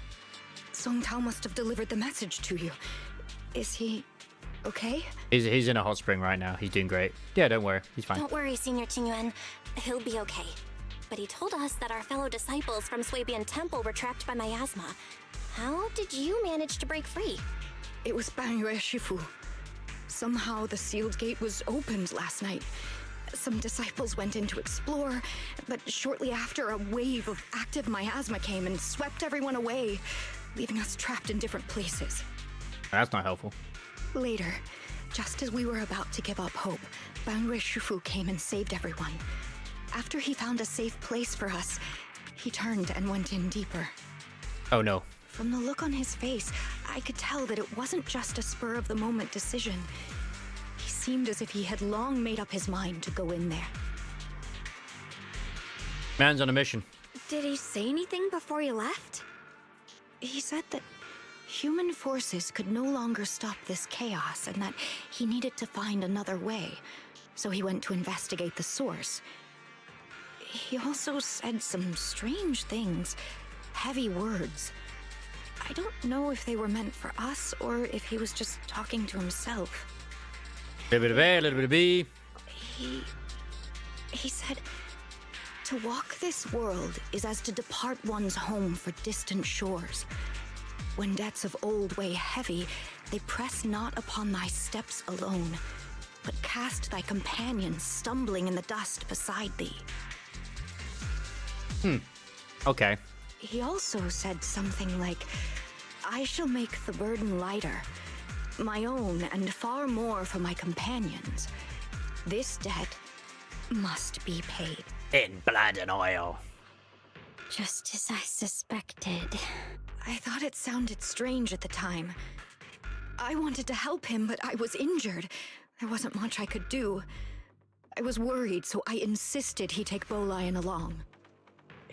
Song Tao must have delivered the message to you. Is he okay? He's in a hot spring right now. He's doing great. Yeah, don't worry. He's fine. Don't worry, Senior Qingyuan. He'll be okay. but he told us that our fellow disciples from Swabian Temple were trapped by miasma. How did you manage to break free? It was Banyue Shifu. Somehow the sealed gate was opened last night. Some disciples went in to explore, but shortly after, a wave of active miasma came and swept everyone away, leaving us trapped in different places. That's not helpful. Later, just as we were about to give up hope, Banyue Shifu came and saved everyone. After he found a safe place for us, he turned and went in deeper. Oh no. From the look on his face, I could tell that it wasn't just a spur-of-the-moment decision. He seemed as if he had long made up his mind to go in there. Man's on a mission. Did he say anything before he left? He said that human forces could no longer stop this chaos and that he needed to find another way, so he went to investigate the source. He also said some strange things, heavy words. I don't know if they were meant for us or if he was just talking to himself. A little bit of A, a little bit of B. He said, to walk this world is as to depart one's home for distant shores. When debts of old weigh heavy, they press not upon thy steps alone, but cast thy companions stumbling in the dust beside thee. Okay. He also said something like, I shall make the burden lighter, my own and far more for my companions. This debt must be paid. In blood and oil. Just as I suspected. I thought it sounded strange at the time. I wanted to help him, but I was injured. There wasn't much I could do. I was worried, so I insisted he take Bowlion along.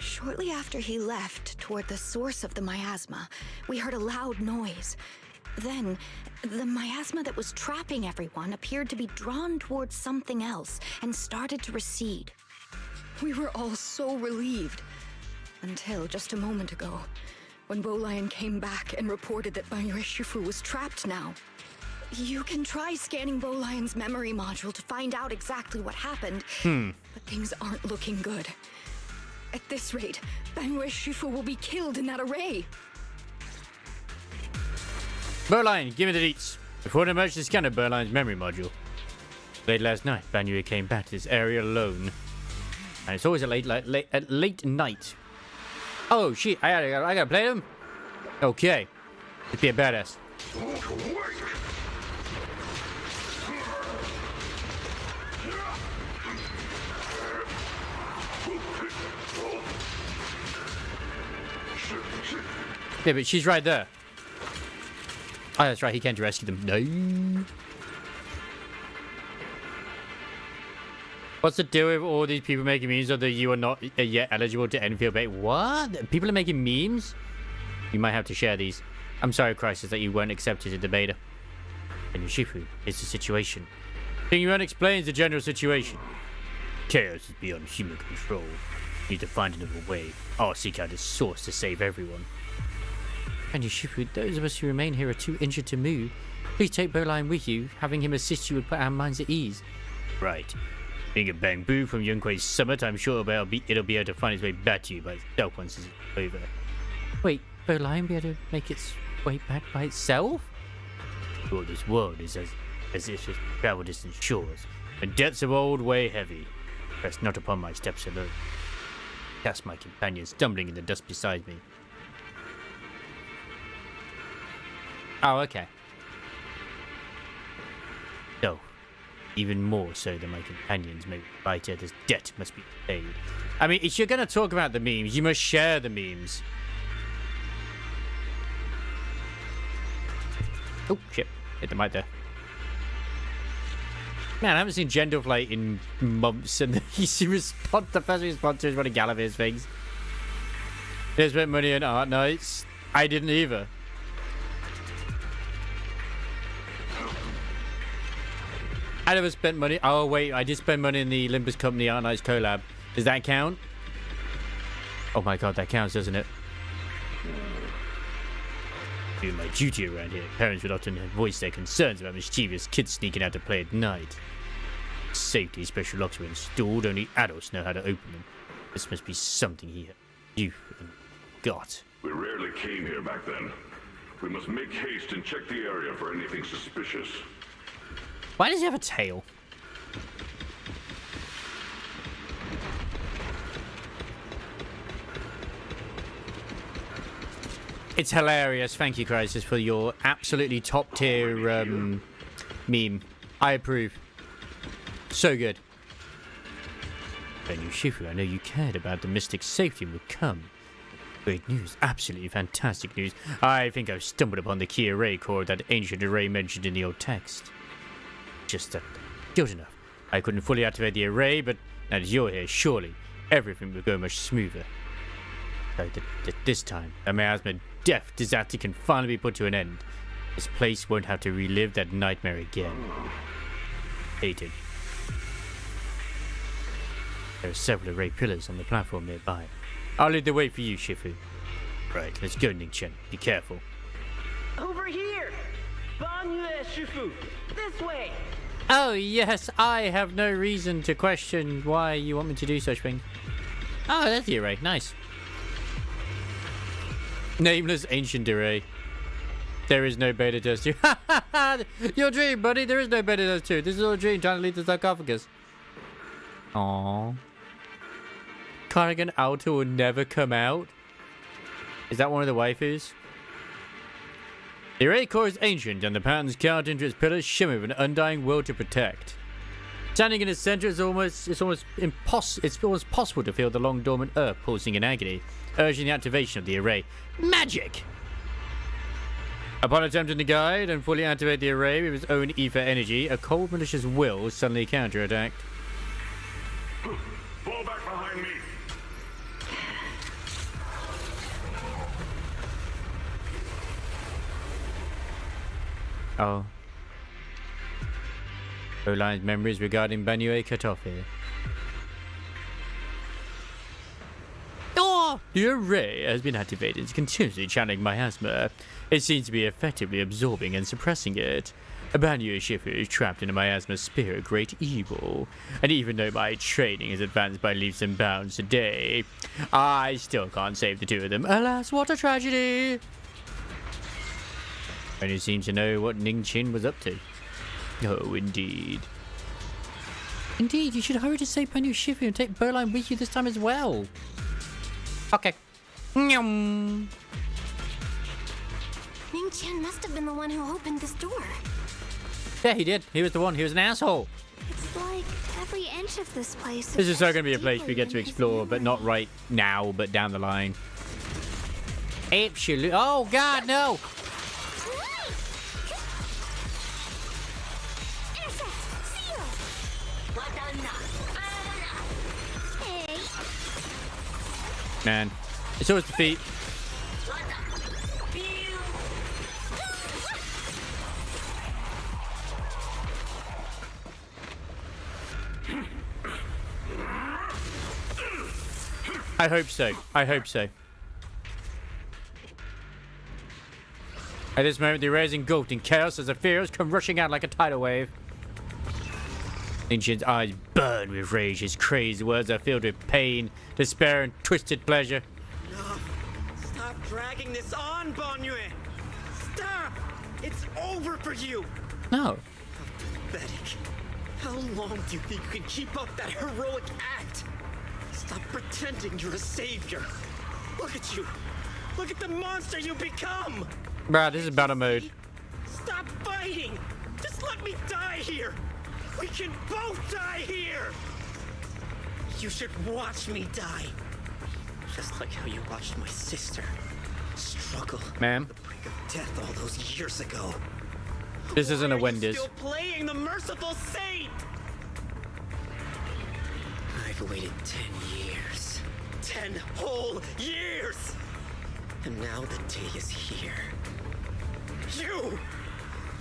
Shortly after he left, toward the source of the miasma, we heard a loud noise. Then, the miasma that was trapping everyone appeared to be drawn towards something else and started to recede. We were all so relieved. Until just a moment ago, when Bowlion came back and reported that Banyue Shifu was trapped now. You can try scanning Bowlion's memory module to find out exactly what happened, but things aren't looking good. At this rate, Banyue Shifu will be killed in that array. Bowlion, give me the deets. Before an emergency scan of Bowlion's memory module. Late last night, Banyue came back to this area alone. And it's always a late night. Oh shit, I gotta play them? Okay. Let's be a badass. Yeah, but she's right there. Oh, that's right, he can't rescue them. No. What's the deal with all these people making memes of that you are not yet eligible to Enfield Bay? What? People are making memes? You might have to share these. I'm sorry, Crisis, that you weren't accepted in the beta. And Shifu is the situation. Thing you won't explain is the general situation. Chaos is beyond human control. You need to find another way. I'll seek out a source to save everyone. And Shifu, those of us who remain here are too injured to move. Please take Bowlion with you. Having him assist you would put our minds at ease. Right. Being a Bangbu from Yunque's summit, I'm sure it'll be able to find its way back to you by itself once it's over. Wait, Bowlion be able to make its way back by itself? Well, this world is as if it's travel distant shores, and debts of old weigh heavy. Rest not upon my steps alone. Cast my companion stumbling in the dust beside me. Oh, okay. So, even more so than my companions may be lighter, this debt must be paid. I mean, if you're going to talk about the memes, you must share the memes. Oh, shit. Hit the mic there. Man, I haven't seen Gendoflate in months, and the first response to is one of Galavir's things. They spent money on art nights. I didn't either. I never spent money. Oh, wait, I did spend money in the Olympus Company Art Nights collab. Does that count? Oh my god, that counts, doesn't it? Doing my duty around here. Parents would often voice their concerns about mischievous kids sneaking out to play at night. Safety special locks were installed. Only adults know how to open them. This must be something you got. We rarely came here back then. We must make haste and check the area for anything suspicious. Why does he have a tail? It's hilarious. Thank you, Crisis, for your absolutely top tier meme. I approve. So good. Benyu Shifu, I know you cared about the Mystic's safety and would come. Great news. Absolutely fantastic news. I think I've stumbled upon the key array core that ancient array mentioned in the old text. Just that. Good enough. I couldn't fully activate the array, but now that you're here, surely everything will go much smoother. So that this time, a miasma death disaster can finally be put to an end. This place won't have to relive that nightmare again. Hated. There are several array pillars on the platform nearby. I'll lead the way for you, Shifu. Right, let's go, Ning-chen. Be careful. Over here! Banyu Shifu! This way! Oh, yes, I have no reason to question why you want me to do such thing. Oh, that's the array. Nice. Nameless ancient array. There is no beta test 2. Your dream, buddy. There is no beta test 2. This is all a dream trying to lead the sarcophagus. Aww. Carrigan Alto will never come out. Is that one of the waifus? The array core is ancient, and the patterns carved into its pillars shimmer with an undying will to protect. Standing in its center, it's almost possible to feel the long dormant earth pulsing in agony, urging the activation of the array. Magic! Upon attempting to guide and fully activate the array with its own ether energy, a cold malicious will suddenly counterattacked. Fall back behind me! Oh. Oline's memories regarding Banyu cut off here. Oh! The array has been activated, continuously channeling miasma. It seems to be effectively absorbing and suppressing it. Banyu Shifu is trapped in a miasma spirit, great evil. And even though my training has advanced by leaps and bounds today, I still can't save the two of them. Alas, what a tragedy! And you seem to know what Ning-Chin was up to. Oh, indeed. Indeed, you should hurry to save Banyu Shifu and take Berline with you this time as well. Okay. Ning-Chen must have been the one who opened this door. Yeah, he did. He was the one. He was an asshole. It's like every inch of this place. This is so going to be a place we get to explore, but not right now, but down the line. Absolutely. Oh, God, no. Man, it's always defeat. I hope so. I hope so. At this moment, the array is engulfed in chaos as the fears come rushing out like a tidal wave. Ning-Chen's eyes burn with rage. His crazed words are filled with pain, despair, and twisted pleasure. No. Stop dragging this on, Banyu! Stop! It's over for you! No. Pathetic. How long do you think you can keep up that heroic act? Stop pretending you're a savior. Look at you. Look at the monster you become. Bruh, this is battle mode. Stop fighting. Just let me die here. We can both die here. You should watch me die. Just like how you watched my sister struggle. Ma'am. The brink of death all those years ago. This isn't a Why are you Wendy's. still playing the merciful saint? I've waited 10 years. 10 whole years! And now the day is here.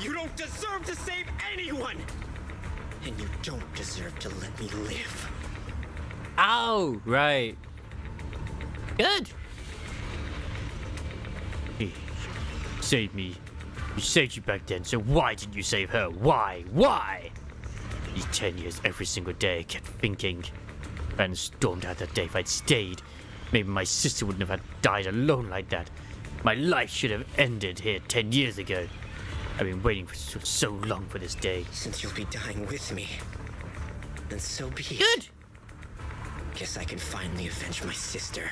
You don't deserve to save anyone! And you don't deserve to let me live. Oh, right. Good. Hey, save me. You saved you back then, so why didn't you save her? Why? Why? These 10 years, every single day, I kept thinking. Ben stormed out that day. If I'd stayed, maybe my sister wouldn't have had died alone like that. My life should have ended here 10 years ago. I've been waiting for so long for this day. Since you'll be dying with me, then so be it. Good! Guess I can finally avenge my sister.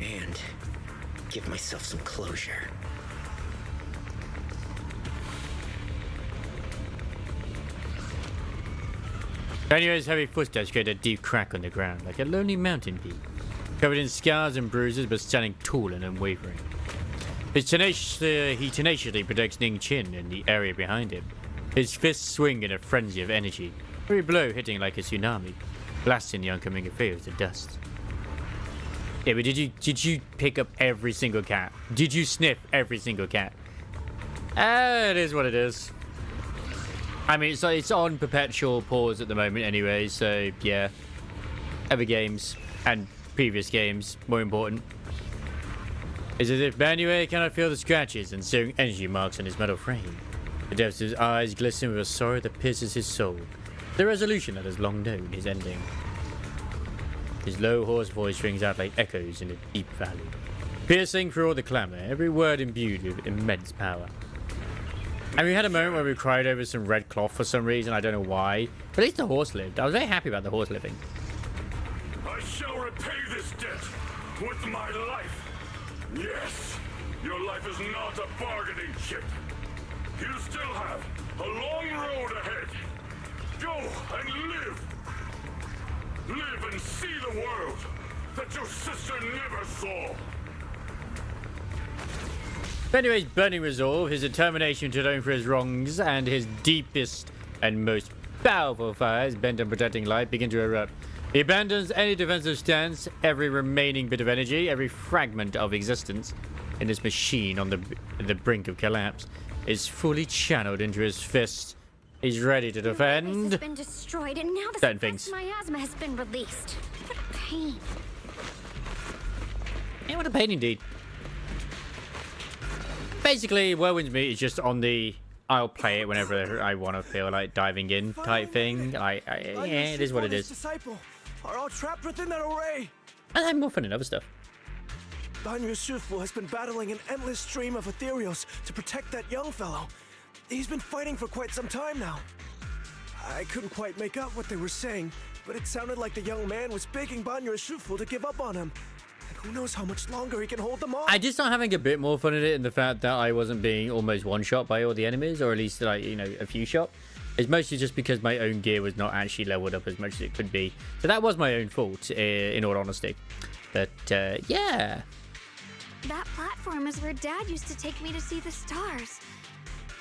And give myself some closure. Anyways, heavy footsteps create a deep crack on the ground, like a lonely mountain peak. Covered in scars and bruises, but standing tall and unwavering. He tenaciously protects Ning Chin and the area behind him. His fists swing in a frenzy of energy, every blow hitting like a tsunami, blasting the oncoming affairs to dust. Yeah, but did you pick up every single cat? Did you sniff every single cat? It is what it is. I mean, it's on perpetual pause at the moment anyway, so yeah. Other games and previous games, more important. It's as if Banue cannot feel the scratches and searing energy marks on his metal frame. The depths of his eyes glisten with a sorrow that pierces his soul. The resolution that has long known his ending. His low, hoarse voice rings out like echoes in a deep valley, piercing through all the clamour, every word imbued with immense power. And we had a moment where we cried over some red cloth for some reason, I don't know why. But at least the horse lived. I was very happy about the horse living. I shall repay this debt with my life. Yes, your life is not a bargaining chip. You still have a long road ahead. Go and live. Live and see the world that your sister never saw. But anyways, burning resolve, his determination to atone for his wrongs, and his deepest and most powerful fires bent on protecting life begin to erupt. He abandons any defensive stance, every remaining bit of energy, every fragment of existence in this machine on the brink of collapse is fully channeled into his fist. He's ready to defend. Has been destroyed, and now the certain things. miasma has been released. What a pain. Yeah, what a pain indeed. Basically, Whirlwind's Meat is just on the I'll play it whenever I want to feel like diving in type thing. Yeah, it is what it is. Disciple are all trapped within that array. And I'm more fun in other stuff. Banyu Shifu has been battling an endless stream of ethereals to protect that young fellow. He's been fighting for quite some time now. I couldn't quite make out what they were saying, but it sounded like the young man was begging Banyu Shifu to give up on him. And who knows how much longer he can hold them off. I just not having a bit more fun in it in the fact that I wasn't being almost one-shot by all the enemies, or at least, like, you know, a few shot. It's mostly just because my own gear was not actually leveled up as much as it could be. So that was my own fault, in all honesty. But, yeah. That platform is where Dad used to take me to see the stars.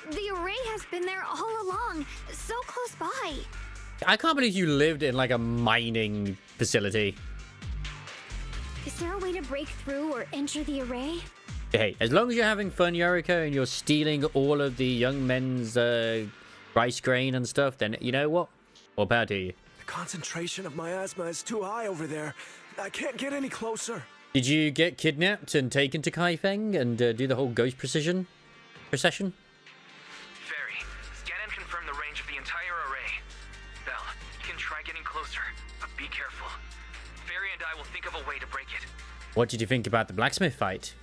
The array has been there all along, so close by. I can't believe you lived in, like, a mining facility. Is there a way to break through or enter the array? Hey, as long as you're having fun, Yoriko, and you're stealing all of the young men's rice grain and stuff, then you know what? More power to you. The concentration of miasma is too high over there. I can't get any closer. Did you get kidnapped and taken to Kaifeng and do the whole ghost procession? Fairy, scan and confirm the range of the entire array. Belle, you can try getting closer, but be careful. Fairy and I will think of a way to break it. What did you think about the blacksmith fight?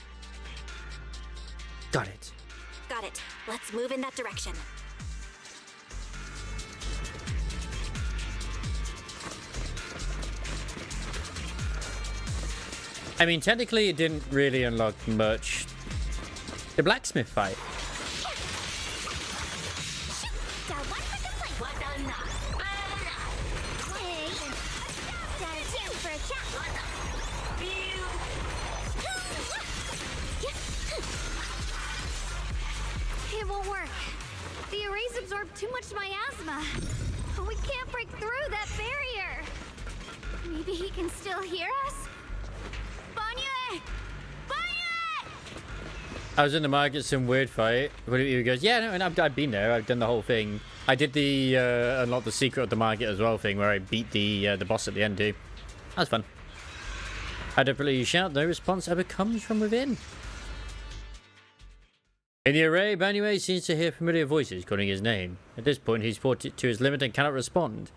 Got it. Got it. Let's move in that direction. I mean, technically it didn't really unlock much. The blacksmith fight. It won't work. The arrays absorb too much miasma. We can't break through that barrier. Maybe he can still hear us? Banyu! Banyu! I was in the market, some weird fight. He goes, yeah, no, and I've been there. I've done the whole thing. I did the unlock the secret of the market as well thing, where I beat the boss at the end too. That was fun. I definitely shout, no response ever comes from within. In the array, Banue seems to hear familiar voices calling his name. At this point, he's brought it to his limit and cannot respond.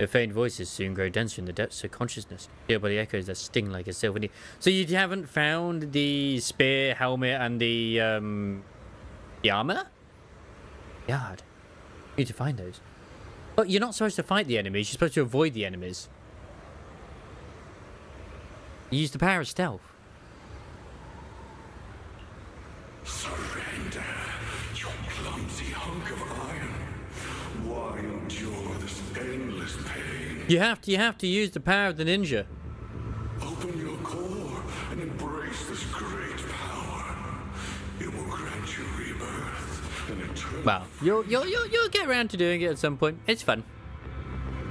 Their faint voices soon grow denser in the depths of consciousness, heard by the echoes that sting like a silver needle. So you haven't found the spear, helmet, and the armor? God, you need to find those. But you're not supposed to fight the enemies. You're supposed to avoid the enemies. Use the power of stealth. Surrender, you clumsy hunk of iron. Why endure this endless pain? You have to use the power of the ninja. Open your core and embrace this great power. It will grant you rebirth and eternal. Well, you'll get around to doing it at some point. It's fun.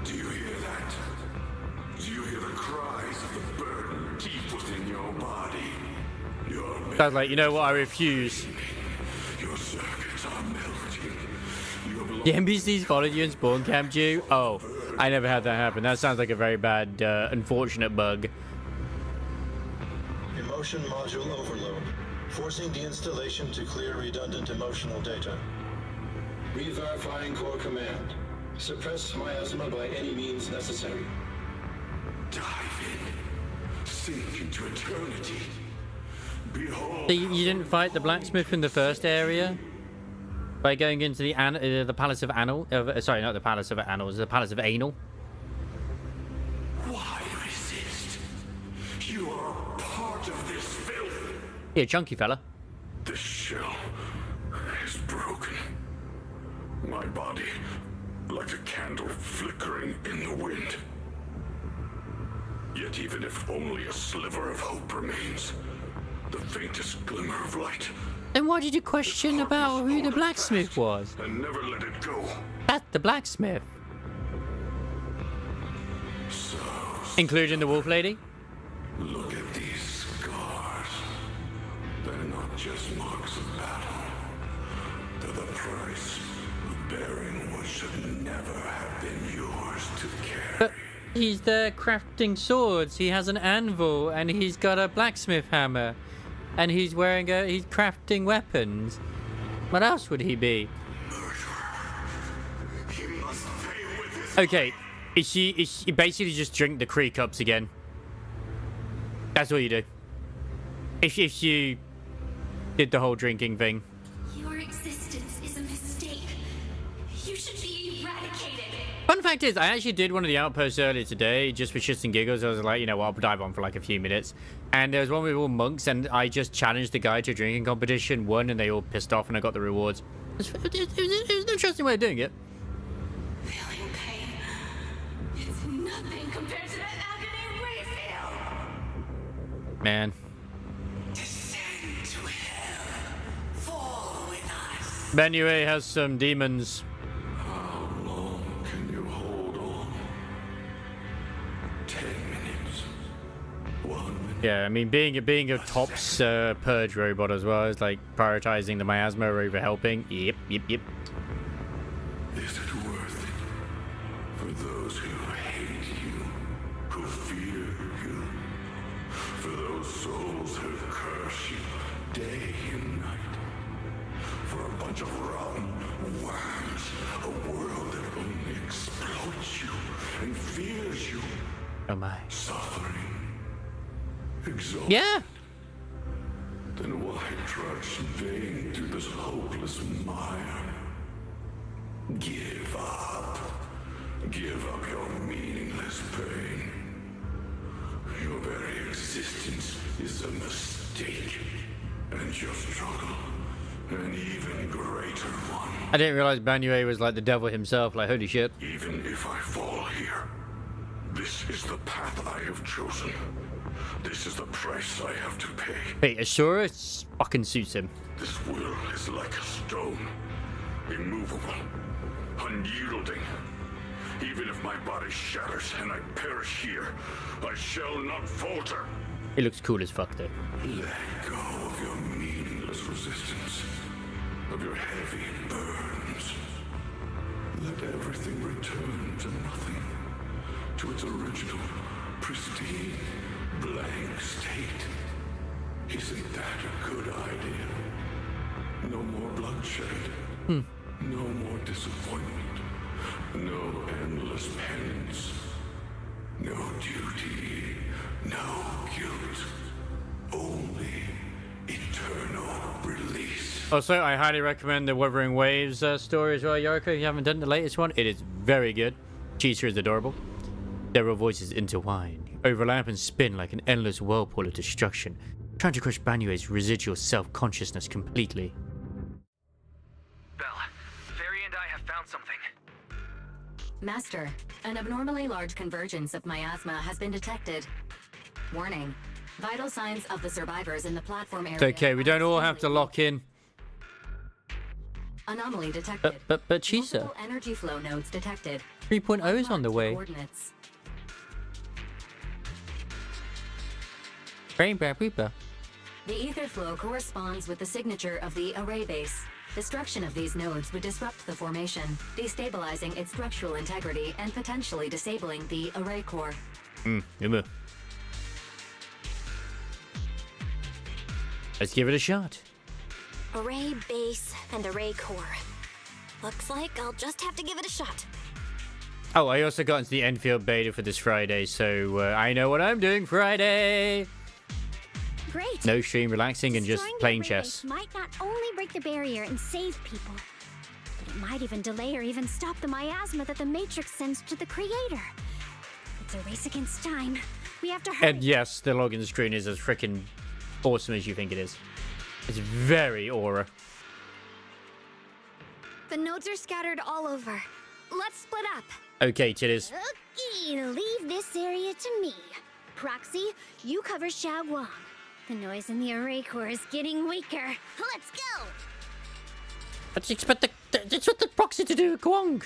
Do you hear that? Do you hear the cries of the burden deep within your body? Sounds like, you know what, I refuse. Your circuits are melting. The NPCs followed you and spawn camped you? Oh, I never had that happen. That sounds like a very bad, unfortunate bug. Emotion module overload. Forcing deinstallation to clear redundant emotional data. Re-verifying core command. Suppress miasma by any means necessary. Dive in. Sink into eternity. Behold. So you didn't fight the blacksmith in the first area? By going into the Palace of Anal? Sorry, not the Palace of Anal, the Palace of Anal. Why resist? You are part of this filth. Yeah, chunky fella. This shell is broken. My body, like a candle flickering in the wind. Yet even if only a sliver of hope remains, the faintest glimmer of light. Then why did you question about who the blacksmith was? And never let it go. That's the blacksmith. So, including the wolf lady? Look at these scars. They're not just marks of battle. They're the price of bearing what should never have been yours to carry. But he's there crafting swords. He has an anvil and he's got a blacksmith hammer. And he's he's crafting weapons. What else would he be? He must pay with his okay, is she basically just drink the Kree cups again? That's what you do. If you did the whole drinking thing. Your existence is a mistake. You should be eradicated. Fun fact is, I actually did one of the outposts earlier today, just for shits and giggles. I was like, you know what, I'll dive on for like a few minutes. And there was one with all monks, and I just challenged the guy to a drinking competition, won, and they all pissed off, and I got the rewards. It was an interesting way of doing it. Feeling pain. It's nothing compared to that agony we feel. Man. Descend to hell. Fall with us. Benue has some demons. How long can you hold on? 10 minutes. 1 minute. Yeah, I mean, being a tops purge robot as well is like prioritizing the miasma over helping. Yep. Is it worth it for those who hate you, who fear you, for those souls who curse you day and night, for a bunch of rotten worms, a world that only exploits you and fears you? Oh my. Suffering. Exhausted. Yeah. Then why trudge in vain through this hopeless mire? Give up. Give up your meaningless pain. Your very existence is a mistake. And your struggle, an even greater one. I didn't realize Benue was like the devil himself, like holy shit. Even if I fall here, this is the path I have chosen. This is the price I have to pay. Hey, Ashura fucking suits him. This will is like a stone. Immovable. Unyielding. Even if my body shatters and I perish here, I shall not falter. He looks cool as fuck though. Let go of your meaningless resistance. Of your heavy burdens. Let everything return to nothing. To its original, pristine, blank state. Isn't that a good idea? No more bloodshed. No more disappointment. No endless penance. No duty. No guilt. Only eternal release. Also, I highly recommend the Wuthering Waves story as well, Yoriko. If you haven't done the latest one, it is very good. Chisa is adorable. Several voices intertwine, overlap and spin like an endless whirlpool of destruction, trying to crush Banyue's residual self-consciousness completely. Belle, Fairy and I have found something. Master, an abnormally large convergence of miasma has been detected. Warning. Vital signs of the survivors in the platform area. It's okay, we don't all have to lock in. Anomaly detected. But Chisa. Multiple energy flow nodes detected. 3.0 is on the way. Coordinates. The ether flow corresponds with the signature of the array base. Destruction of these nodes would disrupt the formation, destabilizing its structural integrity and potentially disabling the array core. Let's give it a shot. Array base and array core. Looks like I'll just have to give it a shot. Oh, I also got into the Enfield beta for this Friday, so I know what I'm doing Friday. Great. No stream, relaxing, and just Destroying playing the chess. array base might not only break the barrier and save people, but it might even delay or even stop the miasma that the Matrix sends to the Creator. It's a race against time. We have to hurry. And yes, the login screen is as freaking awesome as you think it is. It's very aura. The nodes are scattered all over. Let's split up. Okay, titties. Okay, leave this area to me. Proxy, you cover Xiaoguang. The noise in the array core is getting weaker. Let's go! That's what the proxy to do, Guang.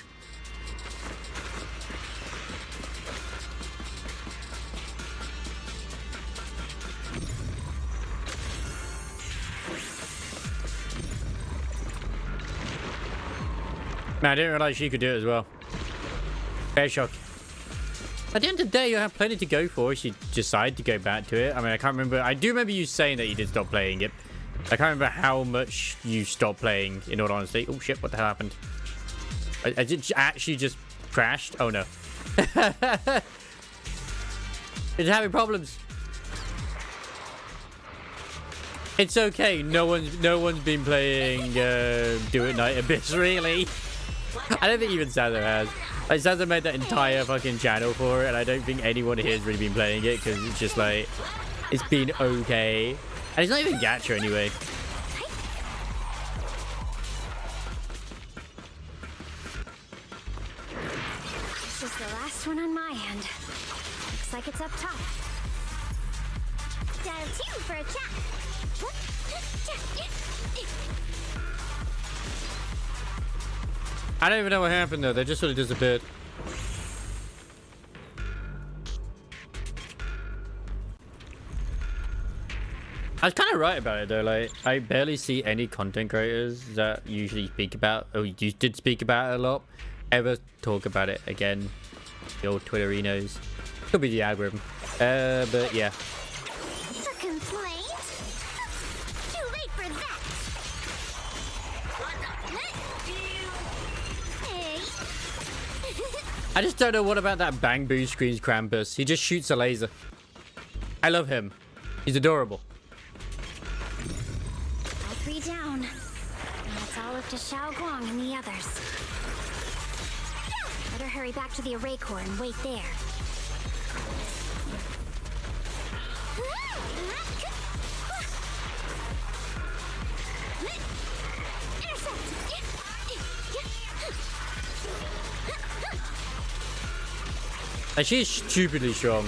Man, I didn't realize she could do it as well. Fair shock. At the end of the day, you have plenty to go for if you decide to go back to it. I mean, I can't remember. I do remember you saying that you did stop playing it. I can't remember how much you stopped playing, in all honesty. Oh, shit, what the hell happened? I did actually just crashed? Oh, no. It's having problems. It's okay. No one's been playing Do It Night Abyss, really. I don't think even Sazo has. Like, Sazo made that entire fucking channel for it, and I don't think anyone here has really been playing it, because it's just like, it's been okay. And it's not even gacha anyway. This is the last one on my end. Looks like it's up top. Dial 2 for a chat. I don't even know what happened though. They just sort of disappeared. I was kind of right about it though. Like, I barely see any content creators that usually speak about, or you did speak about it a lot, ever talk about it again. The old Twitterinos. Could be the algorithm. But yeah. A complaint? Too late for that. I just don't know what about that Bang Boo screams Krampus. He just shoots a laser. I love him. He's adorable. All 3 down. Now it's all up to Xiaoguang and the others. Better hurry back to the array core and wait there. And she's stupidly strong.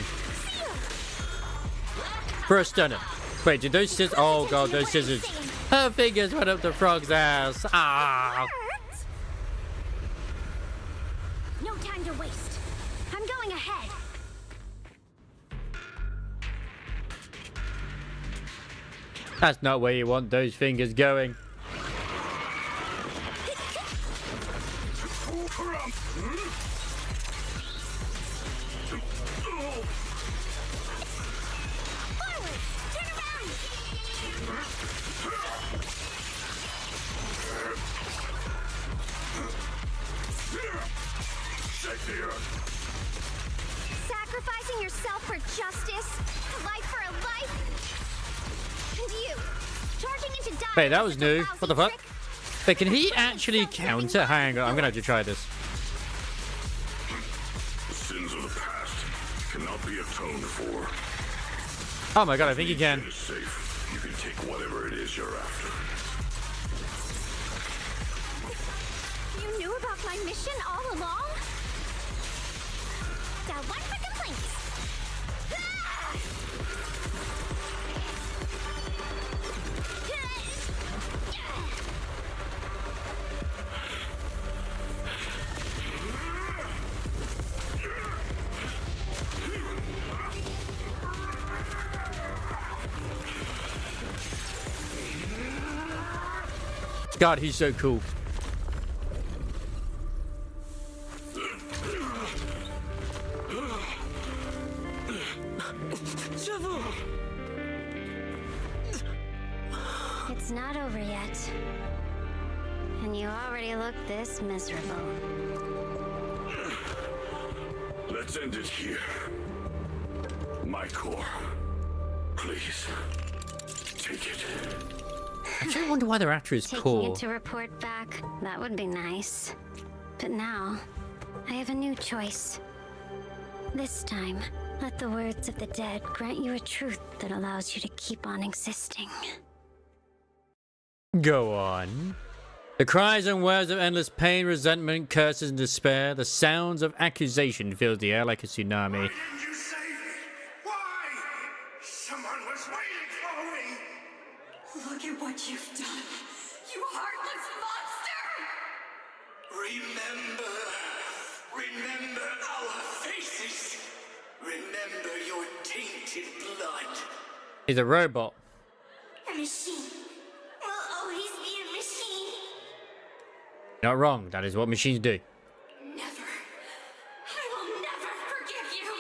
For a stunner. Wait, did those scissors... Oh god, those scissors. Her fingers went up the frog's ass. Ah. No time to waste. I'm going ahead. That's not where you want those fingers going. yourself for justice, a life for a life. And you, charging into die. Wait, that was new. What the fuck? Wait, can he actually counter? Hang on, I'm gonna have to try this. The sins of the past cannot be atoned for. Oh my god, I think he can. It is safe. You can take whatever it is you're after. You knew about my mission all along? Now one for complaints. God, he's so cool. It's not over yet. And you already look this miserable. Let's end it here. My core. Please. Take it. I actually wonder why they're after his Taking core. it to report back, that would be nice. But now, I have a new choice. This time, let the words of the dead grant you a truth that allows you to keep on existing. Go on. The cries and words of endless pain, resentment, curses, and despair. The sounds of accusation filled the air like a tsunami. Someone was waiting for me! Look at what you've done, you heartless monster! Remember our faces. Remember your tainted blood. He's a robot. A machine will always be a machine. Not wrong. That is what machines do. Never. I will never forgive you.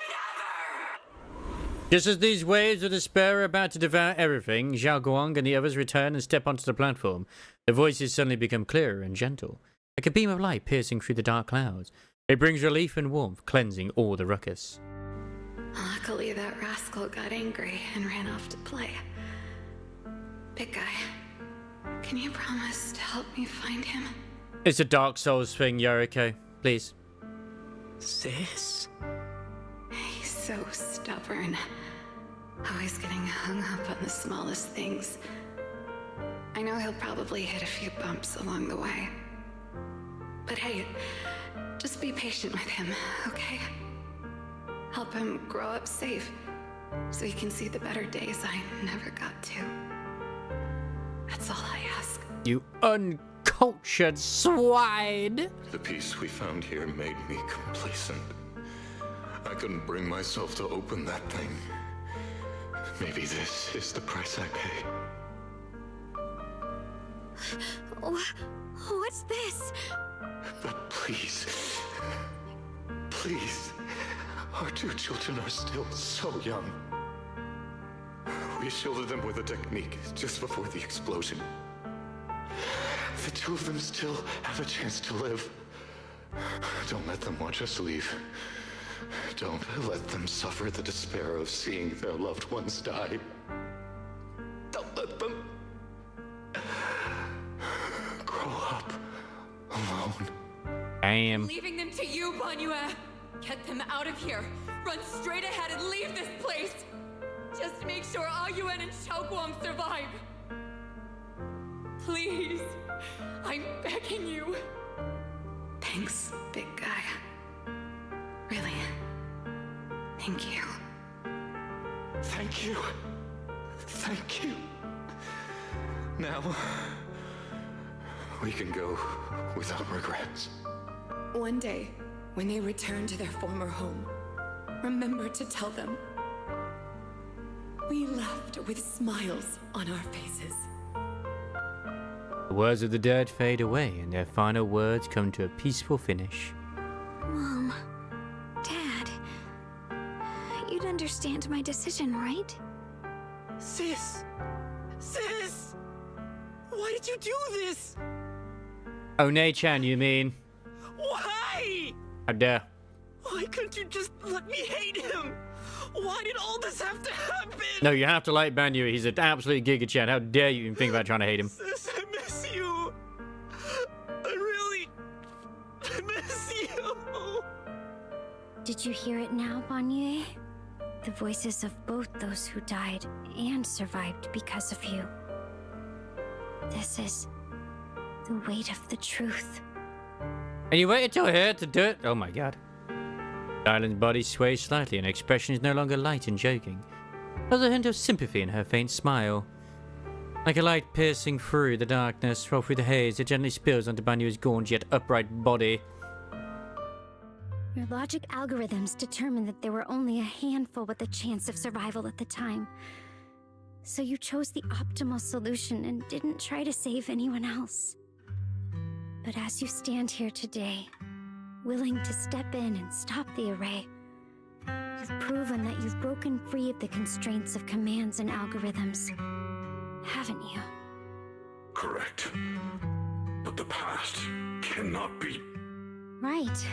Never! Just as these waves of despair are about to devour everything, Zhao Guang and the others return and step onto the platform. Their voices suddenly become clearer and gentle, like a beam of light piercing through the dark clouds. It brings relief and warmth, cleansing all the ruckus. Luckily, that rascal got angry and ran off to play. Big guy, can you promise to help me find him? It's a Dark Souls thing, Yoriko. Please. Sis? He's so stubborn. Always getting hung up on the smallest things. I know he'll probably hit a few bumps along the way. But hey, just be patient with him, okay? Help him grow up safe, so he can see the better days I never got to. That's all I ask. You uncultured swine! The peace we found here made me complacent. I couldn't bring myself to open that thing. Maybe this is the price I pay. What's this? But please, please, our two children are still so young. We shielded them with a technique just before the explosion. The two of them still have a chance to live. Don't let them watch us leave. Don't let them suffer the despair of seeing their loved ones die. Don't let them grow up alone. I am. Leaving them to you, Banyue. Get them out of here. Run straight ahead and leave this place. Just make sure Ayuan and Xiaoguang survive. Please. I'm begging you. Thanks, big guy. Really. Thank you. Thank you. Thank you. Now, we can go without regrets. One day, when they return to their former home, remember to tell them we left with smiles on our faces. The words of the dead fade away, and their final words come to a peaceful finish. Mom, Dad, you'd understand my decision, right? Sis! Sis! Why did you do this? Oh, Nei-chan, you mean? Why? How dare. Why couldn't you just let me hate him? Why did all this have to happen? No, you have to like Banyu. He's an absolute Giga Chan. How dare you even think about trying to hate him? Sis, I miss you. I miss you. Did you hear it now, Banyu? The voices of both those who died and survived because of you. This is the weight of the truth. And you waited till here to do it? Oh my god. Dialyn's body sways slightly and her expression is no longer light and joking. There's a hint of sympathy in her faint smile. Like a light piercing through the darkness, roll through the haze, it gently spills onto Banyu's gaunt yet upright body. Your logic algorithms determined that there were only a handful with a chance of survival at the time. So you chose the optimal solution and didn't try to save anyone else. But as you stand here today, willing to step in and stop the array, you've proven that you've broken free of the constraints of commands and algorithms, haven't you? Correct. But the past cannot be... Right.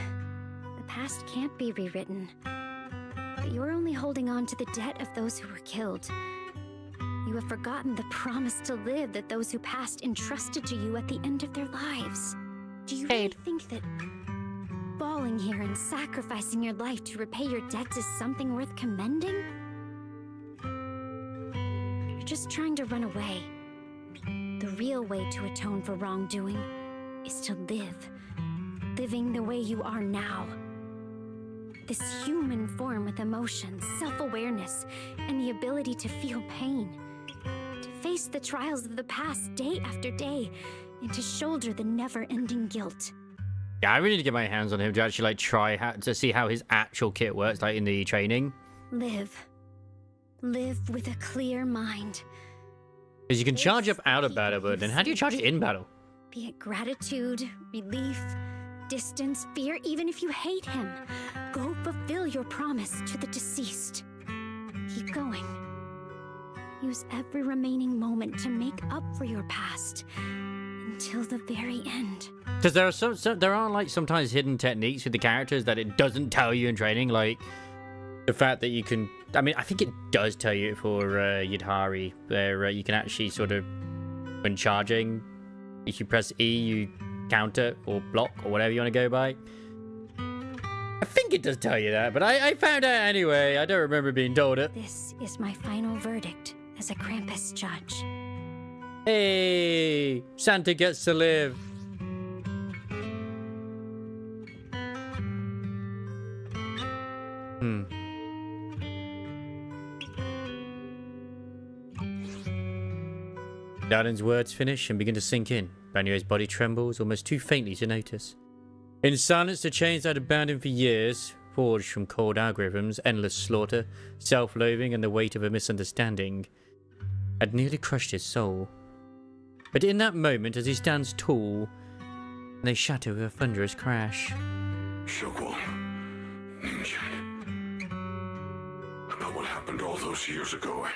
The past can't be rewritten. But you're only holding on to the debt of those who were killed. You have forgotten the promise to live that those who passed entrusted to you at the end of their lives. Do you really think that falling here and sacrificing your life to repay your debts is something worth commending? You're just trying to run away. The real way to atone for wrongdoing is to live. Living the way you are now. This human form with emotions, self-awareness, and the ability to feel pain. To face the trials of the past day after day, and to shoulder the never-ending guilt. Yeah, I really need to get my hands on him to actually like try to see how his actual kit works, like in the training. Live. Live with a clear mind. Because you can charge up out of battle, but then how do you charge it in battle? Be it gratitude, relief, distance, fear, even if you hate him. Go fulfill your promise to the deceased. Keep going. Use every remaining moment to make up for your past. Until the very end. Because there are there are like sometimes hidden techniques with the characters that it doesn't tell you in training, like the fact that you can. I mean, I think it does tell you for Yidhari, where you can actually sort of, when charging, if you press E, you counter or block or whatever you want to go by. I think it does tell you that, but I found out anyway. I don't remember being told it. This is my final verdict as a Krampus judge. Hey, Santa gets to live. Dialyn's words finish and begin to sink in. Banyu's body trembles almost too faintly to notice. In silence, the chains that had bound him for years, forged from cold algorithms, endless slaughter, self-loathing, and the weight of a misunderstanding, had nearly crushed his soul. But in that moment, as he stands tall, they shatter with a thunderous crash. Shokwon, about what happened all those years ago.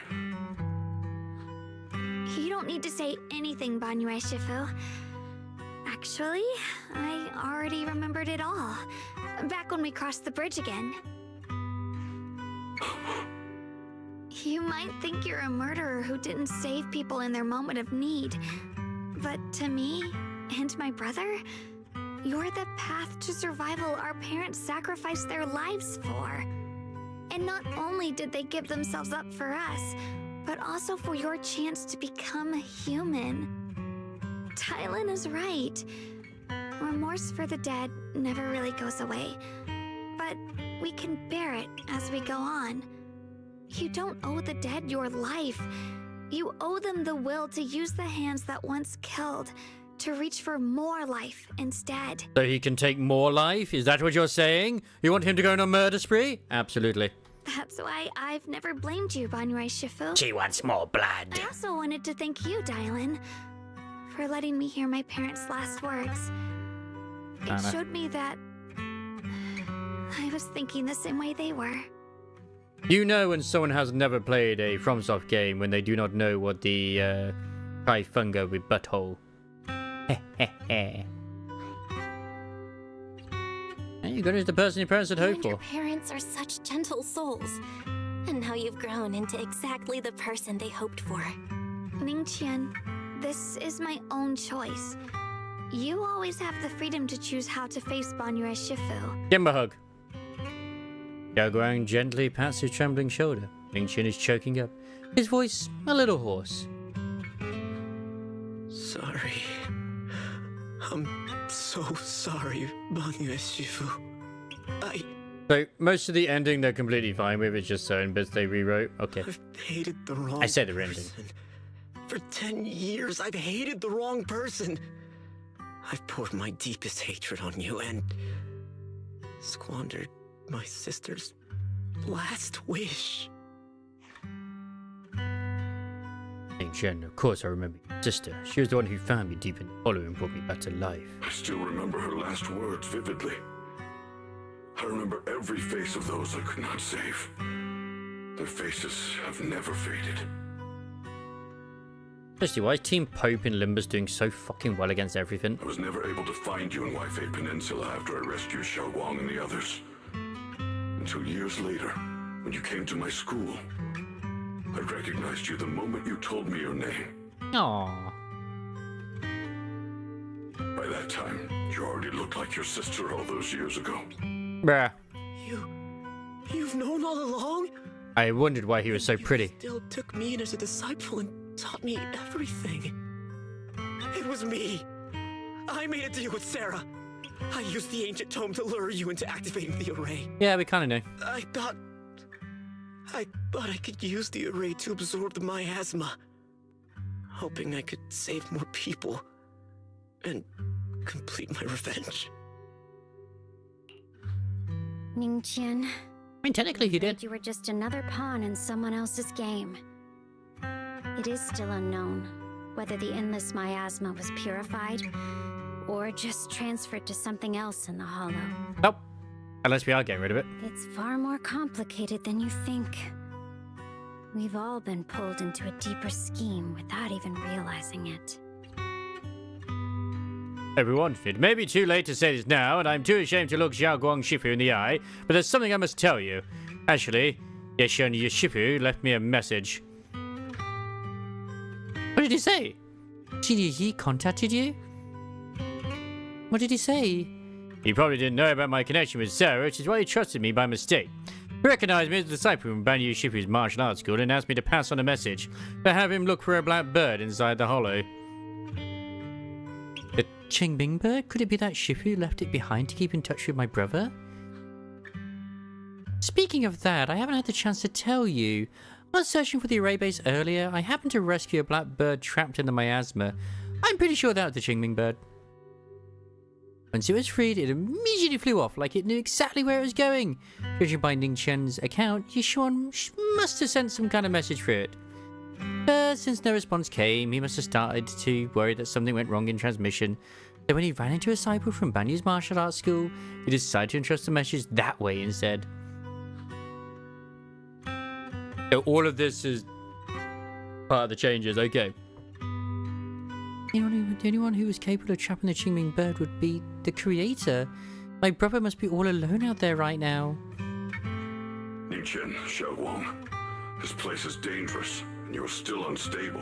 You don't need to say anything, Banyu Shifu. Actually, I already remembered it all. Back when we crossed the bridge again. You might think you're a murderer who didn't save people in their moment of need. But to me, and my brother, you're the path to survival our parents sacrificed their lives for. And not only did they give themselves up for us, but also for your chance to become human. Dialyn is right. Remorse for the dead never really goes away. But we can bear it as we go on. You don't owe the dead your life. You owe them the will to use the hands that once killed to reach for more life instead. So he can take more life? Is that what you're saying? You want him to go on a murder spree? Absolutely. That's why I've never blamed you, Banyu Shifu. She wants more blood. I also wanted to thank you, Dialyn, for letting me hear my parents' last words. It showed me that I was thinking the same way they were. You know when someone has never played a FromSoft game when they do not know what the Trifunga with butthole. Hey, God is the person your parents had You hoped and your for. parents are such gentle souls. And now you've grown into exactly the person they hoped for. Ningqian, this is my own choice. You always have the freedom to choose how to face Banyue Shifu. Give him a hug. Xiaoguang gently pats his trembling shoulder. Ningqian is choking up, his voice a little hoarse. Sorry. I'm so sorry, Banyue Shifu. So, most of the ending they're completely fine with, it's just certain bits they rewrote. Okay. I've hated the wrong I said the ending. For 10 years, I've hated the wrong person. I've poured my deepest hatred on you and squandered my sister's last wish. Jen, of course I remember your sister. She was the one who found me deep in the hollow and brought me back to life. I still remember her last words vividly. I remember every face of those I could not save. Their faces have never faded. Firstly, why is Team Pope in Limbus doing so fucking well against everything? I was never able to find you in Waifei Peninsula after I rescued Xiaoguang and the others. Until years later, when you came to my school, I recognized you the moment you told me your name. Aww. By that time, you already looked like your sister all those years ago. Bruh. You've known all along? I wondered why he was so pretty. Still took me in as a disciple and taught me everything. It was me. I made a deal with Sarah. I used the ancient tome to lure you into activating the array. Yeah, we kind of knew. I thought I could use the array to absorb the miasma, hoping I could save more people and complete my revenge. Ningqian. I mean, technically he did. You were just another pawn in someone else's game. It is still unknown whether the endless miasma was purified or just transferred to something else in the hollow. Nope. Unless we are getting rid of it. It's far more complicated than you think. We've all been pulled into a deeper scheme without even realizing it. Everyone, it may be too late to say this now, and I'm too ashamed to look Xiaoguang Shifu in the eye, but there's something I must tell you. Actually, Yeshun Shifu left me a message. What did he say? Senior Yi contacted you? What did he say? He probably didn't know about my connection with Sarah, which is why he trusted me by mistake. He recognized me as a disciple from Banyu Shifu's martial arts school and asked me to pass on a message, to have him look for a black bird inside the hollow. The Qingbing bird? Could it be that Shifu left it behind to keep in touch with my brother? Speaking of that, I haven't had the chance to tell you. While searching for the array base earlier, I happened to rescue a black bird trapped in the miasma. I'm pretty sure that was the Qingbing bird. Once it was freed, it immediately flew off like it knew exactly where it was going. Judging by Ningqian's account, Yishuan must have sent some kind of message for it. But since no response came, he must have started to worry that something went wrong in transmission. So when he ran into a disciple from Banyu's martial arts school, he decided to entrust the message that way instead. So all of this is part of the changes, okay. The only one who was capable of trapping the Qingming bird would be the creator. My brother must be all alone out there right now. Ningqian, Xiaoguang, this place is dangerous, and you are still unstable.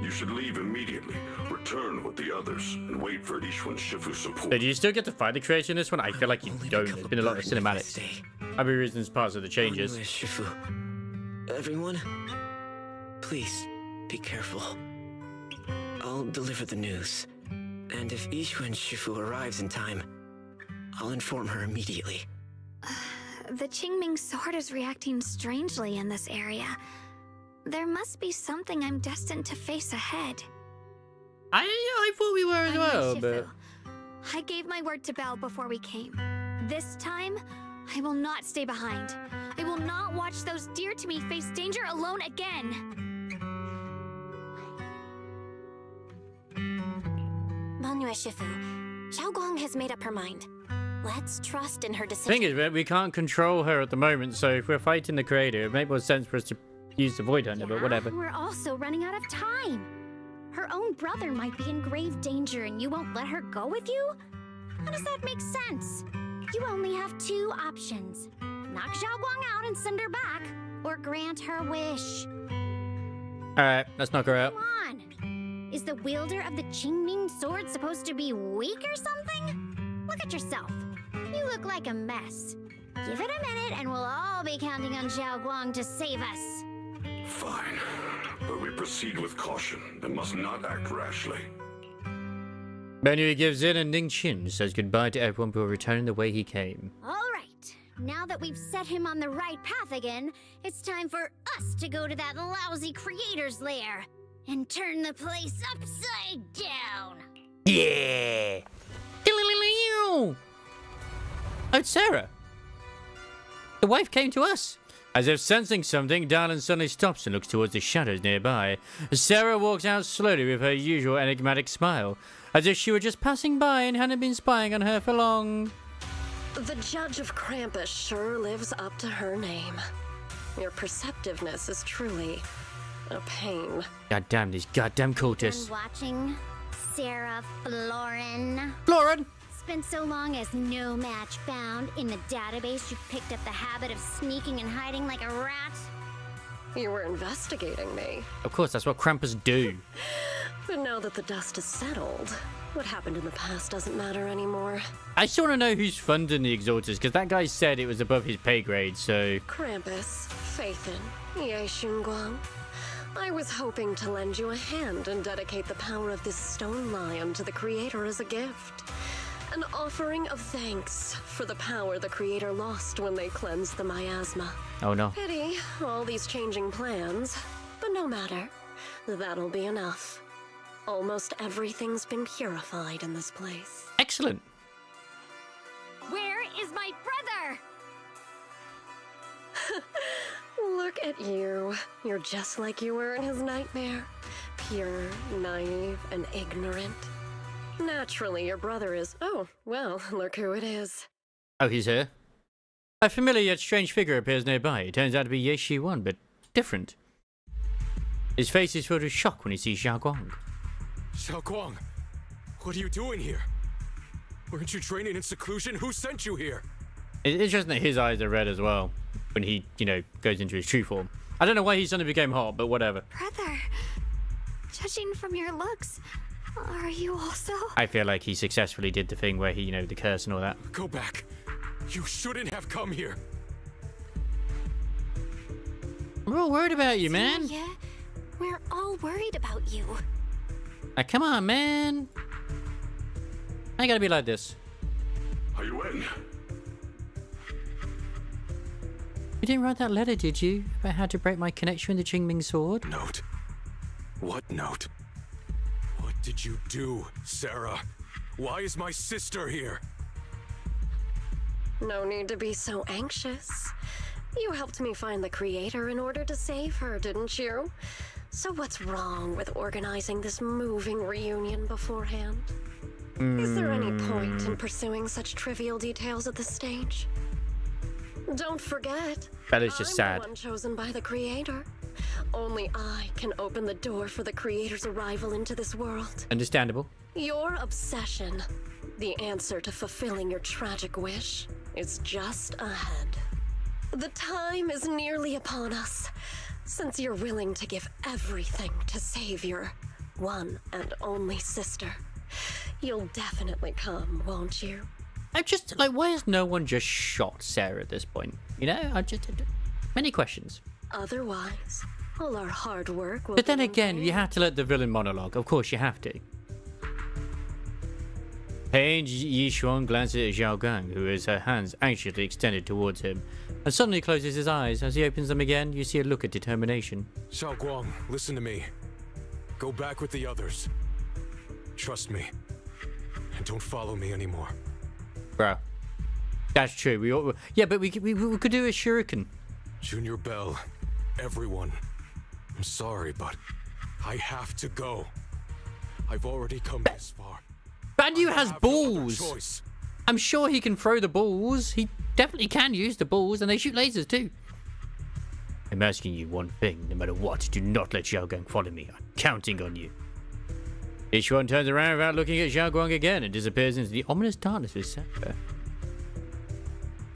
You should leave immediately, return with the others, and wait for Yishuan Shifu's support. So do you still get to fight the creator in this one? I feel like you don't. There's been a lot of cinematics. I'll be reasons parts of the changes. Shifu. Everyone, please be careful. I'll deliver the news. And if Yishuan Shifu arrives in time, I'll inform her immediately. The Qingming sword is reacting strangely in this area. There must be something I'm destined to face ahead. I thought we were as well, but... I gave my word to Belle before we came. This time, I will not stay behind. I will not watch those dear to me face danger alone again. Banyue Shifu, Xiaoguang has made up her mind. Let's trust in her decision. The thing is, we can't control her at the moment, so if we're fighting the creator, it makes more sense for us to use the Void Hunter, but whatever. We're also running out of time. Her own brother might be in grave danger and you won't let her go with you? How does that make sense? You only have two options. Knock Xiaoguang out and send her back, or grant her wish. Alright, let's knock her out. Come on! Is the wielder of the Qingming sword supposed to be weak or something? Look at yourself. You look like a mess. Give it a minute and we'll all be counting on Xiaoguang to save us. Fine. But we proceed with caution and must not act rashly. Banyu gives in and Ning Qin says goodbye to everyone before returning the way he came. All right. Now that we've set him on the right path again, it's time for us to go to that lousy creator's lair and turn the place upside down. Yeah! Oh, it's Sarah. The wife came to us. As if sensing something, Dialyn suddenly stops and looks towards the shadows nearby. Sarah walks out slowly with her usual enigmatic smile, as if she were just passing by and hadn't been spying on her for long. The Judge of Krampus sure lives up to her name. Your perceptiveness is truly a pain. God damn these goddamn cultists. Been watching Sarah Florin. Florin? Spent so long as no match found. In the database, you picked up the habit of sneaking and hiding like a rat. You were investigating me. Of course, that's what Krampus do. But now that the dust has settled, what happened in the past doesn't matter anymore. I just want to know who's funding the Exalters, because that guy said it was above his pay grade, so... Krampus, Faithin, Ye Xunguang. I was hoping to lend you a hand and dedicate the power of this stone lion to the Creator as a gift. An offering of thanks for the power the Creator lost when they cleansed the miasma. Oh no. Pity, all these changing plans. But no matter. That'll be enough. Almost everything's been purified in this place. Excellent. Where is my brother? Look at you. You're just like you were in his nightmare. Pure, naive, and ignorant. Naturally, your brother is... Oh, well, look who it is. Oh, he's here. A familiar yet strange figure appears nearby. It turns out to be Ye Shi-wan, but different. His face is filled with shock when he sees Xiaoguang. Xiaoguang, what are you doing here? Weren't you training in seclusion? Who sent you here? It's interesting that his eyes are red as well when he, you know, goes into his true form. I don't know why he suddenly became hot, but whatever. Brother, judging from your looks, are you also? I feel like he successfully did the thing where he, you know, the curse and all that. Go back. You shouldn't have come here. We're all worried about you, man. Yeah, we're all worried about you. Come on, man. I gotta be like this. Are you in? You didn't write that letter, did you? About how to break my connection with the Qingming sword? Note? What note? What did you do, Sarah? Why is my sister here? No need to be so anxious. You helped me find the Creator in order to save her, didn't you? So what's wrong with organizing this moving reunion beforehand? Is there any point in pursuing such trivial details at this stage? Don't forget, That is just sad. I'm the one chosen by the Creator. Only I can open the door for the Creator's arrival into this world. Understandable. Your obsession, the answer to fulfilling your tragic wish, is just ahead. The time is nearly upon us, since you're willing to give everything to save your one and only sister. You'll definitely come, won't you? I'm just like, why has no one just shot Sarah at this point? You know, I'm just many questions. Otherwise, all our hard work will. But then again, you have to let the villain monologue. Of course, you have to. Pained, Yi Xuan glances at Xiaoguang, who has her hands anxiously extended towards him, and suddenly closes his eyes. As he opens them again, you see a look of determination. Xiaoguang, listen to me. Go back with the others. Trust me. And don't follow me anymore. Bro. That's true. We all, yeah, but we could do a shuriken. Junior Bell, everyone. I'm sorry, but I have to go. I've already come this far. Banyu has balls. I'm sure he can throw the balls. He definitely can use the balls, and they shoot lasers too. I'm asking you one thing, no matter what, do not let Xiaoguang follow me. I'm counting on you. Yichuan turns around without looking at Xiaoguang again and disappears into the ominous darkness with Sarah.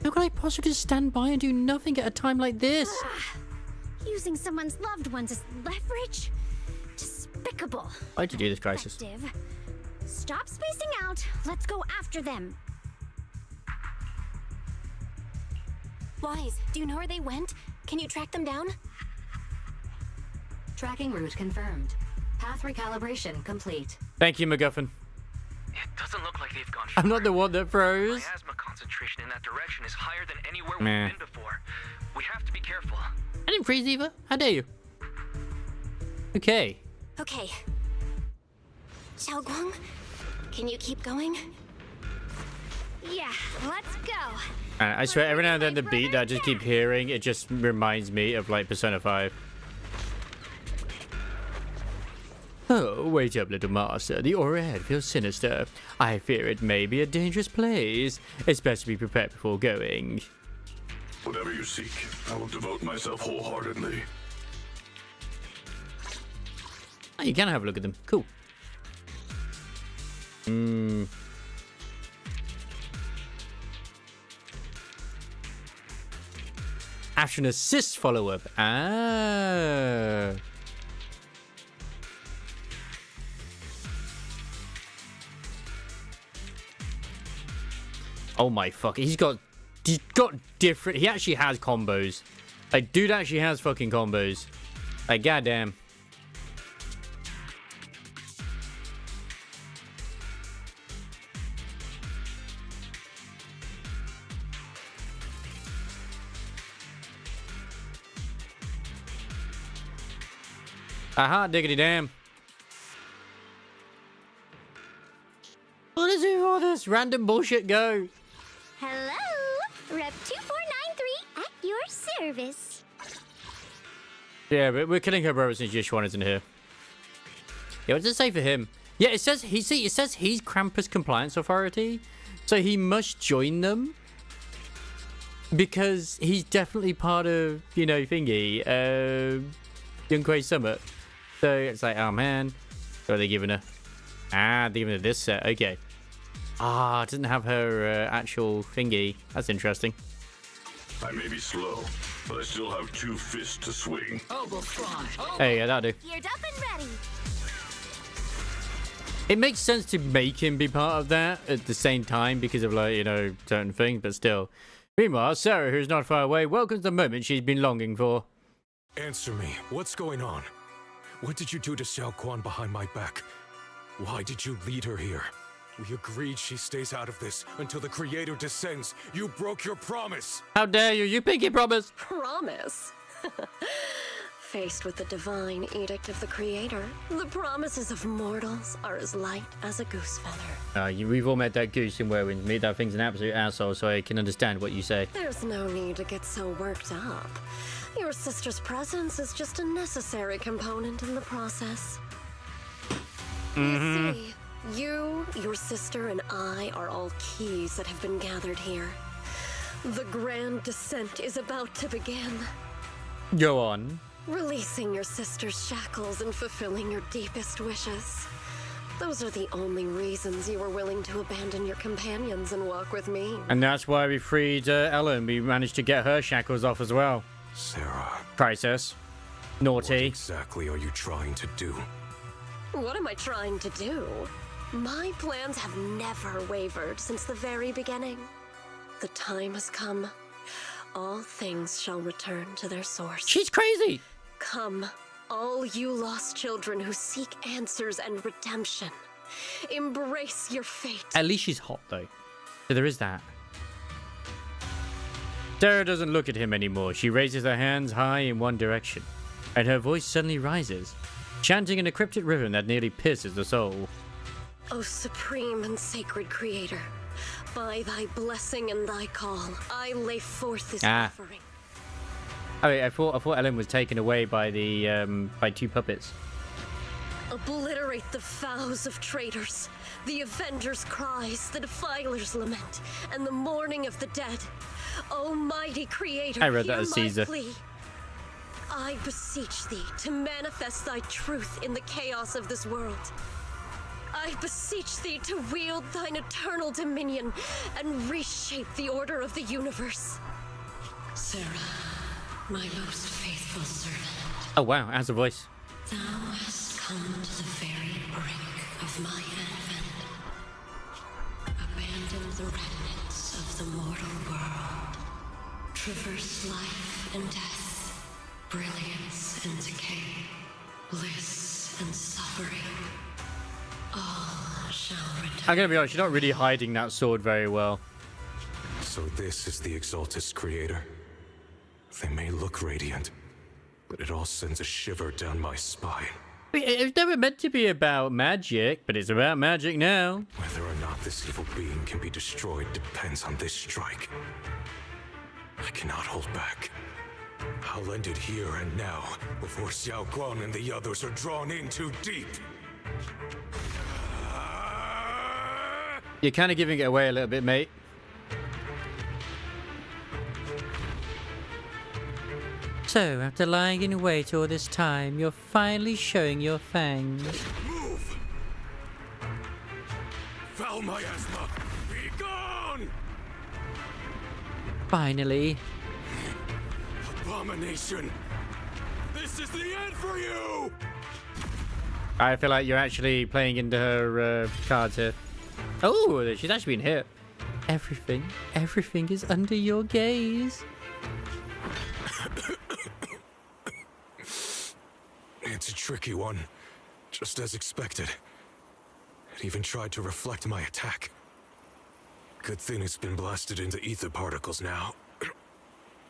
How can I possibly just stand by and do nothing at a time like this? Using someone's loved ones as leverage? Despicable. Why'd you do this, Crisis? Effective. Stop spacing out. Let's go after them. Wise, do you know where they went? Can you track them down? Tracking route confirmed. Path recalibration complete. Thank you, MacGuffin. It doesn't look like they've gone I'm not the one that froze. Miasma concentration in that direction is higher than anywhere Meh. we've been before. We have to be careful. I didn't freeze either. How dare you? Okay. Okay. Xiaoguang, can you keep going? Yeah, let's go. I swear, every now and then the beat that I just keep hearing, it just reminds me of like Persona 5. Oh, wait up, little master. The aura ahead feels sinister. I fear it may be a dangerous place. It's best to be prepared before going. Whatever you seek, I will devote myself wholeheartedly. Oh, you can have a look at them. Cool. After an assist follow-up. Ah. Oh my fuck. He's got different... He actually has combos. Like, dude actually has fucking combos. Like, goddamn. Aha, diggity damn. Let's see all this random bullshit go. Hello, Rep 2493 at your service. Yeah, but we're killing her brother since Yishuan isn't here. Yeah, what does it say for him? Yeah, it says he's Krampus Compliance Authority, so he must join them because he's definitely part of, you know, thingy, Yunquei Summit. So it's like, oh man, what are they giving her? Ah, they're giving her this set. Okay. Ah, it doesn't have her actual thingy. That's interesting. I may be slow, but I still have 2 fists to swing. Hey, yeah, that'll do. Geared up and ready. It makes sense to make him be part of that at the same time because of, like, you know, certain things, but still. Meanwhile, Sarah, who's not far away, welcomes the moment she's been longing for. Answer me. What's going on? What did you do to Xiao Quan behind my back? Why did you lead her here? We agreed she stays out of this until the Creator descends. You broke your promise. How dare you? You pinky promise. Promise? Faced with the divine edict of the Creator, the promises of mortals are as light as a goose feather. We've all met that goose in Whirlwind. Me, that thing's an absolute asshole, so I can understand what you say. There's no need to get so worked up. Your sister's presence is just a necessary component in the process. You see, you, your sister, and I are all keys that have been gathered here. The grand descent is about to begin. Go on. Releasing your sister's shackles and fulfilling your deepest wishes. Those are the only reasons you were willing to abandon your companions and walk with me. And that's why we freed Ellen. We managed to get her shackles off as well. Sarah. Crisis. Naughty. What exactly are you trying to do? What am I trying to do? My plans have never wavered since the very beginning. The time has come. All things shall return to their source. She's crazy! Come, all you lost children who seek answers and redemption. Embrace your fate. At least she's hot, though. So there is that. Sarah doesn't look at him anymore. She raises her hands high in one direction, and her voice suddenly rises, chanting an encrypted rhythm that nearly pierces the soul. O supreme and sacred Creator, by thy blessing and thy call, I lay forth this offering. Oh, wait, I thought Ellen was taken away by the by 2 puppets. Obliterate the vows of traitors, the avengers' cries, the defilers' lament, and the mourning of the dead. Almighty Creator, I read that hear as my Caesar. plea. I beseech thee to manifest thy truth in the chaos of this world. I beseech thee to wield thine eternal dominion and reshape the order of the universe. Sarah, my most faithful servant. Oh wow, has a voice. Thou hast come to the very brink of my advent. Abandon the remnants of the mortal world. Traverse life and death, brilliance and decay, bliss and suffering. All shall return. I'm gonna be honest, you're not really hiding that sword very well. So this is the Exaltus creator. They may look radiant, but it all sends a shiver down my spine. It's never meant to be about magic, but it's about magic now. Whether or not this evil being can be destroyed depends on this strike. I cannot hold back. I'll end it here and now, before Xiao Guang and the others are drawn in too deep. You're kind of giving it away a little bit, mate. So, after lying in wait all this time, you're finally showing your fangs. Move! Foul miasma! Be gone! Finally. Abomination! This is the end for you! I feel like you're actually playing into her cards here. Oh, she's actually been hit. Everything is under your gaze. It's a tricky one, just as expected. It even tried to reflect my attack. Good thing it's been blasted into ether particles now.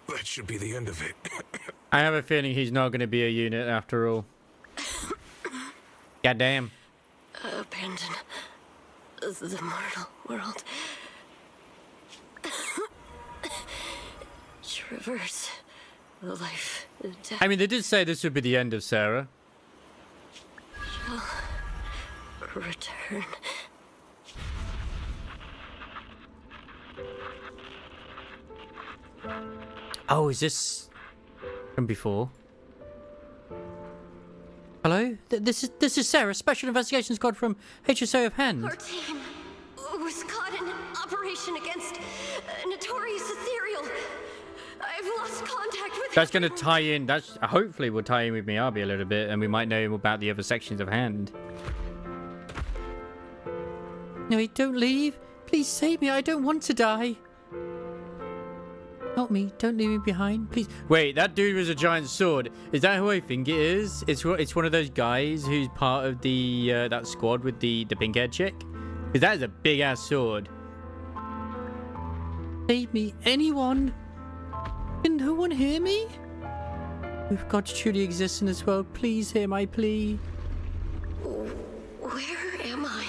That should be the end of it. I have a feeling he's not going to be a unit after all. Goddamn. Abandon the mortal world. Traverse the life and death. I mean, they did say this would be the end of Sarah. Shall return. Oh, is this from before? Hello? This is Sarah, Special Investigation Squad from HSO of Hand. Our team was caught in an operation against Notorious Ethereal. I've lost contact with That's going to tie in. That's hopefully will tie in with Miyabi a little bit, and we might know about the other sections of Hand. No, don't leave. Please save me. I don't want to die. Help me. Don't leave me behind, please. Wait, that dude with a giant sword. Is that who I think it is? It's one of those guys who's part of the that squad with the pink-haired chick. Because that is a big-ass sword. Save me. Anyone. Can no one hear me? If God truly exists in this world, please hear my plea. Where am I?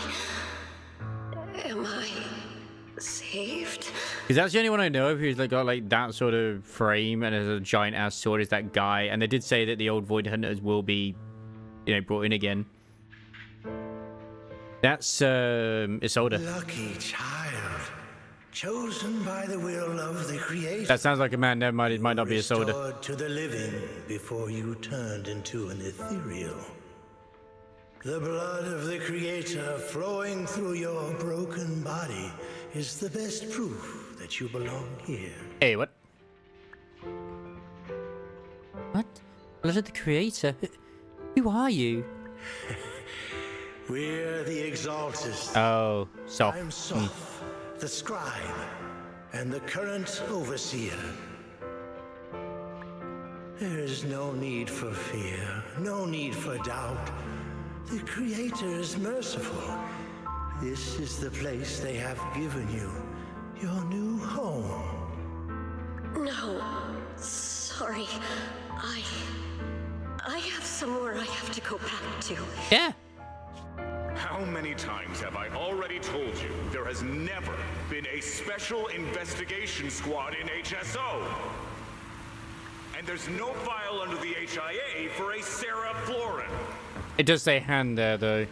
Am I saved? Because that's the only one I know of who's got like that sort of frame and has a giant ass sword is that guy. And they did say that the old Void Hunters will be, brought in again. That's Isolde. Lucky child, chosen by the will of the Creator. That sounds like a man. Never mind, it might not be Isolde. Restored to the living before you turned into an ethereal. The blood of the Creator flowing through your broken body is the best proof that you belong here. Hey, what? What? Blood of the Creator? Who are you? We're the Exaltus. Oh, Soph. I'm Soph, the scribe, and the current overseer. There is no need for fear, no need for doubt. The Creator is merciful. This is the place they have given you, your new home. No, sorry. I have somewhere I have to go back to. Yeah. How many times have I already told you there has never been a special investigation squad in HSO? And there's no file under the HIA for a Sarah Florin. It does say Hand there, though.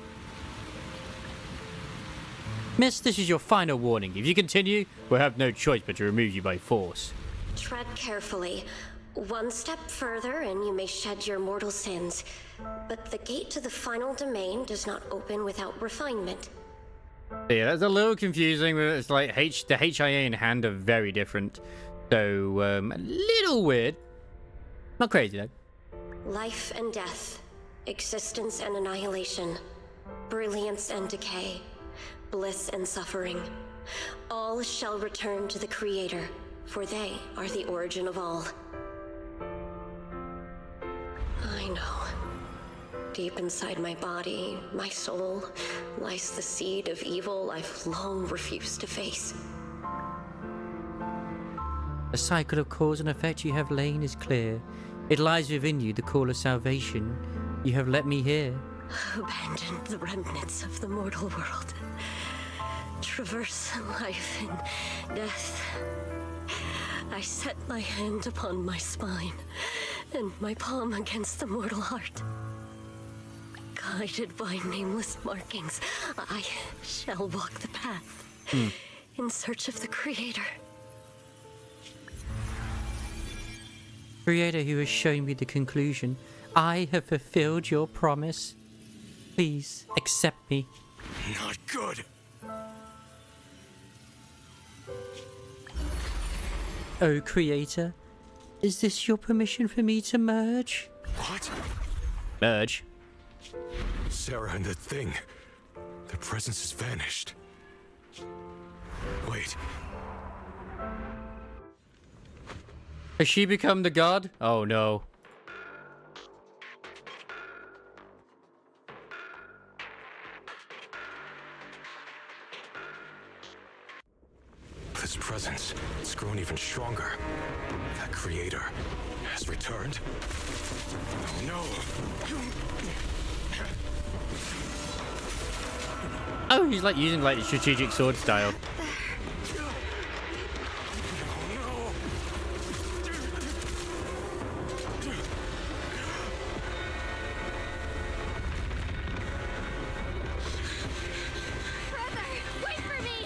Miss, this is your final warning. If you continue, we'll have no choice but to remove you by force. Tread carefully. One step further and you may shed your mortal sins. But the gate to the final domain does not open without refinement. Yeah, that's a little confusing. It's like the HIA and hand are very different. So, a little weird. Not crazy, though. Life and death, existence and annihilation, brilliance and decay, bliss and suffering. All shall return to the Creator, for they are the origin of all. I know. Deep inside my body, my soul, lies the seed of evil I've long refused to face. The cycle of cause and effect you have lain is clear. It lies within you, the call of salvation. You have let me hear. Abandon the remnants of the mortal world. Traverse life and death. I set my hand upon my spine, and my palm against the mortal heart. Guided by nameless markings, I shall walk the path in search of the Creator. Creator who has shown me the conclusion. I have fulfilled your promise. Please accept me. Not good. Oh, Creator, is this your permission for me to merge? What? Merge? Sarah and the thing. Their presence has vanished. Wait. Has she become the god? Oh no. This presence, it's grown even stronger. That Creator has returned. Oh no. Oh, he's like using like strategic sword style. Wait for me!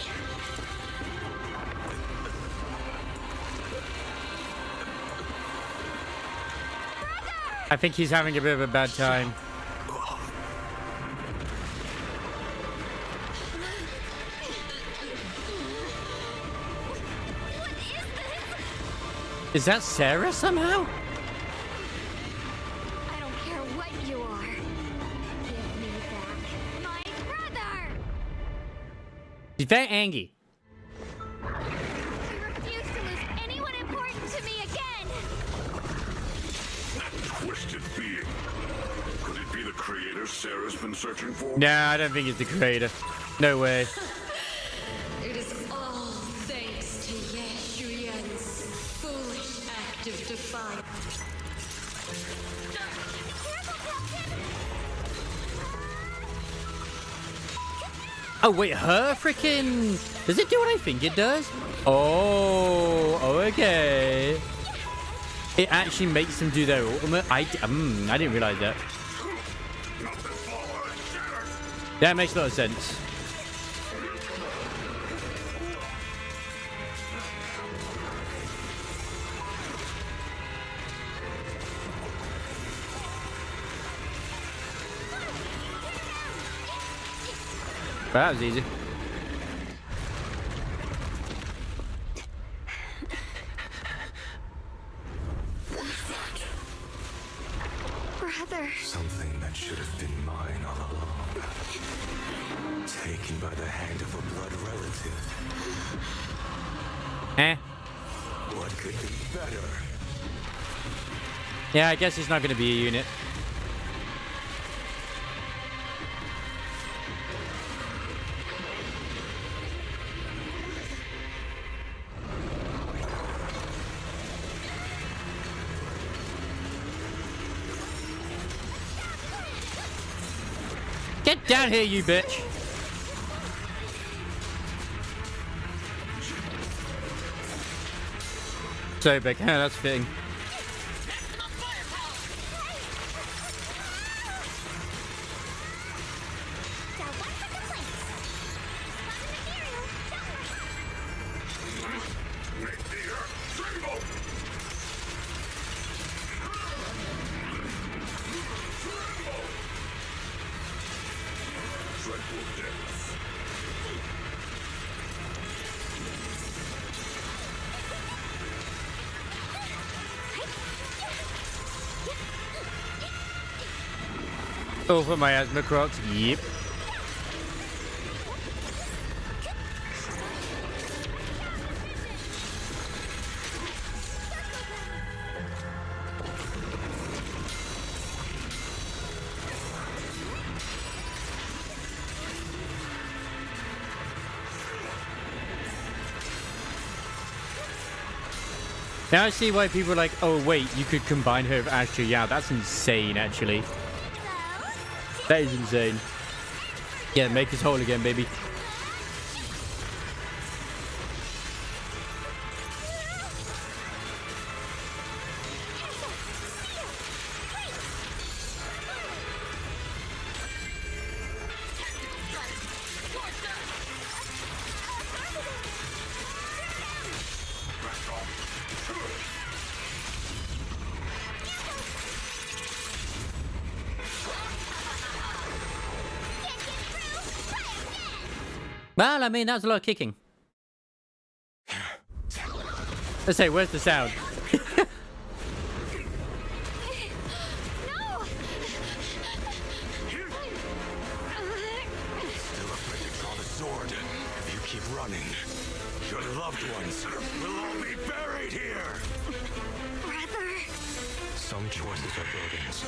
I think he's having a bit of a bad time. Is that Sarah somehow? I don't care what you are. Give me back my brother! He's very angry. I refuse to lose anyone important to me again! That twisted being. Could it be the Creator Sarah's been searching for? Nah, I don't think it's the Creator. No way. It is all thanks to Ye Shuyan's foolish act of defiance. Oh wait, her freaking... Does it do what I think it does? Oh, okay. It actually makes them do their ultimate. I didn't realize that. That makes a lot of sense. That was easy. Brother. Something that should have been mine all along. Taken by the hand of a blood relative. Eh? What could be better? Yeah, I guess it's not going to be a unit. Get down here, you bitch! So big. Yeah, that's fitting. Oh, for my asthma crocs. Yep. Now I see why people are like, oh wait, you could combine her with Astro. Yeah, that's insane, actually. That is insane. Yeah, make us whole again, baby. Well, I mean, that's a lot of kicking. Let's say, where's the sound? No! Still afraid to draw the sword. If you keep running, your loved ones will all be buried here. Brother. Some choices are burdens,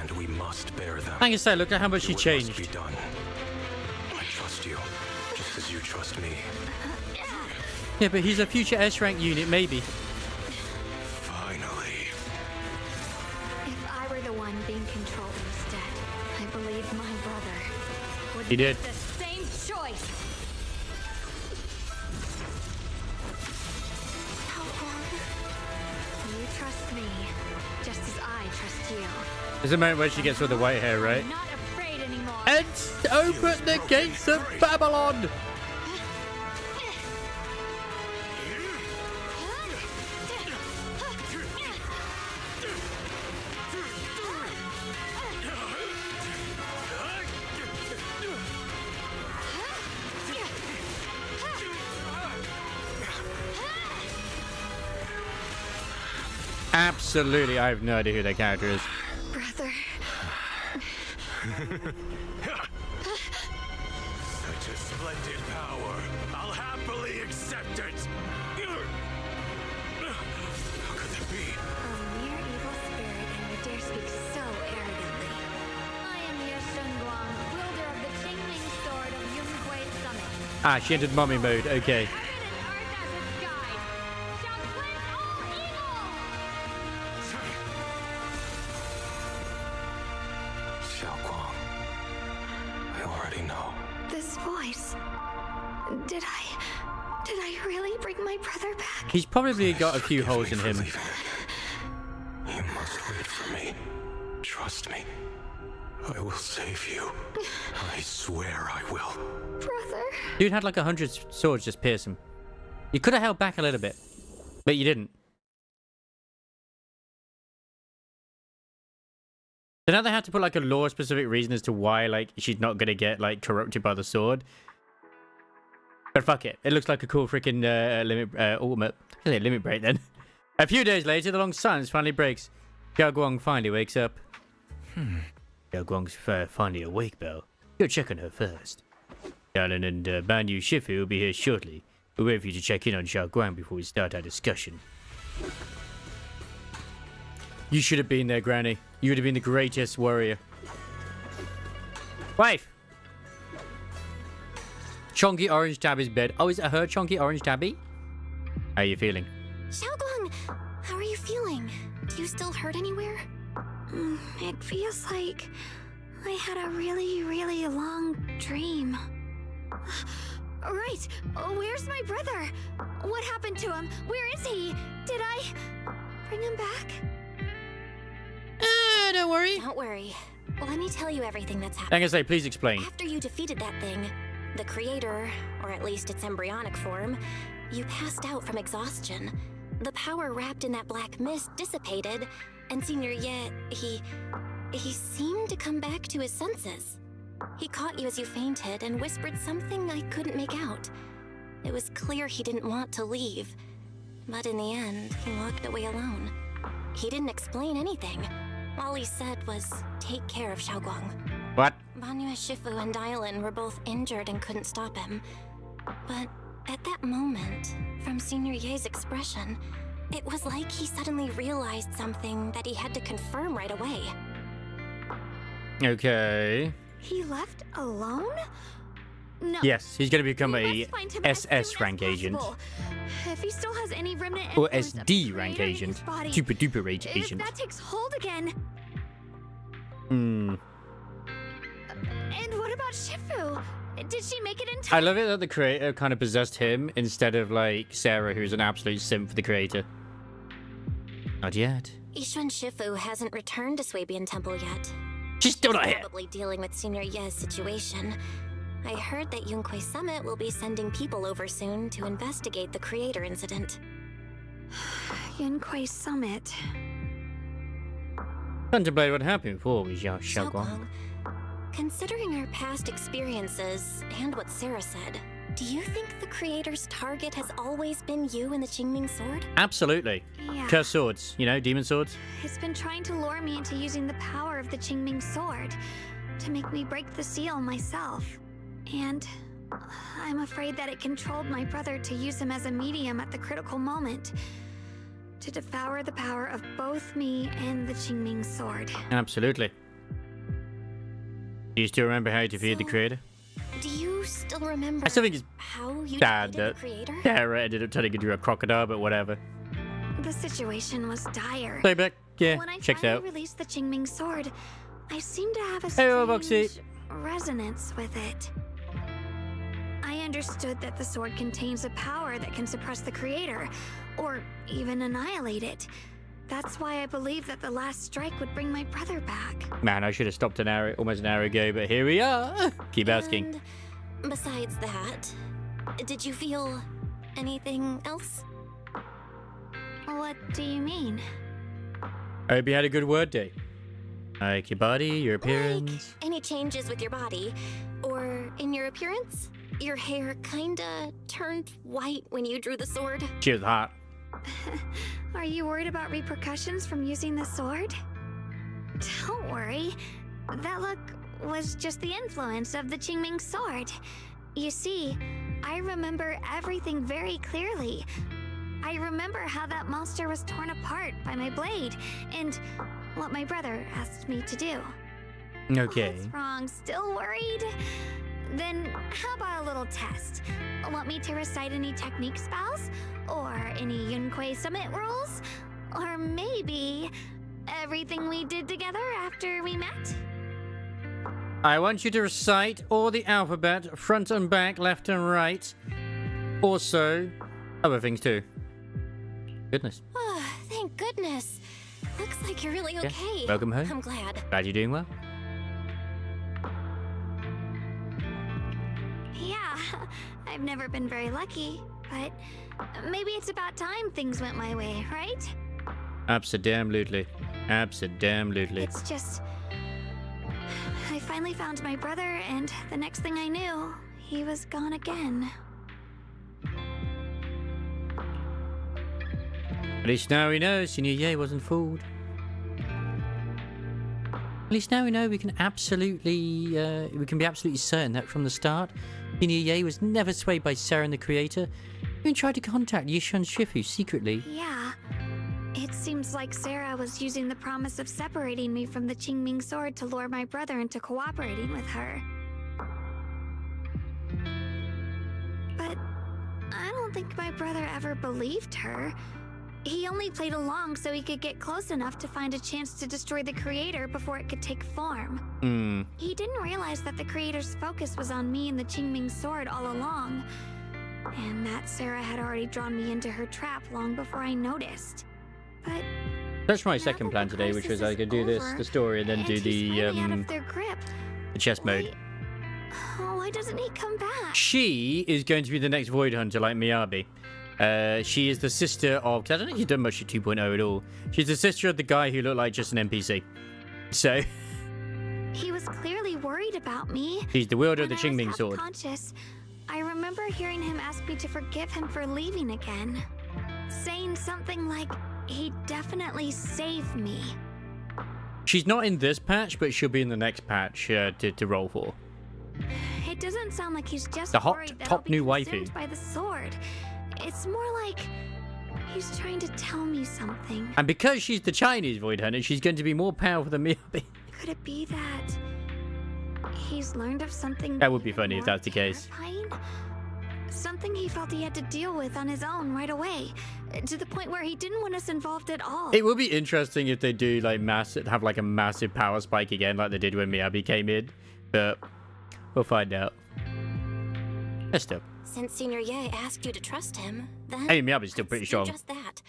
and we must bear them. I can say, look at how much she changed. Must be done. I trust you, just as you trust me. Yeah, but he's a future S-rank unit, maybe. Finally. If I were the one being controlled instead, I believe my brother would He did. make the same choice. How long? You trust me, just as I trust you. There's a moment where she gets with the white hair, right? I'm not afraid anymore. And open the gates of Babylon! Absolutely, I have no idea who that character is. Brother. Such a splendid power. I'll happily accept it. How could that be? A mere evil spirit, and you dare speak so arrogantly. I am Ye Shunguang, wielder of the Qingming sword of Yunhui Summit. Ah, she entered mommy mode, okay. This voice. Did I really bring my brother back? He's probably got a few holes in him. You must wait for me. Trust me. I will save you. I swear I will. Brother. Dude had like 100 swords just pierce him. You could have held back a little bit, but you didn't. So now they have to put like a lore-specific reason as to why like she's not gonna get like corrupted by the sword. But fuck it, it looks like a cool freaking ultimate. I say limit break then. A few days later, the long silence finally breaks. Xiao Guang finally wakes up. Xiao Guang's finally awake, Belle. Go check on her first. Dialyn and Banyu Shifu will be here shortly. We'll wait for you to check in on Xiao Guang before we start our discussion. You should have been there, Granny. You would have been the greatest warrior. Wife! Chonky Orange Tabby's bed. Oh, is it her Chonky Orange Tabby? How are you feeling? Xiaoguang, how are you feeling? Do you still hurt anywhere? It feels like I had a really, really long dream. Right, where's my brother? What happened to him? Where is he? Did I bring him back? Don't worry. Don't worry. Let me tell you everything that's I'm happened. gonna say, please explain. After you defeated that thing, the creator, or at least its embryonic form, you passed out from exhaustion. The power wrapped in that black mist dissipated, and Senior Ye, he seemed to come back to his senses. He caught you as you fainted and whispered something I couldn't make out. It was clear he didn't want to leave, but in the end, he walked away alone. He didn't explain anything. All he said was, take care of Xiaoguang. What? Banyue Shifu and Dialyn were both injured and couldn't stop him. But at that moment, from Senior Ye's expression, it was like he suddenly realized something that he had to confirm right away. Okay. He left alone? No. Yes, he's going to become We a must find him as SS soon rank as agent. possible. If he still has any remnant Or influence of SD the rank creator in agent. his body, Super duper rage if agent. that takes hold again. Hmm. And what about Shifu? Did she make it in I time? love it that the creator kind of possessed him instead of like Sarah, who's an absolute simp for the creator. Not yet. Yixuan Shifu hasn't returned to Swabian Temple yet. She's still not here. Probably dealing with Senior Ye's situation. I heard that Yunquay Summit will be sending people over soon to investigate the creator incident. Yunquay Summit. Contemplate what happened before we Xiaoguang. Considering our past experiences and what Sarah said, do you think the creator's target has always been you and the Qingming sword? Absolutely. Yeah. Cursed swords, you know, demon swords. It's been trying to lure me into using the power of the Qingming sword to make me break the seal myself. And I'm afraid that it controlled my brother to use him as a medium at the critical moment to devour the power of both me and the Qingming sword. Absolutely. Do you still remember how you defeated the creator? Do you still remember I still think it's how you sad defeated that the creator? Sarah ended up turning into a crocodile, but whatever. The situation was dire. Playback, yeah, When I checks finally out. released the Qingming sword, I seemed to have a Hey, Voxy. strange resonance with it. I understood that the sword contains a power that can suppress the creator, or even annihilate it. That's why I believed that the last strike would bring my brother back. Man, I should have stopped almost an hour ago, but here we are. Keep asking. And besides that, did you feel anything else? What do you mean? I hope you had a good word day. Like your body, your appearance. Any changes with your body? Or in your appearance? Your hair kinda turned white when you drew the sword? She was hot. Are you worried about repercussions from using the sword? Don't worry. That look was just the influence of the Qingming sword. You see, I remember everything very clearly. I remember how that monster was torn apart by my blade, and what my brother asked me to do. Okay. What's wrong? Still worried? Then how about a little test? Want me to recite any technique spells? Or any Yunquay Summit rules? Or maybe everything we did together after we met? I want you to recite all the alphabet, front and back, left and right. Also, other things too. Goodness. Oh, thank goodness. Looks like you're really Yeah. okay. Welcome home. I'm glad. Glad you're doing well. Yeah, I've never been very lucky, but maybe it's about time things went my way, right? Absolutely. Absolutely. It's just... I finally found my brother, and the next thing I knew, he was gone again. At least now we know Senior Ye wasn't fooled. At least now we know we can be absolutely certain that from the start, Senior Ye was never swayed by Sarah and the Creator. Even tried to contact Yixuan Shifu secretly. Yeah. It seems like Sarah was using the promise of separating me from the Qingming sword to lure my brother into cooperating with her. But I don't think my brother ever believed her. He only played along so he could get close enough to find a chance to destroy the creator before it could take form. He didn't realize that the creator's focus was on me and the Qingming sword all along, and that Sarah had already drawn me into her trap long before I noticed. But That's my second plan today, which was I could do this, the story, and then do the out of their grip. the chess mode. Why doesn't he come back? She is going to be the next Void Hunter like Miyabi. She is the sister of... 'cause I don't think she's done much of 2.0 at all. She's the sister of the guy who looked like just an NPC. So... He was clearly worried about me. She's the wielder of the When I was Qingming sword. half-conscious, I remember hearing him ask me to forgive him for leaving again. Saying something like, he'd definitely save me. She's not in this patch, but she'll be in the next patch to roll for. It doesn't sound like he's just The hot worried that top I'll be new consumed waifu. by the sword. It's more like he's trying to tell me something. And because she's the Chinese Void Hunter, she's going to be more powerful than Miyabi. Could it be that he's learned of something That would be funny if that's the case. terrifying? Something he felt he had to deal with on his own right away, to the point where he didn't want us involved at all. It would be interesting if they do like have like a massive power spike again, like they did when Miyabi came in. But we'll find out. Let's do. Since Senior Ye asked you to trust him, then Hey, Miyabi's still pretty strong. just that.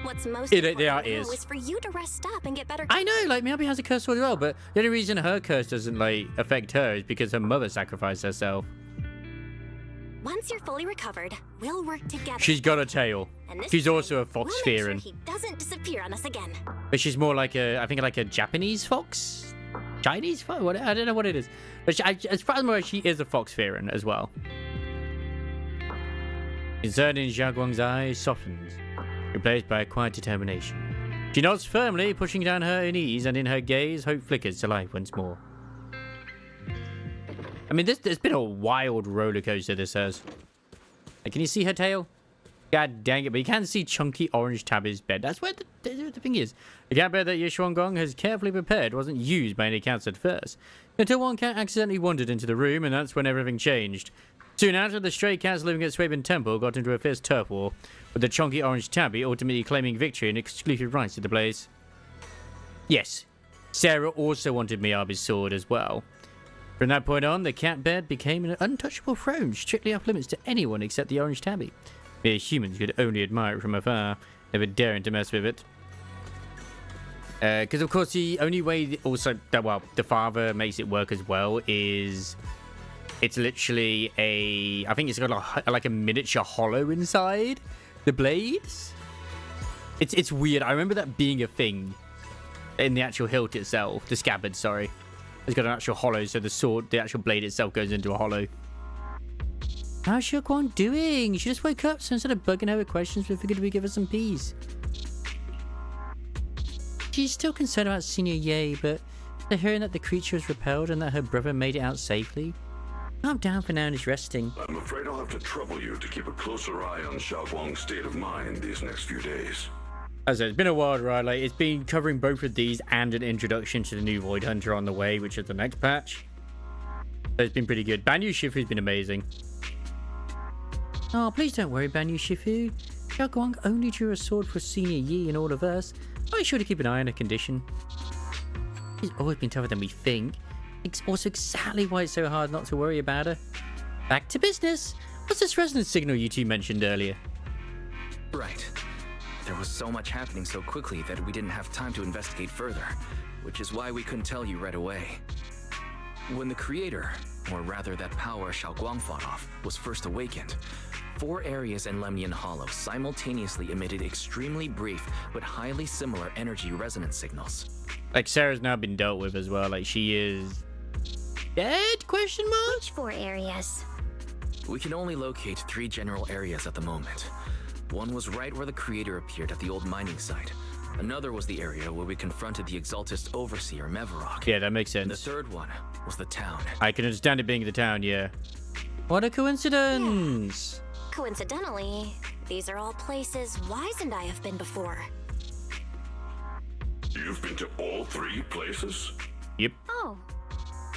What's most They important are now is. is for you to rest up and get better. I know, like Miyabi has a curse sword as well, but the only reason her curse doesn't like affect her is because her mother sacrificed herself. Once you're fully recovered, we'll work together. She's got a tail. And this She's time, also a fox we'll make fearing, sure he doesn't disappear on us again. but she's more like I think like a Japanese fox, Chinese fox. What, I don't know what it is, but as far as I'm aware, she is a fox fearing as well. Concern in Xiaoguang's eyes softens, replaced by a quiet determination. She nods firmly, pushing down her knees, and in her gaze, hope flickers to life once more. I mean, there's been a wild roller coaster, this has. Like, can you see her tail? God dang it, but you can see chunky orange Tabby's bed. That's where the thing is. The cat bed that Yishuangong has carefully prepared wasn't used by any cats at first, until one cat accidentally wandered into the room, and that's when everything changed. Soon after, the stray cats living at Swaben Temple got into a fierce turf war, with the chunky orange Tabby ultimately claiming victory and exclusive rights to the place. Yes, Sarah also wanted Miyabi's sword as well. From that point on, the cat bed became an untouchable throne, strictly off limits to anyone except the orange Tabby. Mere humans could only admire it from afar, never daring to mess with it. Because of course the only way also that, well, the father makes it work as well is it's literally I think it's got like a miniature hollow inside the blades. It's weird. I remember that being a thing in the actual hilt itself, the scabbard, sorry. It's got an actual hollow, so the sword, the actual blade itself goes into a hollow. How's Xiaoguang doing? She just woke up, so instead of bugging her with questions, we figured we'd give her some peace. She's still concerned about Senior Ye, but after hearing that the creature was repelled and that her brother made it out safely, calm down for now and is resting. I'm afraid I'll have to trouble you to keep a closer eye on Xiaoguang's state of mind these next few days. As I said, it's been a wild ride. Like, it's been covering both of these and an introduction to the new Void Hunter on the way, which is the next patch. So it's been pretty good. Banyu Shifu's been amazing. Oh, please don't worry, Banyu Shifu. Xiaoguang only drew a sword for Senior Yi and all of us. I'll be sure to keep an eye on her condition. She's always been tougher than we think. It's also exactly why it's so hard not to worry about her. Back to business. What's this resonance signal you two mentioned earlier? Right. There was so much happening so quickly that we didn't have time to investigate further, which is why we couldn't tell you right away. When the creator, or rather that power Xiaoguang fought off, was first awakened, 4 areas in Lemnian Hollow simultaneously emitted extremely brief but highly similar energy resonance signals. Like, Sarah's now been dealt with as well. Like, she is dead? Question mark? Which 4 areas? We can only locate 3 general areas at the moment. One was right where the creator appeared at the old mining site. Another was the area where we confronted the Exaltist Overseer, Mevarok. Yeah, that makes sense. And the third one was the town. I can understand it being the town, yeah. What a coincidence! Yeah. Coincidentally, these are all places Wise and I have been before. You've been to all 3 places? Yep. Oh,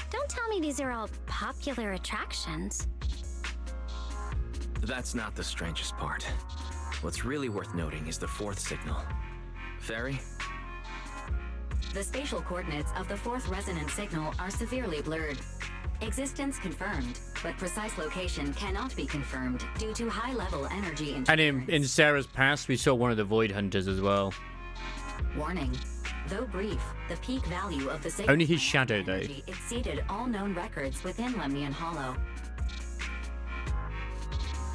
don't tell me these are all popular attractions. That's not the strangest part. What's really worth noting is the 4th signal. Fairy? The spatial coordinates of the 4th resonance signal are severely blurred. Existence confirmed, but precise location cannot be confirmed due to high-level energy interference. And in Sarah's past, we saw one of the Void Hunters as well. Warning. Though brief, the peak value of the signal only his shadow, though, exceeded all known records within Lemnian Hollow.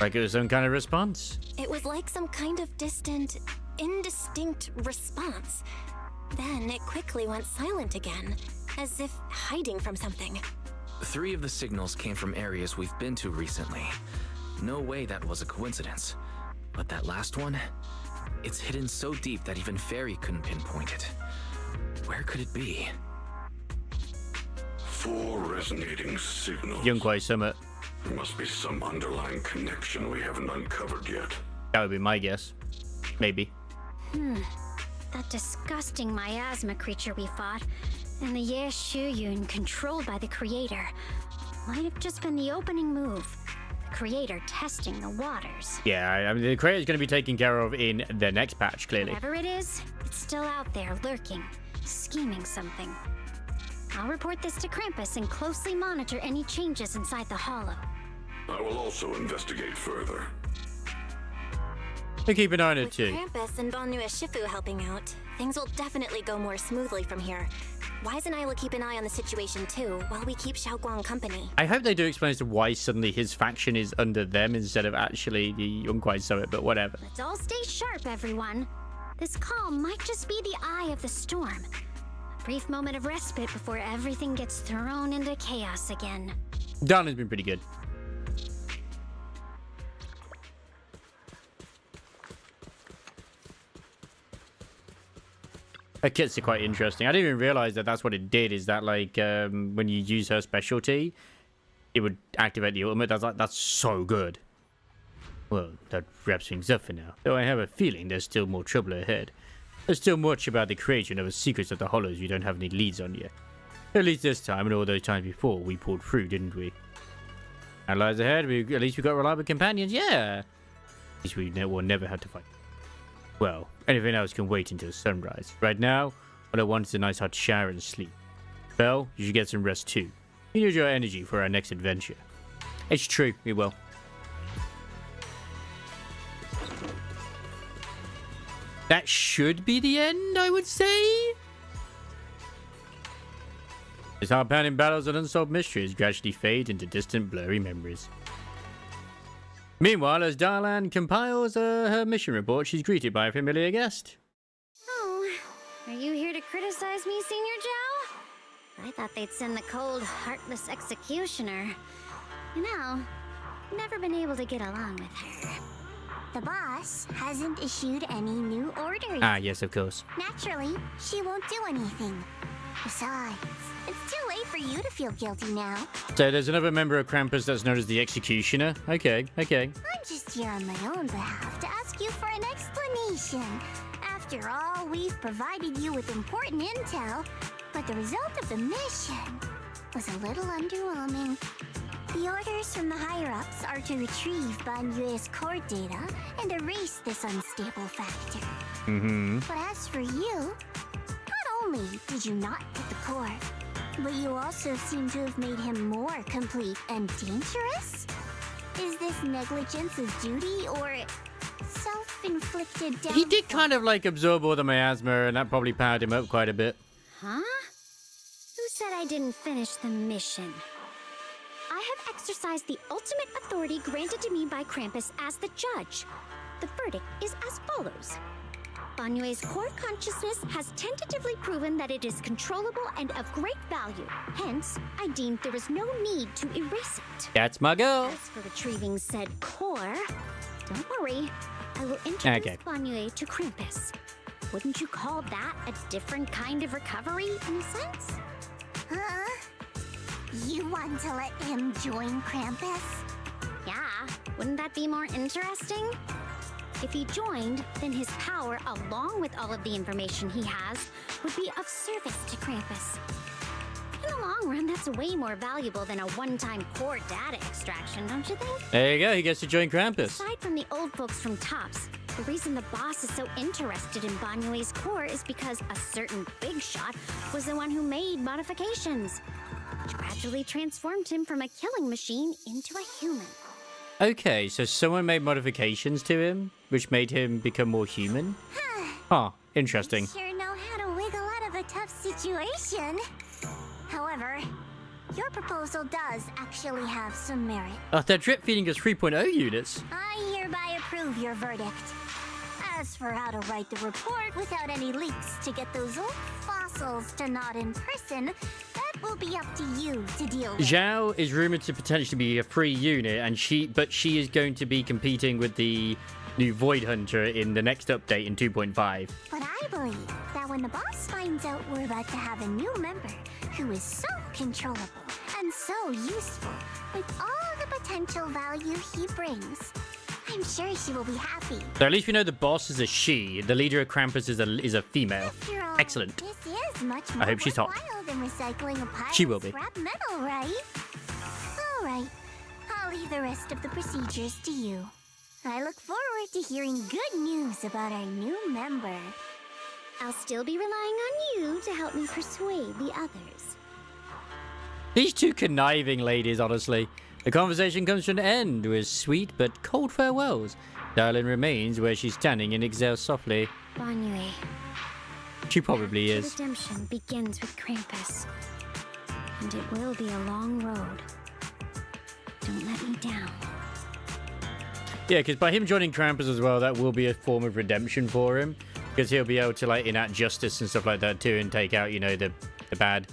Like it was some kind of response. It was like some kind of distant, indistinct response. Then it quickly went silent again, as if hiding from something. 3 of the signals came from areas we've been to recently. No way that was a coincidence. But that last one? It's hidden so deep that even Fairy couldn't pinpoint it. Where could it be? 4 resonating signals. Yunquai Summit. There must be some underlying connection we haven't uncovered yet. That would be my guess. Maybe. That disgusting miasma creature we fought, and the Ye Shuyun controlled by the Creator, might have just been the opening move. The Creator testing the waters. Yeah, I mean, the creator's going to be taken care of in the next patch, clearly. Whatever it is, it's still out there, lurking, scheming something. I'll report this to Krampus and closely monitor any changes inside the hollow. I will also investigate further. So keep an eye on it With too. Krampus and Banyu Shifu helping out, things will definitely go more smoothly from here. Wise and I will keep an eye on the situation too, while we keep Xiaoguang company. I hope they do explain as to why suddenly his faction is under them instead of actually the Yunquai Summit, but whatever. Let's all stay sharp, everyone. This calm might just be the eye of the storm. A brief moment of respite before everything gets thrown into chaos again. Dialyn's been pretty good. Her kits are quite interesting. I didn't even realize that that's what it did. Is that like when you use her specialty, it would activate the ultimate. That's so good. Well, that wraps things up for now. Though I have a feeling there's still more trouble ahead. There's still much about the creation of the secrets of the Hollows we don't have any leads on yet. At least this time, and all those times before, we pulled through, didn't we? And lies ahead. At least we got reliable companions. Yeah. At least we will never have to fight. Well, anything else can wait until sunrise. Right now, all I want is a nice hot shower and sleep. Belle, you should get some rest too. We need your energy for our next adventure. It's true, we will. That should be the end, I would say. As hard-pounding battles and unsolved mysteries gradually fade into distant, blurry memories. Meanwhile, as Dialyn compiles her mission report, she's greeted by a familiar guest. Oh, are you here to criticize me, Senior Joe? I thought they'd send the cold, heartless executioner. You know, never been able to get along with her. The boss hasn't issued any new orders. Ah, yes, of course. Naturally, she won't do anything. Besides, it's too late for you to feel guilty now. So there's another member of Krampus that's known as the Executioner. Okay. I'm just here on my own behalf to ask you for an explanation. After all, we've provided you with important intel, but the result of the mission was a little underwhelming. The orders from the higher-ups are to retrieve Banyue's core data and erase this unstable factor. But as for you, not only did you not get the core, but you also seem to have made him more complete and dangerous? Is this negligence of duty or self-inflicted downfall? He did kind of like absorb all the miasma, and that probably powered him up quite a bit. Huh? Who said I didn't finish the mission? I have exercised the ultimate authority granted to me by Krampus as the judge. The verdict is as follows. Banyue's core consciousness has tentatively proven that it is controllable and of great value. Hence, I deemed there was no need to erase it. That's my girl. As for retrieving said core, don't worry. I will introduce Banyue to Krampus. Wouldn't you call that a different kind of recovery, in a sense? Huh? You want to let him join Krampus? Yeah, wouldn't that be more interesting? If he joined, then his power, along with all of the information he has, would be of service to Krampus. In the long run, that's way more valuable than a one-time core data extraction, don't you think? There you go, he gets to join Krampus. Aside from the old folks from Tops, the reason the boss is so interested in Banyue's core is because a certain big shot was the one who made modifications, which gradually transformed him from a killing machine into a human. Okay, so someone made modifications to him, which made him become more human? Huh, interesting. Sure know how to wiggle out of a tough situation. However, your proposal does actually have some merit. Oh, they're drip feeding us 3.0 units. I hereby approve your verdict. As for how to write the report without any leaks to get those old fossils to nod in person, that will be up to you to deal with. Zhao is rumored to potentially be a free unit, and she is going to be competing with the new Void Hunter in the next update in 2.5. But I believe that when the boss finds out we're about to have a new member who is so controllable and so useful with all the potential value he brings, I'm sure she will be happy. So at least we know the boss is a she. The leader of Krampus is a female. After all, Excellent. This is much I more hope she's hot. worthwhile than recycling a pile She will of be. scrap metal, right? All right. I'll leave the rest of the procedures to you. I look forward to hearing good news about our new member. I'll still be relying on you to help me persuade the others. These two conniving ladies, honestly. The conversation comes to an end with sweet but cold farewells. Dialyn remains where she's standing and exhales softly. Banyue. She probably The is. redemption begins with Krampus. And it will be a long road. Don't let me down. Yeah, because by him joining Krampus as well, that will be a form of redemption for him. Because he'll be able to, like, enact justice and stuff like that too and take out, you know, the bad.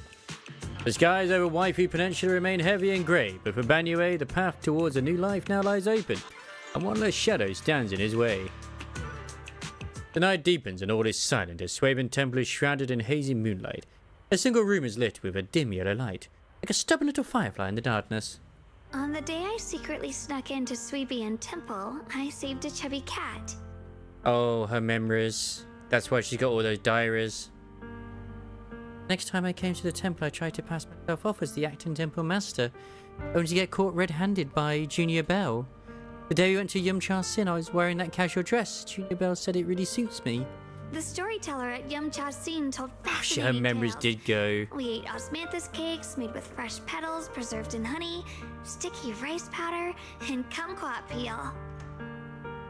The skies over Waifu Peninsula remain heavy and grey, but for Banyue, the path towards a new life now lies open, and one less shadow stands in his way. The night deepens and all is silent as Swaben Temple is shrouded in hazy moonlight. A single room is lit with a dim yellow light, like a stubborn little firefly in the darkness. On the day I secretly snuck into Sweebian Temple, I saved a chubby cat. Oh, her memories. That's why she's got all those diaries. Next time I came to the temple, I tried to pass myself off as the acting temple master, only to get caught red-handed by Junior Bell. The day we went to Yumcha Sin, I was wearing that casual dress. Junior Bell said it really suits me. The storyteller at Yumcha Sin told Her fascinating memories tales. did go. We ate osmanthus cakes made with fresh petals preserved in honey, sticky rice powder, and kumquat peel.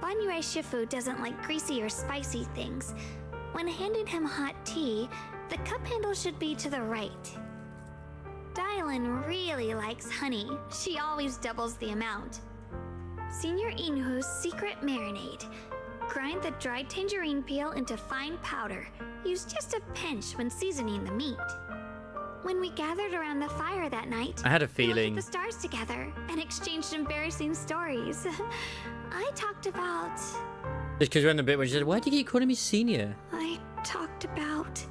Banyue Shifu doesn't like greasy or spicy things. When handing him hot tea, the cup handle should be to the right. Dialyn really likes honey. She always doubles the amount. Senior Inhu's secret marinade. Grind the dried tangerine peel into fine powder. Use just a pinch when seasoning the meat. When we gathered around the fire that night, I had a we looked feeling. at the stars together and exchanged embarrassing stories. I talked about... Just because we're in the bit where she said, why do you keep calling me senior? I talked about...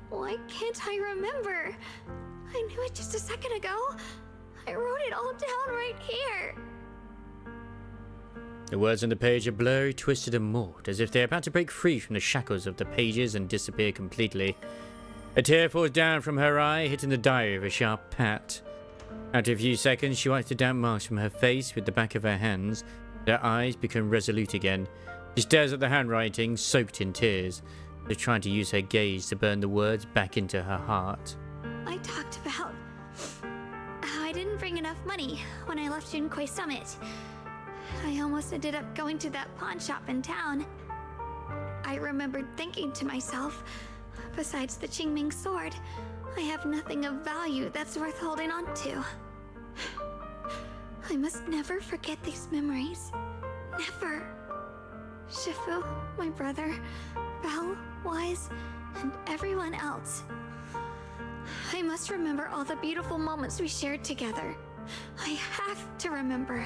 Why can't I remember? I knew it just a second ago. I wrote it all down right here. The words on the page are blurry, twisted, and mauled, as if they're about to break free from the shackles of the pages and disappear completely. A tear falls down from her eye, hitting the diary with a sharp pat. After a few seconds, she wipes the damp marks from her face with the back of her hands. Her eyes become resolute again. She stares at the handwriting, soaked in tears, as trying to use her gaze to burn the words back into her heart. I talked about how I didn't bring enough money when I left Junkoi Summit. I almost ended up going to that pawn shop in town. I remembered thinking to myself, besides the Qingming sword, I have nothing of value that's worth holding on to. I must never forget these memories. Never. Shifu, my brother, Bell, Wise, and everyone else. I must remember all the beautiful moments we shared together. I have to remember.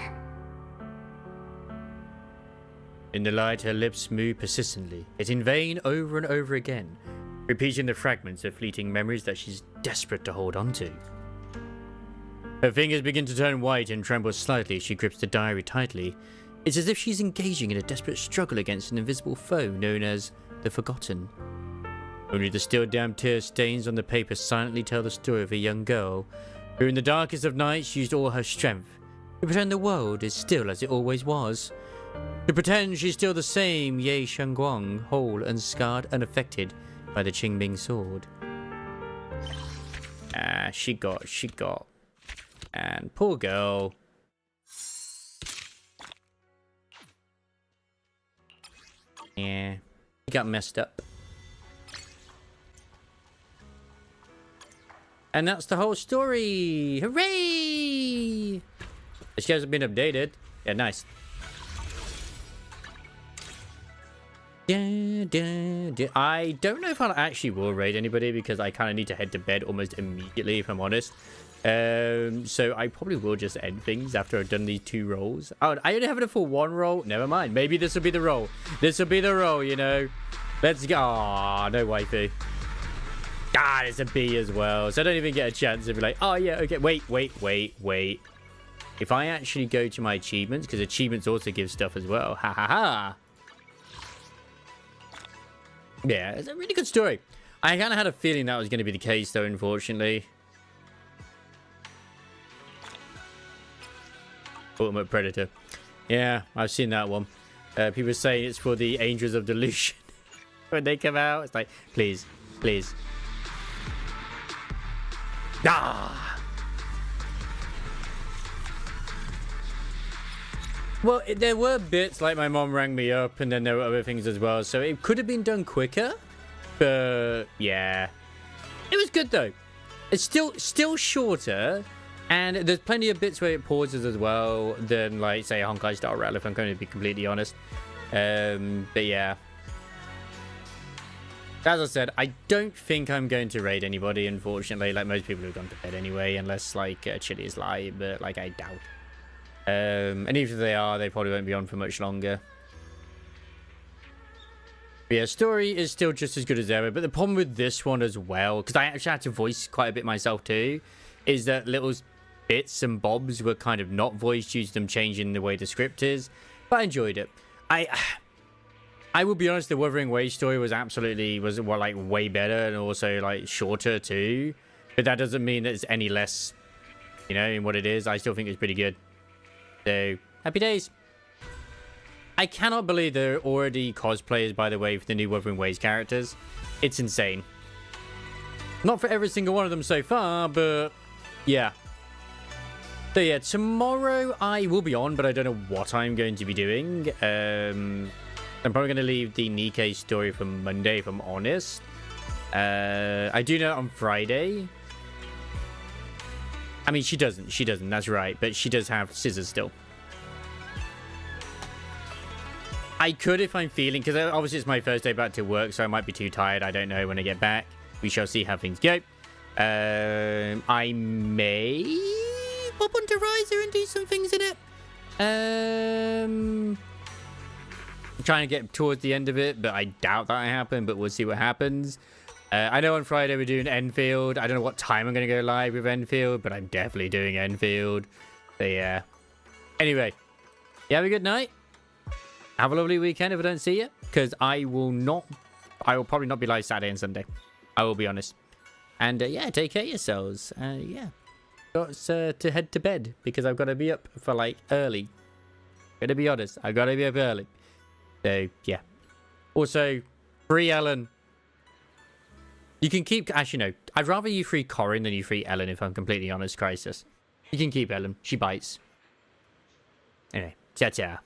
In the light, her lips move persistently, yet in vain over and over again, repeating the fragments of fleeting memories that she's desperate to hold on to. Her fingers begin to turn white and tremble slightly as she grips the diary tightly. It's as if she's engaging in a desperate struggle against an invisible foe known as the Forgotten. Only the still damp tear stains on the paper silently tell the story of a young girl who in the darkest of nights used all her strength to pretend the world is still as it always was. To pretend she's still the same Ye Shangguang, whole, unscarred, unaffected by the Qingming sword. She got. And poor girl. Yeah, she got messed up. And that's the whole story! Hooray! This guys have been updated. Yeah, nice. I don't know if I'll actually will raid anybody because I kind of need to head to bed almost immediately, if I'm honest. So I probably will just end things after I've done these 2 rolls. Oh, I only have it for 1 roll. Never mind. Maybe this will be the roll. This will be the roll, you know. Let's go. Aw, no waifu. Ah, it's a B as well. So I don't even get a chance to be like, oh yeah, okay. Wait. If I actually go to my achievements, because achievements also give stuff as well. Ha ha ha. Yeah, it's a really good story. I kind of had a feeling that was going to be the case, though, unfortunately. Ultimate Predator. Yeah, I've seen that one. People saying it's for the Angels of Delusion. When they come out, it's like, please. Ah! Well, there were bits like my mom rang me up, and then there were other things as well. So it could have been done quicker. But yeah, it was good though. It's still shorter, and there's plenty of bits where it pauses as well than like say a Honkai Star Rail, if I'm going to be completely honest. But yeah, as I said, I don't think I'm going to raid anybody, unfortunately. Like most people have gone to bed anyway, unless like Chili is live, but like I doubt. And even if they are, they probably won't be on for much longer. But yeah, story is still just as good as ever. But the problem with this one as well, because I actually had to voice quite a bit myself too, is that little bits and bobs were kind of not voiced due to them changing the way the script is. But I enjoyed it. I will be honest, the Wuthering Waves story was like way better and also like shorter too. But that doesn't mean that it's any less, you know, in what it is. I still think it's pretty good. So, happy days. I cannot believe there are already cosplayers, by the way, for the new Wuthering Waves characters. It's insane. Not for every single one of them so far, but yeah. So yeah, tomorrow I will be on, but I don't know what I'm going to be doing. I'm probably going to leave the Nikkei story for Monday, if I'm honest. I do know on Friday. I mean, she doesn't, that's right. But she does have scissors still. I could if I'm feeling, because obviously it's my first day back to work, so I might be too tired. I don't know when I get back. We shall see how things go. I may pop onto Riser and do some things in it. I'm trying to get towards the end of it, but I doubt that will happen, but we'll see what happens. I know on Friday we're doing Enfield. I don't know what time I'm going to go live with Enfield, but I'm definitely doing Enfield. So yeah. Anyway, you have a good night. Have a lovely weekend if I don't see you, because I will probably not be live Saturday and Sunday. I will be honest. And yeah, take care of yourselves. Yeah. Got to head to bed because I've got to be up for like early. Gotta be honest, I gotta be up early. So yeah. Also, free Ellen. You can keep, actually no, I'd rather you free Corin than you free Ellen, if I'm completely honest, Crisis. You can keep Ellen, she bites. Anyway, ciao ciao.